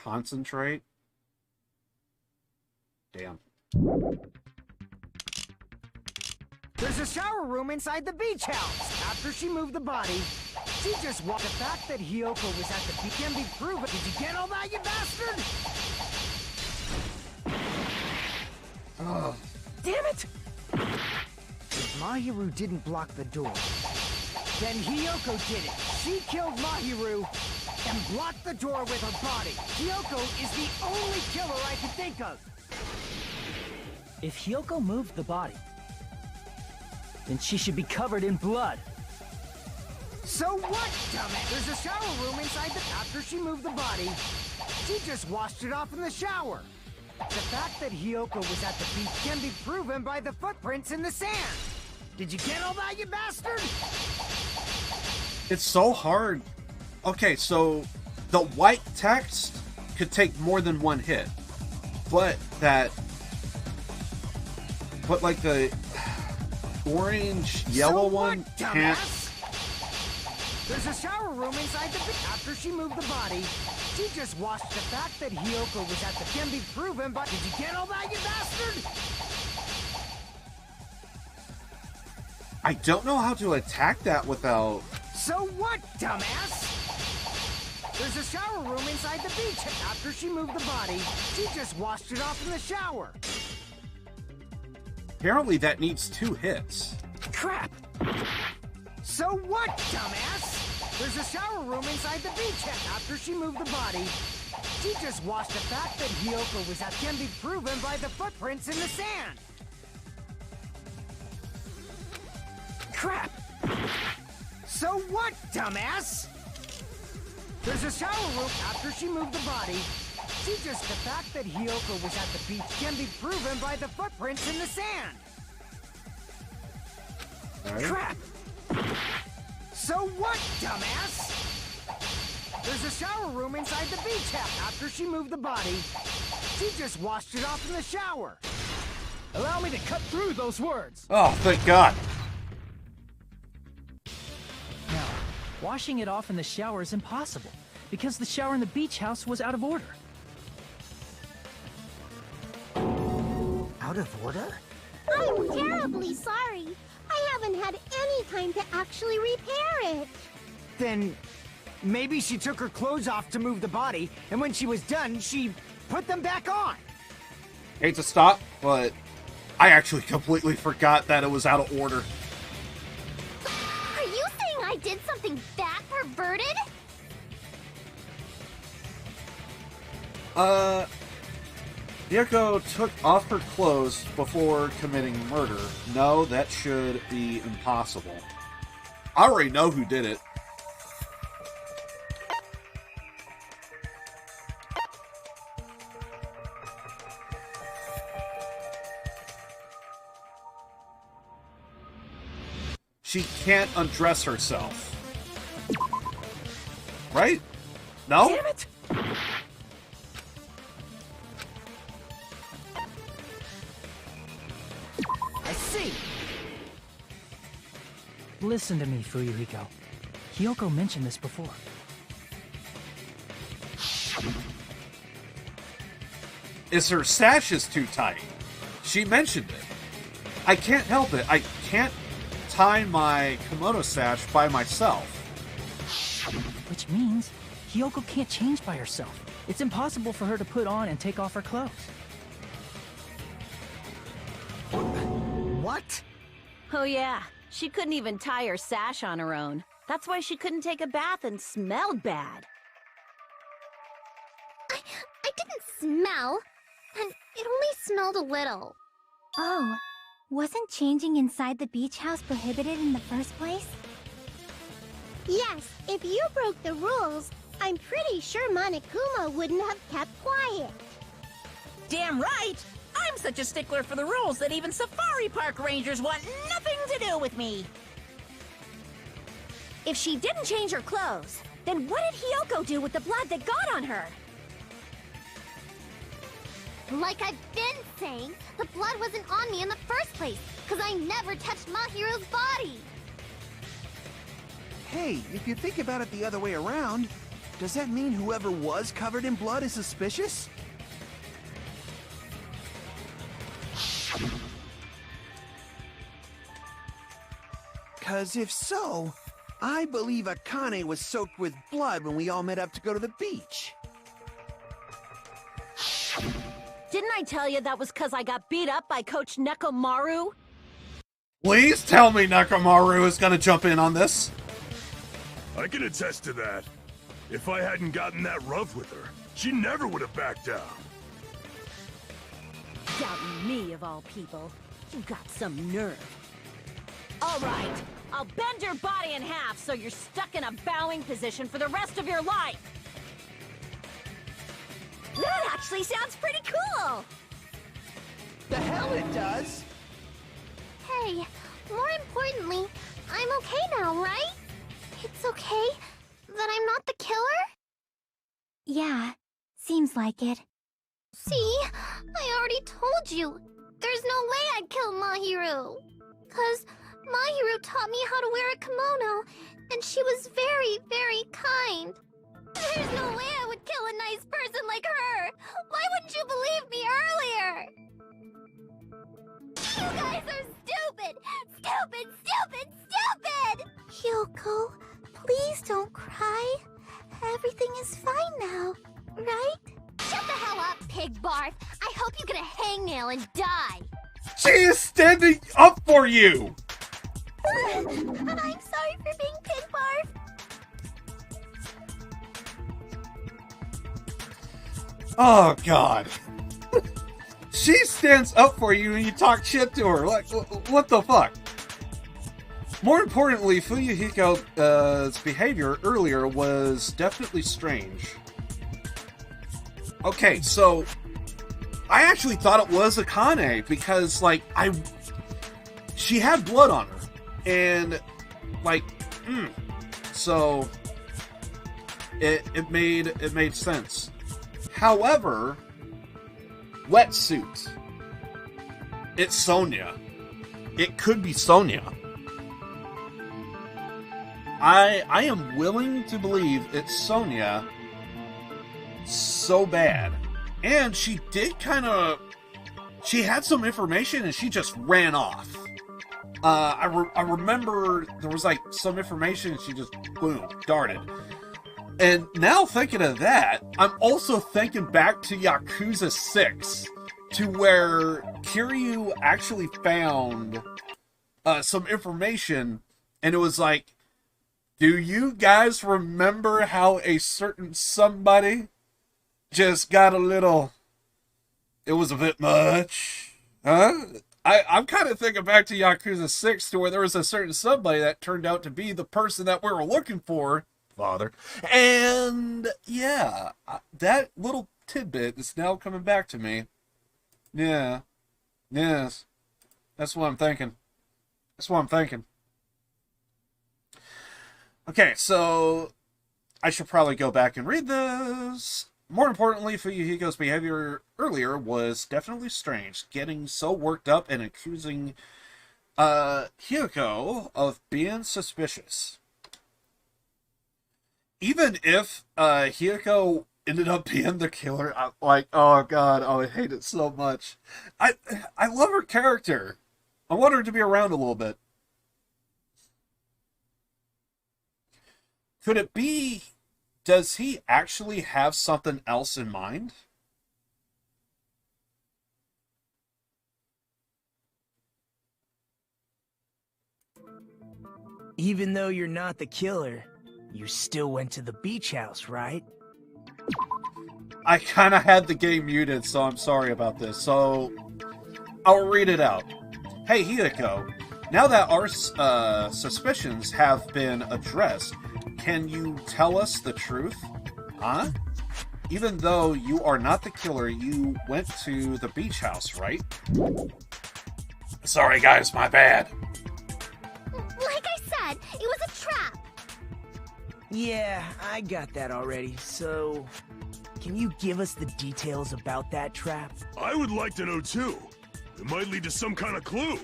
[SPEAKER 2] Concentrate. Damn.
[SPEAKER 10] There's a shower room inside the beach house. After she moved the body, she just walked. The fact that Hiyoko was at the beach can be proven. Did you get all that, you bastard?
[SPEAKER 2] Oh.
[SPEAKER 10] Damn it! If Mahiru didn't block the door, then Hiyoko did it. She killed Mahiru and blocked the door with her body. Hiyoko is the only killer I can think of.
[SPEAKER 9] If Hiyoko moved the body, then she should be covered in blood.
[SPEAKER 10] So what, dumbass? There's a shower room inside the... After she moved the body, she just washed it off in the shower. The fact that Hiyoko was at the beach can be proven by the footprints in the sand. Did you get all that, you bastard?
[SPEAKER 2] It's so hard. Okay, so the white text could take more than one hit, but like the orange yellow one can't.
[SPEAKER 10] There's a shower room inside the beach. After she moved the body, she just washed. The fact that Hiyoko was at the can be proven by... Did you get all that, you bastard?
[SPEAKER 2] I don't know how to attack that without...
[SPEAKER 10] So what, dumbass? There's a shower room inside the beach. After she moved the body, she just washed it off in the shower.
[SPEAKER 2] Apparently that needs 2 hits.
[SPEAKER 10] Crap! So what, dumbass? There's a shower room inside the beach. After she moved the body, she just washed. The fact that Hiyoko was at can be proven by the footprints in the sand. Crap! So what, dumbass? There's a shower room. After she moved the body, she just... The fact that Hiyoko was at the beach can be proven by the footprints in the sand.
[SPEAKER 2] Right.
[SPEAKER 10] Crap! So what, dumbass? There's a shower room inside the beach house. After she moved the body, she just washed it off in the shower.
[SPEAKER 9] Allow me to cut through those words.
[SPEAKER 2] Oh, thank God.
[SPEAKER 9] Now, washing it off in the shower is impossible, because the shower in the beach house was out of order.
[SPEAKER 10] Out of order?
[SPEAKER 7] I'm terribly sorry. I haven't had any time to actually repair it.
[SPEAKER 10] Then maybe she took her clothes off to move the body, and when she was done, she put them back on.
[SPEAKER 2] Hate to stop, but I actually completely forgot that it was out of order.
[SPEAKER 7] Are you saying I did something that perverted?
[SPEAKER 2] Hiyoko took off her clothes before committing murder. No, that should be impossible. I already know who did it. She can't undress herself. Right? No?
[SPEAKER 10] Damn it! I see.
[SPEAKER 9] Listen to me, Fuyuhiko. Hiyoko mentioned this before.
[SPEAKER 2] Is her sash is too tight. She mentioned it. I can't help it. I can't tie my kimono sash by myself.
[SPEAKER 9] Which means Hiyoko can't change by herself. It's impossible for her to put on and take off her clothes.
[SPEAKER 10] What?
[SPEAKER 14] Oh yeah, she couldn't even tie her sash on her own. That's why she couldn't take a bath and smelled bad.
[SPEAKER 7] I didn't smell, and it only smelled a little.
[SPEAKER 13] Oh, wasn't changing inside the beach house prohibited in the first place?
[SPEAKER 7] Yes, if you broke the rules, I'm pretty sure Monokuma wouldn't have kept quiet.
[SPEAKER 4] Damn right! I'm such a stickler for the rules that even safari park rangers want nothing to do with me.
[SPEAKER 3] If she didn't change her clothes, then what did Hiyoko do with the blood that got on her?
[SPEAKER 7] Like I've been saying, the blood wasn't on me in the first place, because I never touched Mahiru's body.
[SPEAKER 12] Hey, if you think about it the other way around, does that mean whoever was covered in blood is suspicious? Because if so, I believe Akane was soaked with blood when we all met up to go to the beach.
[SPEAKER 14] Didn't I tell you that was because I got beat up by Coach Nekomaru?
[SPEAKER 2] Please tell me Nekomaru is going to jump in on this.
[SPEAKER 11] I can attest to that. If I hadn't gotten that rough with her, she never would have backed down.
[SPEAKER 14] Doubting me, of all people. You got some nerve. All right, I'll bend your body in half so you're stuck in a bowing position for the rest of your life.
[SPEAKER 3] That actually sounds pretty cool!
[SPEAKER 12] The hell it does!
[SPEAKER 7] Hey, more importantly, I'm okay now, right? It's okay that I'm not the killer?
[SPEAKER 13] Yeah, seems like it.
[SPEAKER 7] See? I already told you. There's no way I'd kill Mahiru. 'Cause Mahiru taught me how to wear a kimono, and she was very, very kind. There's no way I would kill a nice person like her! Why wouldn't you believe me earlier? You guys are stupid! Stupid, stupid, stupid! Hyoko, please don't cry. Everything is fine now, right? Shut the hell up, pig barf! I hope you get a hangnail and die!
[SPEAKER 2] She is standing up for you!
[SPEAKER 7] I'm sorry for being pig barf.
[SPEAKER 2] Oh, God. She stands up for you and you talk shit to her. Like, what the fuck? More importantly, Fuyuhiko's behavior earlier was definitely strange. Okay, so I actually thought it was Akane because, like, she had blood on her, and like, so it made sense. However, wetsuit. It's Sonya. It could be Sonya. I am willing to believe it's Sonya so bad. And she did she had some information and she just ran off. I remember there was like some information and she just, boom, darted. And now thinking of that, I'm also thinking back to Yakuza 6, to where Kiryu actually found some information, and it was like, do you guys remember how a certain somebody just got a little, it was a bit much, huh? I'm kind of thinking back to Yakuza 6, to where there was a certain somebody that turned out to be the person that we were looking for, father. And yeah, that little tidbit is now coming back to me. Yeah. Yes. That's what I'm thinking. Okay, so I should probably go back and read this. More importantly, Fuyuhiko's behavior earlier was definitely strange, getting so worked up and accusing Hyoko of being suspicious. Even if Hyoko ended up being the killer, I'm like, oh god, I hate it so much. I love her character. I want her to be around a little bit. Could it be, does he actually have something else in mind?
[SPEAKER 5] Even though you're not the killer, you still went to the beach house, right?
[SPEAKER 2] I kind of had the game muted, so I'm sorry about this. So, I'll read it out. Hey, Hideko, now that our suspicions have been addressed, can you tell us the truth? Huh? Even though you are not the killer, you went to the beach house, right? Sorry, guys, my bad.
[SPEAKER 7] Like I said, it was a trap.
[SPEAKER 5] Yeah, I got that already, so can you give us the details about that trap?
[SPEAKER 11] I would like to know too. It might lead to some kind of clue.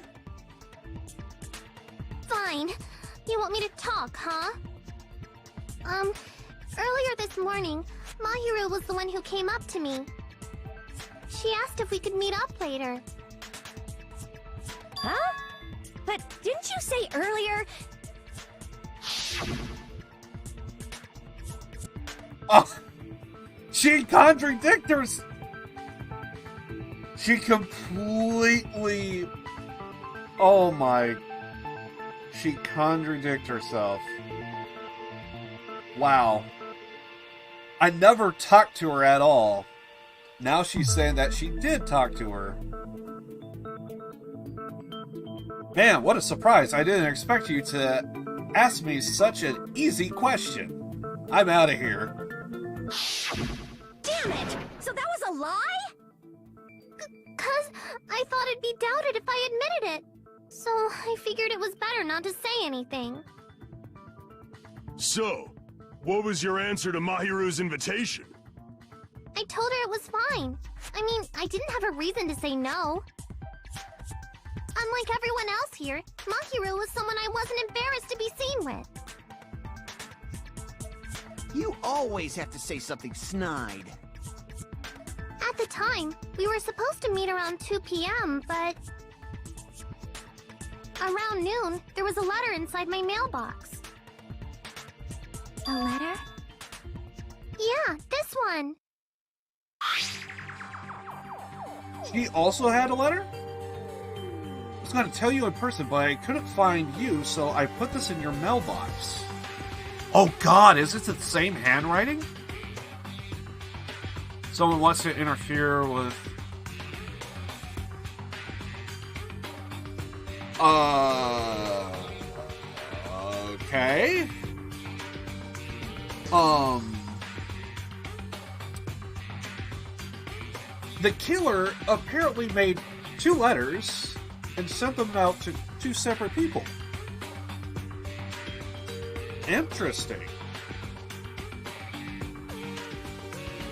[SPEAKER 7] Fine. You want me to talk, huh? Earlier this morning, Mahiru was the one who came up to me. She asked if we could meet up later.
[SPEAKER 3] Huh? But didn't you say earlier
[SPEAKER 2] Oh, she contradicts herself. She completely... Oh my... She contradicts herself. Wow. I never talked to her at all. Now she's saying that she did talk to her. Man, what a surprise. I didn't expect you to ask me such an easy question. I'm out of here.
[SPEAKER 3] Damn it! So that was a lie?
[SPEAKER 7] 'Cause I thought it'd be doubted if I admitted it. So I figured it was better not to say anything.
[SPEAKER 11] So, what was your answer to Mahiru's invitation?
[SPEAKER 7] I told her it was fine. I mean, I didn't have a reason to say no. Unlike everyone else here, Mahiru was someone I wasn't embarrassed to be seen with.
[SPEAKER 12] You always have to say something snide.
[SPEAKER 7] At the time, we were supposed to meet around 2 p.m., but... Around noon, there was a letter inside my mailbox.
[SPEAKER 3] A letter?
[SPEAKER 7] Yeah, this one.
[SPEAKER 2] She also had a letter? I was going to tell you in person, but I couldn't find you, so I put this in your mailbox. Oh god, is it the same handwriting? Someone wants to interfere with... Okay. The killer apparently made 2 letters and sent them out to 2 separate people. Interesting.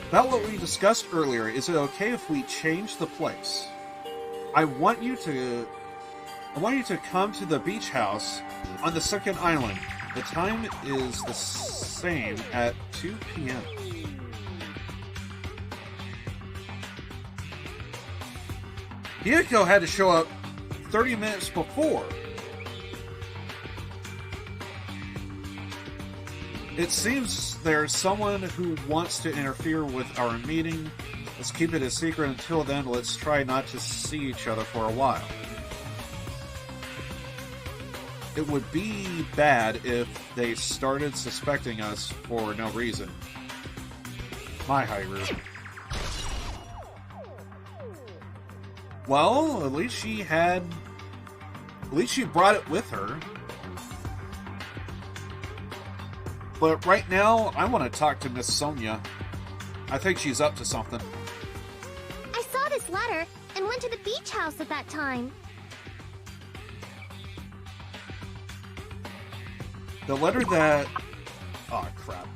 [SPEAKER 2] About what we discussed earlier, is it okay if we change the place? I want you to come to the beach house on the second island. The time is the same at 2 p.m. Hiyoko had to show up 30 minutes before. It seems there's someone who wants to interfere with our meeting. Let's keep it a secret until then. Let's try not to see each other for a while. It would be bad if they started suspecting us for no reason. My Hyrule. Well, at least she brought it with her. But right now, I want to talk to Miss Sonia. I think she's up to something.
[SPEAKER 7] I saw this letter and went to the beach house at that time.
[SPEAKER 2] The letter that... Oh, crap.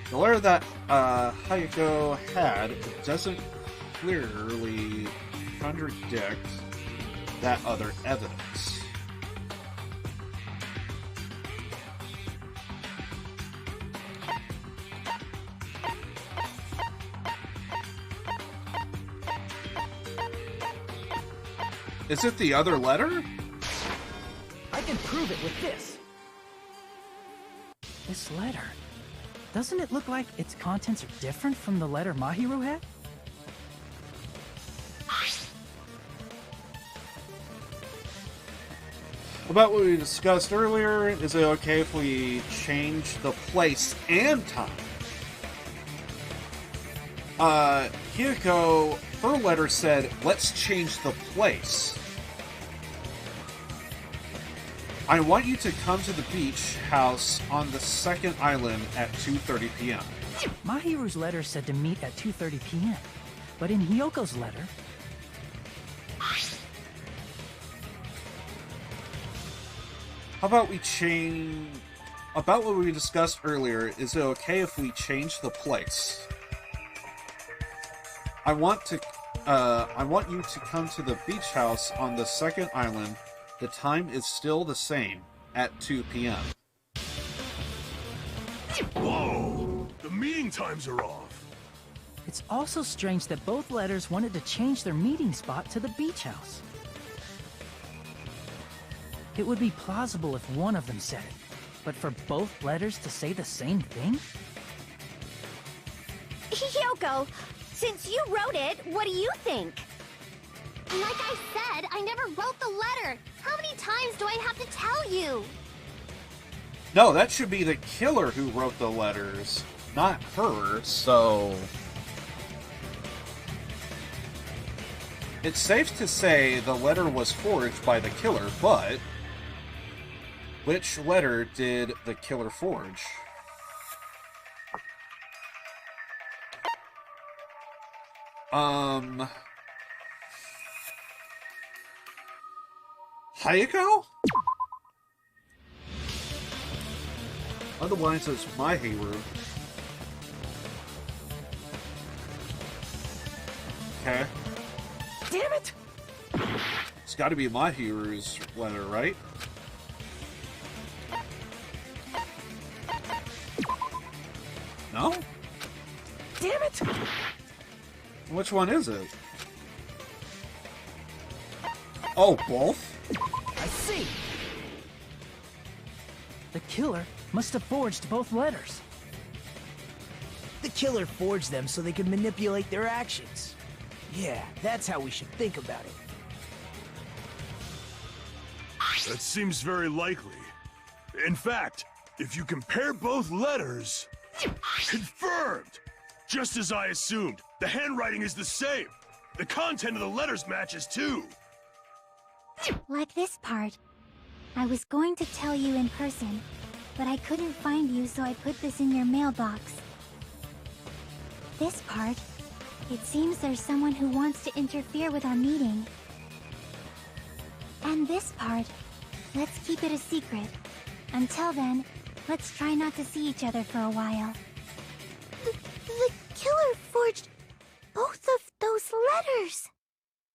[SPEAKER 2] The letter that Hayako had doesn't clearly contradict that other evidence. Is it the other letter?
[SPEAKER 9] I can prove it with this. This letter. Doesn't it look like its contents are different from the letter Mahiru had?
[SPEAKER 2] About what we discussed earlier, is it okay if we change the place and time? Hiyoko, her letter said, let's change the place. I want you to come to the beach house on the second island at 2:30 p.m.
[SPEAKER 9] Mahiru's letter said to meet at 2:30 p.m. But in Hiyoko's letter...
[SPEAKER 2] How about we change... About what we discussed earlier, is it okay if we change the place? I want you to come to the beach house on the second island. The time is still the same, at 2 p.m.
[SPEAKER 11] Whoa! The meeting times are off!
[SPEAKER 9] It's also strange that both letters wanted to change their meeting spot to the beach house. It would be plausible if one of them said it, but for both letters to say the same thing?
[SPEAKER 3] Hiyoko, since you wrote it, what do you think?
[SPEAKER 7] Like I said, I never wrote the letter. How many times do I have to tell you?
[SPEAKER 2] No, that should be the killer who wrote the letters, not her, so... It's safe to say the letter was forged by the killer, but... which letter did the killer forge? Hayako? Otherwise, it's Mahiru. Okay.
[SPEAKER 10] Damn it!
[SPEAKER 2] It's gotta be Mahiru's letter, right? No?
[SPEAKER 10] Damn it!
[SPEAKER 2] Which one is it? Oh, both?
[SPEAKER 10] I see!
[SPEAKER 9] The killer must have forged both letters.
[SPEAKER 5] The killer forged them so they could manipulate their actions. Yeah, that's how we should think about it.
[SPEAKER 11] That seems very likely. In fact, if you compare both letters... Confirmed! Just as I assumed, the handwriting is the same. The content of the letters matches too.
[SPEAKER 13] Like this part. I was going to tell you in person, but I couldn't find you, so I put this in your mailbox. This part. It seems there's someone who wants to interfere with our meeting. And this part. Let's keep it a secret. Until then, let's try not to see each other for a while.
[SPEAKER 7] The killer forged both of those letters.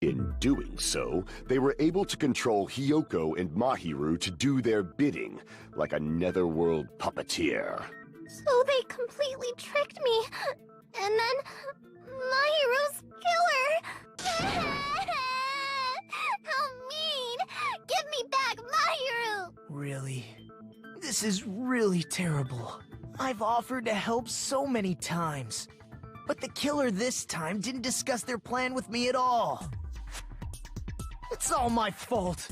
[SPEAKER 6] In doing so, they were able to control Hiyoko and Mahiru to do their bidding, like a netherworld puppeteer.
[SPEAKER 7] So they completely tricked me. And then Mahiru's killer. How mean! Give me back Mahiru!
[SPEAKER 5] Really? This is really terrible. I've offered to help so many times. But the killer this time didn't discuss their plan with me at all. It's all my fault.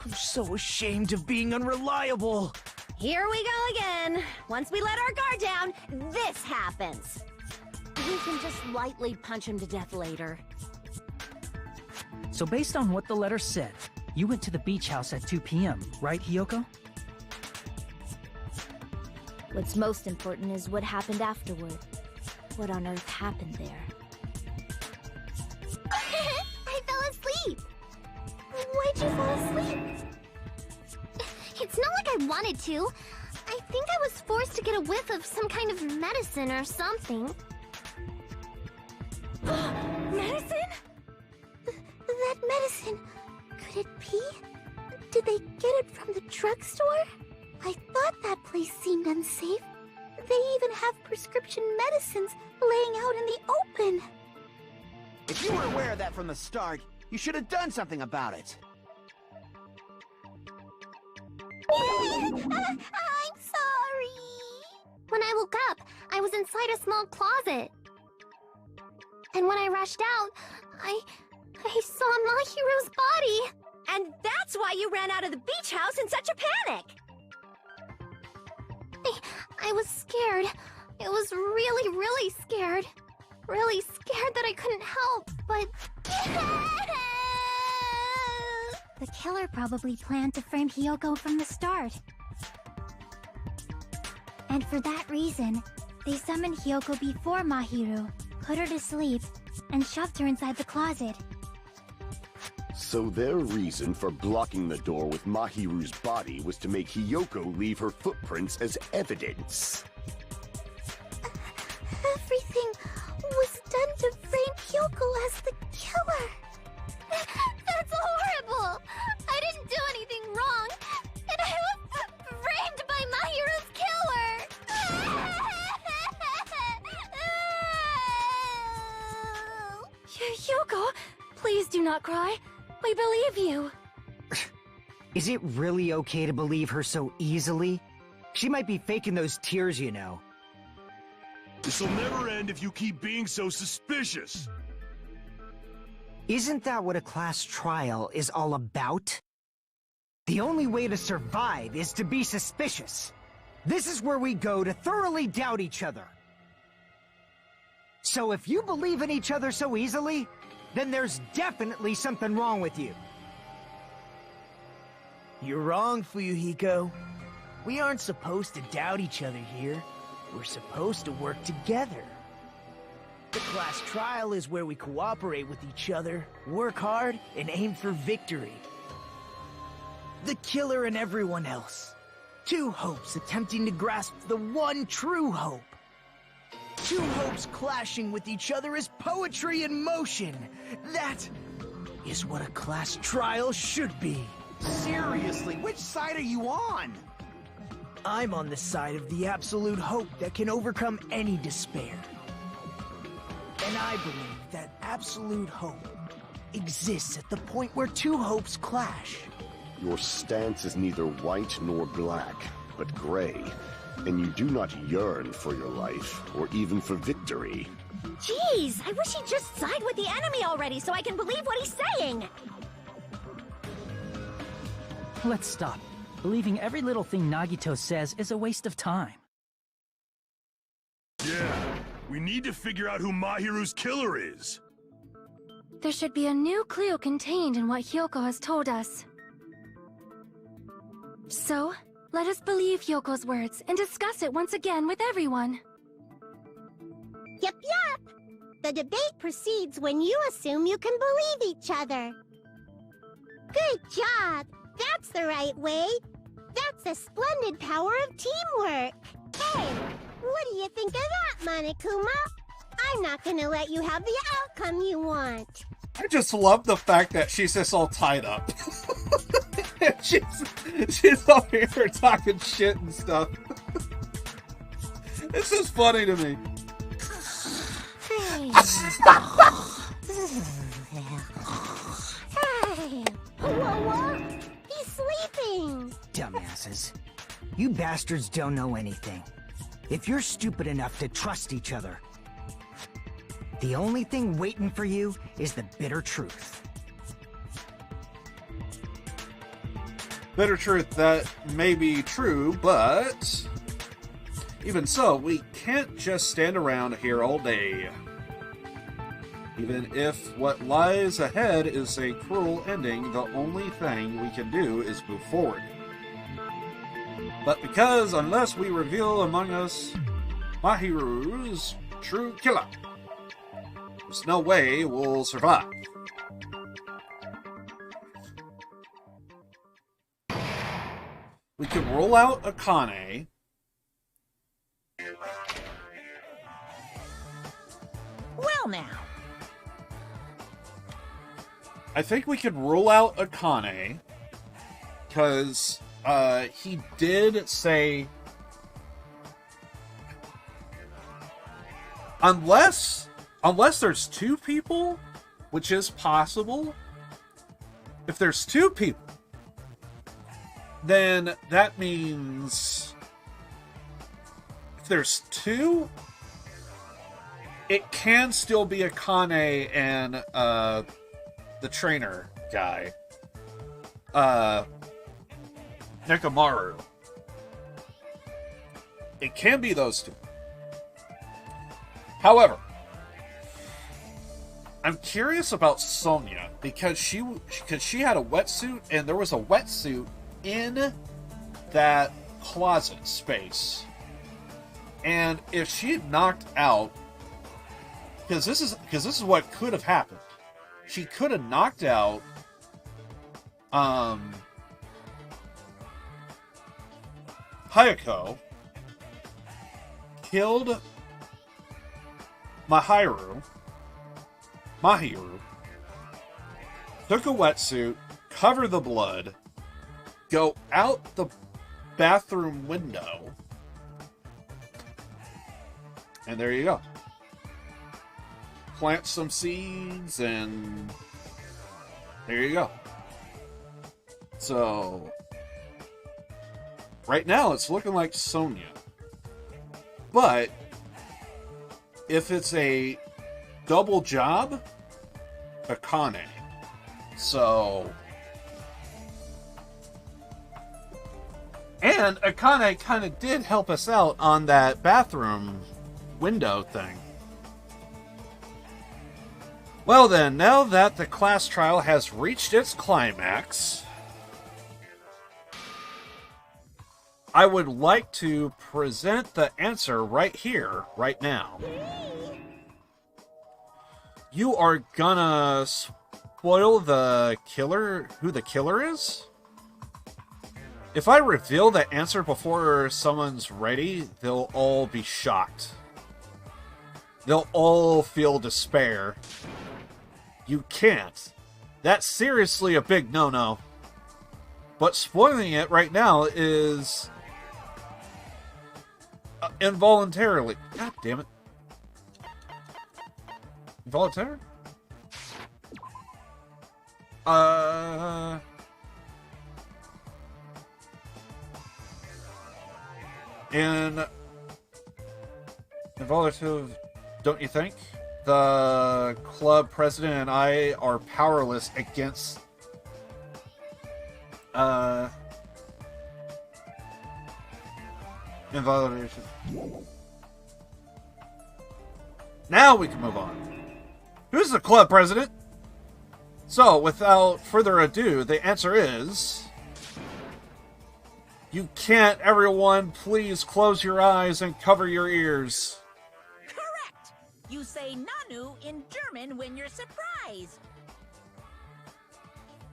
[SPEAKER 5] I'm so ashamed of being unreliable.
[SPEAKER 3] Here we go again. Once we let our guard down, this happens. We can just lightly punch him to death later.
[SPEAKER 9] So based on what the letter said, you went to the beach house at 2 p.m., right, Hiyoko?
[SPEAKER 13] What's most important is what happened afterward. What on earth happened there?
[SPEAKER 7] I fell asleep. Why'd you fall asleep? It's not like I wanted to. I think I was forced to get a whiff of some kind of medicine or something.
[SPEAKER 13] Medicine?
[SPEAKER 7] That medicine. Could it be? Did they get it from the drugstore? I thought that place seemed unsafe. They even have prescription medicines laying out in the open.
[SPEAKER 12] If you were aware of that from the start, you should have done something about it.
[SPEAKER 7] I'm sorry. When I woke up, I was inside a small closet. And when I rushed out, I saw Mahiru's body.
[SPEAKER 3] And that's why you ran out of the beach house in such a panic.
[SPEAKER 7] I was scared. It was really, really scared. Really scared that I couldn't help, but...
[SPEAKER 13] The killer probably planned to frame Hiyoko from the start. And for that reason, they summoned Hiyoko before Mahiru, put her to sleep, and shoved her inside the closet.
[SPEAKER 6] So their reason for blocking the door with Mahiru's body was to make Hiyoko leave her footprints as evidence.
[SPEAKER 7] Everything was done to frame Hiyoko as the killer. That's horrible. I didn't do anything wrong, and I was framed by Mahiru's killer.
[SPEAKER 13] Hiyoko, please do not cry. We believe you.
[SPEAKER 10] Is it really okay to believe her so easily? She might be faking those tears, you know.
[SPEAKER 11] This'll never end if you keep being so suspicious.
[SPEAKER 10] Isn't that what a class trial is all about? The only way to survive is to be suspicious. This is where we go to thoroughly doubt each other. So if you believe in each other so easily, then there's definitely something wrong with you.
[SPEAKER 5] You're wrong, Fuyuhiko. We aren't supposed to doubt each other here. We're supposed to work together. The class trial is where we cooperate with each other, work hard, and aim for victory. The killer and everyone else. Two hopes attempting to grasp the one true hope. Two hopes clashing with each other is poetry in motion. That is what a class trial should be.
[SPEAKER 12] Seriously, which side are you on?
[SPEAKER 5] I'm on the side of the absolute hope that can overcome any despair. And I believe that absolute hope exists at the point where two hopes clash.
[SPEAKER 6] Your stance is neither white nor black, but gray. And you do not yearn for your life, or even for victory.
[SPEAKER 3] Jeez, I wish he'd just side with the enemy already so I can believe what he's saying!
[SPEAKER 9] Let's stop. Believing every little thing Nagito says is a waste of time.
[SPEAKER 11] Yeah, we need to figure out who Mahiru's killer is.
[SPEAKER 13] There should be a new clue contained in what Hyoko has told us. So, let us believe Hyoko's words and discuss it once again with everyone.
[SPEAKER 7] Yep, yep. The debate proceeds when you assume you can believe each other. Good job. That's the right way. That's a splendid power of teamwork. Hey, what do you think of that, Monokuma? I'm not gonna let you have the outcome you want.
[SPEAKER 2] I just love the fact that she's just all tied up. she's over here talking shit and stuff. This is funny to me.
[SPEAKER 7] Hey. Hey. Whoa. He's sleeping.
[SPEAKER 10] Dumbasses. You bastards don't know anything. If you're stupid enough to trust each other, the only thing waiting for you is the bitter truth.
[SPEAKER 2] Bitter truth, that may be true, but even so, we can't just stand around here all day. Even if what lies ahead is a cruel ending, the only thing we can do is move forward. But because unless we reveal among us Mahiru's true killer, there's no way we'll survive. We could roll out Akane.
[SPEAKER 4] Well now.
[SPEAKER 2] I think we could rule out Akane, because he did say, unless there's two people, which is possible. If there's two people, then that means if there's two, it can still be Akane and the trainer guy, Nekomaru. It can be those two. However, I'm curious about Sonya because she had a wetsuit, and there was a wetsuit in that closet space. And if she had knocked out, because this is what could have happened. She could have knocked out Hayako, killed Mahiru, took a wetsuit, cover the blood, go out the bathroom window, and there you go. Plant some seeds, and there you go. So, Right now, it's looking like Sonia. But if it's a double job, Akane. So... And Akane kind of did help us out on that bathroom window thing. Well then, now that the class trial has reached its climax, I would like to present the answer right here, right now. You are gonna spoil the killer, who the killer is? If I reveal the answer before someone's ready, they'll all be shocked. They'll all feel despair. You can't. That's seriously a big no-no. But spoiling it right now is... involuntarily. God damn it. Involuntary? And involuntary, don't you think? The club president and I are powerless against involuntary. Now we can move on. Who's the club president? So, without further ado, the answer is... You can't, everyone. Please close your eyes and cover your ears.
[SPEAKER 4] Correct! You say Nanu in German when you're surprised.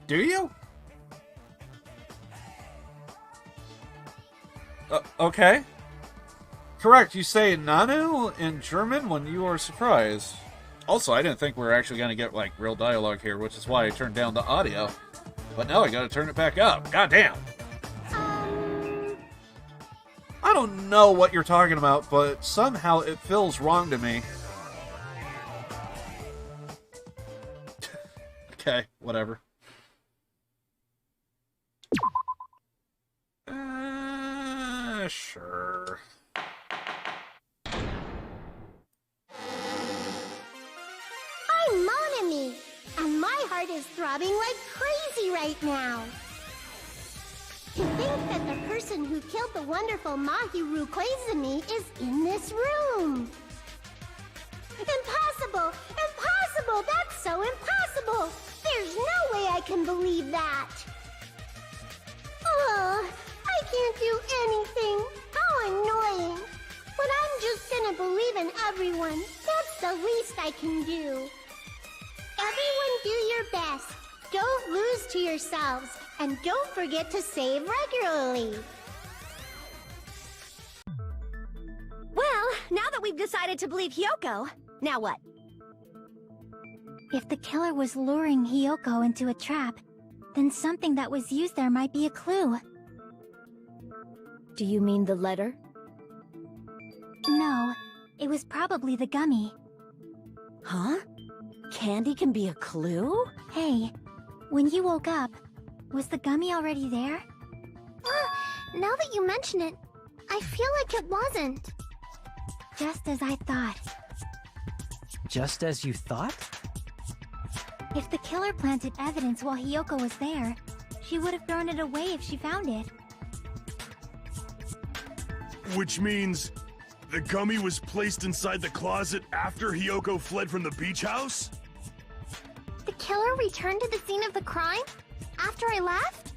[SPEAKER 2] Do you? Okay. Correct, you say Nanu in German when you are surprised. Also, I didn't think we were actually going to get, like, real dialogue here, which is why I turned down the audio. But now I gotta turn it back up. Goddamn! I don't know what you're talking about, but somehow it feels wrong to me. Okay, whatever. Sure.
[SPEAKER 7] I'm Monami, and my heart is throbbing like crazy right now. To think that the person who killed the wonderful Mahiru Koizumi is in this room. Impossible! Impossible! That's so impossible! There's no way I can believe that! Oh, I can't do anything! How annoying! But I'm just gonna believe in everyone. That's the least I can do. Everyone do your best. Don't lose to yourselves. And don't forget to save regularly.
[SPEAKER 3] Well, now that we've decided to believe Hiyoko, now what?
[SPEAKER 13] If the killer was luring Hiyoko into a trap, then something that was used there might be a clue.
[SPEAKER 3] Do you mean the letter?
[SPEAKER 13] No, it was probably the gummy.
[SPEAKER 3] Huh? Candy can be a clue?
[SPEAKER 13] Hey, when you woke up, was the gummy already there?
[SPEAKER 7] Now that you mention it, I feel like it wasn't.
[SPEAKER 13] Just as I thought.
[SPEAKER 9] Just as you thought?
[SPEAKER 13] If the killer planted evidence while Hiyoko was there, she would have thrown it away if she found it.
[SPEAKER 11] Which means the gummy was placed inside the closet after Hiyoko fled from the beach house?
[SPEAKER 7] The killer returned to the scene of the crime? After I left?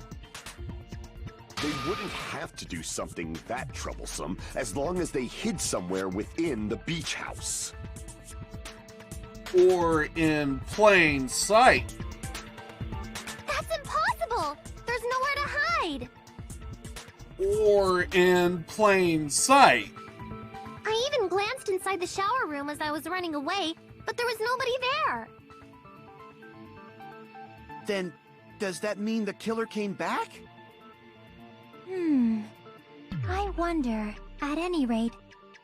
[SPEAKER 6] They wouldn't have to do something that troublesome as long as they hid somewhere within the beach house.
[SPEAKER 2] Or in plain sight.
[SPEAKER 7] That's impossible! There's nowhere to hide!
[SPEAKER 2] Or in plain sight.
[SPEAKER 7] I even glanced inside the shower room as I was running away, but there was nobody there.
[SPEAKER 12] Then, does that mean the killer came back?
[SPEAKER 13] I wonder. At any rate,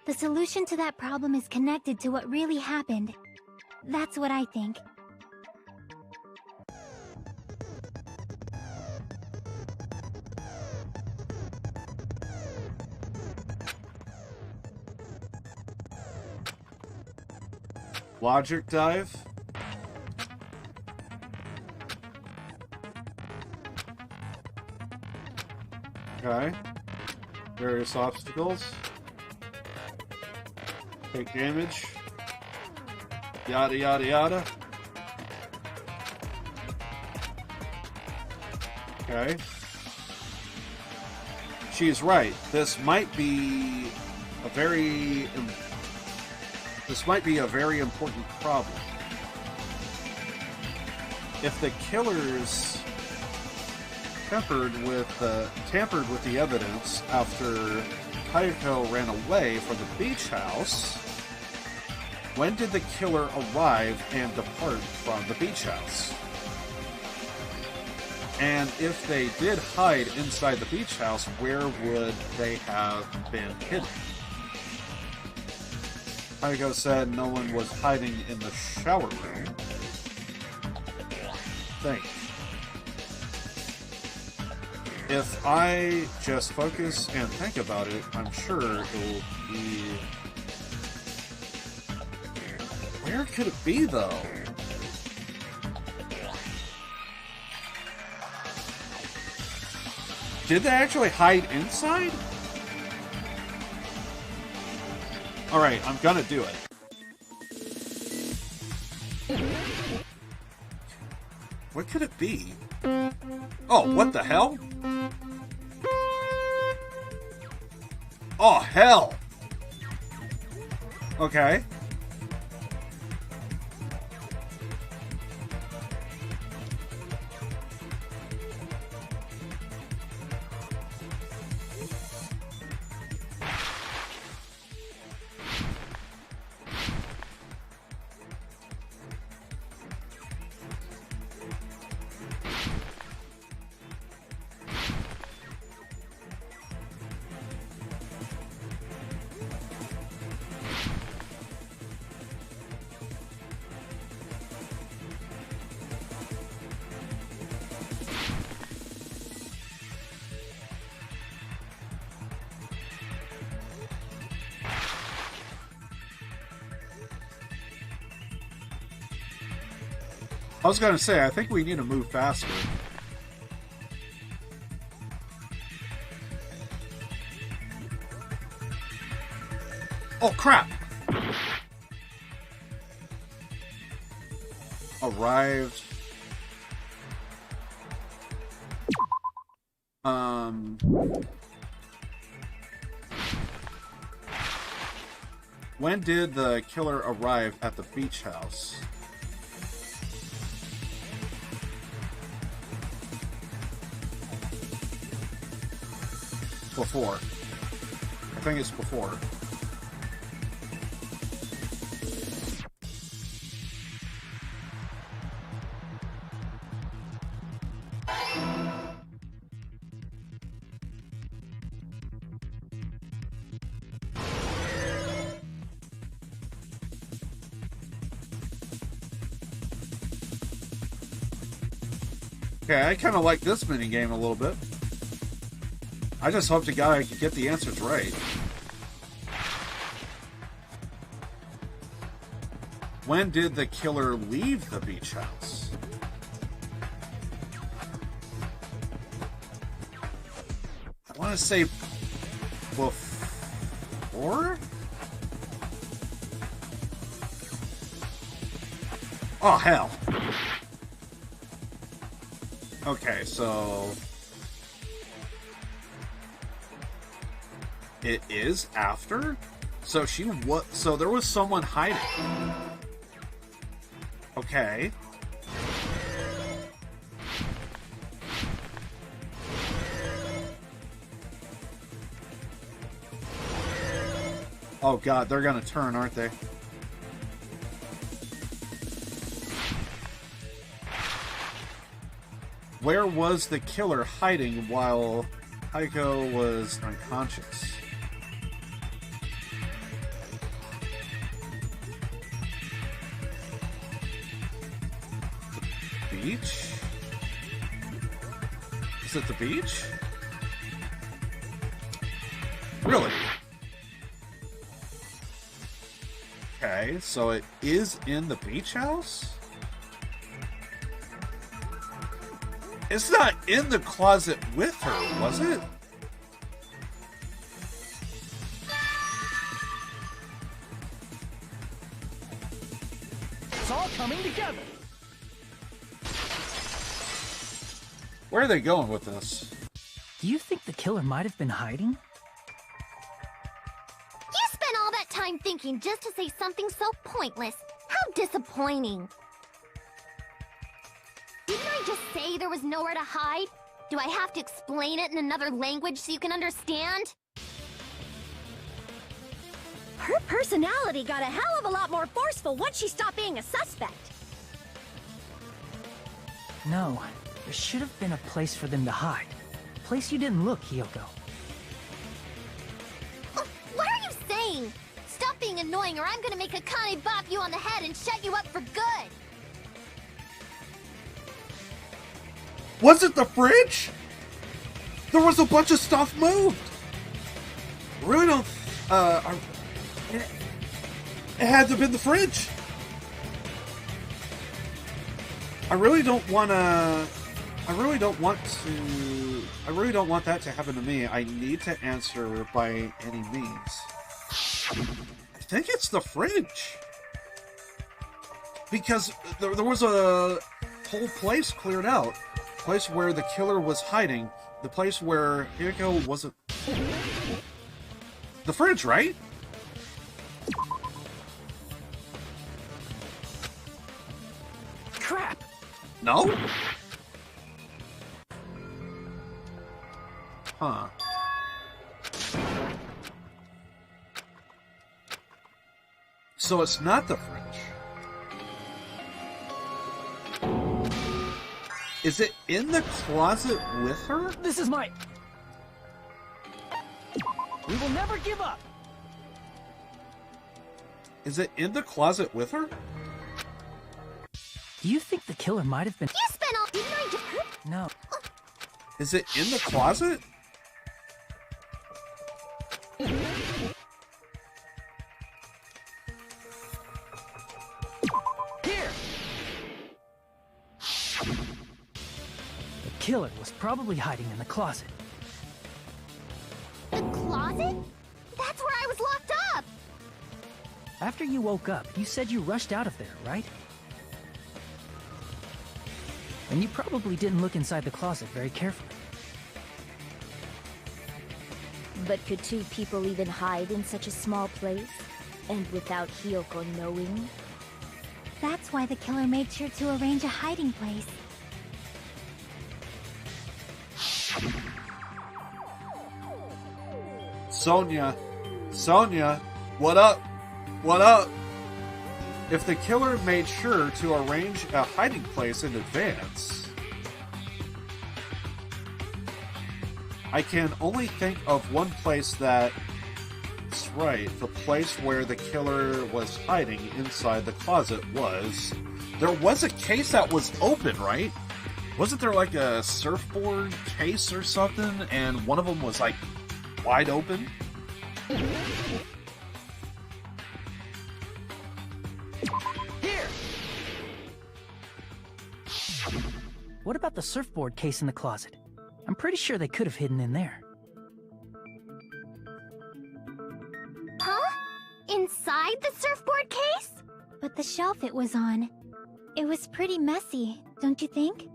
[SPEAKER 13] the solution to that problem is connected to what really happened. That's what I think.
[SPEAKER 2] Logic dive. Okay. Various obstacles. Take damage. Yada yada yada. Okay. She's right. This might be a very important problem. If the killers tampered with the evidence after Kayako ran away from the beach house, when did the killer arrive and depart from the beach house? And if they did hide inside the beach house, where would they have been hidden? Kayako said no one was hiding in the shower room. Think. If I just focus and think about it, I'm sure it will be... Where could it be, though? Did they actually hide inside? Alright, I'm gonna do it. What could it be? Oh, what the hell? Oh, hell! Okay. I was gonna say, I think we need to move faster. Oh, crap! Arrived. When did the killer arrive at the beach house? Before. I think it's before. Okay, I kind of like this minigame a little bit. I just hope to God I could get the answers right. When did the killer leave the beach house? I want to say before? Oh, hell. Okay, so... It is after? So so there was someone hiding. Okay. Oh god, they're gonna turn, aren't they? Where was the killer hiding while Heiko was unconscious? Beach? Is it the beach? Really? Okay. Okay, so it is in the beach house? It's not in the closet with her, was it?
[SPEAKER 9] It's all coming together.
[SPEAKER 2] Where are they going with this?
[SPEAKER 9] Do you think the killer might have been hiding?
[SPEAKER 7] You spent all that time thinking just to say something so pointless. How disappointing. Didn't I just say there was nowhere to hide? Do I have to explain it in another language so you can understand?
[SPEAKER 3] Her personality got a hell of a lot more forceful once she stopped being a suspect.
[SPEAKER 9] No, there should have been a place for them to hide. A place you didn't look, Hiyoko.
[SPEAKER 7] What are you saying? Stop being annoying or I'm gonna make Akane bop you on the head and shut you up for good.
[SPEAKER 2] Was it the fridge? There was a bunch of stuff moved. I really don't. It had to have been the fridge. I really don't want to. I really don't want that to happen to me. I need to answer by any means. I think it's the fridge. Because there was a whole place cleared out. Place where the killer was hiding. The place where Hiyoko wasn't. The fridge, right?
[SPEAKER 9] Crap!
[SPEAKER 2] No? Huh. So it's not the fridge. Is it in the closet with her?
[SPEAKER 9] This is my... We will never give up!
[SPEAKER 2] Is it in the closet with her?
[SPEAKER 9] Do you think the killer might have been...
[SPEAKER 7] You spent all... Didn't I just...
[SPEAKER 9] No.
[SPEAKER 2] Is it in the closet?
[SPEAKER 9] Here! The killer was probably hiding in the closet.
[SPEAKER 7] The closet? That's where I was locked up!
[SPEAKER 9] After you woke up, you said you rushed out of there, right? And you probably didn't look inside the closet very carefully.
[SPEAKER 3] But could two people even hide in such a small place? And without Hiyoko knowing?
[SPEAKER 13] That's why the killer made sure to arrange a hiding place.
[SPEAKER 2] Sonia, what up? What up? If the killer made sure to arrange a hiding place in advance, I can only think of one place that's right. The place where the killer was hiding inside the closet was... There was a case that was open, right? Wasn't there like a surfboard case or something, and one of them was like wide open?
[SPEAKER 9] Here! What about the surfboard case in the closet? I'm pretty sure they could have hidden in there.
[SPEAKER 7] Huh? Inside the surfboard case?
[SPEAKER 13] But the shelf it was on, it was pretty messy, don't you think?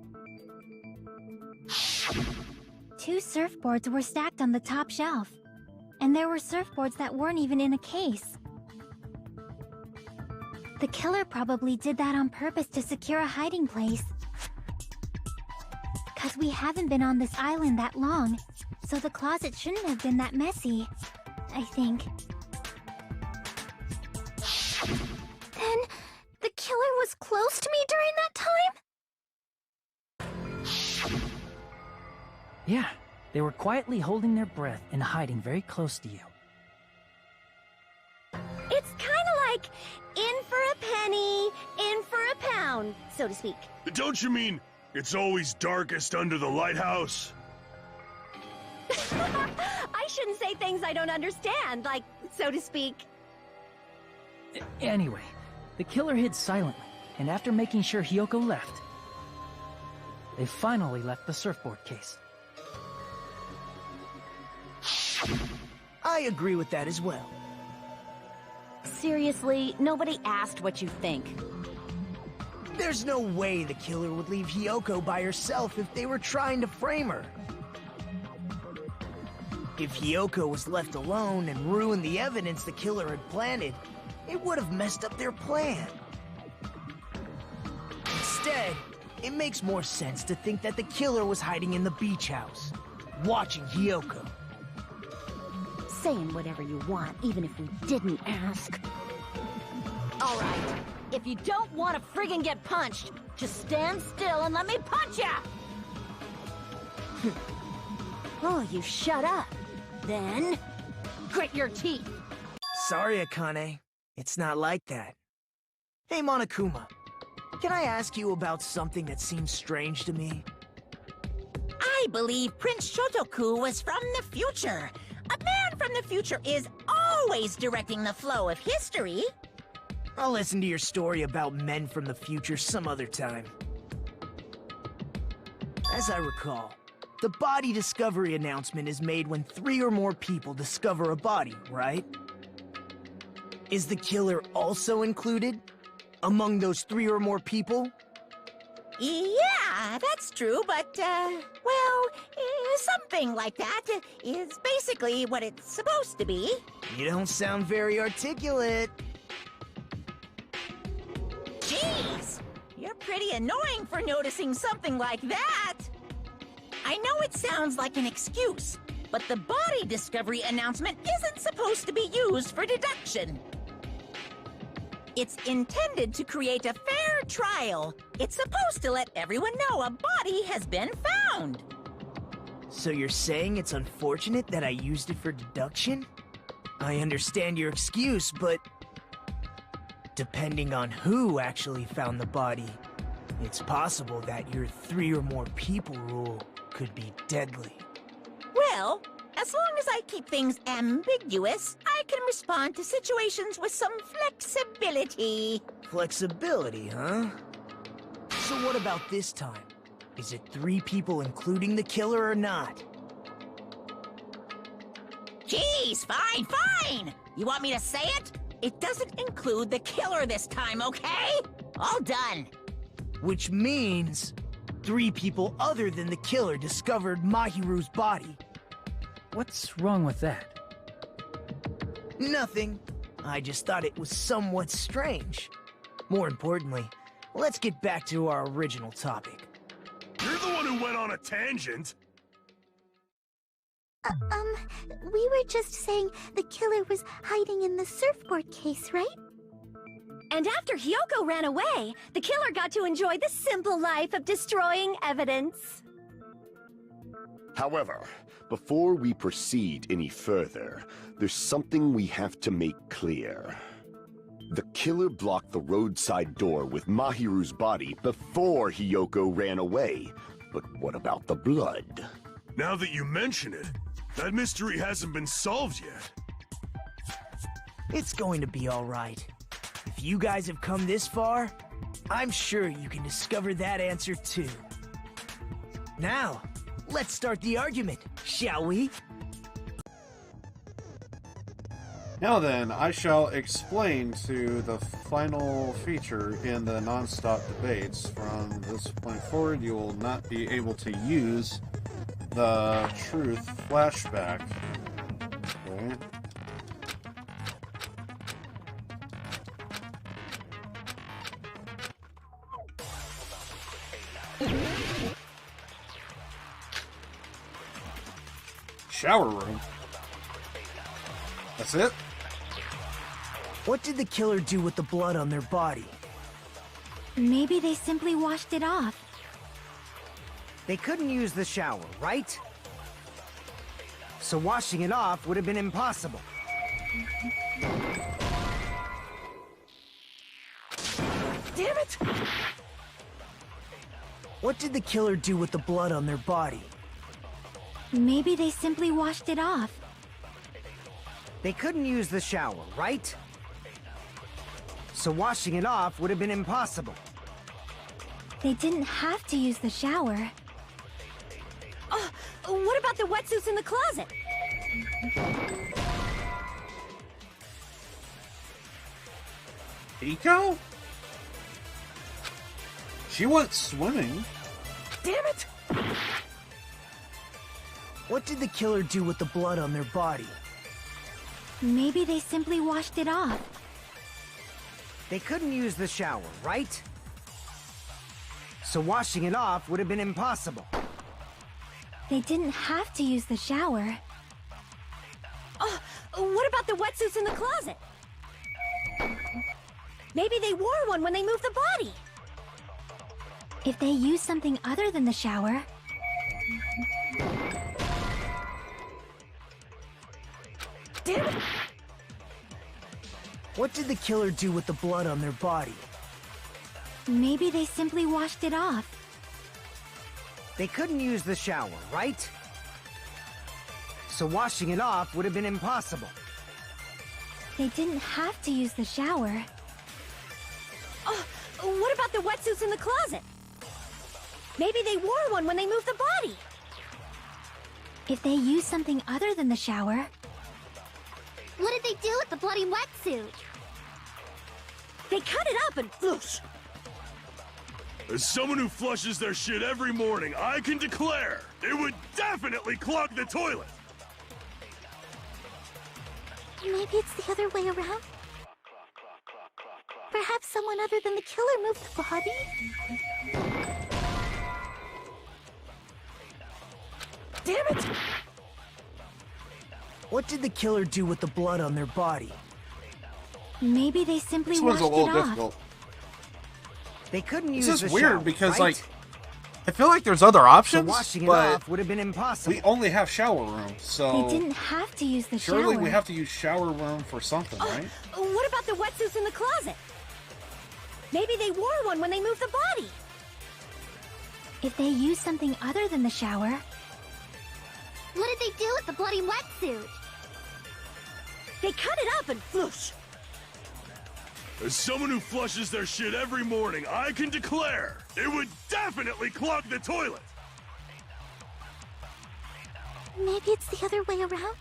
[SPEAKER 13] Two surfboards were stacked on the top shelf, and there were surfboards that weren't even in a case. The killer probably did that on purpose to secure a hiding place. 'Cause we haven't been on this island that long, so the closet shouldn't have been that messy, I think.
[SPEAKER 7] Then, the killer was close to me during that time?
[SPEAKER 9] Yeah, they were quietly holding their breath and hiding very close to you.
[SPEAKER 3] It's kind of like in for a penny, in for a pound, so to speak.
[SPEAKER 11] Don't you mean it's always darkest under the lighthouse?
[SPEAKER 3] I shouldn't say things I don't understand, like, so to speak.
[SPEAKER 9] Anyway, the killer hid silently, and after making sure Hiyoko left, they finally left the surfboard case.
[SPEAKER 5] I agree with that as well.
[SPEAKER 14] Seriously, nobody asked what you think.
[SPEAKER 5] There's no way the killer would leave Hiyoko by herself if they were trying to frame her. If Hiyoko was left alone and ruined the evidence the killer had planted, it would have messed up their plan. Instead, it makes more sense to think that the killer was hiding in the beach house, watching Hiyoko.
[SPEAKER 14] Saying whatever you want, even if we didn't ask. All right, if you don't want to friggin' get punched, just stand still and let me punch ya! Oh, you shut up. Then, grit your teeth.
[SPEAKER 5] Sorry, Akane. It's not like that. Hey, Monokuma. Can I ask you about something that seems strange to me?
[SPEAKER 4] I believe Prince Shotoku was from the future. A man from the future is always directing the flow of history.
[SPEAKER 5] I'll listen to your story about men from the future some other time. As I recall, the body discovery announcement is made when 3 or more people discover a body, right? Is the killer also included among those 3 or more people?
[SPEAKER 4] Yeah, that's true, but, well, something like that is basically what it's supposed to be.
[SPEAKER 5] You don't sound very articulate.
[SPEAKER 4] Jeez, you're pretty annoying for noticing something like that. I know it sounds like an excuse, but the body discovery announcement isn't supposed to be used for deduction. It's intended to create a fair trial. It's supposed to let everyone know a body has been found.
[SPEAKER 5] So you're saying it's unfortunate that I used it for deduction? I understand your excuse, but depending on who actually found the body, it's possible that your 3 or more people rule could be deadly.
[SPEAKER 4] Well, as long as I keep things ambiguous, I can respond to situations with some flexibility.
[SPEAKER 5] Flexibility, huh? So what about this time? Is it 3 people including the killer or not?
[SPEAKER 4] Jeez, fine! You want me to say it? It doesn't include the killer this time, okay? All done.
[SPEAKER 5] Which means 3 people other than the killer discovered Mahiru's body.
[SPEAKER 9] What's wrong with that?
[SPEAKER 5] Nothing. I just thought it was somewhat strange. More importantly, let's get back to our original topic.
[SPEAKER 11] You're the one who went on a tangent.
[SPEAKER 7] We were just saying the killer was hiding in the surfboard case, right?
[SPEAKER 3] And after Hiyoko ran away, the killer got to enjoy the simple life of destroying evidence.
[SPEAKER 6] However, before we proceed any further, there's something we have to make clear. The killer blocked the roadside door with Mahiru's body before Hiyoko ran away. But what about the blood?
[SPEAKER 11] Now that you mention it, that mystery hasn't been solved yet.
[SPEAKER 5] It's going to be all right. If you guys have come this far, I'm sure you can discover that answer too. Now, let's start the argument, shall we?
[SPEAKER 2] Now then, I shall explain to the final feature in the non-stop debates. From this point forward, you will not be able to use the truth flashback. Okay. Shower room. That's it?
[SPEAKER 5] What did the killer do with the blood on their body?
[SPEAKER 3] Maybe they simply washed it off.
[SPEAKER 10] They couldn't use the shower, right? So washing it off would have been impossible.
[SPEAKER 5] Damn it! What did the killer do with the blood on their body?
[SPEAKER 3] Maybe they simply washed it off.
[SPEAKER 10] They couldn't use the shower, right? so washing it off would have been impossible.
[SPEAKER 3] They didn't have to use the shower. Oh, what about the wetsuits in the closet?
[SPEAKER 2] Hiko? She went swimming.
[SPEAKER 10] Damn it! What did the killer do with the blood on their body?
[SPEAKER 3] Maybe they simply washed it off.
[SPEAKER 10] They couldn't use the shower, right? So washing it off would have been impossible.
[SPEAKER 3] They didn't have to use the shower. Oh, what about the wetsuits in the closet? Maybe they wore one when they moved the body. If they used something other than the shower...
[SPEAKER 10] Damn it! What did the killer do with the blood on their body?
[SPEAKER 3] Maybe they simply washed it off.
[SPEAKER 10] They couldn't use the shower, right? So washing it off would have been impossible.
[SPEAKER 3] They didn't have to use the shower. Oh, what about the wetsuits in the closet? Maybe they wore one when they moved the body. If they used something other than the shower...
[SPEAKER 7] What did they do with the bloody wetsuit?
[SPEAKER 3] They cut it up and whoosh.
[SPEAKER 11] As someone who flushes their shit every morning, I can declare it would definitely clog the toilet.
[SPEAKER 7] Maybe it's the other way around. Perhaps someone other than the killer moved the body?
[SPEAKER 10] Damn it! What did the killer do with the blood on their body?
[SPEAKER 3] Maybe they simply
[SPEAKER 2] This one's
[SPEAKER 3] washed
[SPEAKER 2] a little
[SPEAKER 3] it off.
[SPEAKER 2] difficult.
[SPEAKER 10] They couldn't use
[SPEAKER 2] This
[SPEAKER 10] the
[SPEAKER 2] is weird
[SPEAKER 10] shower,
[SPEAKER 2] because,
[SPEAKER 10] right?
[SPEAKER 2] like, I feel like there's other
[SPEAKER 10] So
[SPEAKER 2] options,
[SPEAKER 10] washing it
[SPEAKER 2] but
[SPEAKER 10] off would have been impossible.
[SPEAKER 2] we only have shower room, so
[SPEAKER 3] They didn't have to use the
[SPEAKER 2] surely
[SPEAKER 3] shower.
[SPEAKER 2] we have to use shower room for something, right?
[SPEAKER 3] What about the wetsuits in the closet? Maybe they wore one when they moved the body. If they used something other than the shower...
[SPEAKER 7] What did they do with the bloody wetsuit?
[SPEAKER 3] They cut it up and whoosh.
[SPEAKER 11] As someone who flushes their shit every morning, I can declare it would definitely clog the toilet.
[SPEAKER 7] Maybe it's the other way around?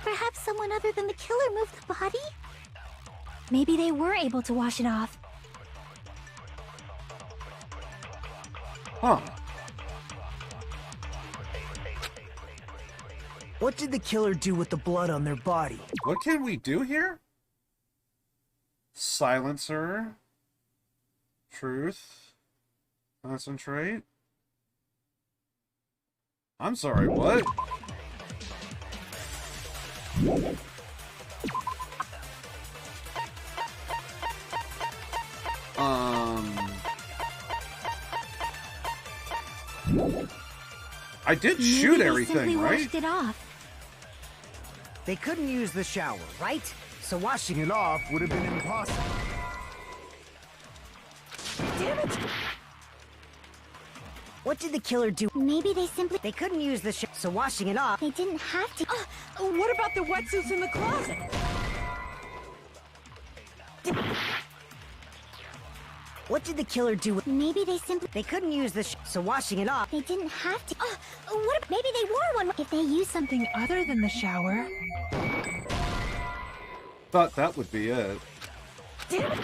[SPEAKER 7] Perhaps someone other than the killer moved the body?
[SPEAKER 3] Maybe they were able to wash it off.
[SPEAKER 2] Huh.
[SPEAKER 10] What did the killer do with the blood on their body?
[SPEAKER 2] What can we do here? Silencer. Truth. Concentrate. I'm sorry, what? I did
[SPEAKER 3] Maybe
[SPEAKER 2] shoot
[SPEAKER 3] they
[SPEAKER 2] everything,
[SPEAKER 3] simply
[SPEAKER 2] right?
[SPEAKER 3] washed it off.
[SPEAKER 10] They couldn't use the shower, right? So washing it off would have been impossible. Damn it! What did the killer do?
[SPEAKER 3] Maybe they simply...
[SPEAKER 10] They couldn't use the shower, so washing it off...
[SPEAKER 3] They didn't have to...
[SPEAKER 4] What about the wetsuits in the closet?
[SPEAKER 10] What did the killer do?
[SPEAKER 3] Maybe they simply...
[SPEAKER 10] They couldn't use the so washing it off...
[SPEAKER 3] They didn't have to... what? Maybe they wore one... If they used something other than the shower...
[SPEAKER 2] Thought that would be it.
[SPEAKER 10] Damn it!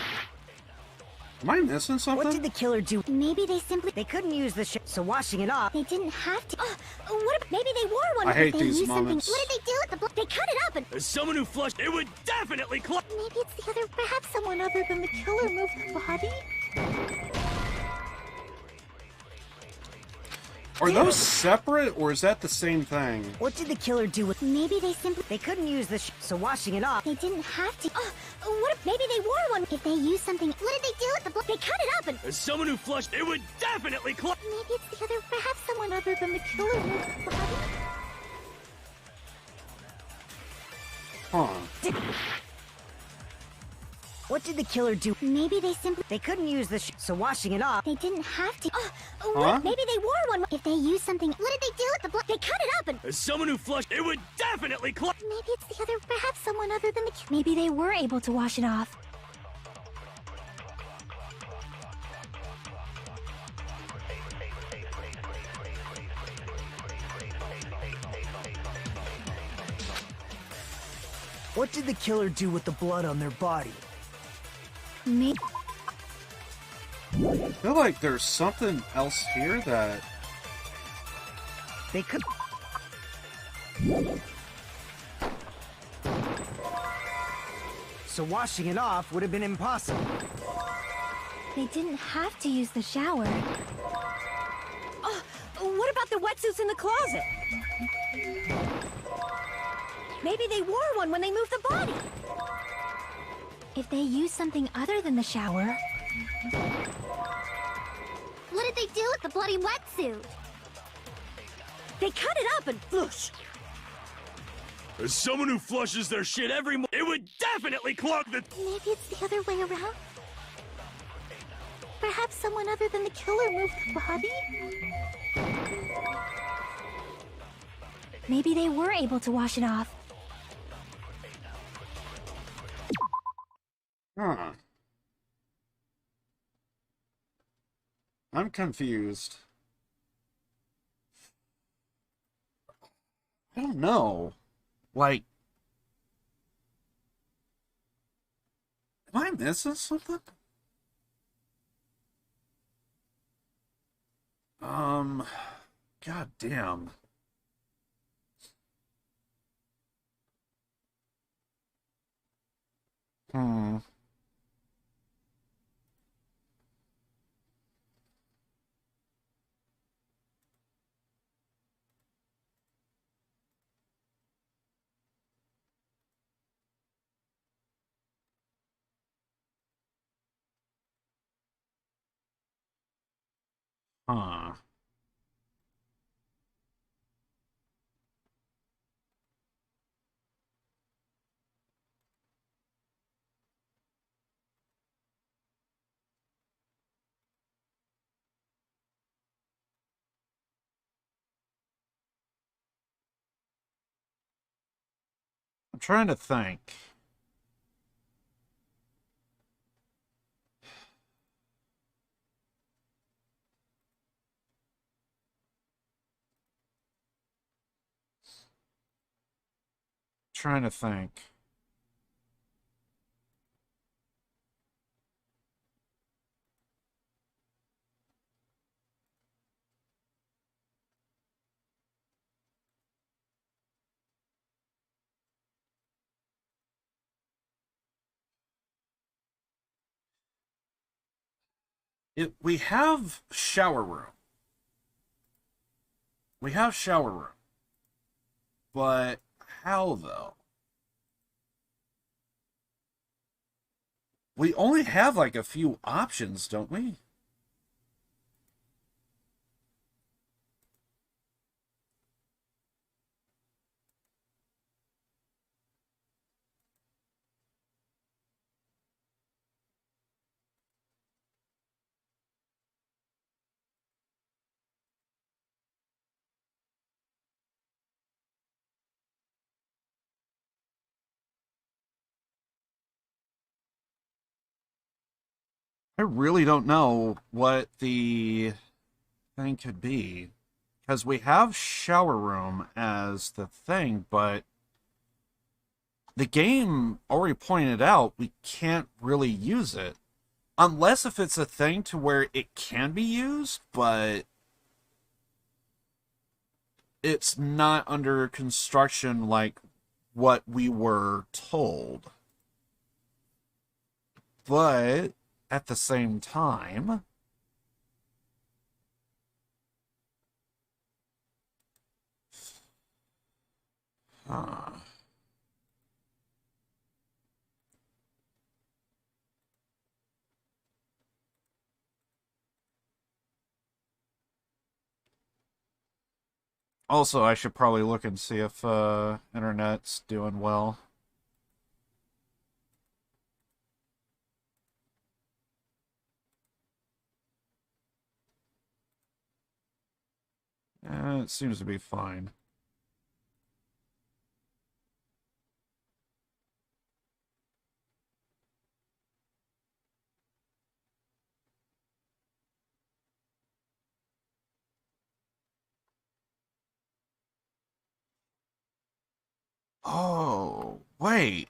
[SPEAKER 2] Am I missing something?
[SPEAKER 10] What did the killer do?
[SPEAKER 3] Maybe they simply...
[SPEAKER 10] They couldn't use the so washing it off...
[SPEAKER 3] They didn't have to... what? Maybe they wore one...
[SPEAKER 2] I hate
[SPEAKER 3] If they
[SPEAKER 2] these
[SPEAKER 3] used something...
[SPEAKER 2] moments.
[SPEAKER 3] What did they do with the blood? They cut it up and...
[SPEAKER 11] As someone who flushed, it would definitely clog.
[SPEAKER 7] Maybe it's the other... Perhaps someone other than the killer moved the body?
[SPEAKER 2] Are those separate, or is that the same thing?
[SPEAKER 10] What did the killer do with...
[SPEAKER 3] Maybe they simply...
[SPEAKER 10] They couldn't use the so washing it off...
[SPEAKER 3] They didn't have to... what? Maybe they wore one... If they used something... What did they do with the blood? They cut it up and...
[SPEAKER 11] As someone who flushed, it would definitely clog.
[SPEAKER 7] Maybe it's the other... Perhaps someone other than the killer moved the body?
[SPEAKER 2] Huh.
[SPEAKER 10] What did the killer do?
[SPEAKER 7] Maybe they simply...
[SPEAKER 10] They couldn't use the so washing it off...
[SPEAKER 7] They didn't have to.
[SPEAKER 2] Huh?
[SPEAKER 7] Maybe they wore one. If they used something... What did they do with the blood? They cut it up and...
[SPEAKER 15] As someone who flushed, it would definitely clog.
[SPEAKER 7] Maybe it's the other... Perhaps someone other than the... Maybe they were able to wash it off.
[SPEAKER 5] What did the killer do with the blood on their body?
[SPEAKER 7] Maybe...
[SPEAKER 2] I feel like there's something else here that...
[SPEAKER 10] They could... So washing it off would have been impossible.
[SPEAKER 3] They didn't have to use the shower.
[SPEAKER 14] Oh, what about the wetsuits in the closet? Maybe they wore one when they moved the body.
[SPEAKER 3] If they used something other than the shower...
[SPEAKER 7] What did they do with the bloody wetsuit?
[SPEAKER 14] They cut it up and floosh.
[SPEAKER 15] As someone who flushes their shit every morning, it would definitely clog the...
[SPEAKER 7] Maybe it's the other way around? Perhaps someone other than the killer moved the body?
[SPEAKER 3] Maybe they were able to wash it off.
[SPEAKER 2] Huh. I'm confused. I don't know. Like... Am I missing something? God damn. Huh. I'm trying to think. Trying to think. We have shower room. We have shower room. But how, though? We only have, like, a few options, don't we? I really don't know what the thing could be. Because we have shower room as the thing, but the game already pointed out we can't really use it. Unless if it's a thing to where it can be used, but it's not under construction like what we were told. But at the same time, also, I should probably look and see if internet's doing well. It seems to be fine. Oh, wait.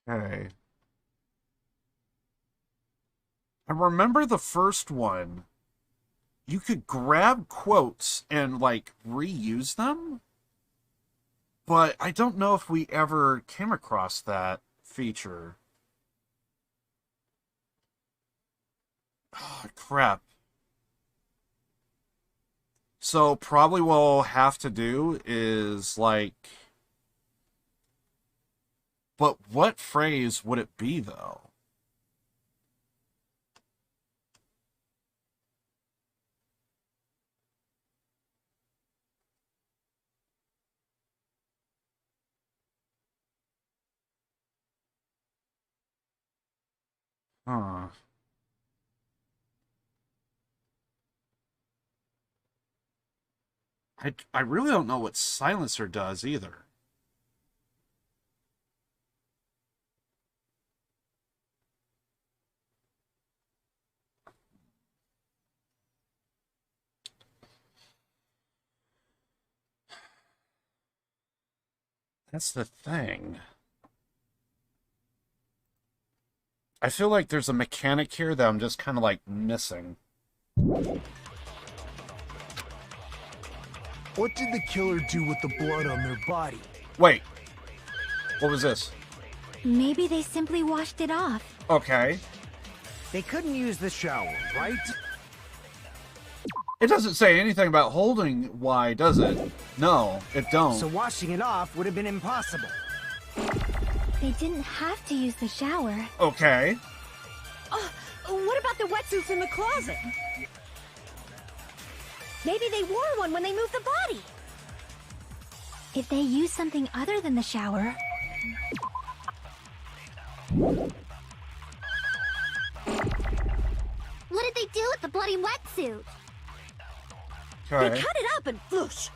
[SPEAKER 2] Okay. I remember the first one. You could grab quotes and, like, reuse them? But I don't know if we ever came across that feature. Oh, crap. So probably what we'll have to do is, like... But what phrase would it be, though? Huh. I really don't know what silencer does either. That's the thing. I feel like there's a mechanic here that I'm just kind of like missing.
[SPEAKER 5] What did the killer do with the blood on their body?
[SPEAKER 2] Wait. What was this?
[SPEAKER 3] Maybe they simply washed it off.
[SPEAKER 2] Okay.
[SPEAKER 10] They couldn't use the shower, right?
[SPEAKER 2] It doesn't say anything about holding Y, does it? No, it don't.
[SPEAKER 10] So washing it off would have been impossible.
[SPEAKER 3] They didn't have to use the shower.
[SPEAKER 2] Okay.
[SPEAKER 14] What about the wetsuits in the closet?
[SPEAKER 3] Maybe they wore one when they moved the body. If they used something other than the shower...
[SPEAKER 7] What did they do with the bloody wetsuit?
[SPEAKER 2] Okay.
[SPEAKER 14] They cut it up and whoosh.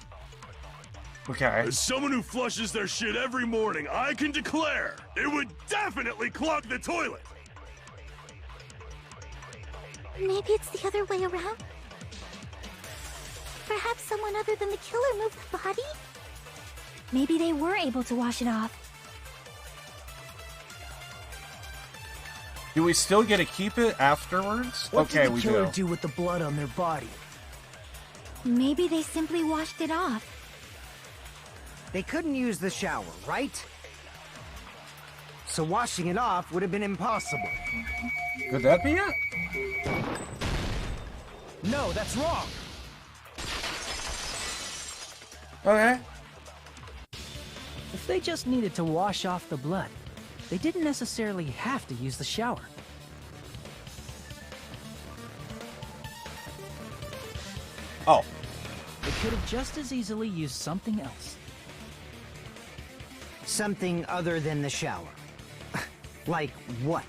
[SPEAKER 2] Okay.
[SPEAKER 11] As someone who flushes their shit every morning, I can declare it would definitely clog the toilet.
[SPEAKER 7] Maybe it's the other way around? Perhaps someone other than the killer moved the body?
[SPEAKER 3] Maybe they were able to wash it off.
[SPEAKER 2] Do we still get to keep it afterwards?
[SPEAKER 5] What
[SPEAKER 2] Okay,
[SPEAKER 5] did the
[SPEAKER 2] we
[SPEAKER 5] killer
[SPEAKER 2] do.
[SPEAKER 5] do with the blood on their body?
[SPEAKER 3] Maybe they simply washed it off.
[SPEAKER 10] They couldn't use the shower, right? So washing it off would have been impossible.
[SPEAKER 2] Could that be it?
[SPEAKER 5] No, that's wrong.
[SPEAKER 2] Okay.
[SPEAKER 9] If they just needed to wash off the blood, they didn't necessarily have to use the shower.
[SPEAKER 2] Oh.
[SPEAKER 9] They could have just as easily used something else.
[SPEAKER 10] Something other than the shower. Like what?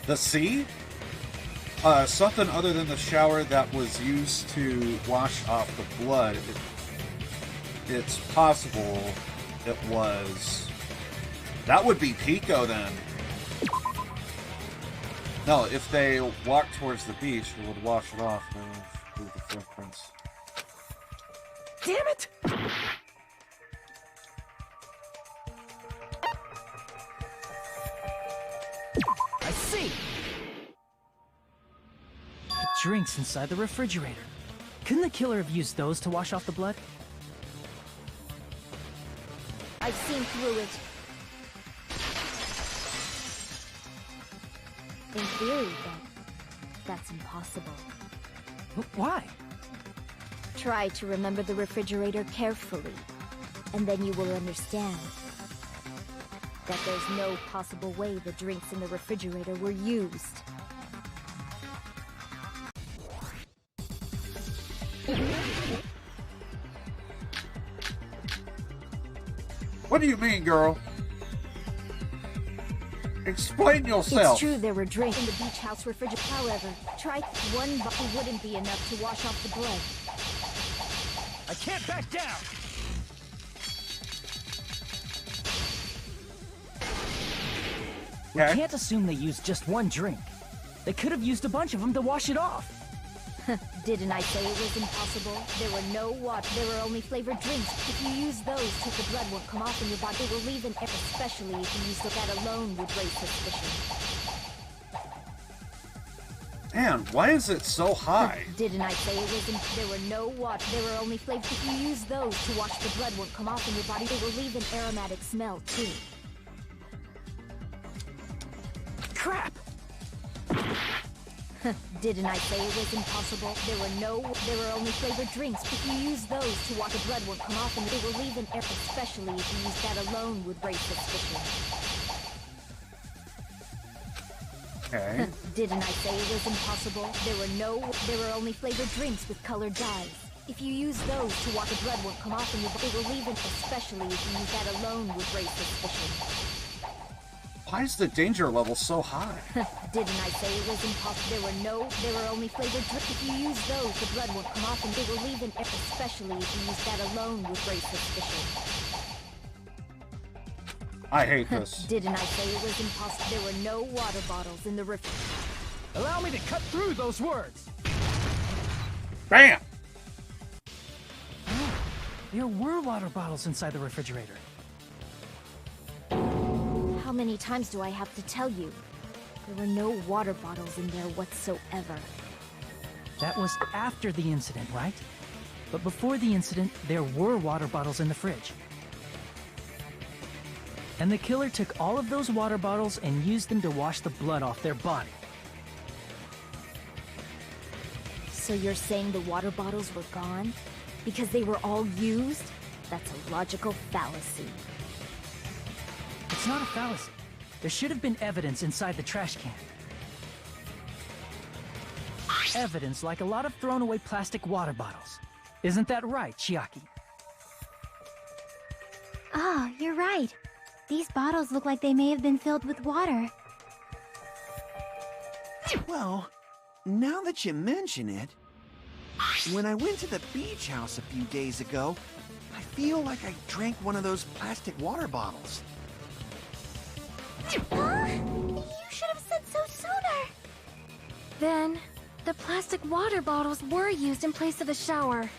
[SPEAKER 2] The sea? Something other than the shower that was used to wash off the blood. It's possible it was... That would be Pico then. No, if they walked towards the beach, it would wash it off with the footprints.
[SPEAKER 14] Damn it!
[SPEAKER 10] I see!
[SPEAKER 9] The drinks inside the refrigerator. Couldn't the killer have used those to wash off the blood?
[SPEAKER 3] I've seen through it. In theory, that's impossible.
[SPEAKER 9] Why?
[SPEAKER 3] Try to remember the refrigerator carefully, and then you will understand. that there's no possible way the drinks in the refrigerator were used.
[SPEAKER 2] What do you mean, girl? Explain yourself.
[SPEAKER 3] It's true there were drinks in the beach house refrigerator. However, try one bottle wouldn't be enough to wash off the blood.
[SPEAKER 9] I can't back down! We can't assume they used just one drink. They could have used a bunch of them to wash it off.
[SPEAKER 3] Didn't I say it was impossible? There were no water. There were only flavored drinks. If you use those, the blood won't come off in your body. It will leave an air, especially if you use that alone would raise suspicion.
[SPEAKER 2] Man, why is it so high?
[SPEAKER 3] Didn't I say it was there were no water. There were only flavored. If you use those to wash, the blood won't come off in your body. It will leave an aromatic smell too.
[SPEAKER 9] Crap!
[SPEAKER 3] Didn't I say it was impossible? There were only flavored drinks. If you use those to wash, the blood won't come off and it will leave an air, especially if you use that alone would raise suspicion.
[SPEAKER 2] Okay.
[SPEAKER 3] Didn't I say it was impossible? There were only flavored drinks with colored dyes. If you use those to wash, the blood won't come off and it will leave an, especially if you use that alone would raise suspicion.
[SPEAKER 2] Why is the danger level so high?
[SPEAKER 3] Didn't I say it was impossible? There were only flavored drinks. If you use those, the blood won't come off and it will leave an air, especially if you use that alone would raise suspicion.
[SPEAKER 2] I hate this.
[SPEAKER 3] Didn't I say it was impossible? There were no water bottles in the refrigerator.
[SPEAKER 9] Allow me to cut through those words!
[SPEAKER 2] Bam!
[SPEAKER 9] Oh, there were water bottles inside the refrigerator.
[SPEAKER 3] How many times do I have to tell you? There were no water bottles in there whatsoever.
[SPEAKER 9] That was after the incident, right? But before the incident, there were water bottles in the fridge. And the killer took all of those water bottles and used them to wash the blood off their body.
[SPEAKER 3] So you're saying the water bottles were gone? Because they were all used? That's a logical fallacy.
[SPEAKER 9] It's not a fallacy. There should have been evidence inside the trash can. Evidence like a lot of thrown away plastic water bottles. Isn't that right, Chiaki?
[SPEAKER 7] Oh, you're right. These bottles look like they may have been filled with water.
[SPEAKER 12] Well, now that you mention it, when I went to the beach house a few days ago, I feel like I drank one of those plastic water bottles.
[SPEAKER 7] You should have said so sooner.
[SPEAKER 13] Then, the plastic water bottles were used in place of a shower.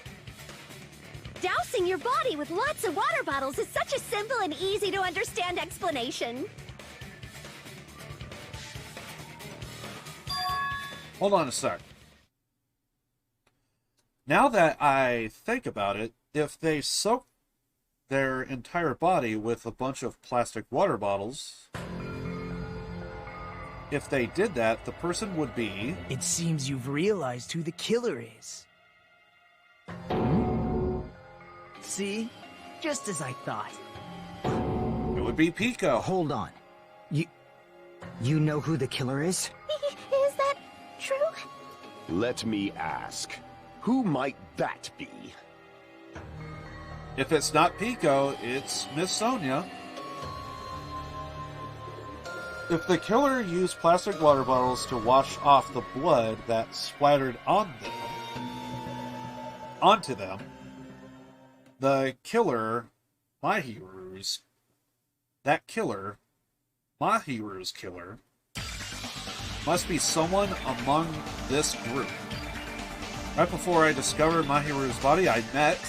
[SPEAKER 3] Dousing your body with lots of water bottles is such a simple and easy to understand explanation.
[SPEAKER 2] Hold on a sec. Now that I think about it, if they soak their entire body with a bunch of plastic water bottles, if they did that, the person would be...
[SPEAKER 5] It seems you've realized who the killer is. See? Just as I thought.
[SPEAKER 2] It would be Pico.
[SPEAKER 10] Hold on. You know who the killer is?
[SPEAKER 7] Is that true?
[SPEAKER 6] Let me ask. Who might that be?
[SPEAKER 2] If it's not Pico, it's Miss Sonia. If the killer used plastic water bottles to wash off the blood that splattered onto them, the killer, Mahiru's killer, must be someone among this group. Right before I discovered Mahiru's body, I met...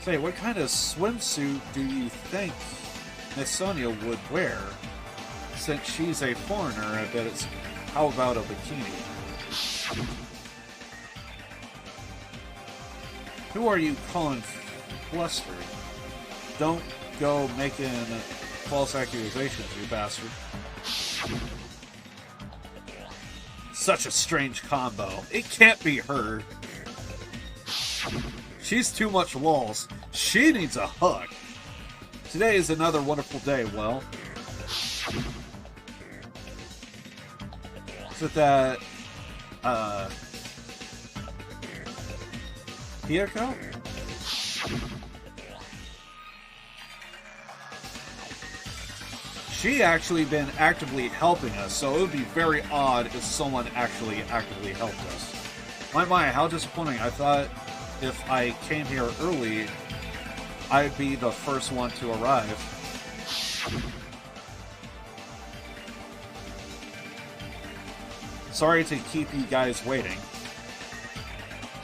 [SPEAKER 2] Say, what kind of swimsuit do you think Miss Sonia would wear? Since she's a foreigner, I bet it's... How about a bikini? Who are you calling flustered? Don't go making false accusations, you bastard. Such a strange combo. It can't be her. She's too much lols. She needs a hug. Today is another wonderful day, well. Is it that, Hiyoko? She actually been actively helping us, so it would be very odd if someone actually actively helped us. My, how disappointing. I thought if I came here early, I'd be the first one to arrive. Sorry to keep you guys waiting.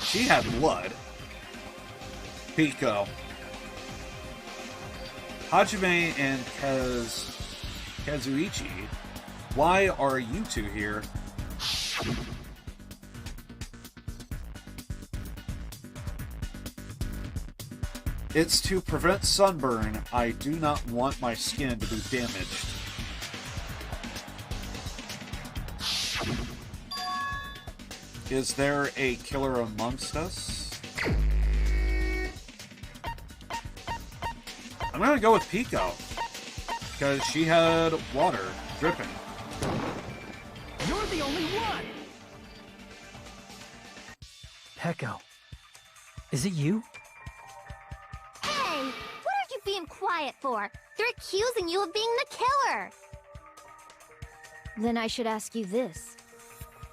[SPEAKER 2] She had blood. Pico. Hajime and Kazuichi, why are you two here? It's to prevent sunburn. I do not want my skin to be damaged. Is there a killer amongst us? I'm gonna go with Pico. Because she had water dripping.
[SPEAKER 9] You're the only one! Peko. Is it you?
[SPEAKER 7] Hey! What are you being quiet for? They're accusing you of being the killer!
[SPEAKER 3] Then I should ask you this.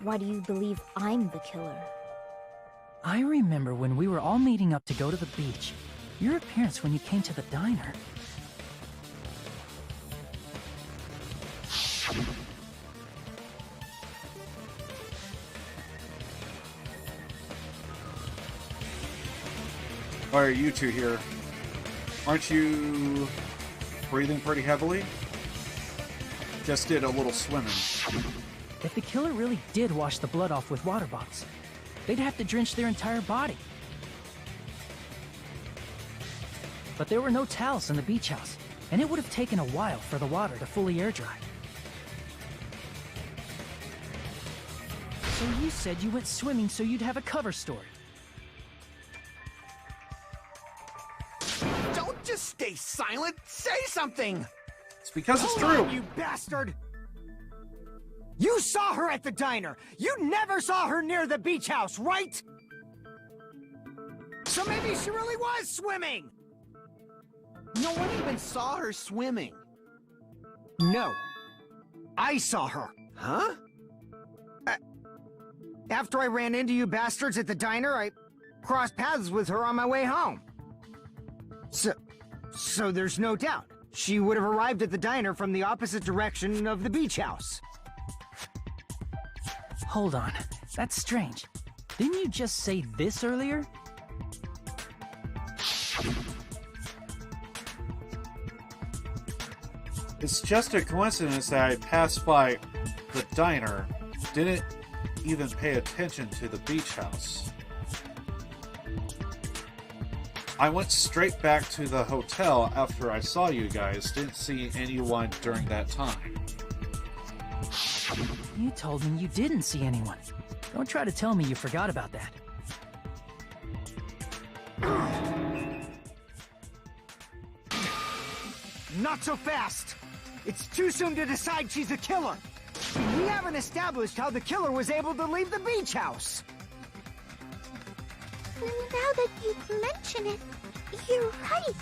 [SPEAKER 3] Why do you believe I'm the killer?
[SPEAKER 9] I remember when we were all meeting up to go to the beach. Your appearance when you came to the diner.
[SPEAKER 2] Why are you two here? Aren't you breathing pretty heavily? Just did a little swimming.
[SPEAKER 9] If the killer really did wash the blood off with water bottles, they'd have to drench their entire body. But there were no towels in the beach house, and it would have taken a while for the water to fully air dry. So you said you went swimming so you'd have a cover story.
[SPEAKER 12] Don't just stay silent. Say something.
[SPEAKER 2] It's because it's
[SPEAKER 10] Hold
[SPEAKER 2] true.
[SPEAKER 10] on, you bastard! You saw her at the diner. You never saw her near the beach house, right? So maybe she really was swimming.
[SPEAKER 12] No one even saw her swimming.
[SPEAKER 10] No. I saw her.
[SPEAKER 12] Huh?
[SPEAKER 10] After I ran into you bastards at the diner, I crossed paths with her on my way home. So there's no doubt. She would have arrived at the diner from the opposite direction of the beach house.
[SPEAKER 9] Hold on. That's strange. Didn't you just say this earlier?
[SPEAKER 2] It's just a coincidence that I passed by the diner, didn't even pay attention to the beach house. I went straight back to the hotel after I saw you guys, didn't see anyone during that time.
[SPEAKER 9] You told me you didn't see anyone. Don't try to tell me you forgot about that.
[SPEAKER 10] Not so fast! It's too soon to decide she's a killer! We haven't established how the killer was able to leave the beach house!
[SPEAKER 7] Now that you mention it, you're right.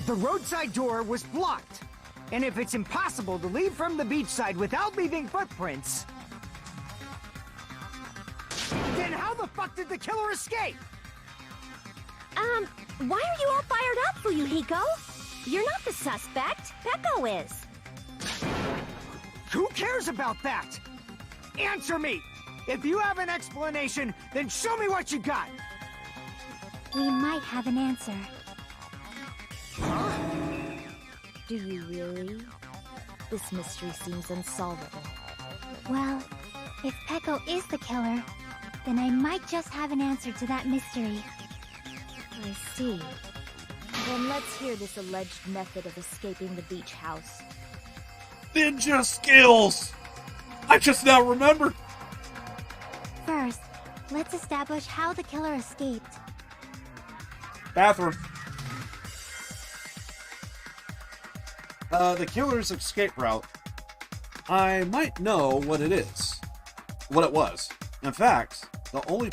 [SPEAKER 10] The roadside door was blocked. And if it's impossible to leave from the beachside without leaving footprints, then how the fuck did the killer escape?
[SPEAKER 3] Why are you all fired up, Fuyuhiko? You're not the suspect. Peko is.
[SPEAKER 10] Who cares about that? Answer me! If you have an explanation, then show me what you got!
[SPEAKER 7] We might have an answer.
[SPEAKER 3] Do you really? This mystery seems unsolvable.
[SPEAKER 7] Well, if Peko is the killer, then I might just have an answer to that mystery.
[SPEAKER 3] I see. Then let's hear this alleged method of escaping the beach house.
[SPEAKER 2] Ninja skills! I just now remembered!
[SPEAKER 7] First, let's establish how the killer escaped.
[SPEAKER 2] Bathroom. The killer's escape route. I might know what it is. What it was. In fact, the only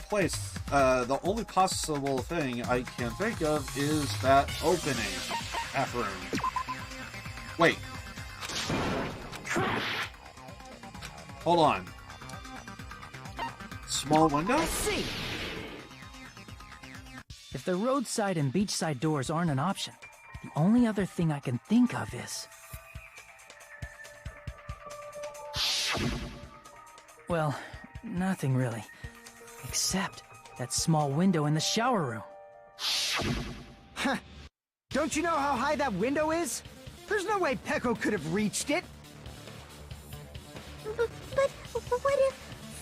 [SPEAKER 2] possible thing I can think of is that opening. Bathroom. Wait. Hold on. Small window?
[SPEAKER 9] Let's see. If the roadside and beachside doors aren't an option, the only other thing I can think of is... Well, nothing really. Except that small window in the shower room.
[SPEAKER 10] Huh. Don't you know how high that window is? There's no way Peko could have reached it.
[SPEAKER 7] But what if,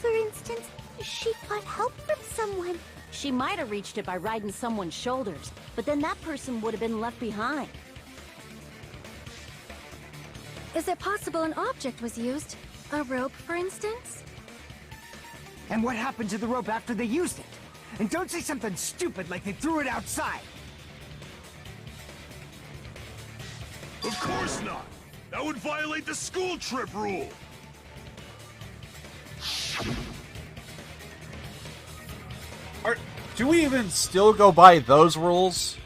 [SPEAKER 7] for instance, she got help from someone?
[SPEAKER 14] She might have reached it by riding someone's shoulders, but then that person would have been left behind.
[SPEAKER 13] Is it possible an object was used? A rope, for instance?
[SPEAKER 10] And what happened to the rope after they used it? And don't say something stupid like they threw it outside.
[SPEAKER 11] Of course not! That would violate the school trip rule!
[SPEAKER 2] Do we even still go by those rules?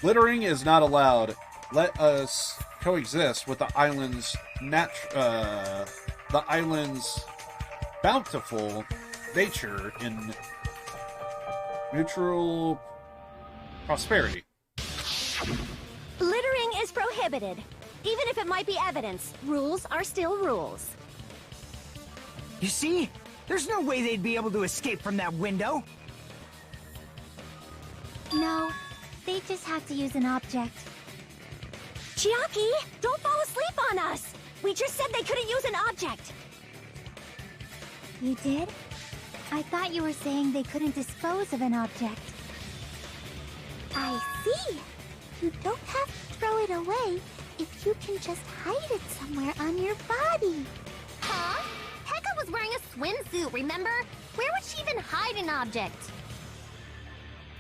[SPEAKER 2] Littering is not allowed. Let us coexist with the island's bountiful nature in mutual prosperity.
[SPEAKER 3] Littering is prohibited. Even if it might be evidence, rules are still rules.
[SPEAKER 10] You see? There's no way they'd be able to escape from that window.
[SPEAKER 7] No, they just have to use an object.
[SPEAKER 3] Chiaki, don't fall asleep on us! We just said they couldn't use an object!
[SPEAKER 7] You did? I thought you were saying they couldn't dispose of an object. I see! You don't have to throw it away if you can just hide it somewhere on your body.
[SPEAKER 13] Huh? Pekka was wearing a swimsuit, remember? Where would she even hide an object?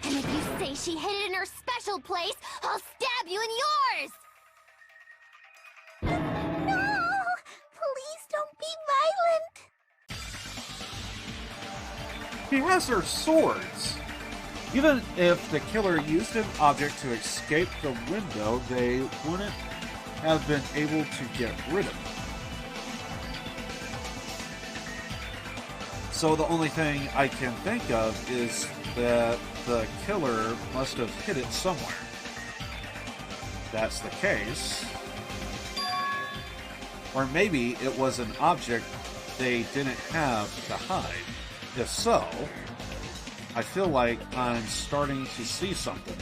[SPEAKER 13] And if you say she hid it in her special place, I'll stab you in yours!
[SPEAKER 7] No! Please don't be violent!
[SPEAKER 2] He has her swords. Even if the killer used an object to escape the window, they wouldn't have been able to get rid of it. So the only thing I can think of is that the killer must have hid it somewhere. If that's the case. Or maybe it was an object they didn't have to hide. If so, I feel like I'm starting to see something.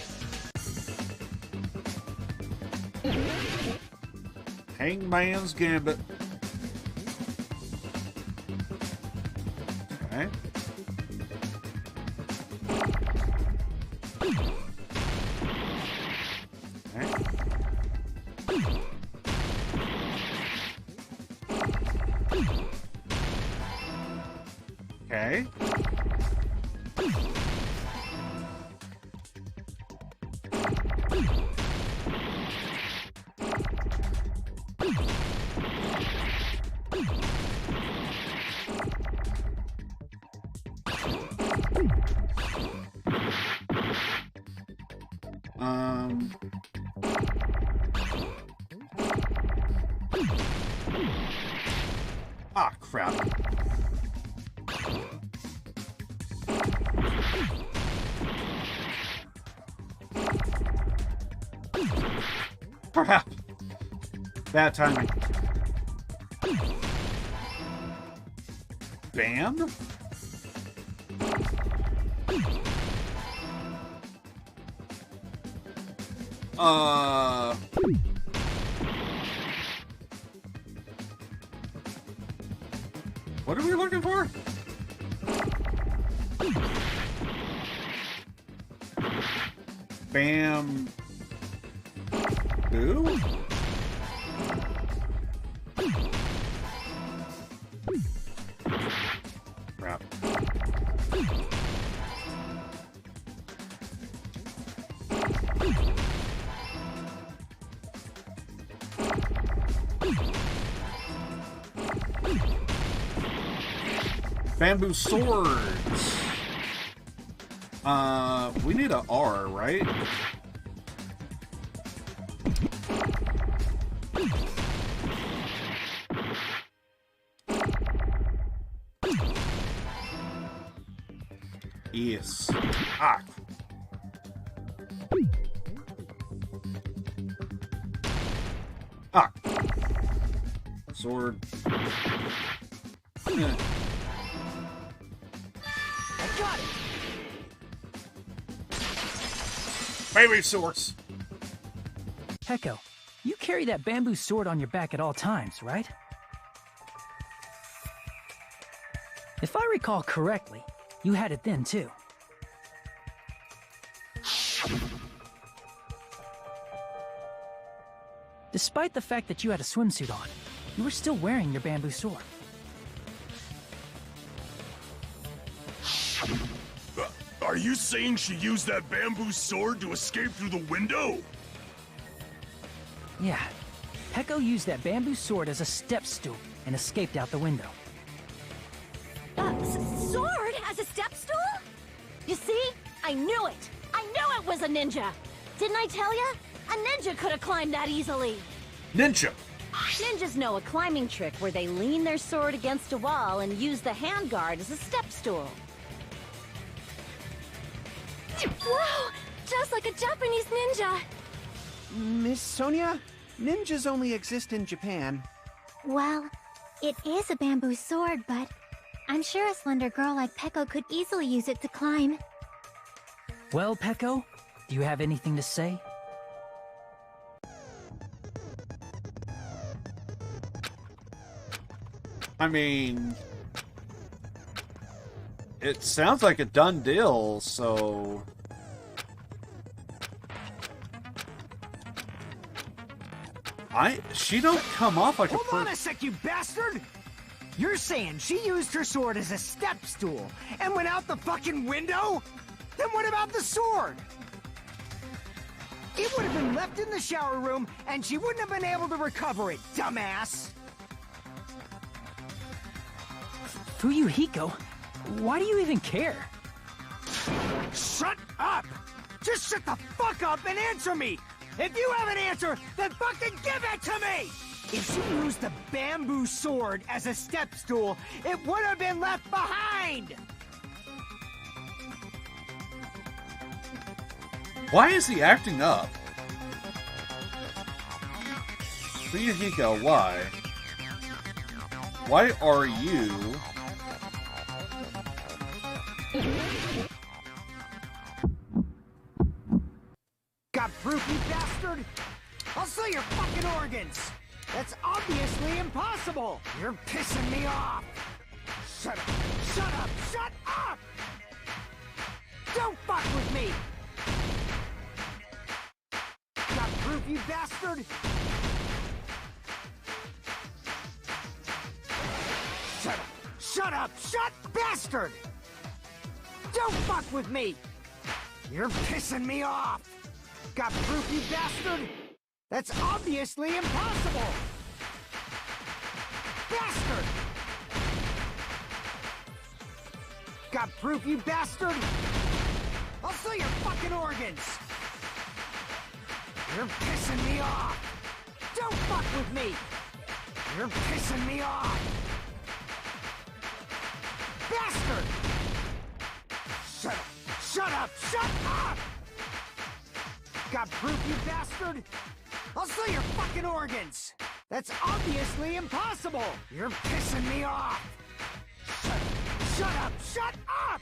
[SPEAKER 2] Hangman's Gambit. Okay. Okay. Ah, crap. Crap. Bad timing. Bam? What are we looking for? Bam. Boo? Crap. Bamboo swords. We need a R, right? Yes. Ah. Ah. Sword. Yeah.
[SPEAKER 10] I got it!
[SPEAKER 2] Baby swords.
[SPEAKER 9] Peko, you carry that bamboo sword on your back at all times, right? If I recall correctly, you had it then too. Despite the fact that you had a swimsuit on, you were still wearing your bamboo sword.
[SPEAKER 11] Are you saying she used that bamboo sword to escape through the window?
[SPEAKER 9] Yeah. Peko used that bamboo sword as a step stool and escaped out the window.
[SPEAKER 3] Sword as a step stool?
[SPEAKER 14] You see? I knew it! I knew it was a ninja! Didn't I tell ya? A ninja could have climbed that easily!
[SPEAKER 2] Ninja!
[SPEAKER 14] Ninjas know a climbing trick where they lean their sword against a wall and use the handguard as a step stool.
[SPEAKER 3] Whoa! Just like a Japanese ninja!
[SPEAKER 12] Miss Sonia, ninjas only exist in Japan.
[SPEAKER 7] Well, it is a bamboo sword, but I'm sure a slender girl like Peko could easily use it to climb.
[SPEAKER 9] Well, Peko, do you have anything to say?
[SPEAKER 2] I mean, it sounds like a done deal, so... She don't come off like
[SPEAKER 10] Hold on a sec, you bastard! You're saying she used her sword as a step stool and went out the fucking window? Then what about the sword? It would have been left in the shower room and she wouldn't have been able to recover it, dumbass!
[SPEAKER 9] Fuyuhiko, why do you even care?
[SPEAKER 10] Shut up! Just shut the fuck up and answer me! If you have an answer, then fucking give it to me! If she used the bamboo sword as a step stool, it would have been left behind!
[SPEAKER 2] Why is he acting up? Fuyuhiko, why? Why are you...
[SPEAKER 10] Got proof, you bastard? I'll sell your fucking organs! That's obviously impossible! You're pissing me off! Shut up! Shut up! Shut up! Don't fuck with me! Got proof, you bastard? Shut up! Shut up! Shut bastard! Don't fuck with me! You're pissing me off! Got proof, you bastard? That's obviously impossible! Bastard! Got proof, you bastard? I'll sell your fucking organs! You're pissing me off! Don't fuck with me! You're pissing me off! Bastard! Shut up! Shut up! Shut up! Got proof, you bastard? I'll sell your fucking organs! That's obviously impossible! You're pissing me off! Shut up! Shut up!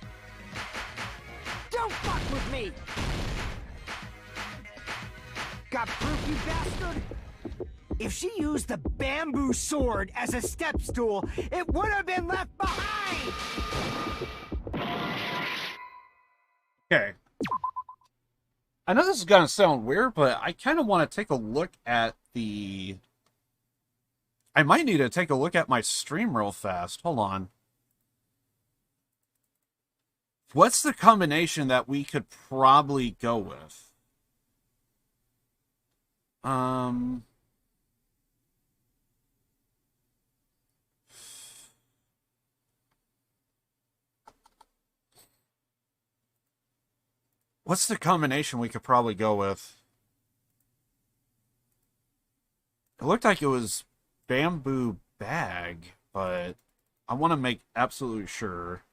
[SPEAKER 10] Don't fuck with me! Got proof, you bastard? If she used the bamboo sword as a step stool, it would have been left behind!
[SPEAKER 2] Okay. I know this is gonna sound weird, but I kind of want to take a look at the... I might need to take a look at my stream real fast. Hold on. What's the combination that we could probably go with? What's the combination we could probably go with? It looked like it was bamboo bag, but I want to make absolutely sure.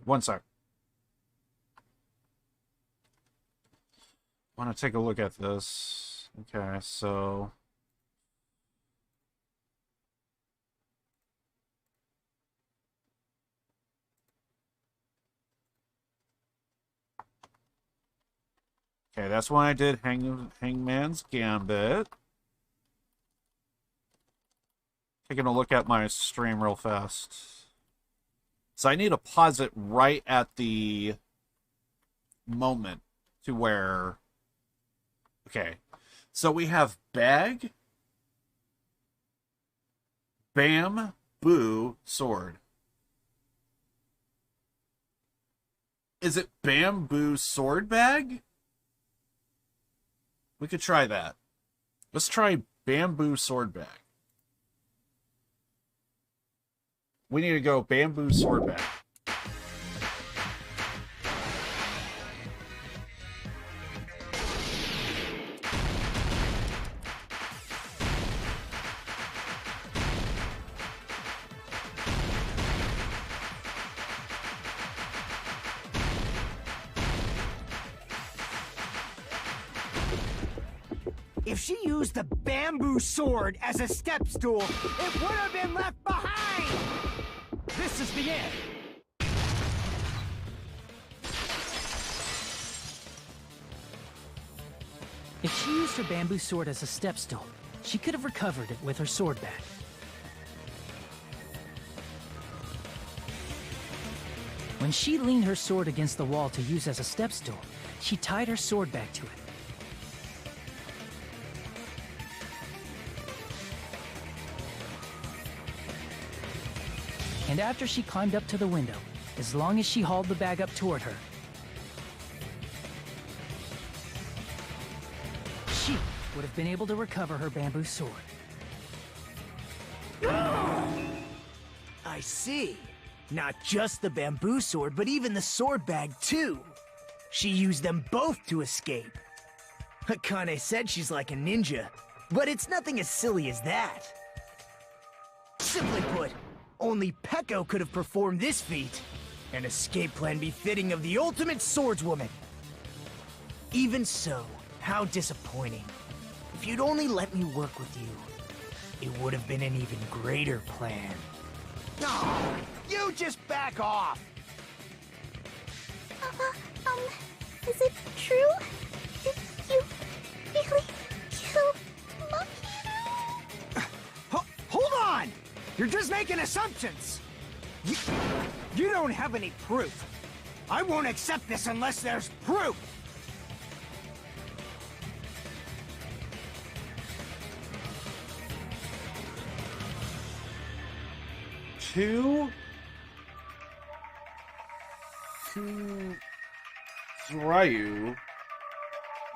[SPEAKER 2] One sec. I want to take a look at this. Okay, so... Okay, that's when I did Hangman's Gambit. Taking a look at my stream real fast. So I need to pause it right at the moment to where... Okay, so we have bag, bam, boo, sword. Is it bamboo sword bag? We could try that. Let's try bamboo sword bag. We need to go bamboo sword bag.
[SPEAKER 10] If she used the bamboo sword as a step stool, it would have been left behind!
[SPEAKER 9] This is the end! If she used her bamboo sword as a step stool, she could have recovered it with her sword bag. When she leaned her sword against the wall to use as a step stool, she tied her sword back to it. And after she climbed up to the window, as long as she hauled the bag up toward her, she would have been able to recover her bamboo sword.
[SPEAKER 5] I see. Not just the bamboo sword, but even the sword bag, too. She used them both to escape. Akane said she's like a ninja, but it's nothing as silly as that. Simply put, only Peko could have performed this feat. An escape plan befitting of the ultimate swordswoman. Even so, how disappointing. If you'd only let me work with you, it would have been an even greater plan. Oh, you just back off!
[SPEAKER 7] Is it true? Did you really kill Monkey?
[SPEAKER 10] Hold on! You're just making assumptions! You don't have any proof. I won't accept this unless there's proof!
[SPEAKER 2] Two Ryu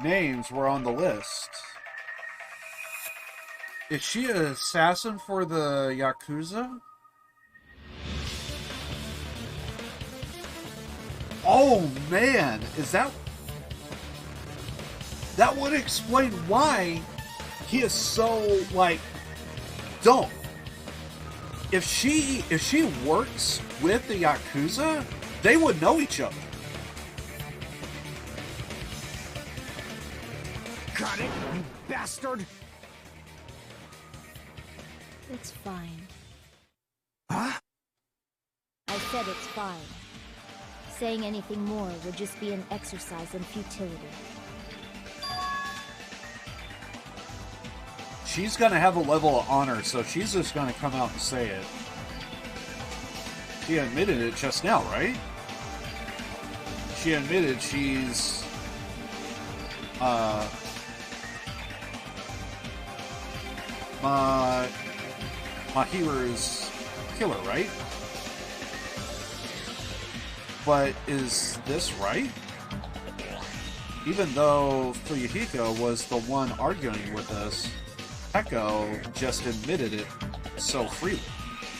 [SPEAKER 2] names were on the list. Is she an assassin for the Yakuza? Oh man, is that... That would explain why he is so, like, dumb. If she works with the Yakuza, they would know each other.
[SPEAKER 10] Got it, you bastard!
[SPEAKER 3] It's fine.
[SPEAKER 10] Huh?
[SPEAKER 3] I said it's fine. Saying anything more would just be an exercise in futility.
[SPEAKER 2] She's gonna have a level of honor, so she's just gonna come out and say it. She admitted it just now, right? She admitted she's... Mahiru's killer, right? But is this right? Even though Fuyuhiko was the one arguing with us, Peko just admitted it so freely.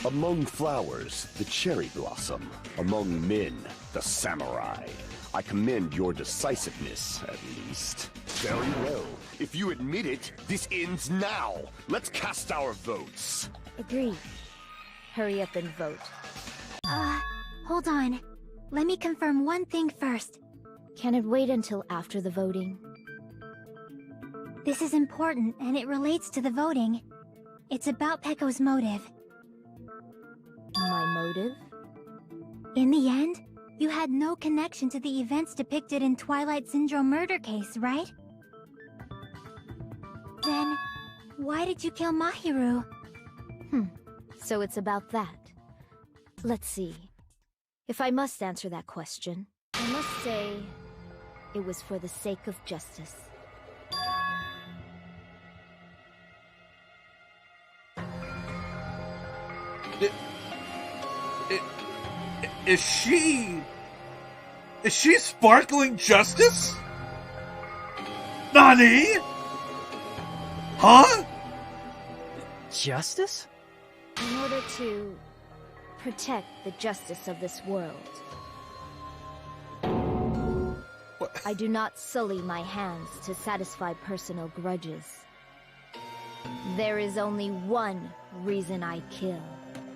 [SPEAKER 6] Among flowers, the cherry blossom. Among men, the samurai. I commend your decisiveness, at least. Very well. If you admit it, this ends now. Let's cast our votes.
[SPEAKER 3] Agreed. Hurry up and vote. Hold on. Let me confirm one thing first. Can it wait until after the voting? This is important, and it relates to the voting. It's about Pecco's motive. My motive? In the end, you had no connection to the events depicted in Twilight Syndrome murder case, right? Then, why did you kill Mahiru? So it's about that. Let's see. If I must answer that question, I must say it was for the sake of justice.
[SPEAKER 2] Is she sparkling justice? Nani? Huh?
[SPEAKER 9] Justice?
[SPEAKER 3] In order to protect the justice of this world.
[SPEAKER 2] What?
[SPEAKER 3] I do not sully my hands to satisfy personal grudges. There is only one reason I kill.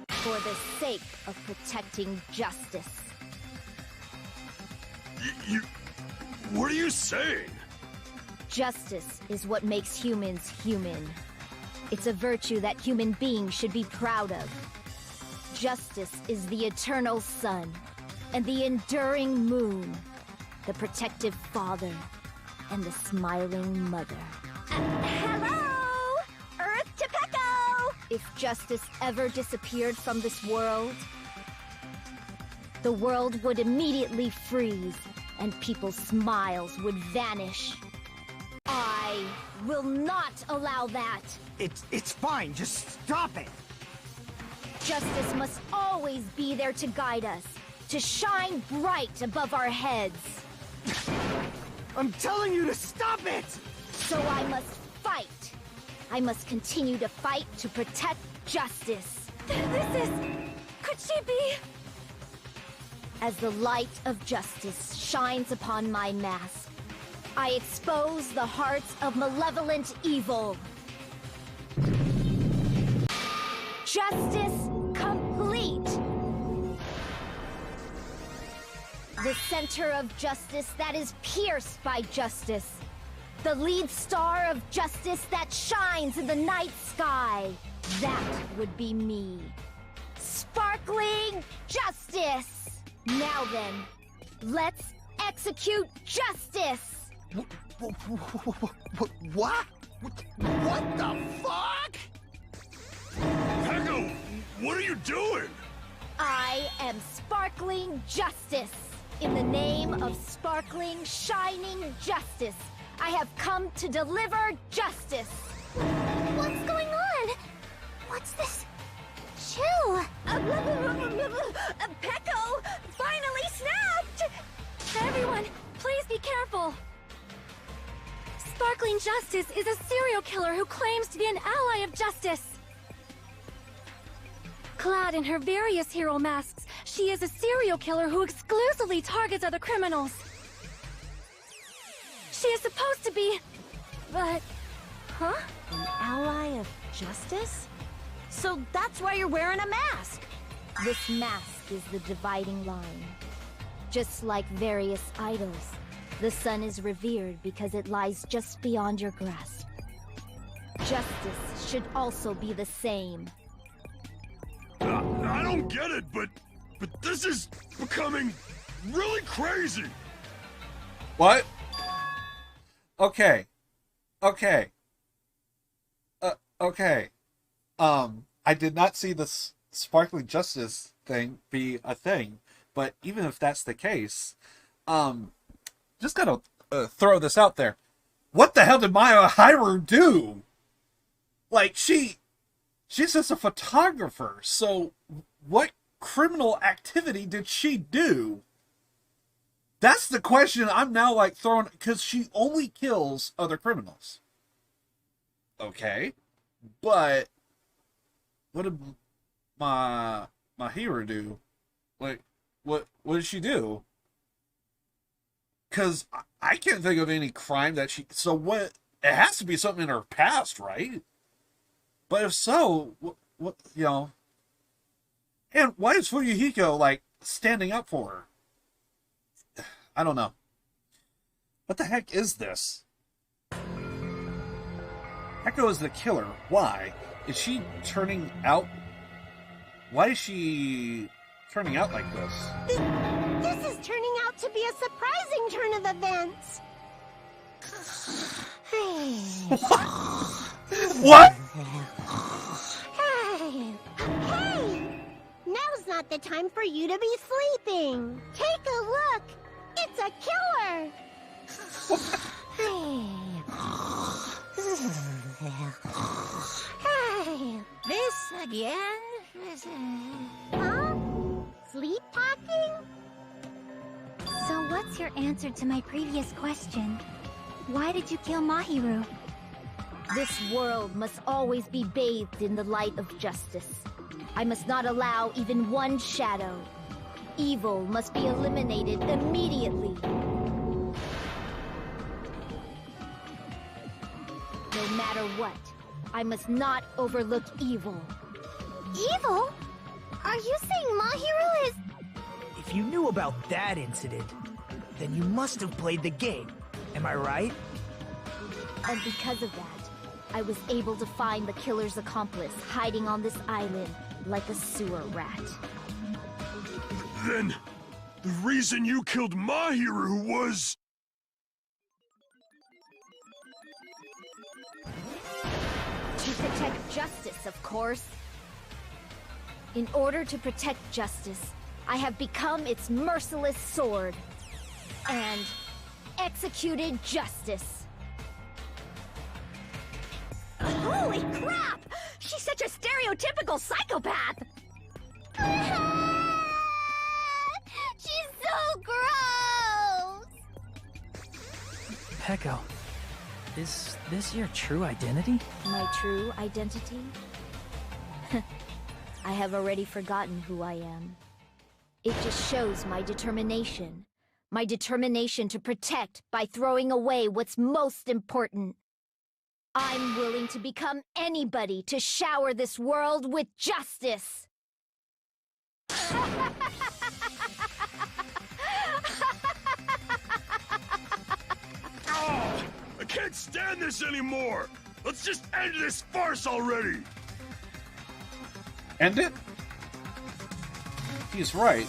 [SPEAKER 3] For the sake of protecting justice.
[SPEAKER 11] What are you saying?
[SPEAKER 3] Justice is what makes humans human. It's a virtue that human beings should be proud of. Justice is the eternal sun, and the enduring moon, the protective father, and the smiling mother. Hello! Earth to Pecco! If justice ever disappeared from this world, the world would immediately freeze, and people's smiles would vanish. I will not allow that!
[SPEAKER 10] It's fine, just stop it!
[SPEAKER 3] Justice must always be there to guide us, to shine bright above our heads.
[SPEAKER 10] I'm telling you to stop it!
[SPEAKER 3] So I must fight. I must continue to fight to protect justice. Could she be? As the light of justice shines upon my mask, I expose the hearts of malevolent evil. Justice complete! The center of justice that is pierced by justice. The lead star of justice that shines in the night sky. That would be me. Sparkling justice! Now then, let's execute justice!
[SPEAKER 6] What? What the fuck?
[SPEAKER 11] Pecco, what are you doing?
[SPEAKER 3] I am sparkling justice. In the name of sparkling, shining justice, I have come to deliver justice.
[SPEAKER 13] What's going on? What's this chill?
[SPEAKER 3] Pecco finally snapped!
[SPEAKER 16] Everyone, please be careful. Sparkling Justice is a serial killer who claims to be an ally of justice. Clad in her various hero masks, she is a serial killer who exclusively targets other criminals. She is supposed to be... but... huh?
[SPEAKER 14] An ally of justice? So that's why you're wearing a mask!
[SPEAKER 3] This mask is the dividing line. Just like various idols, the sun is revered because it lies just beyond your grasp. Justice should also be the same.
[SPEAKER 11] I don't get it, but this is becoming really crazy.
[SPEAKER 2] What? Okay. Okay. Okay. I did not see this sparkling justice thing be a thing, but even if that's the case, just gotta throw this out there. What the hell did Maya Hiru do? Like, she's just a photographer, so what criminal activity did she do? That's the question I'm now, like, throwing, because she only kills other criminals. Okay. But what did my hero do? Like, what did she do? Because I can't think of any crime that she... So what... It has to be something in her past, right? But if so, what you know... And why is Fuyuhiko, like, standing up for her? I don't know. What the heck is this? Echo is the killer. Why? Is she turning out... Why is she turning out like this?
[SPEAKER 7] This is turning out to be a surprising turn of events.
[SPEAKER 2] What?
[SPEAKER 7] Hey! Now's not the time for you to be sleeping. Take a look. It's a killer.
[SPEAKER 4] This again?
[SPEAKER 7] Huh? Sleep talking?
[SPEAKER 3] So what's your answer to my previous question? Why did you kill Mahiru?
[SPEAKER 14] This world must always be bathed in the light of justice. I must not allow even one shadow. Evil must be eliminated immediately. No matter what, I must not overlook evil.
[SPEAKER 7] Evil? Are you saying Mahiru is...
[SPEAKER 5] If you knew about that incident, then you must have played the game. Am I right?
[SPEAKER 14] And because of that, I was able to find the killer's accomplice hiding on this island like a sewer rat.
[SPEAKER 11] Then, the reason you killed Mahiru was...
[SPEAKER 14] To protect justice, of course. In order to protect justice, I have become its merciless sword. And executed justice.
[SPEAKER 3] Holy crap! She's such a stereotypical psychopath!
[SPEAKER 7] She's so gross!
[SPEAKER 9] Peko, is this your true identity?
[SPEAKER 14] My true identity? I have already forgotten who I am. It just shows my determination. My determination to protect by throwing away what's most important. I'm willing to become anybody to shower this world with justice.
[SPEAKER 11] Oh, I can't stand this anymore! Let's just end this farce already!
[SPEAKER 2] End it? He's right.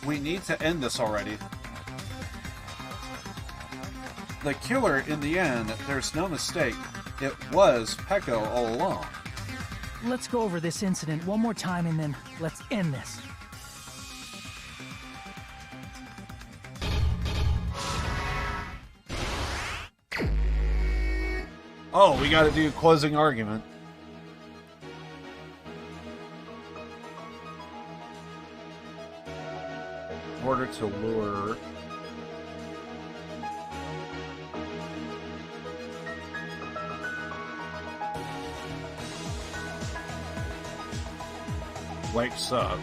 [SPEAKER 2] We need to end this already. The killer, in the end, there's no mistake. It was Peko all along.
[SPEAKER 9] Let's go over this incident one more time and then let's end this.
[SPEAKER 2] Oh, we gotta do closing argument. In order to lure... wakes up.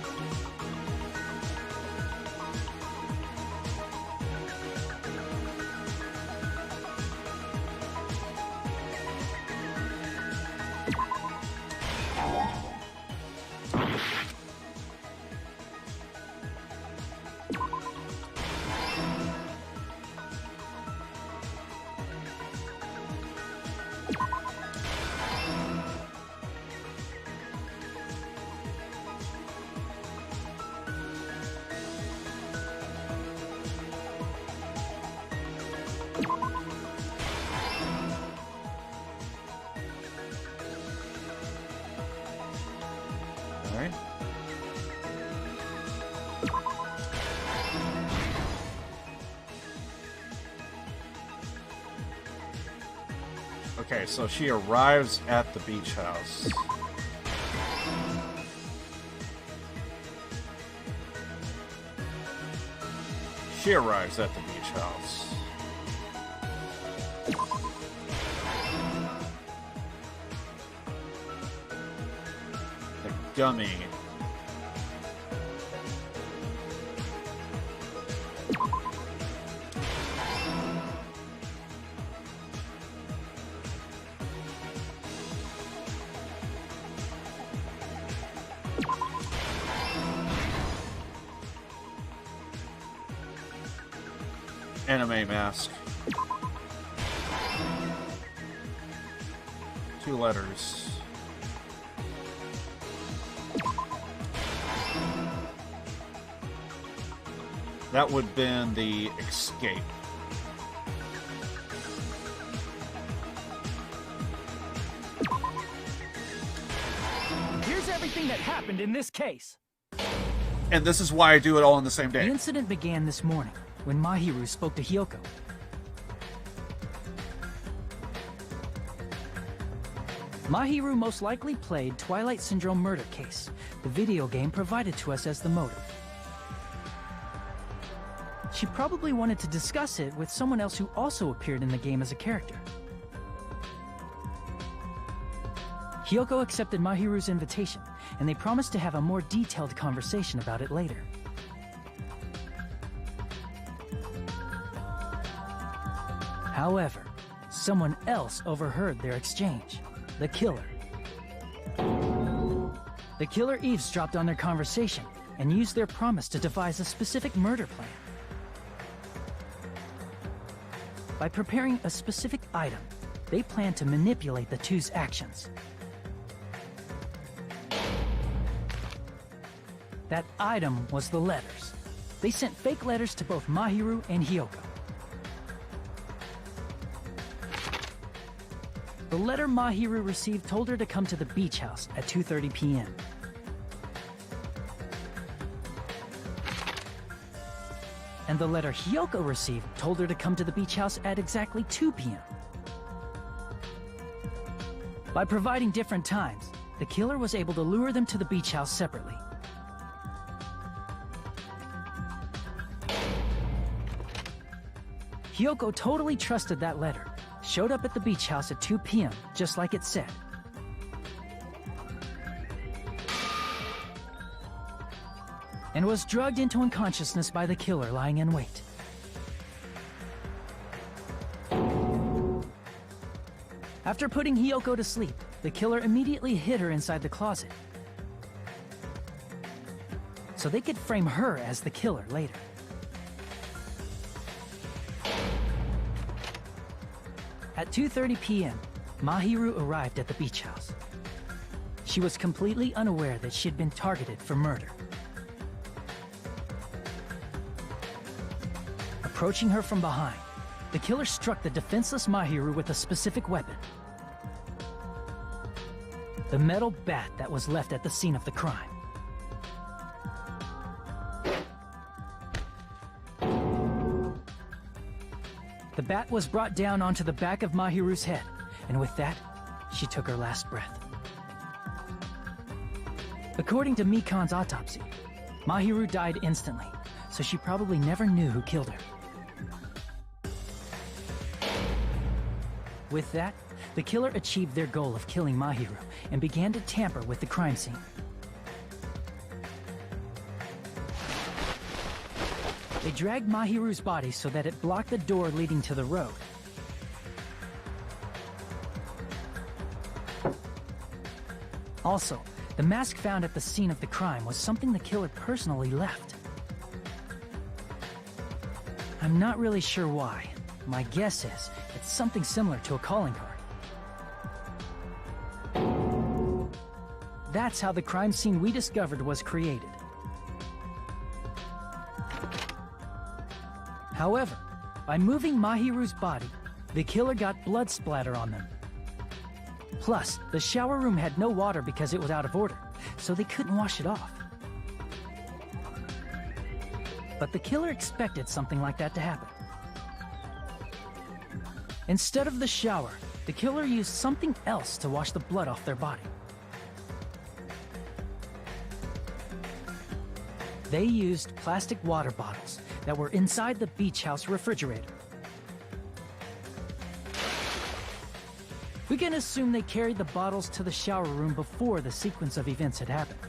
[SPEAKER 2] Okay, so she arrives at the beach house. She arrives at the beach house. gummy. Anime mask. 2 letters. That would have been the escape.
[SPEAKER 9] Here's everything that happened in this case.
[SPEAKER 2] And this is why I do it all on the same day.
[SPEAKER 9] The incident began this morning when Mahiru spoke to Hyoko. Mahiru most likely played Twilight Syndrome Murder Case, the video game provided to us as the motive. She probably wanted to discuss it with someone else who also appeared in the game as a character. Hyoko accepted Mahiru's invitation, and they promised to have a more detailed conversation about it later. However, someone else overheard their exchange. The killer. The killer eavesdropped on their conversation and used their promise to devise a specific murder plan. By preparing a specific item, they planned to manipulate the two's actions. That item was the letters. They sent fake letters to both Mahiru and Hyoko. The letter Mahiru received told her to come to the beach house at 2:30 p.m. And the letter Hyoko received told her to come to the beach house at exactly 2 p.m. By providing different times, the killer was able to lure them to the beach house separately. Hyoko totally trusted that letter, showed up at the beach house at 2 p.m., just like it said. And was drugged into unconsciousness by the killer lying in wait. After putting Hyoko to sleep, the killer immediately hid her inside the closet, so they could frame her as the killer later. At 2:30 p.m., Mahiru arrived at the beach house. She was completely unaware that she had been targeted for murder. Approaching her from behind, the killer struck the defenseless Mahiru with a specific weapon. The metal bat that was left at the scene of the crime. The bat was brought down onto the back of Mahiru's head, and with that, she took her last breath. According to Mikan's autopsy, Mahiru died instantly, so she probably never knew who killed her. With that, the killer achieved their goal of killing Mahiru and began to tamper with the crime scene. They dragged Mahiru's body so that it blocked the door leading to the road. Also, the mask found at the scene of the crime was something the killer personally left. I'm not really sure why. My guess is it's something similar to a calling card. That's how the crime scene we discovered was created. However, by moving Mahiru's body, the killer got blood splatter on them. Plus, the shower room had no water because it was out of order, so they couldn't wash it off. But the killer expected something like that to happen. Instead of the shower, the killer used something else to wash the blood off their body. They used plastic water bottles that were inside the beach house refrigerator. We can assume they carried the bottles to the shower room before the sequence of events had happened.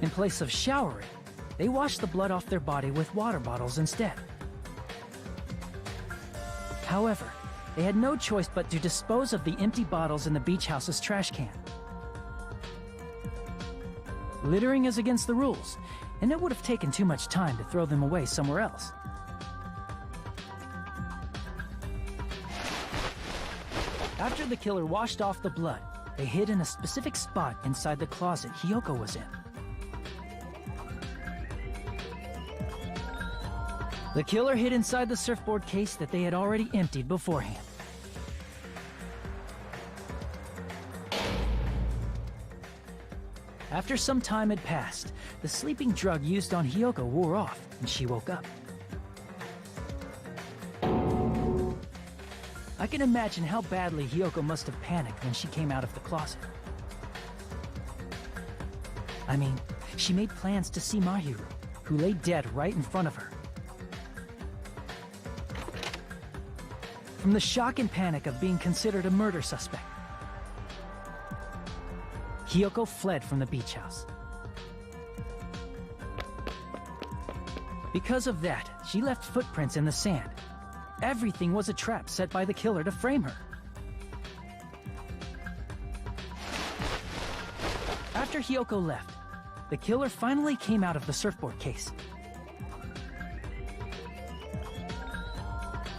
[SPEAKER 9] In place of showering, they washed the blood off their body with water bottles instead. However, they had no choice but to dispose of the empty bottles in the beach house's trash can. Littering is against the rules, and it would have taken too much time to throw them away somewhere else. After the killer washed off the blood, they hid in a specific spot inside the closet Hiyoko was in. The killer hid inside the surfboard case that they had already emptied beforehand. After some time had passed, the sleeping drug used on Hiyoko wore off, and she woke up. I can imagine how badly Hiyoko must have panicked when she came out of the closet. I mean, she made plans to see Mahiru, who lay dead right in front of her. From the shock and panic of being considered a murder suspect, Hiyoko fled from the beach house. Because of that, she left footprints in the sand. Everything was a trap set by the killer to frame her. After Hiyoko left, the killer finally came out of the surfboard case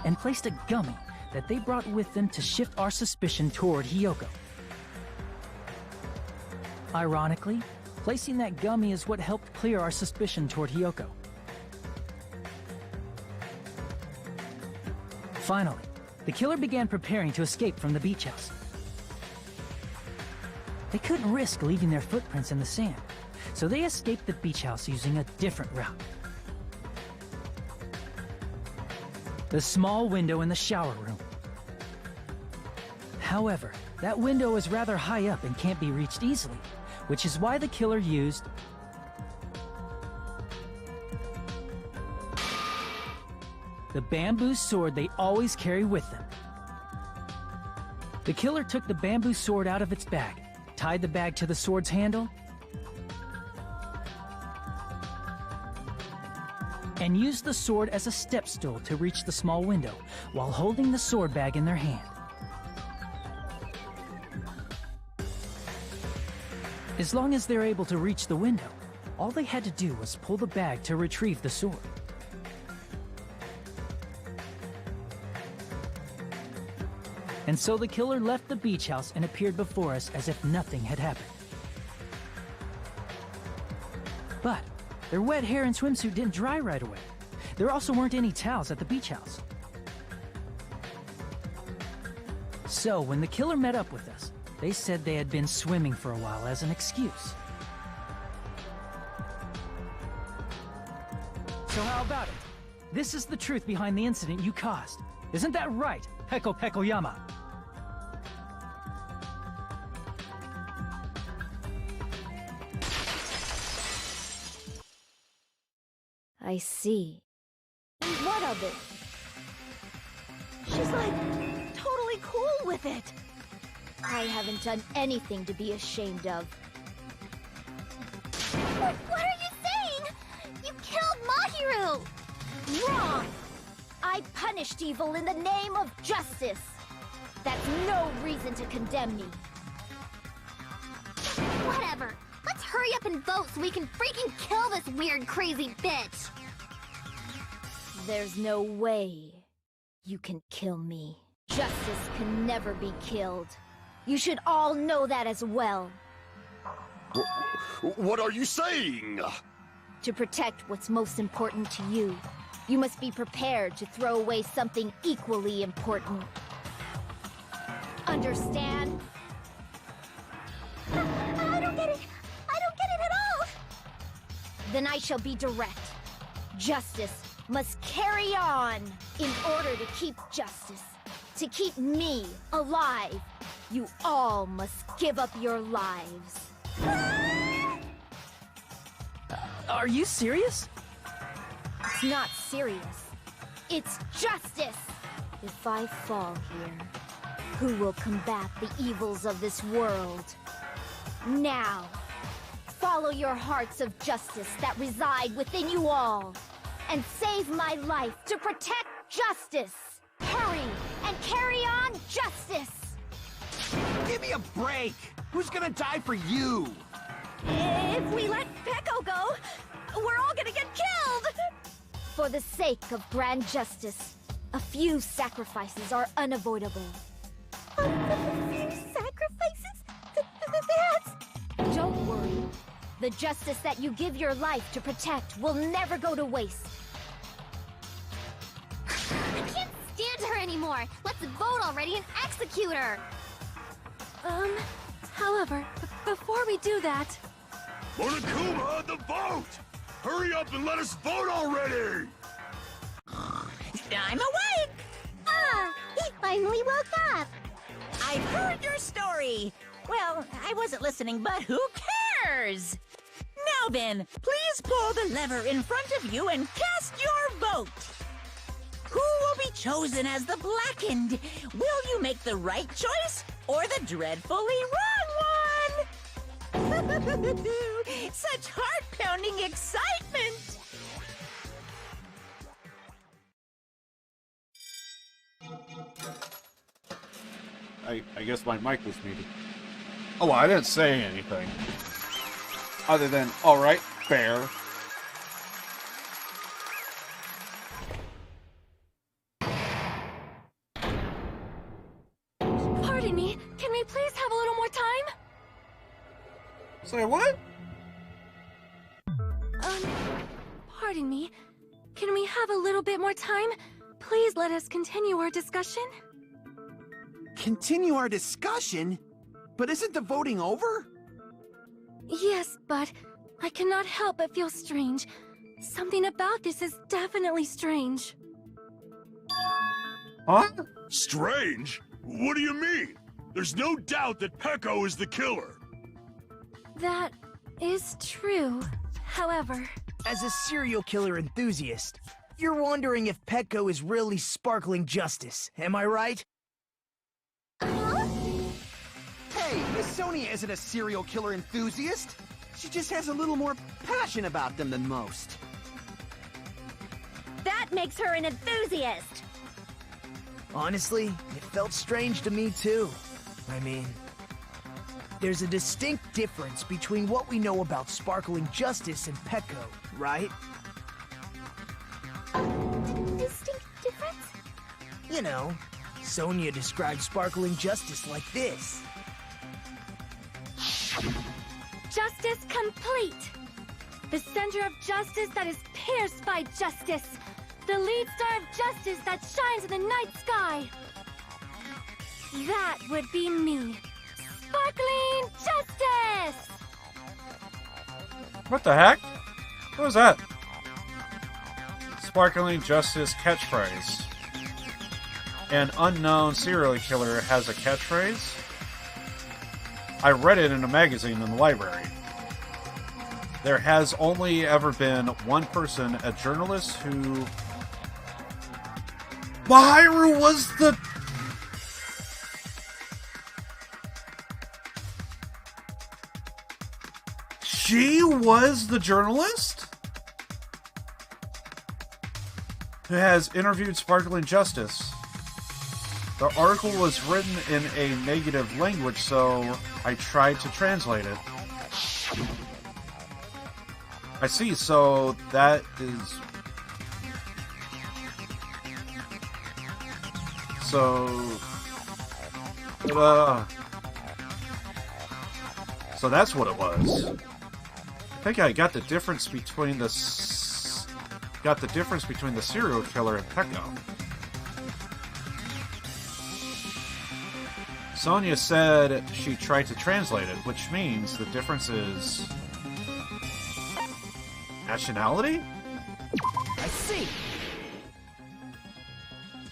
[SPEAKER 9] and placed a gummy that they brought with them to shift our suspicion toward Hiyoko. Ironically, placing that gummy is what helped clear our suspicion toward Hiyoko. Finally, the killer began preparing to escape from the beach house. They couldn't risk leaving their footprints in the sand, so they escaped the beach house using a different route. The small window in the shower room. However, that window is rather high up and can't be reached easily, which is why the killer used the bamboo sword they always carry with them. The killer took the bamboo sword out of its bag, tied the bag to the sword's handle, and used the sword as a step stool to reach the small window while holding the sword bag in their hand. As long as they're able to reach the window, all they had to do was pull the bag to retrieve the sword. And so the killer left the beach house and appeared before us as if nothing had happened. But their wet hair and swimsuit didn't dry right away. There also weren't any towels at the beach house. So when the killer met up with us, they said they had been swimming for a while as an excuse. So how about it? This is the truth behind the incident you caused. Isn't that right, Heko Pekoyama?
[SPEAKER 14] I see. And what of it?
[SPEAKER 3] She's like, totally cool with it.
[SPEAKER 14] I haven't done anything to be ashamed of.
[SPEAKER 7] What are you saying? You killed Mahiru!
[SPEAKER 14] Wrong! I punished evil in the name of justice. That's no reason to condemn me.
[SPEAKER 7] Whatever. Let's hurry up and vote so we can freaking kill this weird, crazy bitch.
[SPEAKER 14] There's no way you can kill me. Justice can never be killed. You should all know that as well.
[SPEAKER 6] What are you saying?
[SPEAKER 14] To protect what's most important to you, you must be prepared to throw away something equally important. Understand?
[SPEAKER 7] I don't get it. I don't get it at all.
[SPEAKER 14] Then I shall be direct. Justice must carry on. In order to keep justice, to keep me alive, you all must give up your lives.
[SPEAKER 9] Are you serious?
[SPEAKER 14] It's not serious. It's justice! If I fall here, who will combat the evils of this world? Now, follow your hearts of justice that reside within you all, and save my life to protect justice! Hurry, and carry on justice!
[SPEAKER 12] Give me a break! Who's gonna die for you?
[SPEAKER 3] If we let Peko go, we're all gonna get killed!
[SPEAKER 14] For the sake of grand justice, a few sacrifices are unavoidable.
[SPEAKER 3] A few sacrifices? That's...
[SPEAKER 14] Don't worry. The justice that you give your life to protect will never go to waste.
[SPEAKER 13] I can't stand her anymore! Let's vote already and execute her!
[SPEAKER 16] However, before we do that...
[SPEAKER 11] Monokuma, the vote! Hurry up and let us vote already!
[SPEAKER 4] I'm awake!
[SPEAKER 13] Ah! He finally woke up!
[SPEAKER 4] I've heard your story! Well, I wasn't listening, but who cares? Now then, please pull the lever in front of you and cast your vote! Who will be chosen as the Blackened? Will you make the right choice or the dreadfully wrong one? Such heart-pounding excitement!
[SPEAKER 2] I guess my mic was muted. Oh, well, I didn't say anything. Other than, alright, fair.
[SPEAKER 16] Pardon me, can we please have a little more time?
[SPEAKER 2] Say what?
[SPEAKER 16] Pardon me. Can we have a little bit more time? Please let us continue our discussion.
[SPEAKER 12] Continue our discussion? But isn't the voting over?
[SPEAKER 16] Yes, but I cannot help but feel strange. Something about this is definitely strange.
[SPEAKER 2] Huh?
[SPEAKER 11] Strange? What do you mean? There's no doubt that Peko is the killer.
[SPEAKER 16] That is true. However...
[SPEAKER 5] As a serial killer enthusiast, you're wondering if Peko is really sparkling justice, am I right?
[SPEAKER 12] Hey, Miss Sonia isn't a serial killer enthusiast. She just has a little more passion about them than most.
[SPEAKER 3] That makes her an enthusiast!
[SPEAKER 5] Honestly, it felt strange to me too. I mean, there's a distinct difference between what we know about sparkling justice and Peko, right?
[SPEAKER 13] Distinct difference?
[SPEAKER 5] You know, Sonia described sparkling justice like this.
[SPEAKER 16] Justice complete! The center of justice that is pierced by justice! The lead star of justice that shines in the night sky! That would be me! Sparkling justice!
[SPEAKER 2] What the heck? What was that? Sparkling Justice catchphrase. An unknown serial killer has a catchphrase? I read it in a magazine in the library. There has only ever been one person, a journalist, who... Mahiru was the... She was the journalist? Who has interviewed Sparkling Justice. The article was written in a negative language, so I tried to translate it. I see, so that is... So that's what it was. I think I got the difference between the serial killer and Peko. Sonia said she tried to translate it, which means the difference is... nationality?
[SPEAKER 10] I see.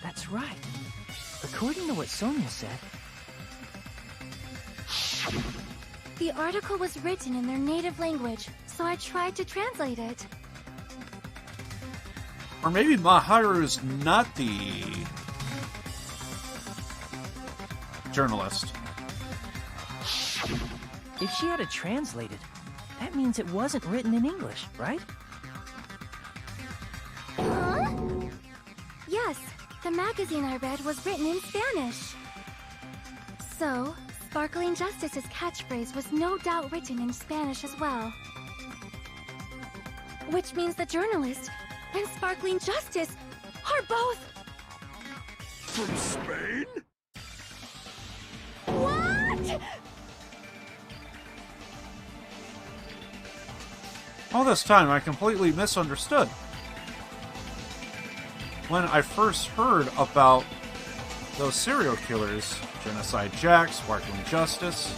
[SPEAKER 10] That's right. According to what Sonia said...
[SPEAKER 16] The article was written in their native language, so I tried to translate it.
[SPEAKER 2] Or maybe Mahiru's not the journalist.
[SPEAKER 9] If she had it translated, that means it wasn't written in English, right?
[SPEAKER 16] Huh? Yes, the magazine I read was written in Spanish. So, Sparkling Justice's catchphrase was no doubt written in Spanish as well. Which means the journalist and Sparkling Justice are both...
[SPEAKER 11] From Spain?
[SPEAKER 16] What?
[SPEAKER 2] All this time, I completely misunderstood. When I first heard about those serial killers, Genocide Jack, Sparkling Justice,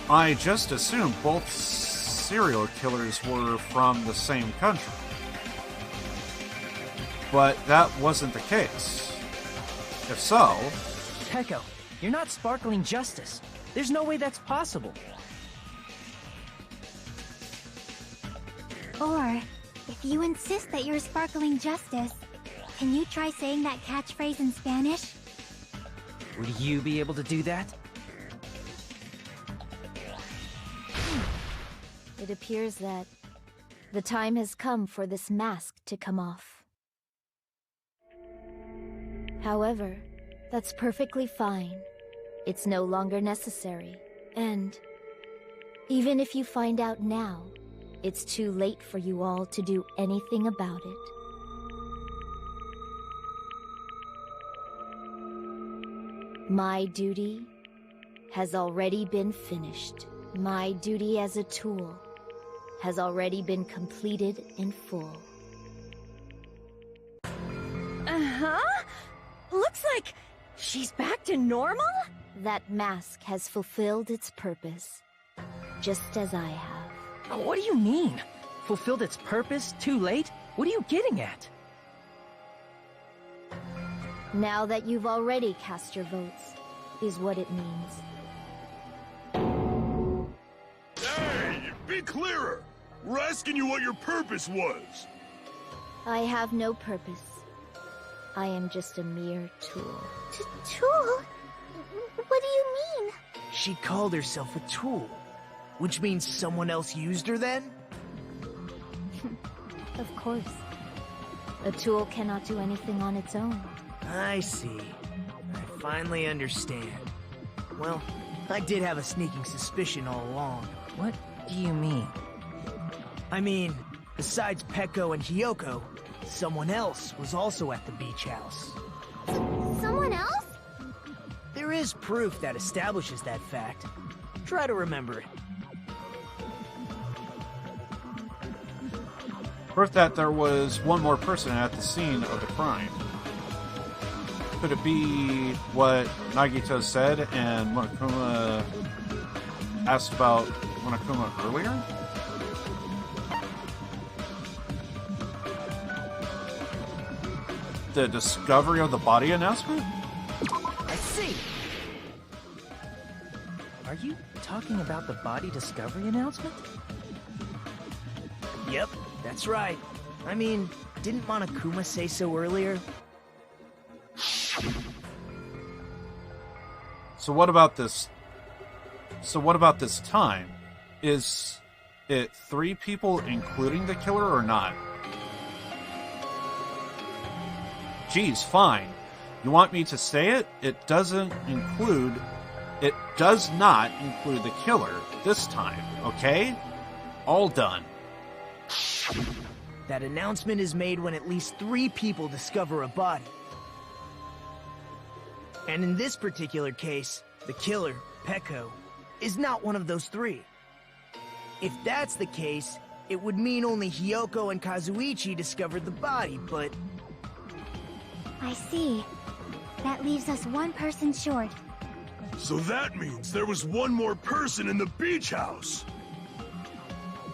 [SPEAKER 2] I just assumed both serial killers were from the same country. But that wasn't the case. If so...
[SPEAKER 9] Peko, you're not Sparkling Justice. There's no way that's possible.
[SPEAKER 7] Or, if you insist that you're Sparkling Justice, can you try saying that catchphrase in Spanish?
[SPEAKER 9] Would you be able to do that?
[SPEAKER 14] It appears that the time has come for this mask to come off. However, that's perfectly fine. It's no longer necessary. And even if you find out now, it's too late for you all to do anything about it. My duty has already been finished. My duty as a tool has already been completed in full.
[SPEAKER 3] Uh-huh. Looks like she's back to normal?
[SPEAKER 14] That mask has fulfilled its purpose, just as I have.
[SPEAKER 9] What do you mean? Fulfilled its purpose? Too late? What are you getting at?
[SPEAKER 14] Now that you've already cast your votes, is what it means.
[SPEAKER 11] Hey, be clearer! We're asking you what your purpose was!
[SPEAKER 14] I have no purpose. I am just a mere tool.
[SPEAKER 7] Tool? What do you mean?
[SPEAKER 5] She called herself a tool, which means someone else used her then?
[SPEAKER 14] Of course. A tool cannot do anything on its own.
[SPEAKER 5] I see. I finally understand. Well, I did have a sneaking suspicion all along.
[SPEAKER 9] What do you mean?
[SPEAKER 5] I mean, besides Peko and Hiyoko, someone else was also at the beach house.
[SPEAKER 7] Someone else?
[SPEAKER 5] There is proof that establishes that fact. Try to remember it.
[SPEAKER 2] Proof that there was one more person at the scene of the crime. Could it be what Nagito said and Monokuma asked about Monokuma earlier? The discovery of the body announcement?
[SPEAKER 5] I see.
[SPEAKER 9] Are you talking about the body discovery announcement?
[SPEAKER 5] Yep, that's right. I mean, didn't Monokuma say so earlier?
[SPEAKER 2] So what about this? So what about this time? Is it 3 people including the killer or not? Geez, fine. You want me to say it? It does not include the killer this time, okay? All done.
[SPEAKER 5] That announcement is made when at least 3 people discover a body. And in this particular case, the killer, Peko, is not one of those 3. If that's the case, it would mean only Hiyoko and Kazuichi discovered the body, but...
[SPEAKER 7] I see. That leaves us one person short.
[SPEAKER 11] So that means there was one more person in the beach house!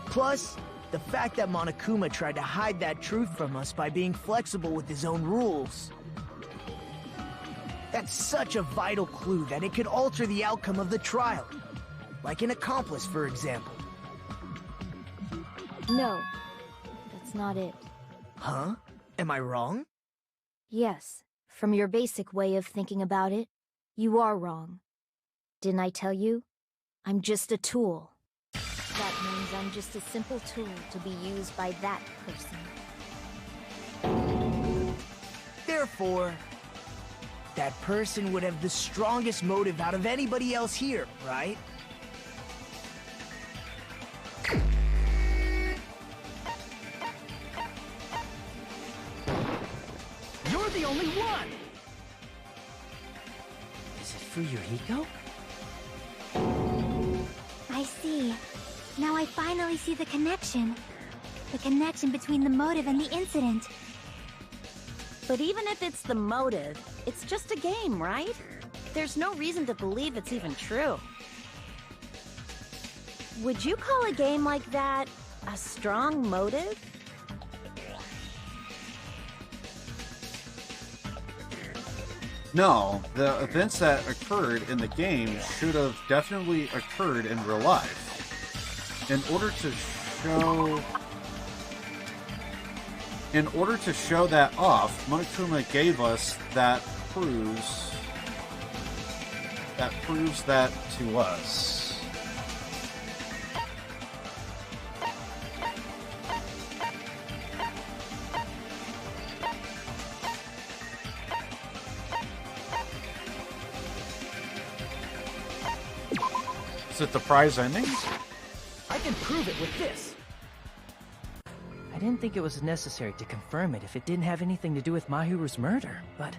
[SPEAKER 5] Plus, the fact that Monokuma tried to hide that truth from us by being flexible with his own rules. That's such a vital clue that it could alter the outcome of the trial. Like an accomplice, for example.
[SPEAKER 14] No, that's not it.
[SPEAKER 5] Huh? Am I wrong?
[SPEAKER 14] Yes, from your basic way of thinking about it, You are wrong. Didn't I tell you? I'm just a tool. That means I'm just a simple tool to be used by that person.
[SPEAKER 5] Therefore, that person would have the strongest motive out of anybody else here, right?
[SPEAKER 9] You're the only one! Is it Fuyuhiko?
[SPEAKER 16] I see. Now I finally see the connection. The connection between the motive and the incident.
[SPEAKER 3] But even if it's the motive, it's just a game, right? There's no reason to believe it's even true. Would you call a game like that a strong motive?
[SPEAKER 2] No, the events that occurred in the game should have definitely occurred in real life. In order to show that off, Monokuma gave us that proves that to us. Is it the prize ending?
[SPEAKER 9] I can prove it with this. I didn't think it was necessary to confirm it if it didn't have anything to do with Mahiru's murder, but...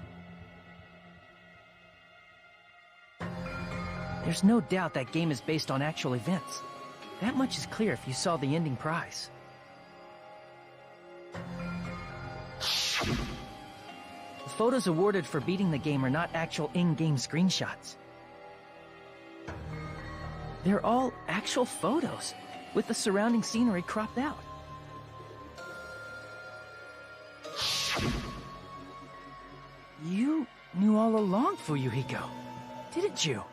[SPEAKER 9] There's no doubt that game is based on actual events. That much is clear if you saw the ending prize. The photos awarded for beating the game are not actual in-game screenshots. They're all actual photos, with the surrounding scenery cropped out. You knew all along, Fuyuhiko, didn't you?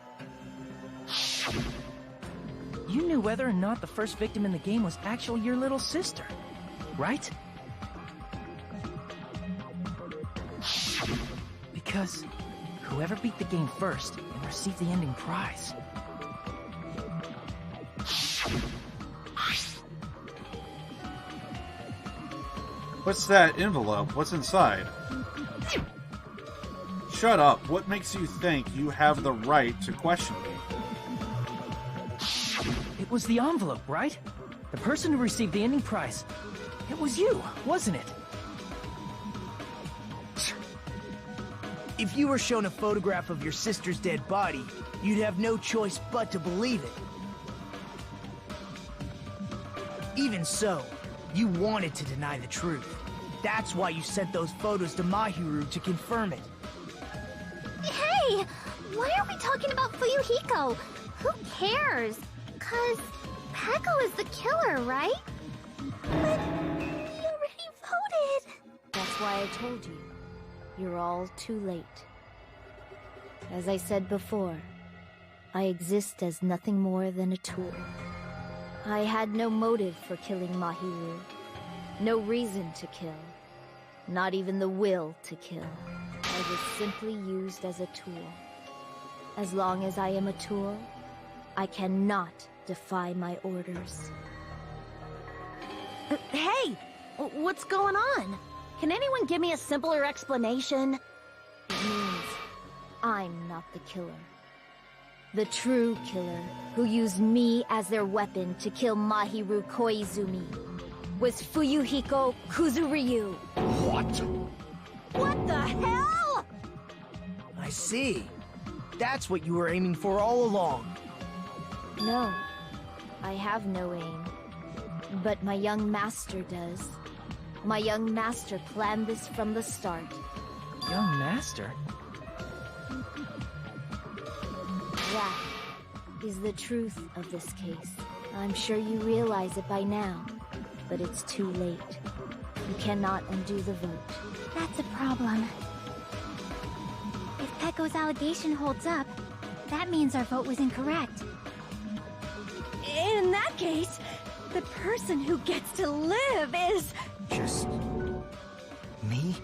[SPEAKER 9] You knew whether or not the first victim in the game was actually your little sister, right? Because whoever beat the game first and received the ending prize.
[SPEAKER 2] What's that envelope? What's inside? Shut up. What makes you think you have the right to question me?
[SPEAKER 9] It was the envelope, right? The person who received the ending prize. It was you, wasn't it?
[SPEAKER 5] If you were shown a photograph of your sister's dead body, you'd have no choice but to believe it. Even so, you wanted to deny the truth. That's why you sent those photos to Mahiru to confirm it.
[SPEAKER 16] Hey! Why are we talking about Fuyuhiko? Who cares? 'Cause Peko is the killer, right? But we already voted!
[SPEAKER 14] That's why I told you. You're all too late. As I said before, I exist as nothing more than a tool. I had no motive for killing Mahiru. No reason to kill. Not even the will to kill. I was simply used as a tool. As long as I am a tool, I cannot defy my orders.
[SPEAKER 3] Hey! What's going on? Can anyone give me a simpler explanation?
[SPEAKER 14] It means I'm not the killer. The true killer, who used me as their weapon to kill Mahiru Koizumi, was Fuyuhiko Kuzuryu.
[SPEAKER 6] What?
[SPEAKER 3] What the hell?
[SPEAKER 5] I see. That's what you were aiming for all along.
[SPEAKER 14] No, I have no aim. But my young master does. My young master planned this from the start.
[SPEAKER 9] Young master?
[SPEAKER 14] That is the truth of this case. I'm sure you realize it by now, but it's too late. You cannot undo the vote.
[SPEAKER 16] That's a problem. If Peko's allegation holds up, that means our vote was incorrect.
[SPEAKER 3] In that case, the person who gets to live is...
[SPEAKER 5] Just... me?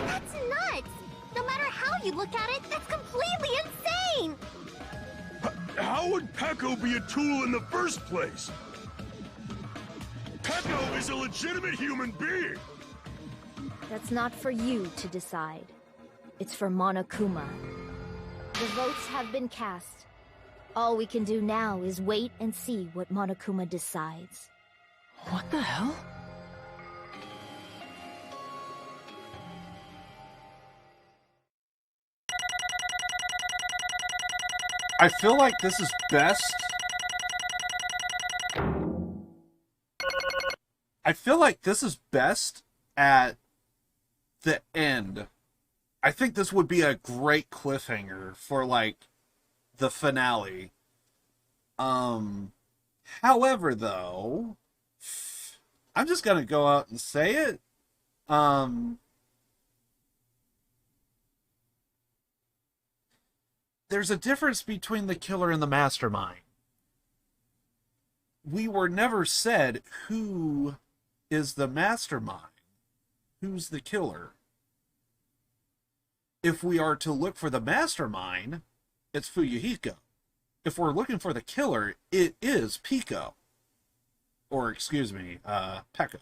[SPEAKER 7] That's nuts! No matter how you look at it, that's completely insane! mean?
[SPEAKER 11] How would Pecco be a tool in the first place? Pecco is a legitimate human being!
[SPEAKER 14] That's not for you to decide. It's for Monokuma. The votes have been cast. All we can do now is wait and see what Monokuma decides.
[SPEAKER 9] What the hell?
[SPEAKER 2] I feel like this is best. I feel like this is best at the end. I think this would be a great cliffhanger for, like, the finale. However, though, I'm just gonna go out and say it. There's a difference between the killer and the mastermind. We were never said who is the mastermind, who's the killer. If we are to look for the mastermind, it's Fuyuhiko. If we're looking for the killer, it is Pico. Or, excuse me, Pecco.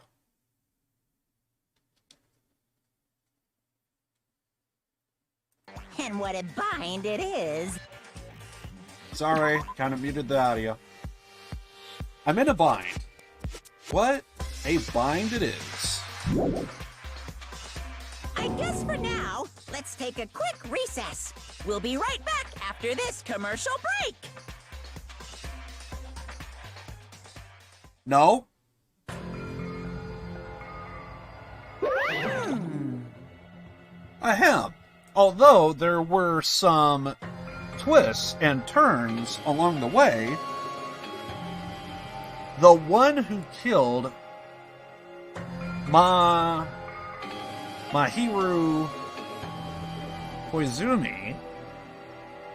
[SPEAKER 4] And what a bind it is.
[SPEAKER 2] Sorry, kind of muted the audio. I'm in a bind. What a bind it is.
[SPEAKER 4] I guess for now, let's take a quick recess. We'll be right back after this commercial break.
[SPEAKER 2] No? Ahem. Although there were some twists and turns along the way, the one who killed Mahiru Koizumi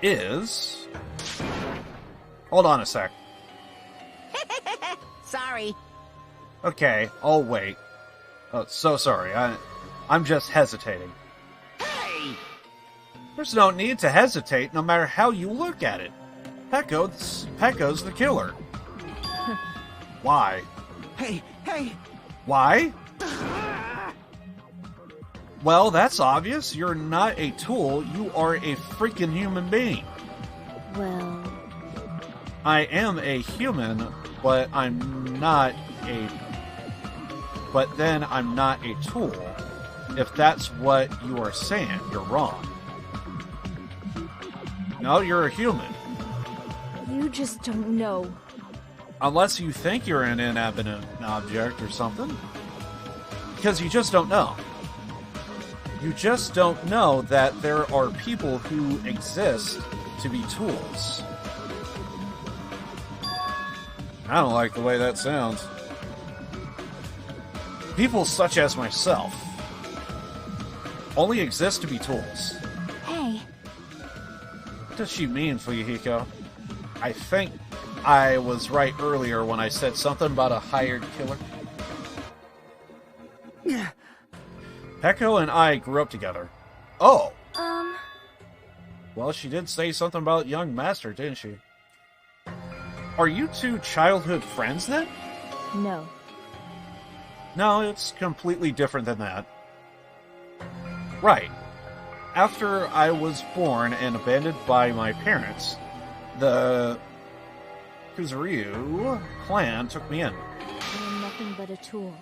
[SPEAKER 2] is... Hold on a sec.
[SPEAKER 4] Sorry.
[SPEAKER 2] Okay, I'll wait. Oh, so sorry. I'm just hesitating.
[SPEAKER 4] Hey!
[SPEAKER 2] There's no need to hesitate no matter how you look at it. Pecco's the killer. Why?
[SPEAKER 10] Hey!
[SPEAKER 2] Why? Well, that's obvious. You're not a tool. You are a freaking human being.
[SPEAKER 14] Well...
[SPEAKER 2] I am a human, but I'm not a... But then I'm not a tool. If that's what you are saying, you're wrong. No, you're a human.
[SPEAKER 14] You just don't know.
[SPEAKER 2] Unless you think you're an inanimate object or something. Because you just don't know. You just don't know that there are people who exist to be tools. I don't like the way that sounds. People such as myself only exist to be tools.
[SPEAKER 16] Hey.
[SPEAKER 2] What does she mean, Fuyuhiko? I think I was right earlier when I said something about a hired killer. Pecco and I grew up together. Oh! Well, she did say something about young master, didn't she? Are you two childhood friends, then?
[SPEAKER 14] No.
[SPEAKER 2] No, it's completely different than that. Right. After I was born and abandoned by my parents, the Kuzuryu clan took me in.
[SPEAKER 14] I am nothing but a tool.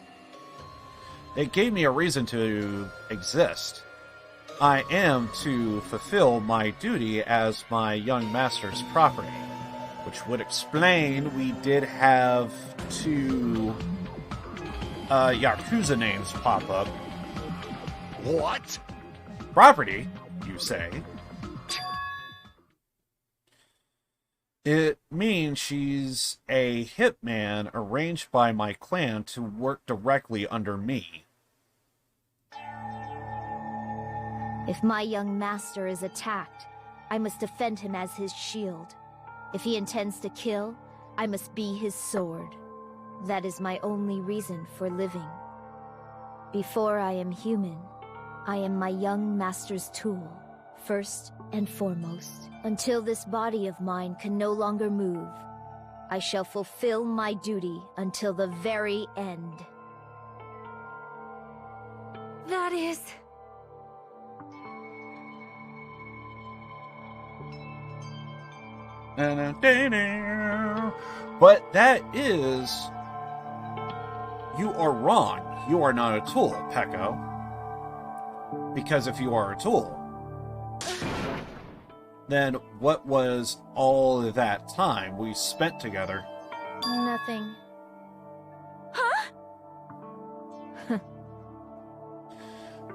[SPEAKER 2] They gave me a reason to exist. I am to fulfill my duty as my young master's property, which would explain we did have two Yakuza names pop up.
[SPEAKER 6] What?
[SPEAKER 2] Property, you say? It means she's a hitman arranged by my clan to work directly under me.
[SPEAKER 14] If my young master is attacked, I must defend him as his shield. If he intends to kill, I must be his sword. That is my only reason for living. Before I am human, I am my young master's tool, First and foremost, until this body of mine can no longer move, I shall fulfill my duty until the very end.
[SPEAKER 16] That is...
[SPEAKER 2] But that is... You are wrong. You are not a tool, Peko. Because if you are a tool, then what was all of that time we spent together?
[SPEAKER 14] Nothing.
[SPEAKER 16] Huh?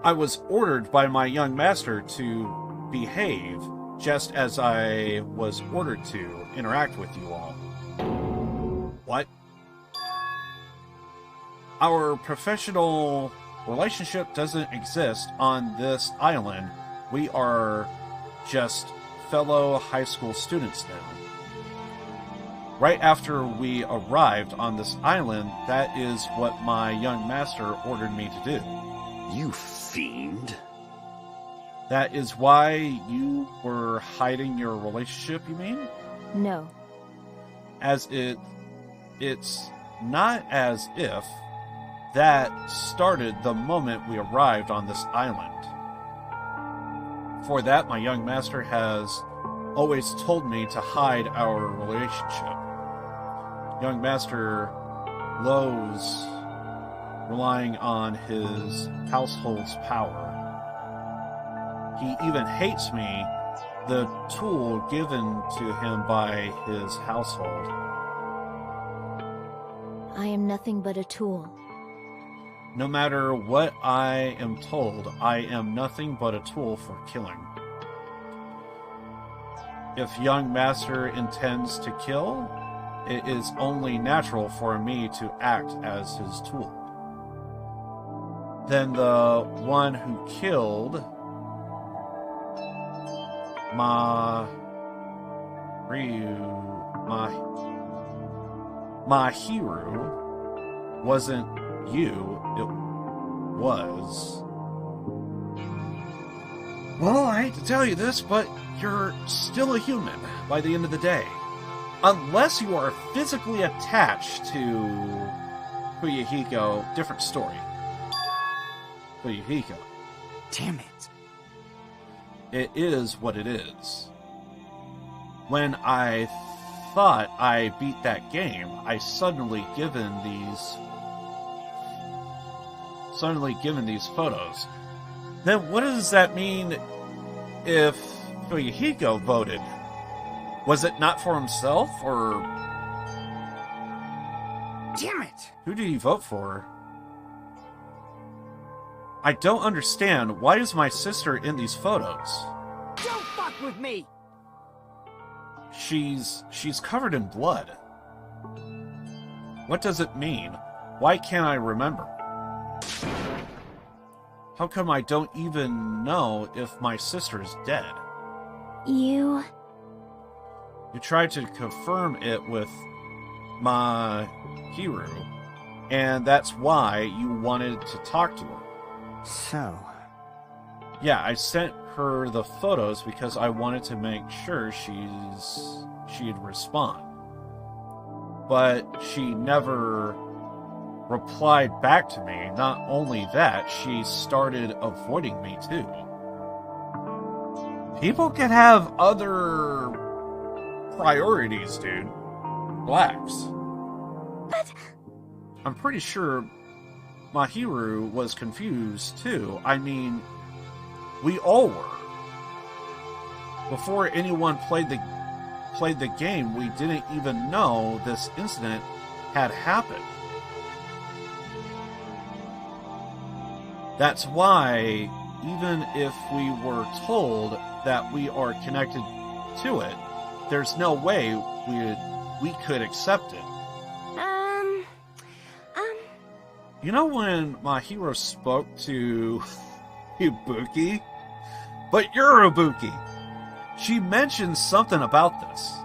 [SPEAKER 2] I was ordered by my young master to behave just as I was ordered to interact with you all. What? Our professional relationship doesn't exist on this island. We are just fellow high school students now. Right after we arrived on this island, that is what my young master ordered me to do.
[SPEAKER 6] You fiend.
[SPEAKER 2] That is why you were hiding your relationship, you mean?
[SPEAKER 14] No.
[SPEAKER 2] It's not as if that started the moment we arrived on this island. For that, my young master has always told me to hide our relationship. Young Master loathes relying on his household's power. He even hates me, the tool given to him by his household.
[SPEAKER 14] I am nothing but a tool.
[SPEAKER 2] No matter what I am told, I am nothing but a tool for killing. If young master intends to kill, it is only natural for me to act as his tool. Then the one who killed Mahiru wasn't you, it was... Well, I hate to tell you this, but you're still a human by the end of the day. Unless you are physically attached to Fuyuhiko, different story. Fuyuhiko.
[SPEAKER 10] Damn it.
[SPEAKER 2] It is what it is. When I thought I beat that game, I suddenly given these photos. Then what does that mean if Fuyuhiko voted? Was it not for himself, or...
[SPEAKER 10] Damn it!
[SPEAKER 2] Who did he vote for? I don't understand. Why is my sister in these photos?
[SPEAKER 10] Don't fuck with me!
[SPEAKER 2] She's covered in blood. What does it mean? Why can't I remember? How come I don't even know if my sister's dead?
[SPEAKER 16] You
[SPEAKER 2] tried to confirm it with Mahiru, and that's why you wanted to talk to her.
[SPEAKER 10] So...
[SPEAKER 2] Yeah, I sent her the photos because I wanted to make sure she'd respond. But she never replied back to me. Not only that, she started avoiding me too. People can have other priorities, dude. Relax.
[SPEAKER 16] But...
[SPEAKER 2] I'm pretty sure Mahiru was confused too. I mean, we all were. Before anyone played the game, we didn't even know this incident had happened. That's why, even if we were told that we are connected to it, there's no way we could accept it. You know when Mahiru spoke to Ibuki? But you're Ibuki. She mentioned something about this.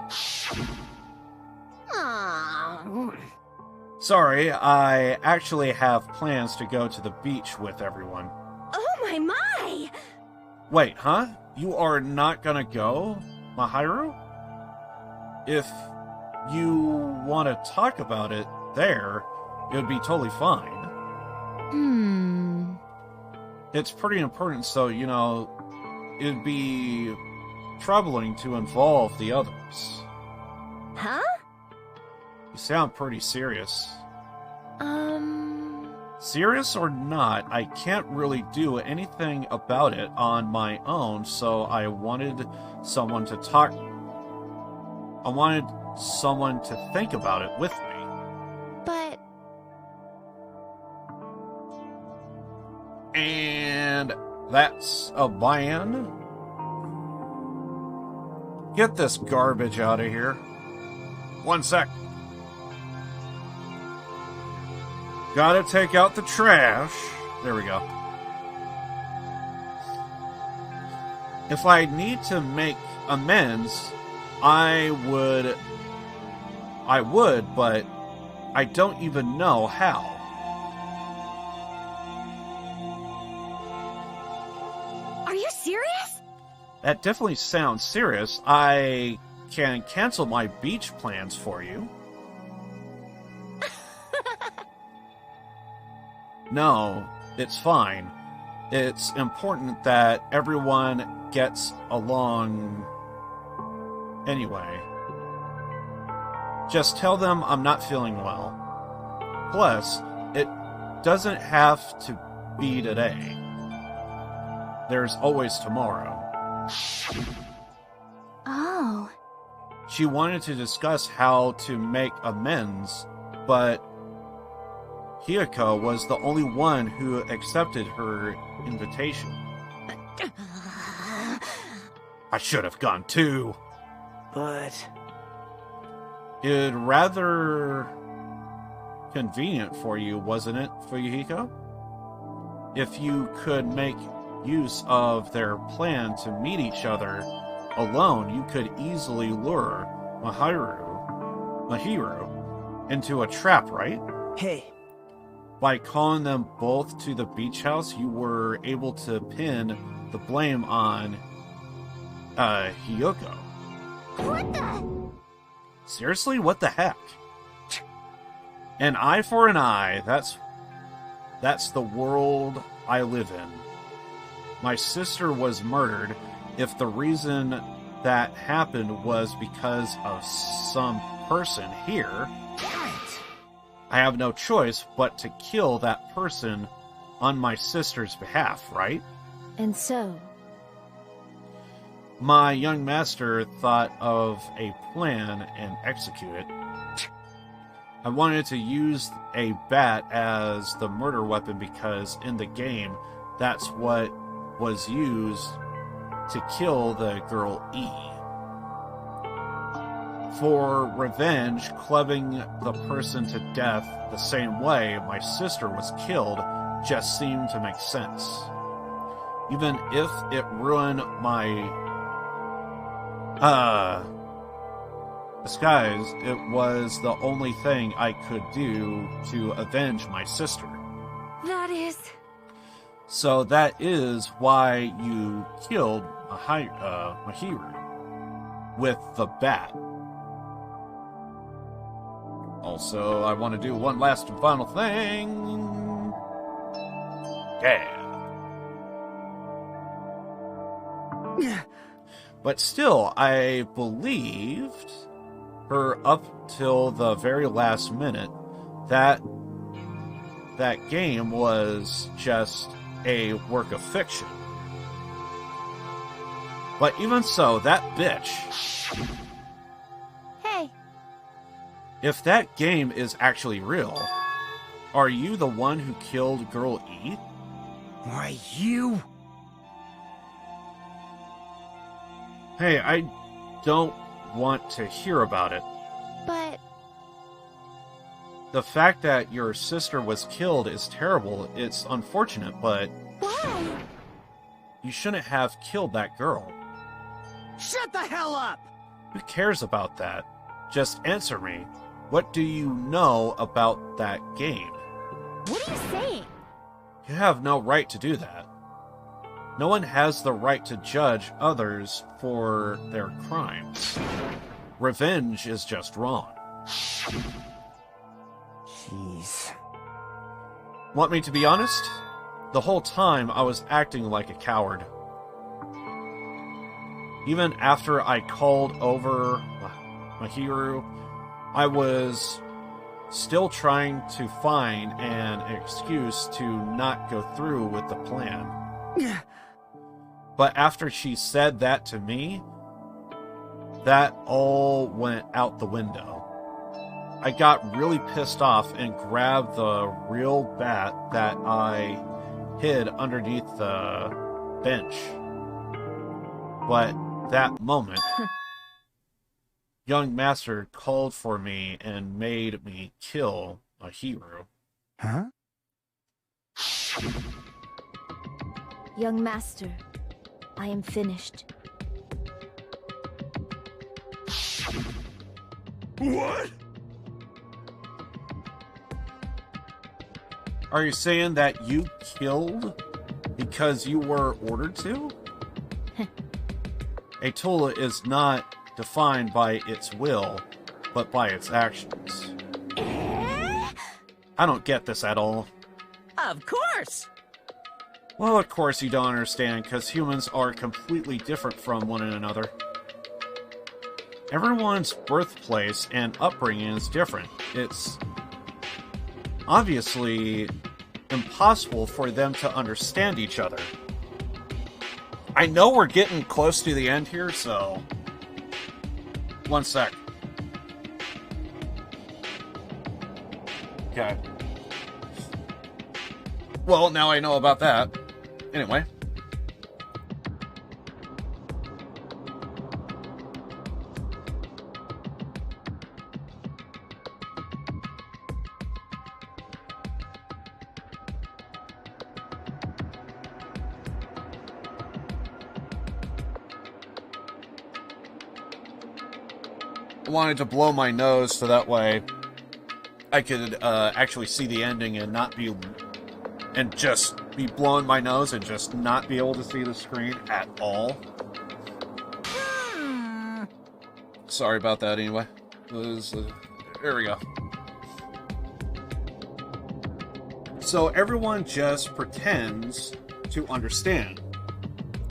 [SPEAKER 2] Sorry, I actually have plans to go to the beach with everyone.
[SPEAKER 3] Oh my!
[SPEAKER 2] Wait, huh? You are not gonna go, Mahiru? If you want to talk about it there, it would be totally fine. It's pretty important, so, you know, it'd be troubling to involve the others.
[SPEAKER 3] Huh?
[SPEAKER 2] You sound pretty serious. Serious or not, I can't really do anything about it on my own, so I wanted someone to talk... I wanted someone to think about it with me.
[SPEAKER 3] But...
[SPEAKER 2] And that's a ban? Get this garbage out of here. 1 sec. Gotta take out the trash. There we go. If I need to make amends, I would, but I don't even know how.
[SPEAKER 3] Are you serious?
[SPEAKER 2] That definitely sounds serious. I can cancel my beach plans for you. No, it's fine. It's important that everyone gets along anyway. Just tell them I'm not feeling well. Plus, it doesn't have to be today. There's always tomorrow.
[SPEAKER 16] Oh.
[SPEAKER 2] She wanted to discuss how to make amends, but Hiyoko was the only one who accepted her invitation. I should have gone too.
[SPEAKER 5] But...
[SPEAKER 2] It'd rather convenient for you, wasn't it, Fuyuhiko? If you could make use of their plan to meet each other alone, you could easily lure Mahiru into a trap, right?
[SPEAKER 5] Hey.
[SPEAKER 2] By calling them both to the beach house, you were able to pin the blame on Hiyoko.
[SPEAKER 7] What the?
[SPEAKER 2] Seriously, what the heck? An eye for an eye, that's the world I live in. My sister was murdered. If the reason that happened was because of some person here, I have no choice but to kill that person on my sister's behalf, right?
[SPEAKER 14] And so?
[SPEAKER 2] My young master thought of a plan and execute it. I wanted to use a bat as the murder weapon because in the game, that's what was used to kill the girl E. For revenge, clubbing the person to death the same way my sister was killed just seemed to make sense. Even if it ruined my disguise, it was the only thing I could do to avenge my sister.
[SPEAKER 16] That is...
[SPEAKER 2] So that is why you killed Mahiru with the bat. Also, I want to do one last and final thing. Yeah. But still, I believed her up till the very last minute that game was just a work of fiction. But even so, that bitch...
[SPEAKER 16] Hey.
[SPEAKER 2] If that game is actually real, are you the one who killed Girl E?
[SPEAKER 5] Why, you?
[SPEAKER 2] Hey, I don't want to hear about it.
[SPEAKER 16] But...
[SPEAKER 2] The fact that your sister was killed is terrible. It's unfortunate, but...
[SPEAKER 16] Why?
[SPEAKER 2] You shouldn't have killed that girl.
[SPEAKER 10] Shut the hell up!
[SPEAKER 2] Who cares about that? Just answer me. What do you know about that game?
[SPEAKER 3] What are you saying?
[SPEAKER 2] You have no right to do that. No one has the right to judge others for their crimes. Revenge is just wrong.
[SPEAKER 10] Jeez.
[SPEAKER 2] Want me to be honest? The whole time I was acting like a coward. Even after I called over Mahiru, I was still trying to find an excuse to not go through with the plan. But after she said that to me, that all went out the window. I got really pissed off and grabbed the real bat that I hid underneath the bench. But that moment, young master called for me and made me kill a hero.
[SPEAKER 10] Huh?
[SPEAKER 14] Young master, I am finished.
[SPEAKER 11] What?
[SPEAKER 2] Are you saying that you killed because you were ordered to? A tool is not defined by its will, but by its actions. I don't get this at all.
[SPEAKER 4] Of course!
[SPEAKER 2] Well, of course you don't understand, because humans are completely different from one another. Everyone's birthplace and upbringing is different. It's obviously impossible for them to understand each other. I know we're getting close to the end here, so... One sec. Okay. Well, now I know about that. Anyway. I wanted to blow my nose so that way I could actually see the ending and not be... and just be blowing my nose and just not be able to see the screen at all. Sorry about that anyway. There we go. So everyone just pretends to understand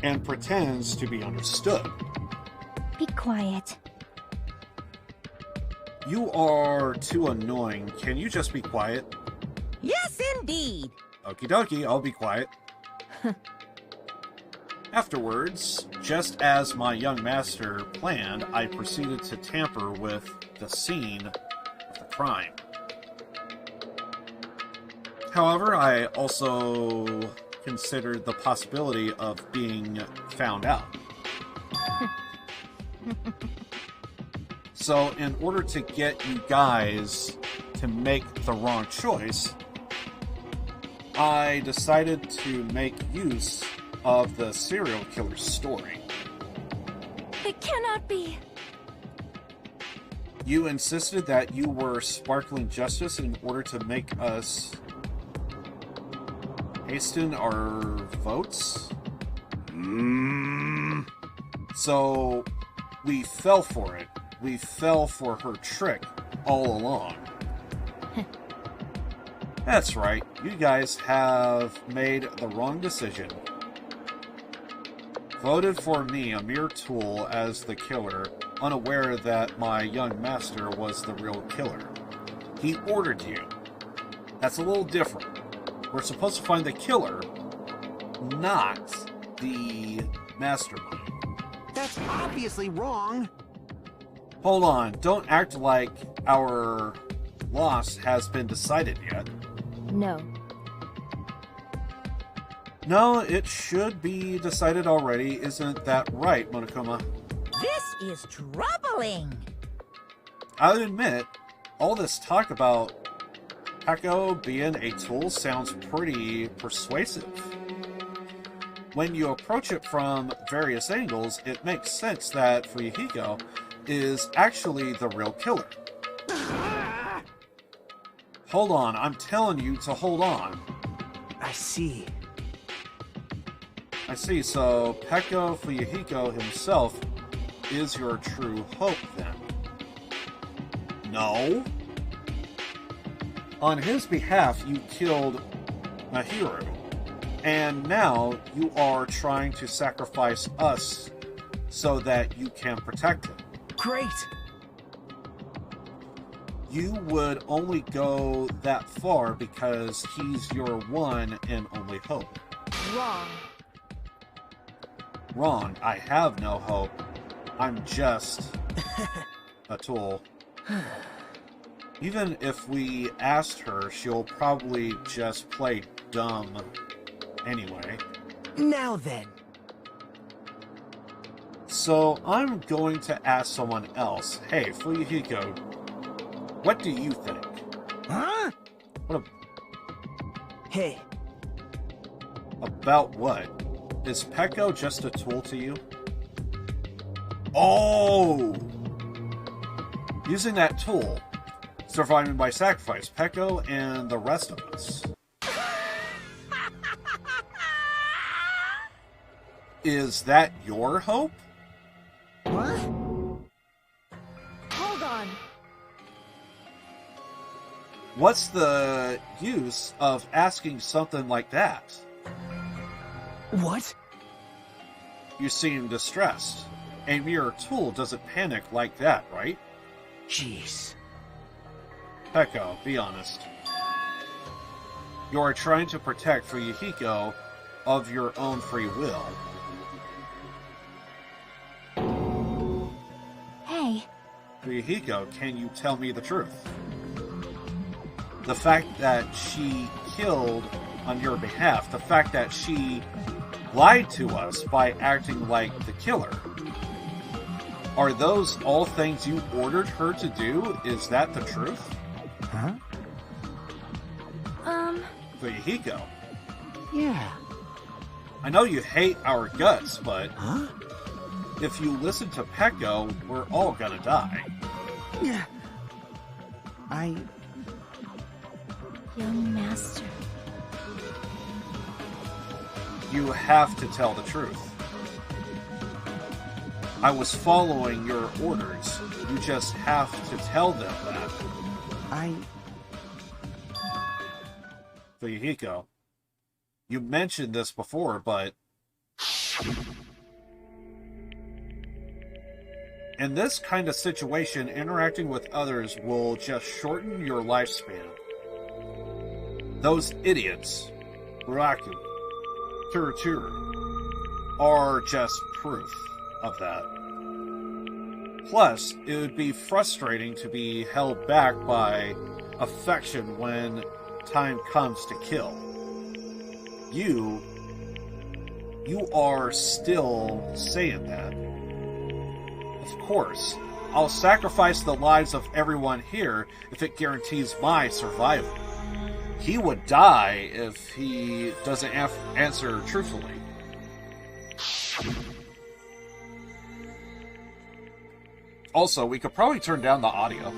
[SPEAKER 2] and pretends to be understood.
[SPEAKER 3] Be quiet.
[SPEAKER 2] You are too annoying. Can you just be quiet?
[SPEAKER 4] Yes, indeed.
[SPEAKER 2] Okie dokie, I'll be quiet. Afterwards, just as my young master planned, I proceeded to tamper with the scene of the crime. However, I also considered the possibility of being found out. So, in order to get you guys to make the wrong choice, I decided to make use of the serial killer's story.
[SPEAKER 16] It cannot be.
[SPEAKER 2] You insisted that you were sparkling justice in order to make us hasten our votes? So, we fell for it. We fell for her trick all along. That's right, you guys have made the wrong decision. Voted for me, a mere tool, as the killer, unaware that my young master was the real killer. He ordered you. That's a little different. We're supposed to find the killer, not the mastermind.
[SPEAKER 5] That's obviously wrong.
[SPEAKER 2] Hold on, don't act like our loss has been decided yet.
[SPEAKER 14] No.
[SPEAKER 2] No, it should be decided already. Isn't that right, Monokuma?
[SPEAKER 4] This is troubling.
[SPEAKER 2] I'll admit, all this talk about Peko being a tool sounds pretty persuasive. When you approach it from various angles, it makes sense that Fuyuhiko is actually the real killer. Hold on, I'm telling you to hold on.
[SPEAKER 5] I see.
[SPEAKER 2] I see, so Peko Fuyuhiko himself is your true hope, then. No. On his behalf, you killed Mahiru, and now you are trying to sacrifice us so that you can protect him.
[SPEAKER 5] Great!
[SPEAKER 2] You would only go that far because he's your one and only hope.
[SPEAKER 14] Wrong.
[SPEAKER 2] Wrong. I have no hope. I'm just a tool. Even if we asked her, she'll probably just play dumb anyway.
[SPEAKER 5] Now then.
[SPEAKER 2] So I'm going to ask someone else. Hey, Fuyuhiko, what do you think?
[SPEAKER 5] Huh? Hey.
[SPEAKER 2] About what? Is Peko just a tool to you? Oh! Using that tool, surviving by sacrifice, Peko and the rest of us. Is that your hope?
[SPEAKER 5] What?
[SPEAKER 14] Hold on.
[SPEAKER 2] What's the use of asking something like that?
[SPEAKER 5] What?
[SPEAKER 2] You seem distressed. A mere tool doesn't panic like that, right?
[SPEAKER 5] Jeez.
[SPEAKER 2] Peko, be honest. You are trying to protect Fuyuhiko of your own free will.
[SPEAKER 16] Hey.
[SPEAKER 2] Fuyuhiko, can you tell me the truth? The fact that she killed on your behalf, the fact that she lied to us by acting like the killer, are those all things you ordered her to do? Is that the truth?
[SPEAKER 5] Huh?
[SPEAKER 2] Fuyuhiko.
[SPEAKER 5] Yeah.
[SPEAKER 2] I know you hate our guts, but
[SPEAKER 5] Huh?
[SPEAKER 2] if you listen to Peko, we're all gonna die.
[SPEAKER 5] Yeah.
[SPEAKER 16] Young master.
[SPEAKER 2] You have to tell the truth. I was following your orders. You just have to tell them that. Fuyuhiko, you mentioned this before, but in this kind of situation, interacting with others will just shorten your lifespan. Those idiots, Buraku, Turuturu, are just proof of that. Plus, it would be frustrating to be held back by affection when time comes to kill. You are still saying that. Of course, I'll sacrifice the lives of everyone here if it guarantees my survival. He would die if he doesn't answer truthfully. Also, we could probably turn down the audio.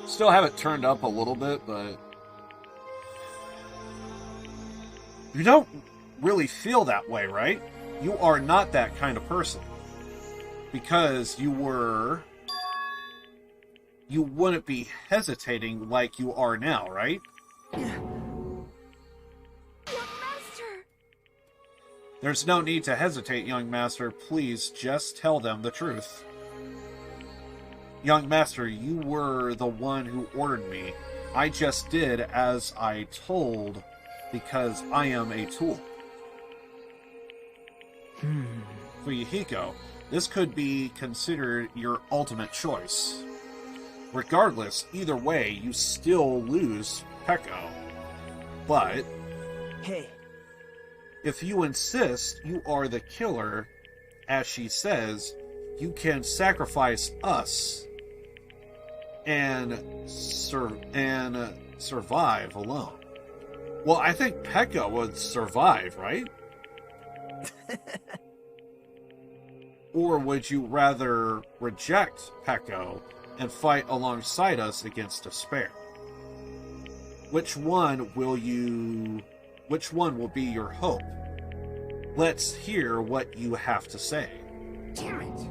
[SPEAKER 2] Still have it turned up a little bit, but you don't really feel that way, right? You are not that kind of person. Because you wouldn't be hesitating like you are now, right?
[SPEAKER 16] Young master.
[SPEAKER 2] There's no need to hesitate, young master. Please just tell them the truth. Young master, you were the one who ordered me. I just did as I told because I am a tool. Fuyuhiko, this could be considered your ultimate choice. Regardless, either way, you still lose Peko. But
[SPEAKER 5] Hey.
[SPEAKER 2] if you insist you are the killer, as she says, you can sacrifice us and survive alone. Well, I think Peko would survive, right? Or would you rather reject Peko and fight alongside us against despair? Which one will be your hope? Let's hear what you have to say.
[SPEAKER 10] Damn it!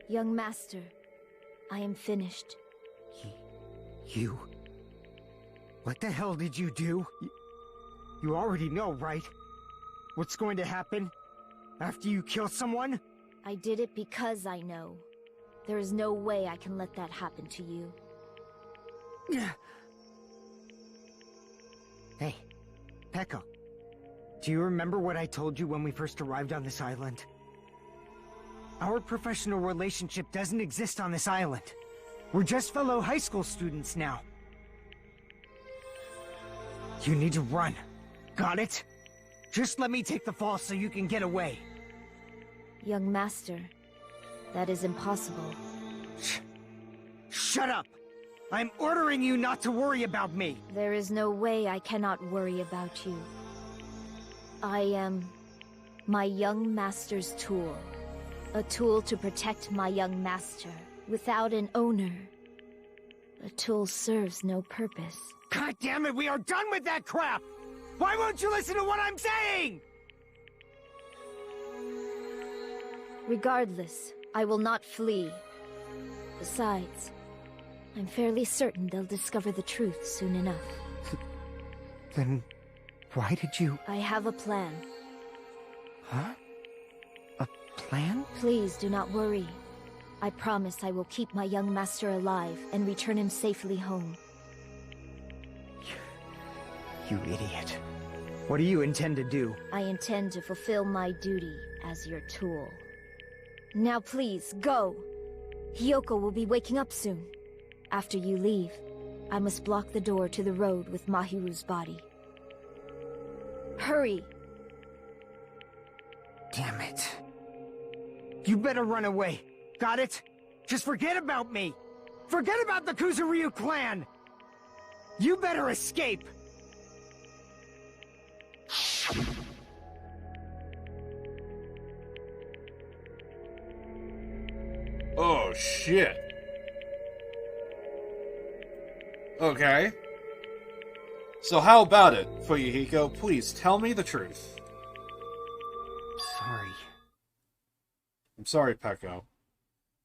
[SPEAKER 14] Young master, I am finished.
[SPEAKER 10] You... What the hell did you do? You already know, right? What's going to happen after you kill someone?
[SPEAKER 14] I did it because I know. There is no way I can let that happen to you.
[SPEAKER 10] Hey, Pekka. Do you remember what I told you when we first arrived on this island? Our professional relationship doesn't exist on this island. We're just fellow high school students now. You need to run. Got it? Just let me take the fall so you can get away.
[SPEAKER 14] Young master, that is impossible.
[SPEAKER 10] Shut up! I'm ordering you not to worry about me!
[SPEAKER 14] There is no way I cannot worry about you. I am my young master's tool. A tool to protect my young master. Without an owner, a tool serves no purpose.
[SPEAKER 10] God damn it, we are done with that crap! Why won't you listen to what I'm saying?
[SPEAKER 14] Regardless, I will not flee. Besides, I'm fairly certain they'll discover the truth soon enough.
[SPEAKER 10] Then, why did you...
[SPEAKER 14] I have a plan.
[SPEAKER 10] Huh? A plan?
[SPEAKER 14] Please do not worry. I promise I will keep my young master alive and return him safely home.
[SPEAKER 10] You idiot. What do you intend to do?
[SPEAKER 14] I intend to fulfill my duty as your tool. Now please, go! Hiyoko will be waking up soon. After you leave, I must block the door to the road with Mahiru's body. Hurry!
[SPEAKER 10] Damn it. You better run away. Got it? Just forget about me. Forget about the Kuzuryu clan. You better escape.
[SPEAKER 2] Oh, shit. Okay. So how about it, Fuyuhiko? Please tell me the truth.
[SPEAKER 10] Sorry.
[SPEAKER 2] I'm sorry, Peko.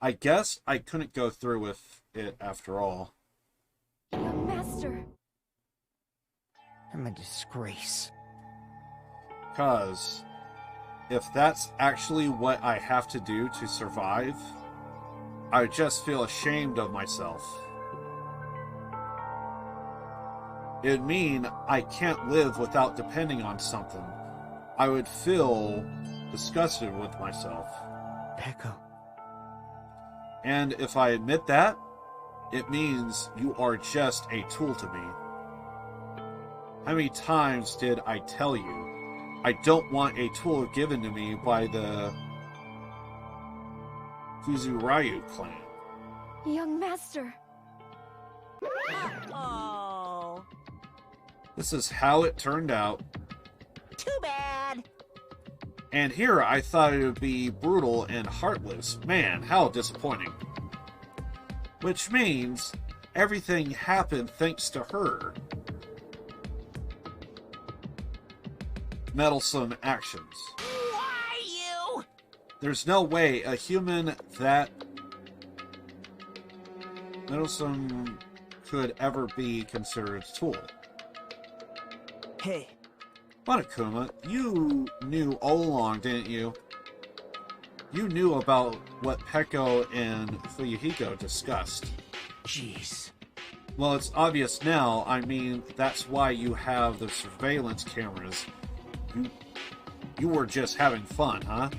[SPEAKER 2] I guess I couldn't go through with it after all.
[SPEAKER 14] Young master!
[SPEAKER 10] I'm a disgrace.
[SPEAKER 2] 'Cause if that's actually what I have to do to survive, I just feel ashamed of myself. It'd mean I can't live without depending on something. I would feel disgusted with myself.
[SPEAKER 10] Peko.
[SPEAKER 2] And if I admit that, it means you are just a tool to me. How many times did I tell you I don't want a tool given to me by the Kuzuryu clan?
[SPEAKER 14] Young master!
[SPEAKER 4] Oh.
[SPEAKER 2] This is how it turned out.
[SPEAKER 4] Too bad.
[SPEAKER 2] And here I thought it would be brutal and heartless. Man, how disappointing. Which means everything happened thanks to her. Meddlesome actions.
[SPEAKER 4] Why you?
[SPEAKER 2] There's no way a human that meddlesome could ever be considered a tool.
[SPEAKER 5] Hey.
[SPEAKER 2] Monokuma, you knew all along, didn't you? You knew about what Peko and Fuyuhiko discussed.
[SPEAKER 5] Jeez.
[SPEAKER 2] Well, it's obvious now. I mean, that's why you have the surveillance cameras. You were just having fun, huh?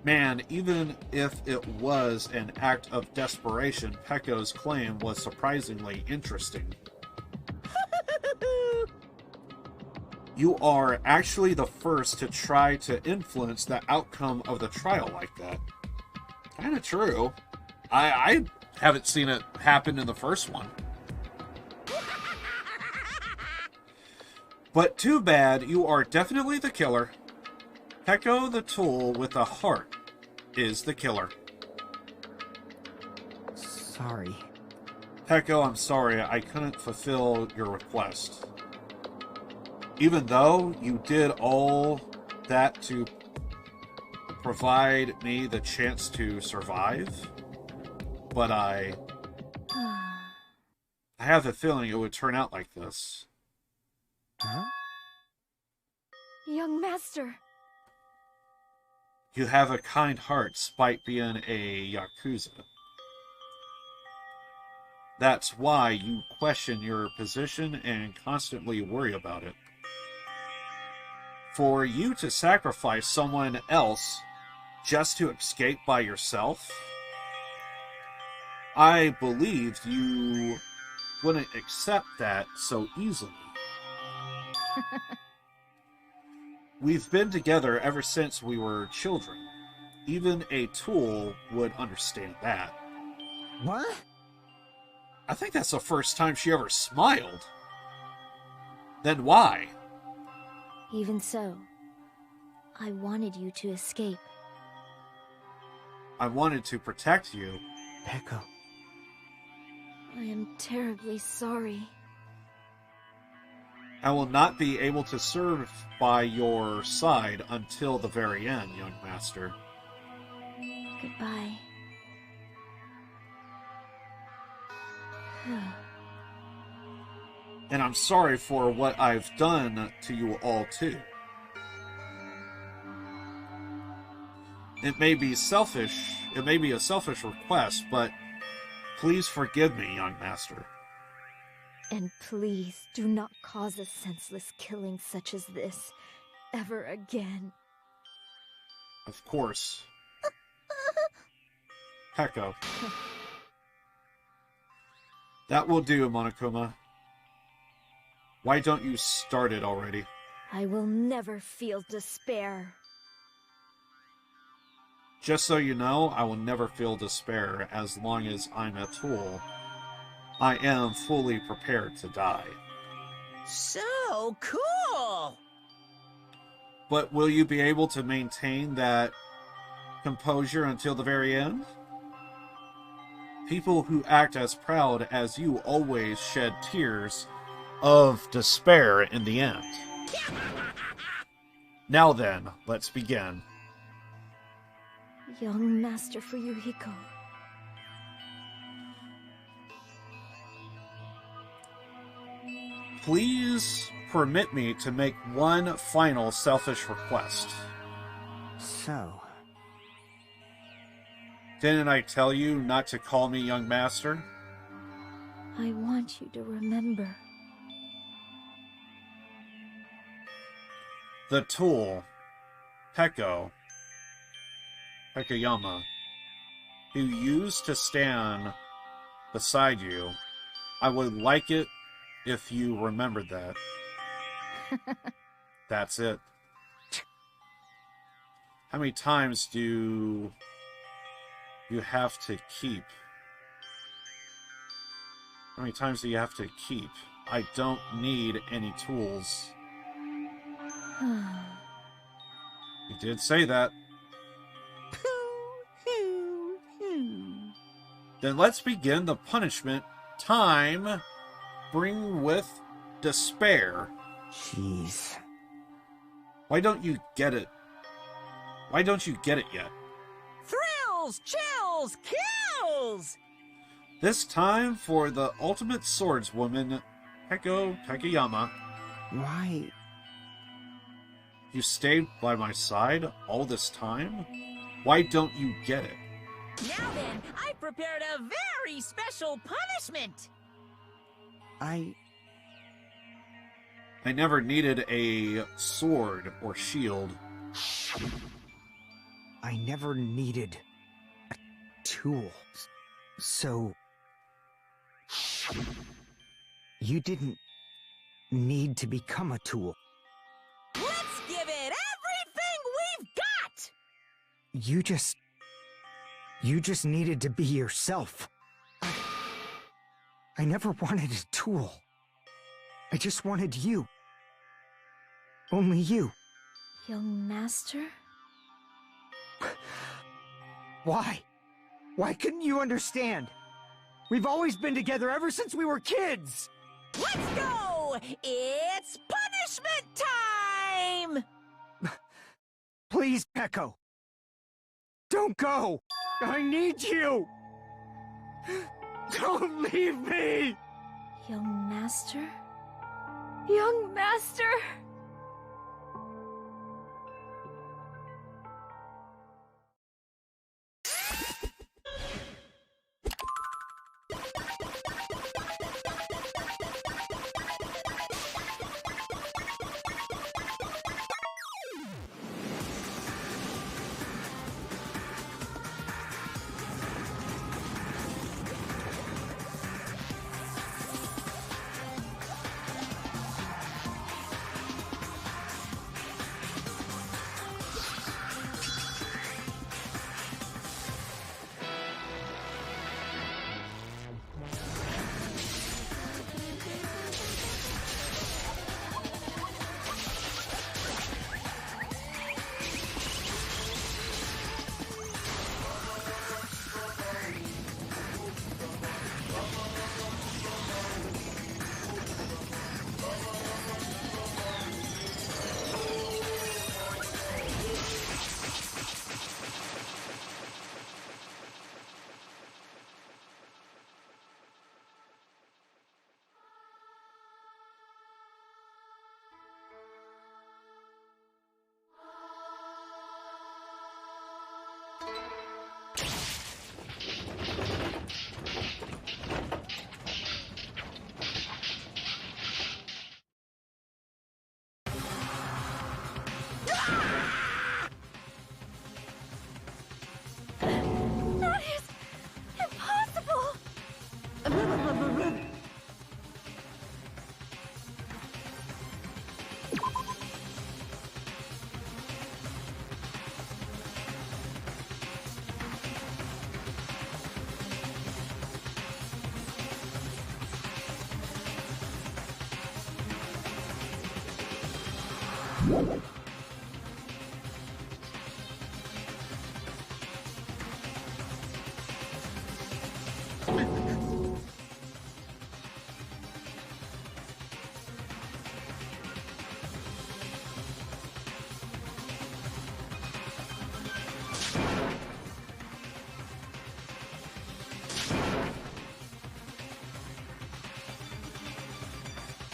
[SPEAKER 2] Man, even if it was an act of desperation, Peko's claim was surprisingly interesting. You are actually the first to try to influence the outcome of the trial like that. Kinda true. I haven't seen it happen in the first one. But too bad, you are definitely the killer. Peko the tool with a heart is the killer.
[SPEAKER 10] sorry.
[SPEAKER 2] Peko, I'm sorry I couldn't fulfill your request. Even though you did all that to provide me the chance to survive, but I have a feeling it would turn out like this.
[SPEAKER 10] Huh?
[SPEAKER 14] Young master.
[SPEAKER 2] You have a kind heart despite being a Yakuza. That's why you question your position and constantly worry about it. For you to sacrifice someone else just to escape by yourself, I believed you wouldn't accept that so easily. We've been together ever since we were children. Even a tool would understand that.
[SPEAKER 10] What?
[SPEAKER 2] I think that's the first time she ever smiled. Then why?
[SPEAKER 14] Even so, I wanted you to escape.
[SPEAKER 2] I wanted to protect you.
[SPEAKER 10] Peko.
[SPEAKER 14] I am terribly sorry.
[SPEAKER 2] I will not be able to serve by your side until the very end, young master.
[SPEAKER 14] Goodbye.
[SPEAKER 2] And I'm sorry for what I've done to you all, too. It may be selfish, it may be a selfish request, but please forgive me, young master.
[SPEAKER 14] And please do not cause a senseless killing such as this ever again.
[SPEAKER 2] Of course. Peko. That will do, Monokuma. Why don't you start it already?
[SPEAKER 14] I will never feel despair.
[SPEAKER 2] Just so you know, I will never feel despair as long as I'm a tool. I am fully prepared to die.
[SPEAKER 4] So cool!
[SPEAKER 2] But will you be able to maintain that composure until the very end? People who act as proud as you always shed tears of despair in the end. Now then, let's begin.
[SPEAKER 14] Young Master Fuyuhiko.
[SPEAKER 2] Please permit me to make one final selfish request.
[SPEAKER 10] So?
[SPEAKER 2] Didn't I tell you not to call me young master?
[SPEAKER 14] I want you to remember.
[SPEAKER 2] The tool, Pekayama, who used to stand beside you, I would like it if you remembered that. That's it. How many times do you have to keep? How many times do you have to keep? I don't need any tools. You did say that. Then let's begin the punishment. Time bring with despair.
[SPEAKER 10] Jeez.
[SPEAKER 2] Why don't you get it? Why don't you get it yet?
[SPEAKER 4] Thrills, chills, kills!
[SPEAKER 2] This time for the ultimate swordswoman, Pekayama.
[SPEAKER 10] Why?
[SPEAKER 2] You stayed by my side all this time? Why don't you get it?
[SPEAKER 4] Now then, I prepared a very special punishment!
[SPEAKER 2] I never needed a sword or shield.
[SPEAKER 10] I never needed a tool. So... you didn't need to become a tool.
[SPEAKER 4] Let's give it everything we've got!
[SPEAKER 10] You just needed to be yourself. I never wanted a tool. I just wanted you. Only you.
[SPEAKER 14] Young Master?
[SPEAKER 10] Why? Why couldn't you understand? We've always been together ever since we were kids!
[SPEAKER 4] Let's go! It's punishment time!
[SPEAKER 10] Please, Peko. Don't go! I need you! Don't leave me!
[SPEAKER 14] Young master? Young master!
[SPEAKER 16] That is impossible!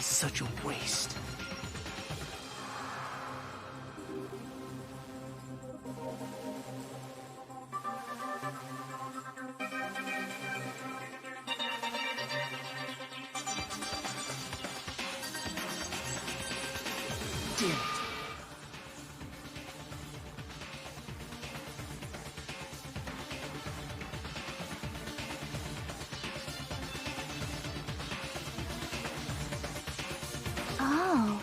[SPEAKER 5] Such a waste. Damn it.
[SPEAKER 16] Oh.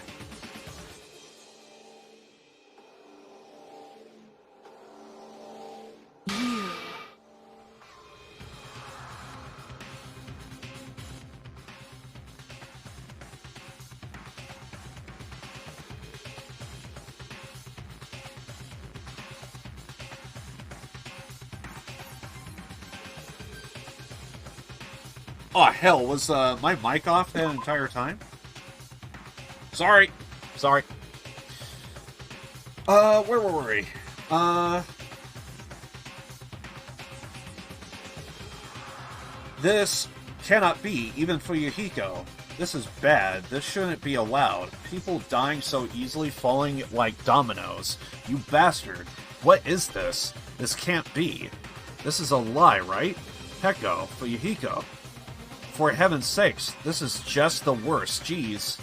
[SPEAKER 2] Oh, hell, was my mic off that entire time? Sorry. Where were we? This cannot be, even for Yahiko. This is bad. This shouldn't be allowed. People dying so easily, falling like dominoes. You bastard. What is this? This can't be. This is a lie, right? Peko, for Yahiko. For heaven's sakes, this is just the worst. Jeez.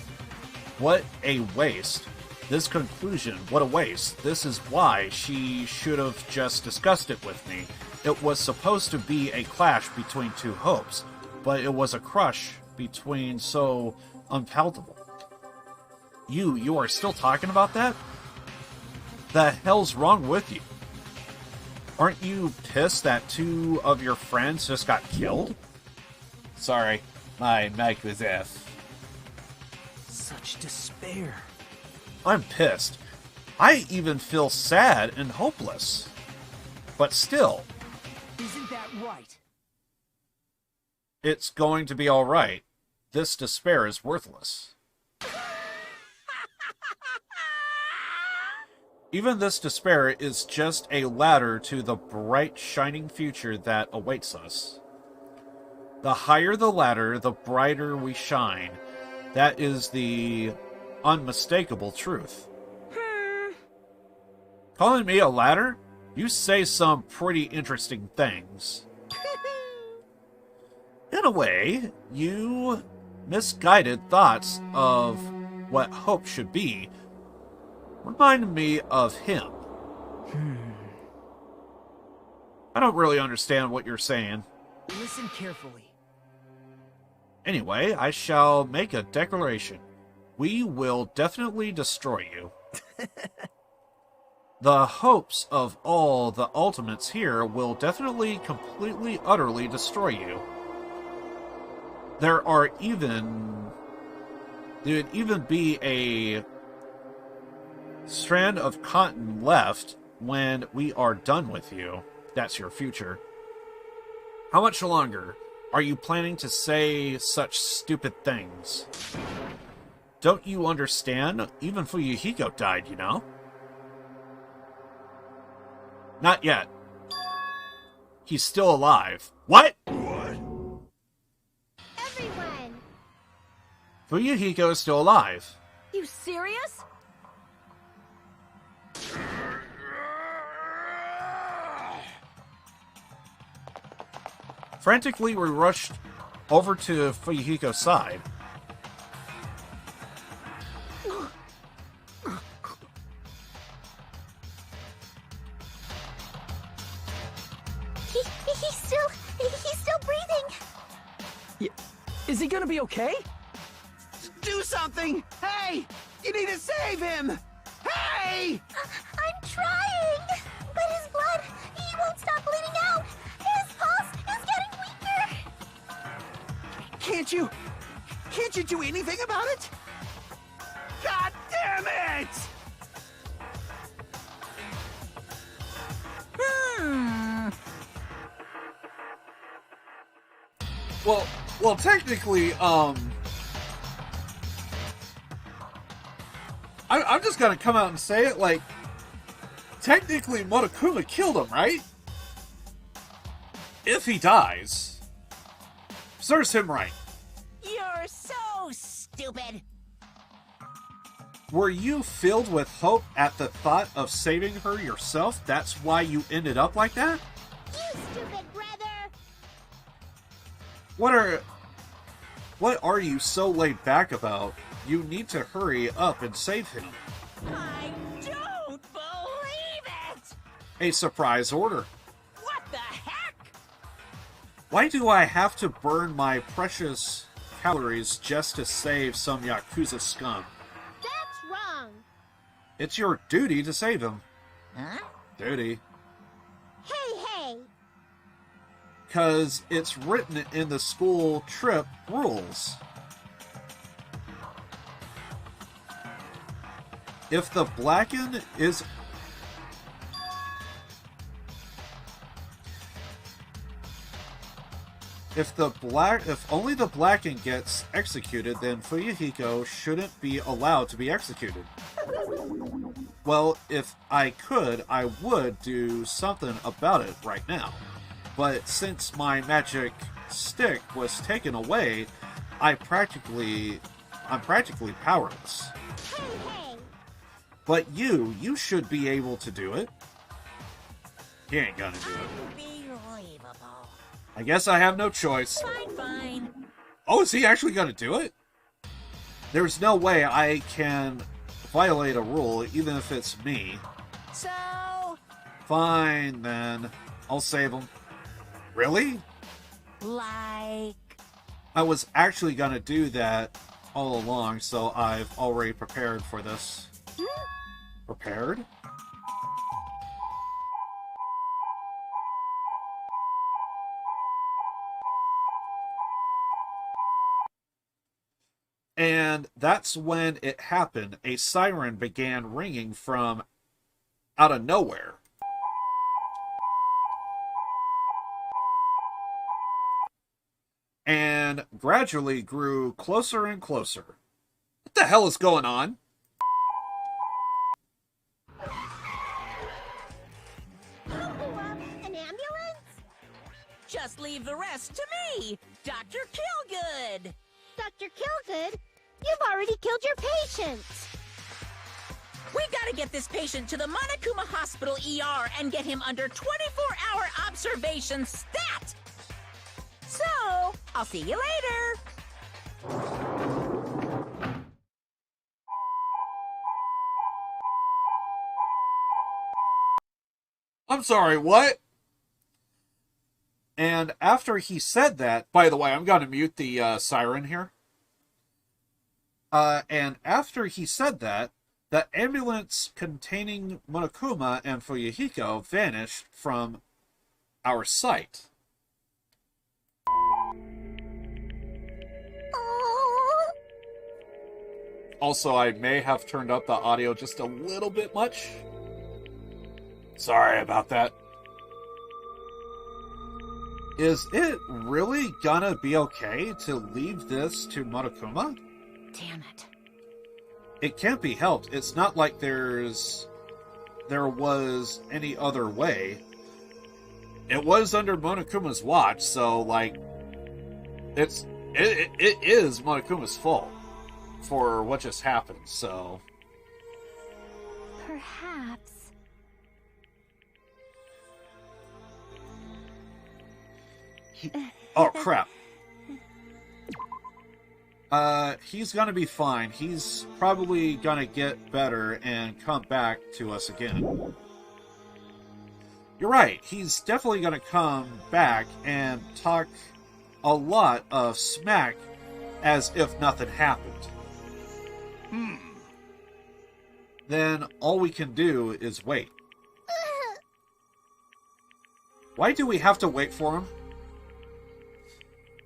[SPEAKER 2] What a waste. This conclusion, what a waste. This is why she should have just discussed it with me. It was supposed to be a clash between two hopes, but it was a crush between so unpalatable. You are still talking about that? The hell's wrong with you? Aren't you pissed that two of your friends just got killed? Sorry, my mic was off.
[SPEAKER 5] Such despair.
[SPEAKER 2] I'm pissed. I even feel sad and hopeless. But still.
[SPEAKER 10] Isn't that right?
[SPEAKER 2] It's going to be all right. This despair is worthless. Even this despair is just a ladder to the bright, shining future that awaits us. The higher the ladder, the brighter we shine. That is the unmistakable truth. Calling me a ladder? You say some pretty interesting things. In a way, you misguided thoughts of what hope should be reminded me of him. I don't really understand what you're saying.
[SPEAKER 10] Listen carefully.
[SPEAKER 2] Anyway, I shall make a declaration. We will definitely destroy you. The hopes of all the ultimates here will definitely, completely, utterly destroy you. There would even be a strand of cotton left when we are done with you. That's your future. How much longer are you planning to say such stupid things? Don't you understand? Even Fuyuhiko died, you know? Not yet. He's still alive. What?
[SPEAKER 7] Everyone!
[SPEAKER 2] Fuyuhiko is still alive.
[SPEAKER 3] You serious?
[SPEAKER 2] Frantically, we rushed over to Fuyuhiko's side.
[SPEAKER 7] He's still breathing.
[SPEAKER 10] Is he gonna be okay?
[SPEAKER 12] Do something! Hey! You need to save him! Hey!
[SPEAKER 7] I'm trying! But his blood, he won't stop bleeding out! His pulse is getting weaker!
[SPEAKER 12] Can't you do anything about it? God damn it!
[SPEAKER 2] Well, technically, I'm just gonna come out and say it, like, technically Monokuma killed him, right? If he dies. Serves him right.
[SPEAKER 4] You're so stupid.
[SPEAKER 2] Were you filled with hope at the thought of saving her yourself? That's why you ended up like that?
[SPEAKER 7] You stupid brother!
[SPEAKER 2] What are you so laid back about? You need to hurry up and save him.
[SPEAKER 4] I don't believe it!
[SPEAKER 2] A surprise order.
[SPEAKER 4] What the heck?
[SPEAKER 2] Why do I have to burn my precious calories just to save some Yakuza scum?
[SPEAKER 7] That's wrong!
[SPEAKER 2] It's your duty to save him.
[SPEAKER 4] Huh?
[SPEAKER 2] Duty.
[SPEAKER 7] Hey!
[SPEAKER 2] 'Cause it's written in the school trip rules. If the Blacken is... If only the Blacken gets executed, then Fuyuhiko shouldn't be allowed to be executed. Well, if I could, I would do something about it right now. But since my magic stick was taken away, I'm practically powerless.
[SPEAKER 7] Hey!
[SPEAKER 2] But you should be able to do it. He ain't gonna do it.
[SPEAKER 4] Unbelievable.
[SPEAKER 2] I guess I have no choice.
[SPEAKER 4] Fine.
[SPEAKER 2] Oh, is he actually gonna do it? There's no way I can violate a rule, even if it's me.
[SPEAKER 4] So...
[SPEAKER 2] Fine, then. I'll save him. Really?
[SPEAKER 4] Like...
[SPEAKER 2] I was actually gonna do that all along, so I've already prepared for this. Prepared? And that's when it happened. A siren began ringing from out of nowhere. and gradually grew closer and closer. What the hell is going on?
[SPEAKER 13] An ambulance?
[SPEAKER 4] Just leave the rest to me, Dr. Killgood.
[SPEAKER 13] Dr. Killgood? You've already killed your patient.
[SPEAKER 4] We gotta get this patient to the Monokuma Hospital ER and get him under 24-hour observation stat! So, I'll see you later!
[SPEAKER 2] I'm sorry, what? And after he said that, by the way, I'm going to mute the siren here. And after he said that, the ambulance containing Monokuma and Fuyuhiko vanished from our sight. Also, I may have turned up the audio just a little bit much. Sorry about that. Is it really gonna be okay to leave this to Monokuma?
[SPEAKER 4] Damn it.
[SPEAKER 2] It can't be helped. It's not like there was any other way. It was under Monokuma's watch, so like it is Monokuma's fault for what just happened, so
[SPEAKER 16] Perhaps.
[SPEAKER 2] oh crap. He's gonna be fine. He's probably gonna get better and come back to us again. You're right, he's definitely gonna come back and talk a lot of smack as if nothing happened. Then all we can do is wait. Why do we have to wait for him?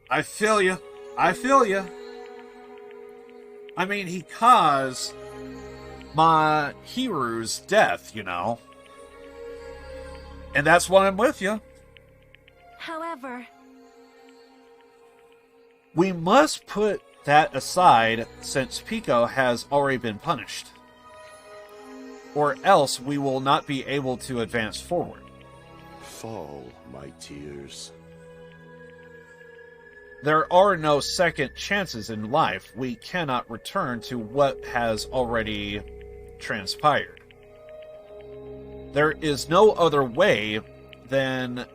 [SPEAKER 2] I feel you. I feel you. I mean, he caused my hero's death, you know. And that's why I'm with you.
[SPEAKER 16] However,
[SPEAKER 2] we must put that aside since Pico has already been punished. Or else we will not be able to advance forward.
[SPEAKER 6] Fall, my tears.
[SPEAKER 2] There are no second chances in life. We cannot return to what has already transpired. There is no other way than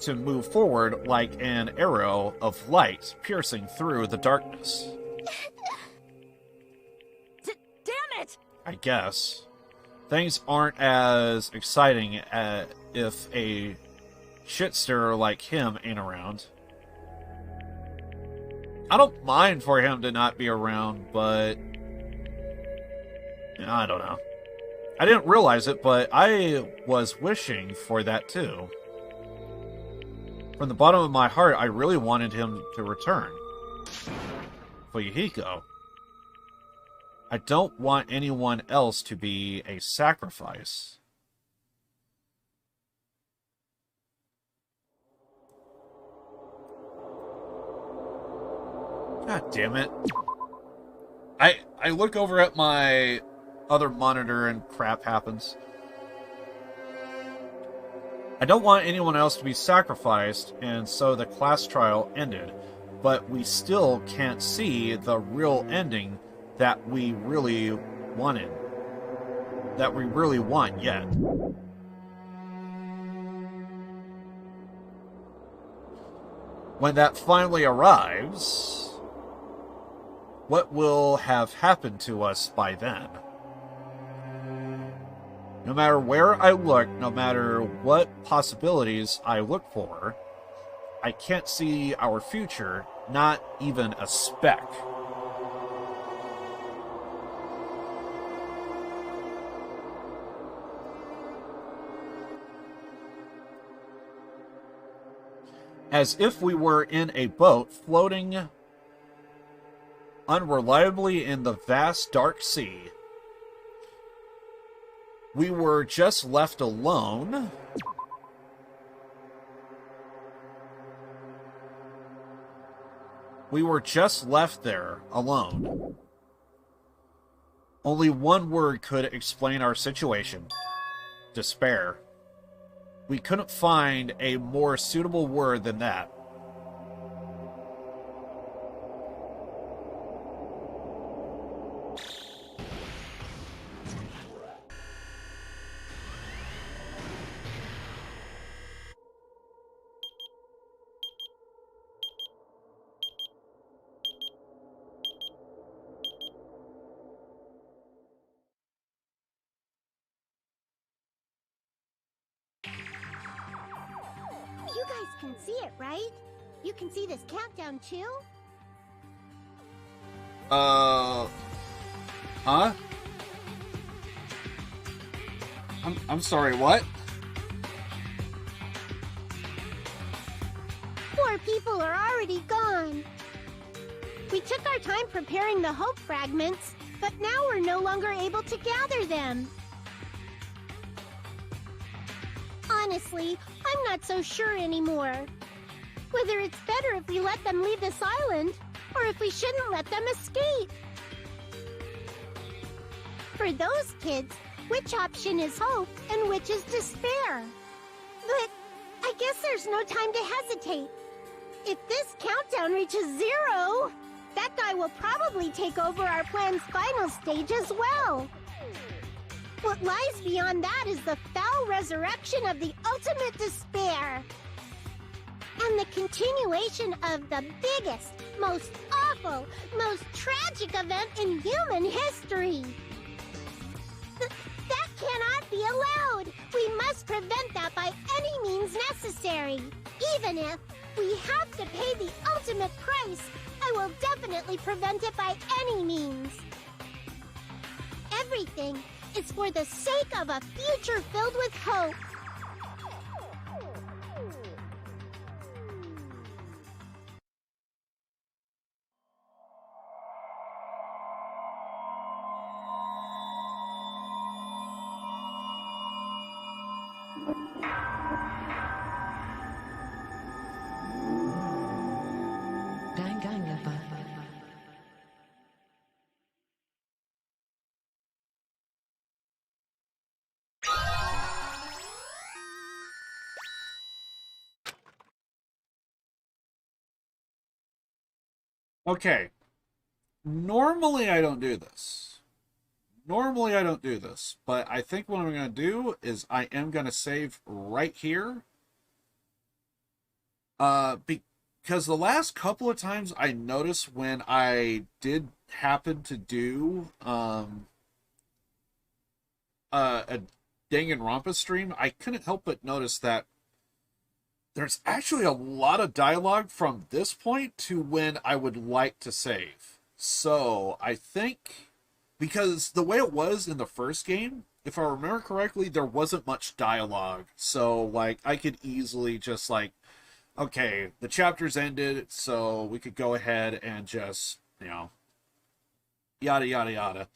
[SPEAKER 2] to move forward like an arrow of light piercing through the darkness.
[SPEAKER 4] Damn it!
[SPEAKER 2] I guess. Things aren't as exciting if a shitster like him ain't around. I don't mind for him to not be around, but I don't know. I didn't realize it, but I was wishing for that too. From the bottom of my heart, I really wanted him to return. Fuyuhiko. I don't want anyone else to be a sacrifice. God damn it. I look over at my other monitor and crap happens. I don't want anyone else to be sacrificed, and so the class trial ended. But we still can't see the real ending that we really wanted. That we really want yet. When that finally arrives, what will have happened to us by then? No matter where I look, no matter what possibilities I look for, I can't see our future, not even a speck. As if we were in a boat floating unreliably in the vast dark sea. We were just left alone. We were just left there, alone. Only one word could explain our situation. Despair. We couldn't find a more suitable word than that.
[SPEAKER 7] You guys can see it, right? You can see this countdown too?
[SPEAKER 2] Huh? I'm sorry, what?
[SPEAKER 7] 4 people are already gone. We took our time preparing the hope fragments, but now we're no longer able to gather them. Honestly, I'm not so sure anymore. Whether it's better if we let them leave this island, or if we shouldn't let them escape. For those kids, which option is hope and which is despair? But I guess there's no time to hesitate. If this countdown reaches 0, that guy will probably take over our plan's final stage as well. What lies beyond that is the foul resurrection of the ultimate despair. And the continuation of the biggest, most awful, most tragic event in human history. That cannot be allowed. We must prevent that by any means necessary. Even if we have to pay the ultimate price, I will definitely prevent it by any means. Everything is for the sake of a future filled with hope.
[SPEAKER 17] Danganronpa.
[SPEAKER 2] Okay. Normally I don't do this. But I think what I'm going to do is I am going to save right here. Because the last couple of times I noticed when I did happen to do a Danganronpa stream, I couldn't help but notice that there's actually a lot of dialogue from this point to when I would like to save. So I think, because the way it was in the first game, if I remember correctly, there wasn't much dialogue. So like I could easily just like, okay, the chapter's ended, so we could go ahead and just, you know, yada yada yada.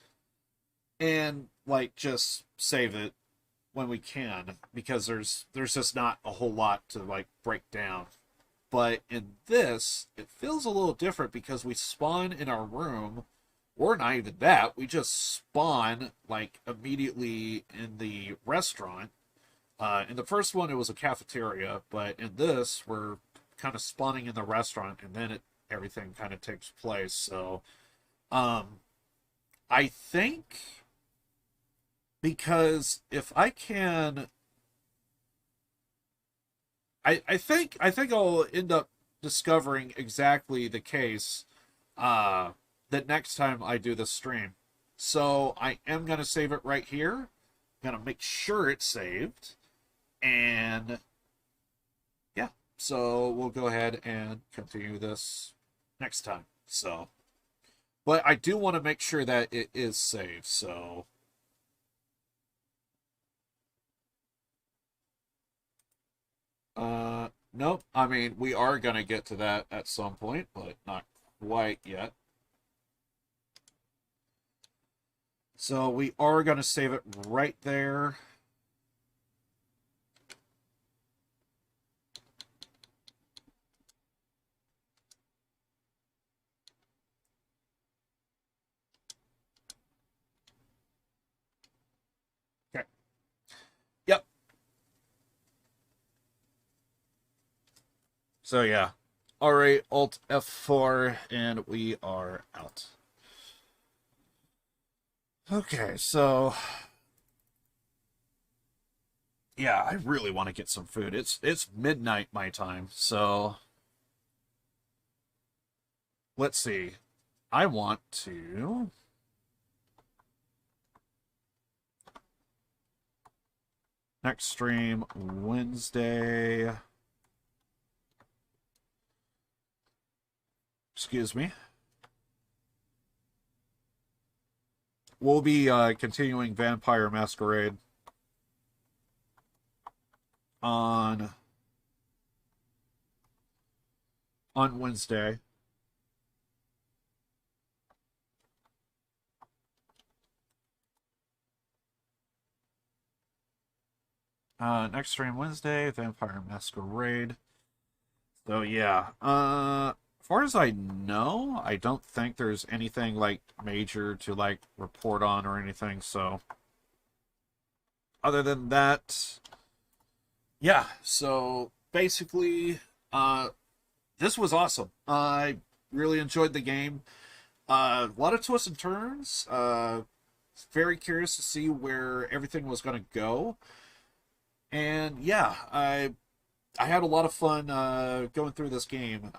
[SPEAKER 2] And like just save it when we can, because there's just not a whole lot to like break down. But in this, it feels a little different because we spawn in our room, or not even that, we just spawn like immediately in the restaurant. In the first one, it was a cafeteria, but in this, we're kind of spawning in the restaurant, and then everything kind of takes place. So, I think, because if I can, I think I'll end up discovering exactly the case the next time I do this stream. So I am going to save it right here. I'm going to make sure it's saved. And yeah, so we'll go ahead and continue this next time. So, but I do want to make sure that it is saved. So, nope. I mean, we are going to get to that at some point, but not quite yet. So we are going to save it right there. So yeah. Alright, Alt F4, and we are out. Okay, so yeah, I really want to get some food. It's midnight my time, so let's see. I want to next stream Wednesday. Excuse me. We'll be continuing Vampire Masquerade on Wednesday. Next stream Wednesday, Vampire Masquerade. So yeah, as far as I know, I don't think there's anything like major to like report on or anything. So other than that, yeah. So basically, this was awesome. I really enjoyed the game. A lot of twists and turns. Very curious to see where everything was going to go. And yeah, I had a lot of fun going through this game.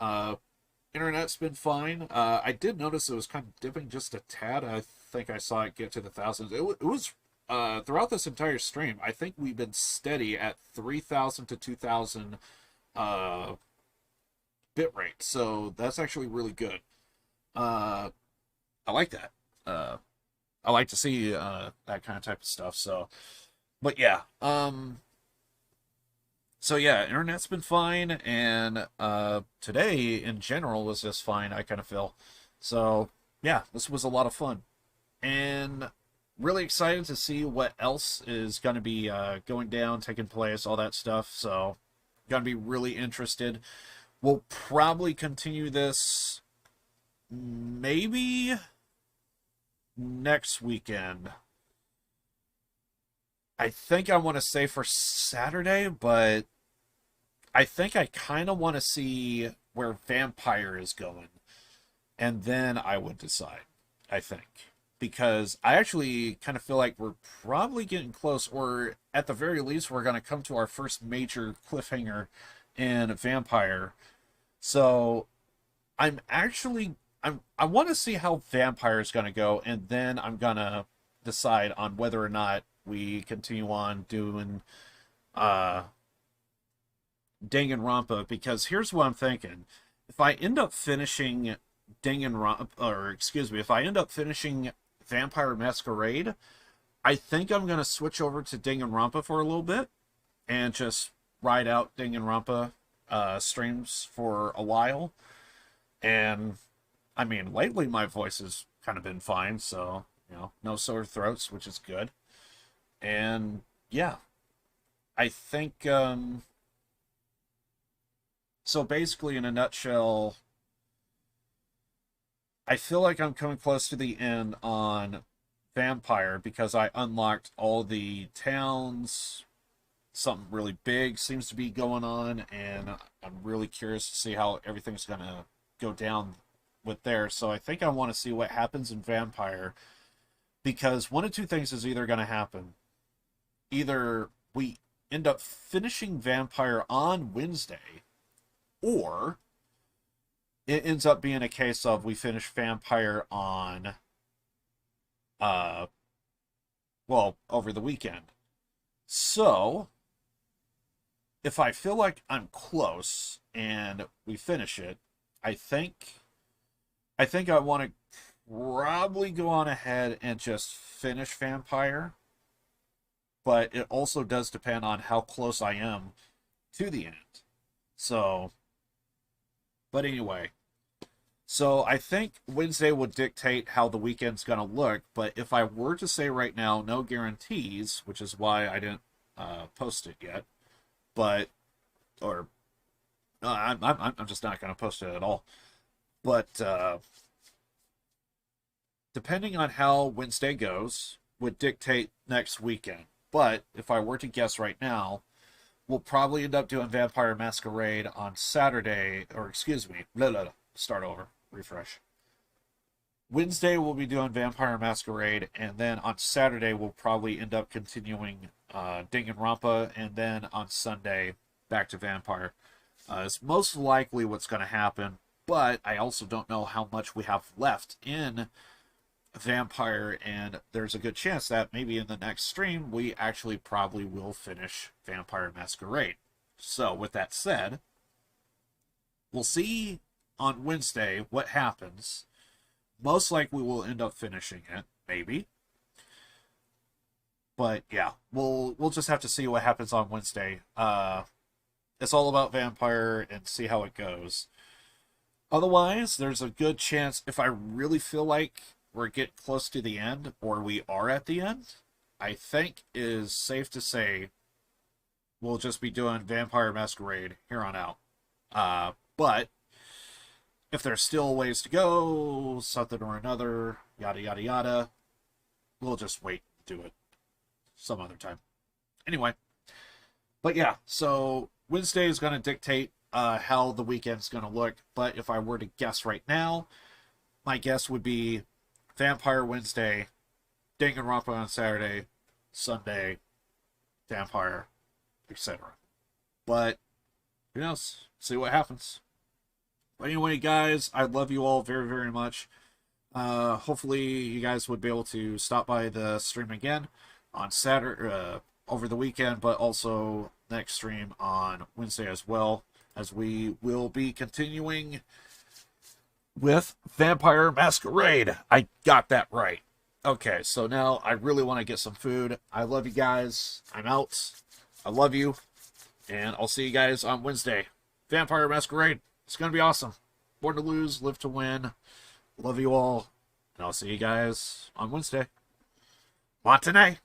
[SPEAKER 2] Internet's been fine. I did notice it was kind of dipping just a tad. I think I saw it get to the thousands. It was throughout this entire stream. I think we've been steady at 3,000 to 2,000 bit rate. So that's actually really good. I like that. I like to see that kind of type of stuff. So, but yeah. So yeah, internet's been fine, and today in general was just fine, I kind of feel. So yeah, this was a lot of fun. And really excited to see what else is going to be going down, taking place, all that stuff. So going to be really interested. We'll probably continue this maybe next weekend. I think I want to say for Saturday, but I think I kind of want to see where Vampire is going. And then I would decide, I think. Because I actually kind of feel like we're probably getting close, or at the very least, we're going to come to our first major cliffhanger in Vampire. So I want to see how Vampire is going to go, and then I'm going to decide on whether or not we continue on doing Danganronpa, because here's what I'm thinking. If I end up finishing if I end up finishing Vampire Masquerade, I think I'm going to switch over to Danganronpa for a little bit and just ride out Danganronpa streams for a while. And, I mean, lately my voice has kind of been fine, so, you know, no sore throats, which is good. And yeah, I think, so basically in a nutshell, I feel like I'm coming close to the end on Vampire because I unlocked all the towns. Something really big seems to be going on, and I'm really curious to see how everything's going to go down with there. So I think I want to see what happens in Vampire, because one of two things is either going to happen. Either we end up finishing Vampire on Wednesday, or it ends up being a case of we finish Vampire on, well, over the weekend. So, if I feel like I'm close and we finish it, I think I want to probably go on ahead and just finish Vampire. But it also does depend on how close I am to the end. So, but anyway. So I think Wednesday would dictate how the weekend's going to look. But if I were to say right now, no guarantees, which is why I didn't post it yet. But, or, I'm just not going to post it at all. But, depending on how Wednesday goes, would dictate next weekend. But if I were to guess right now, we'll probably end up doing Vampire Masquerade on Saturday, or excuse me, start over, refresh. Wednesday we'll be doing Vampire Masquerade, and then on Saturday we'll probably end up continuing Danganronpa, and then on Sunday back to Vampire. It's most likely what's going to happen, but I also don't know how much we have left in Vampire, and there's a good chance that maybe in the next stream we actually probably will finish Vampire Masquerade. So with that said, we'll see on Wednesday what happens. Most likely we'll end up finishing it, maybe. But yeah, we'll just have to see what happens on Wednesday. It's all about Vampire and see how it goes. Otherwise, there's a good chance if I really feel like we're getting close to the end, or we are at the end, I think it is safe to say we'll just be doing Vampire Masquerade here on out. But if there's still ways to go, something or another, yada yada yada, we'll just wait and do it some other time. Anyway, but yeah, so Wednesday is going to dictate how the weekend's going to look. But if I were to guess right now, my guess would be Vampire Wednesday, Danganronpa on Saturday, Sunday, Vampire, etc. But who knows? See what happens. But anyway, guys, I love you all very, very much. Hopefully, you guys would be able to stop by the stream again on Saturday, over the weekend, but also next stream on Wednesday as well, as we will be continuing with Vampire Masquerade. I got that right. Okay, so now I really want to get some food. I love you guys. I'm out. I love you. And I'll see you guys on Wednesday. Vampire Masquerade. It's going to be awesome. Born to lose, live to win. Love you all. And I'll see you guys on Wednesday. Matane.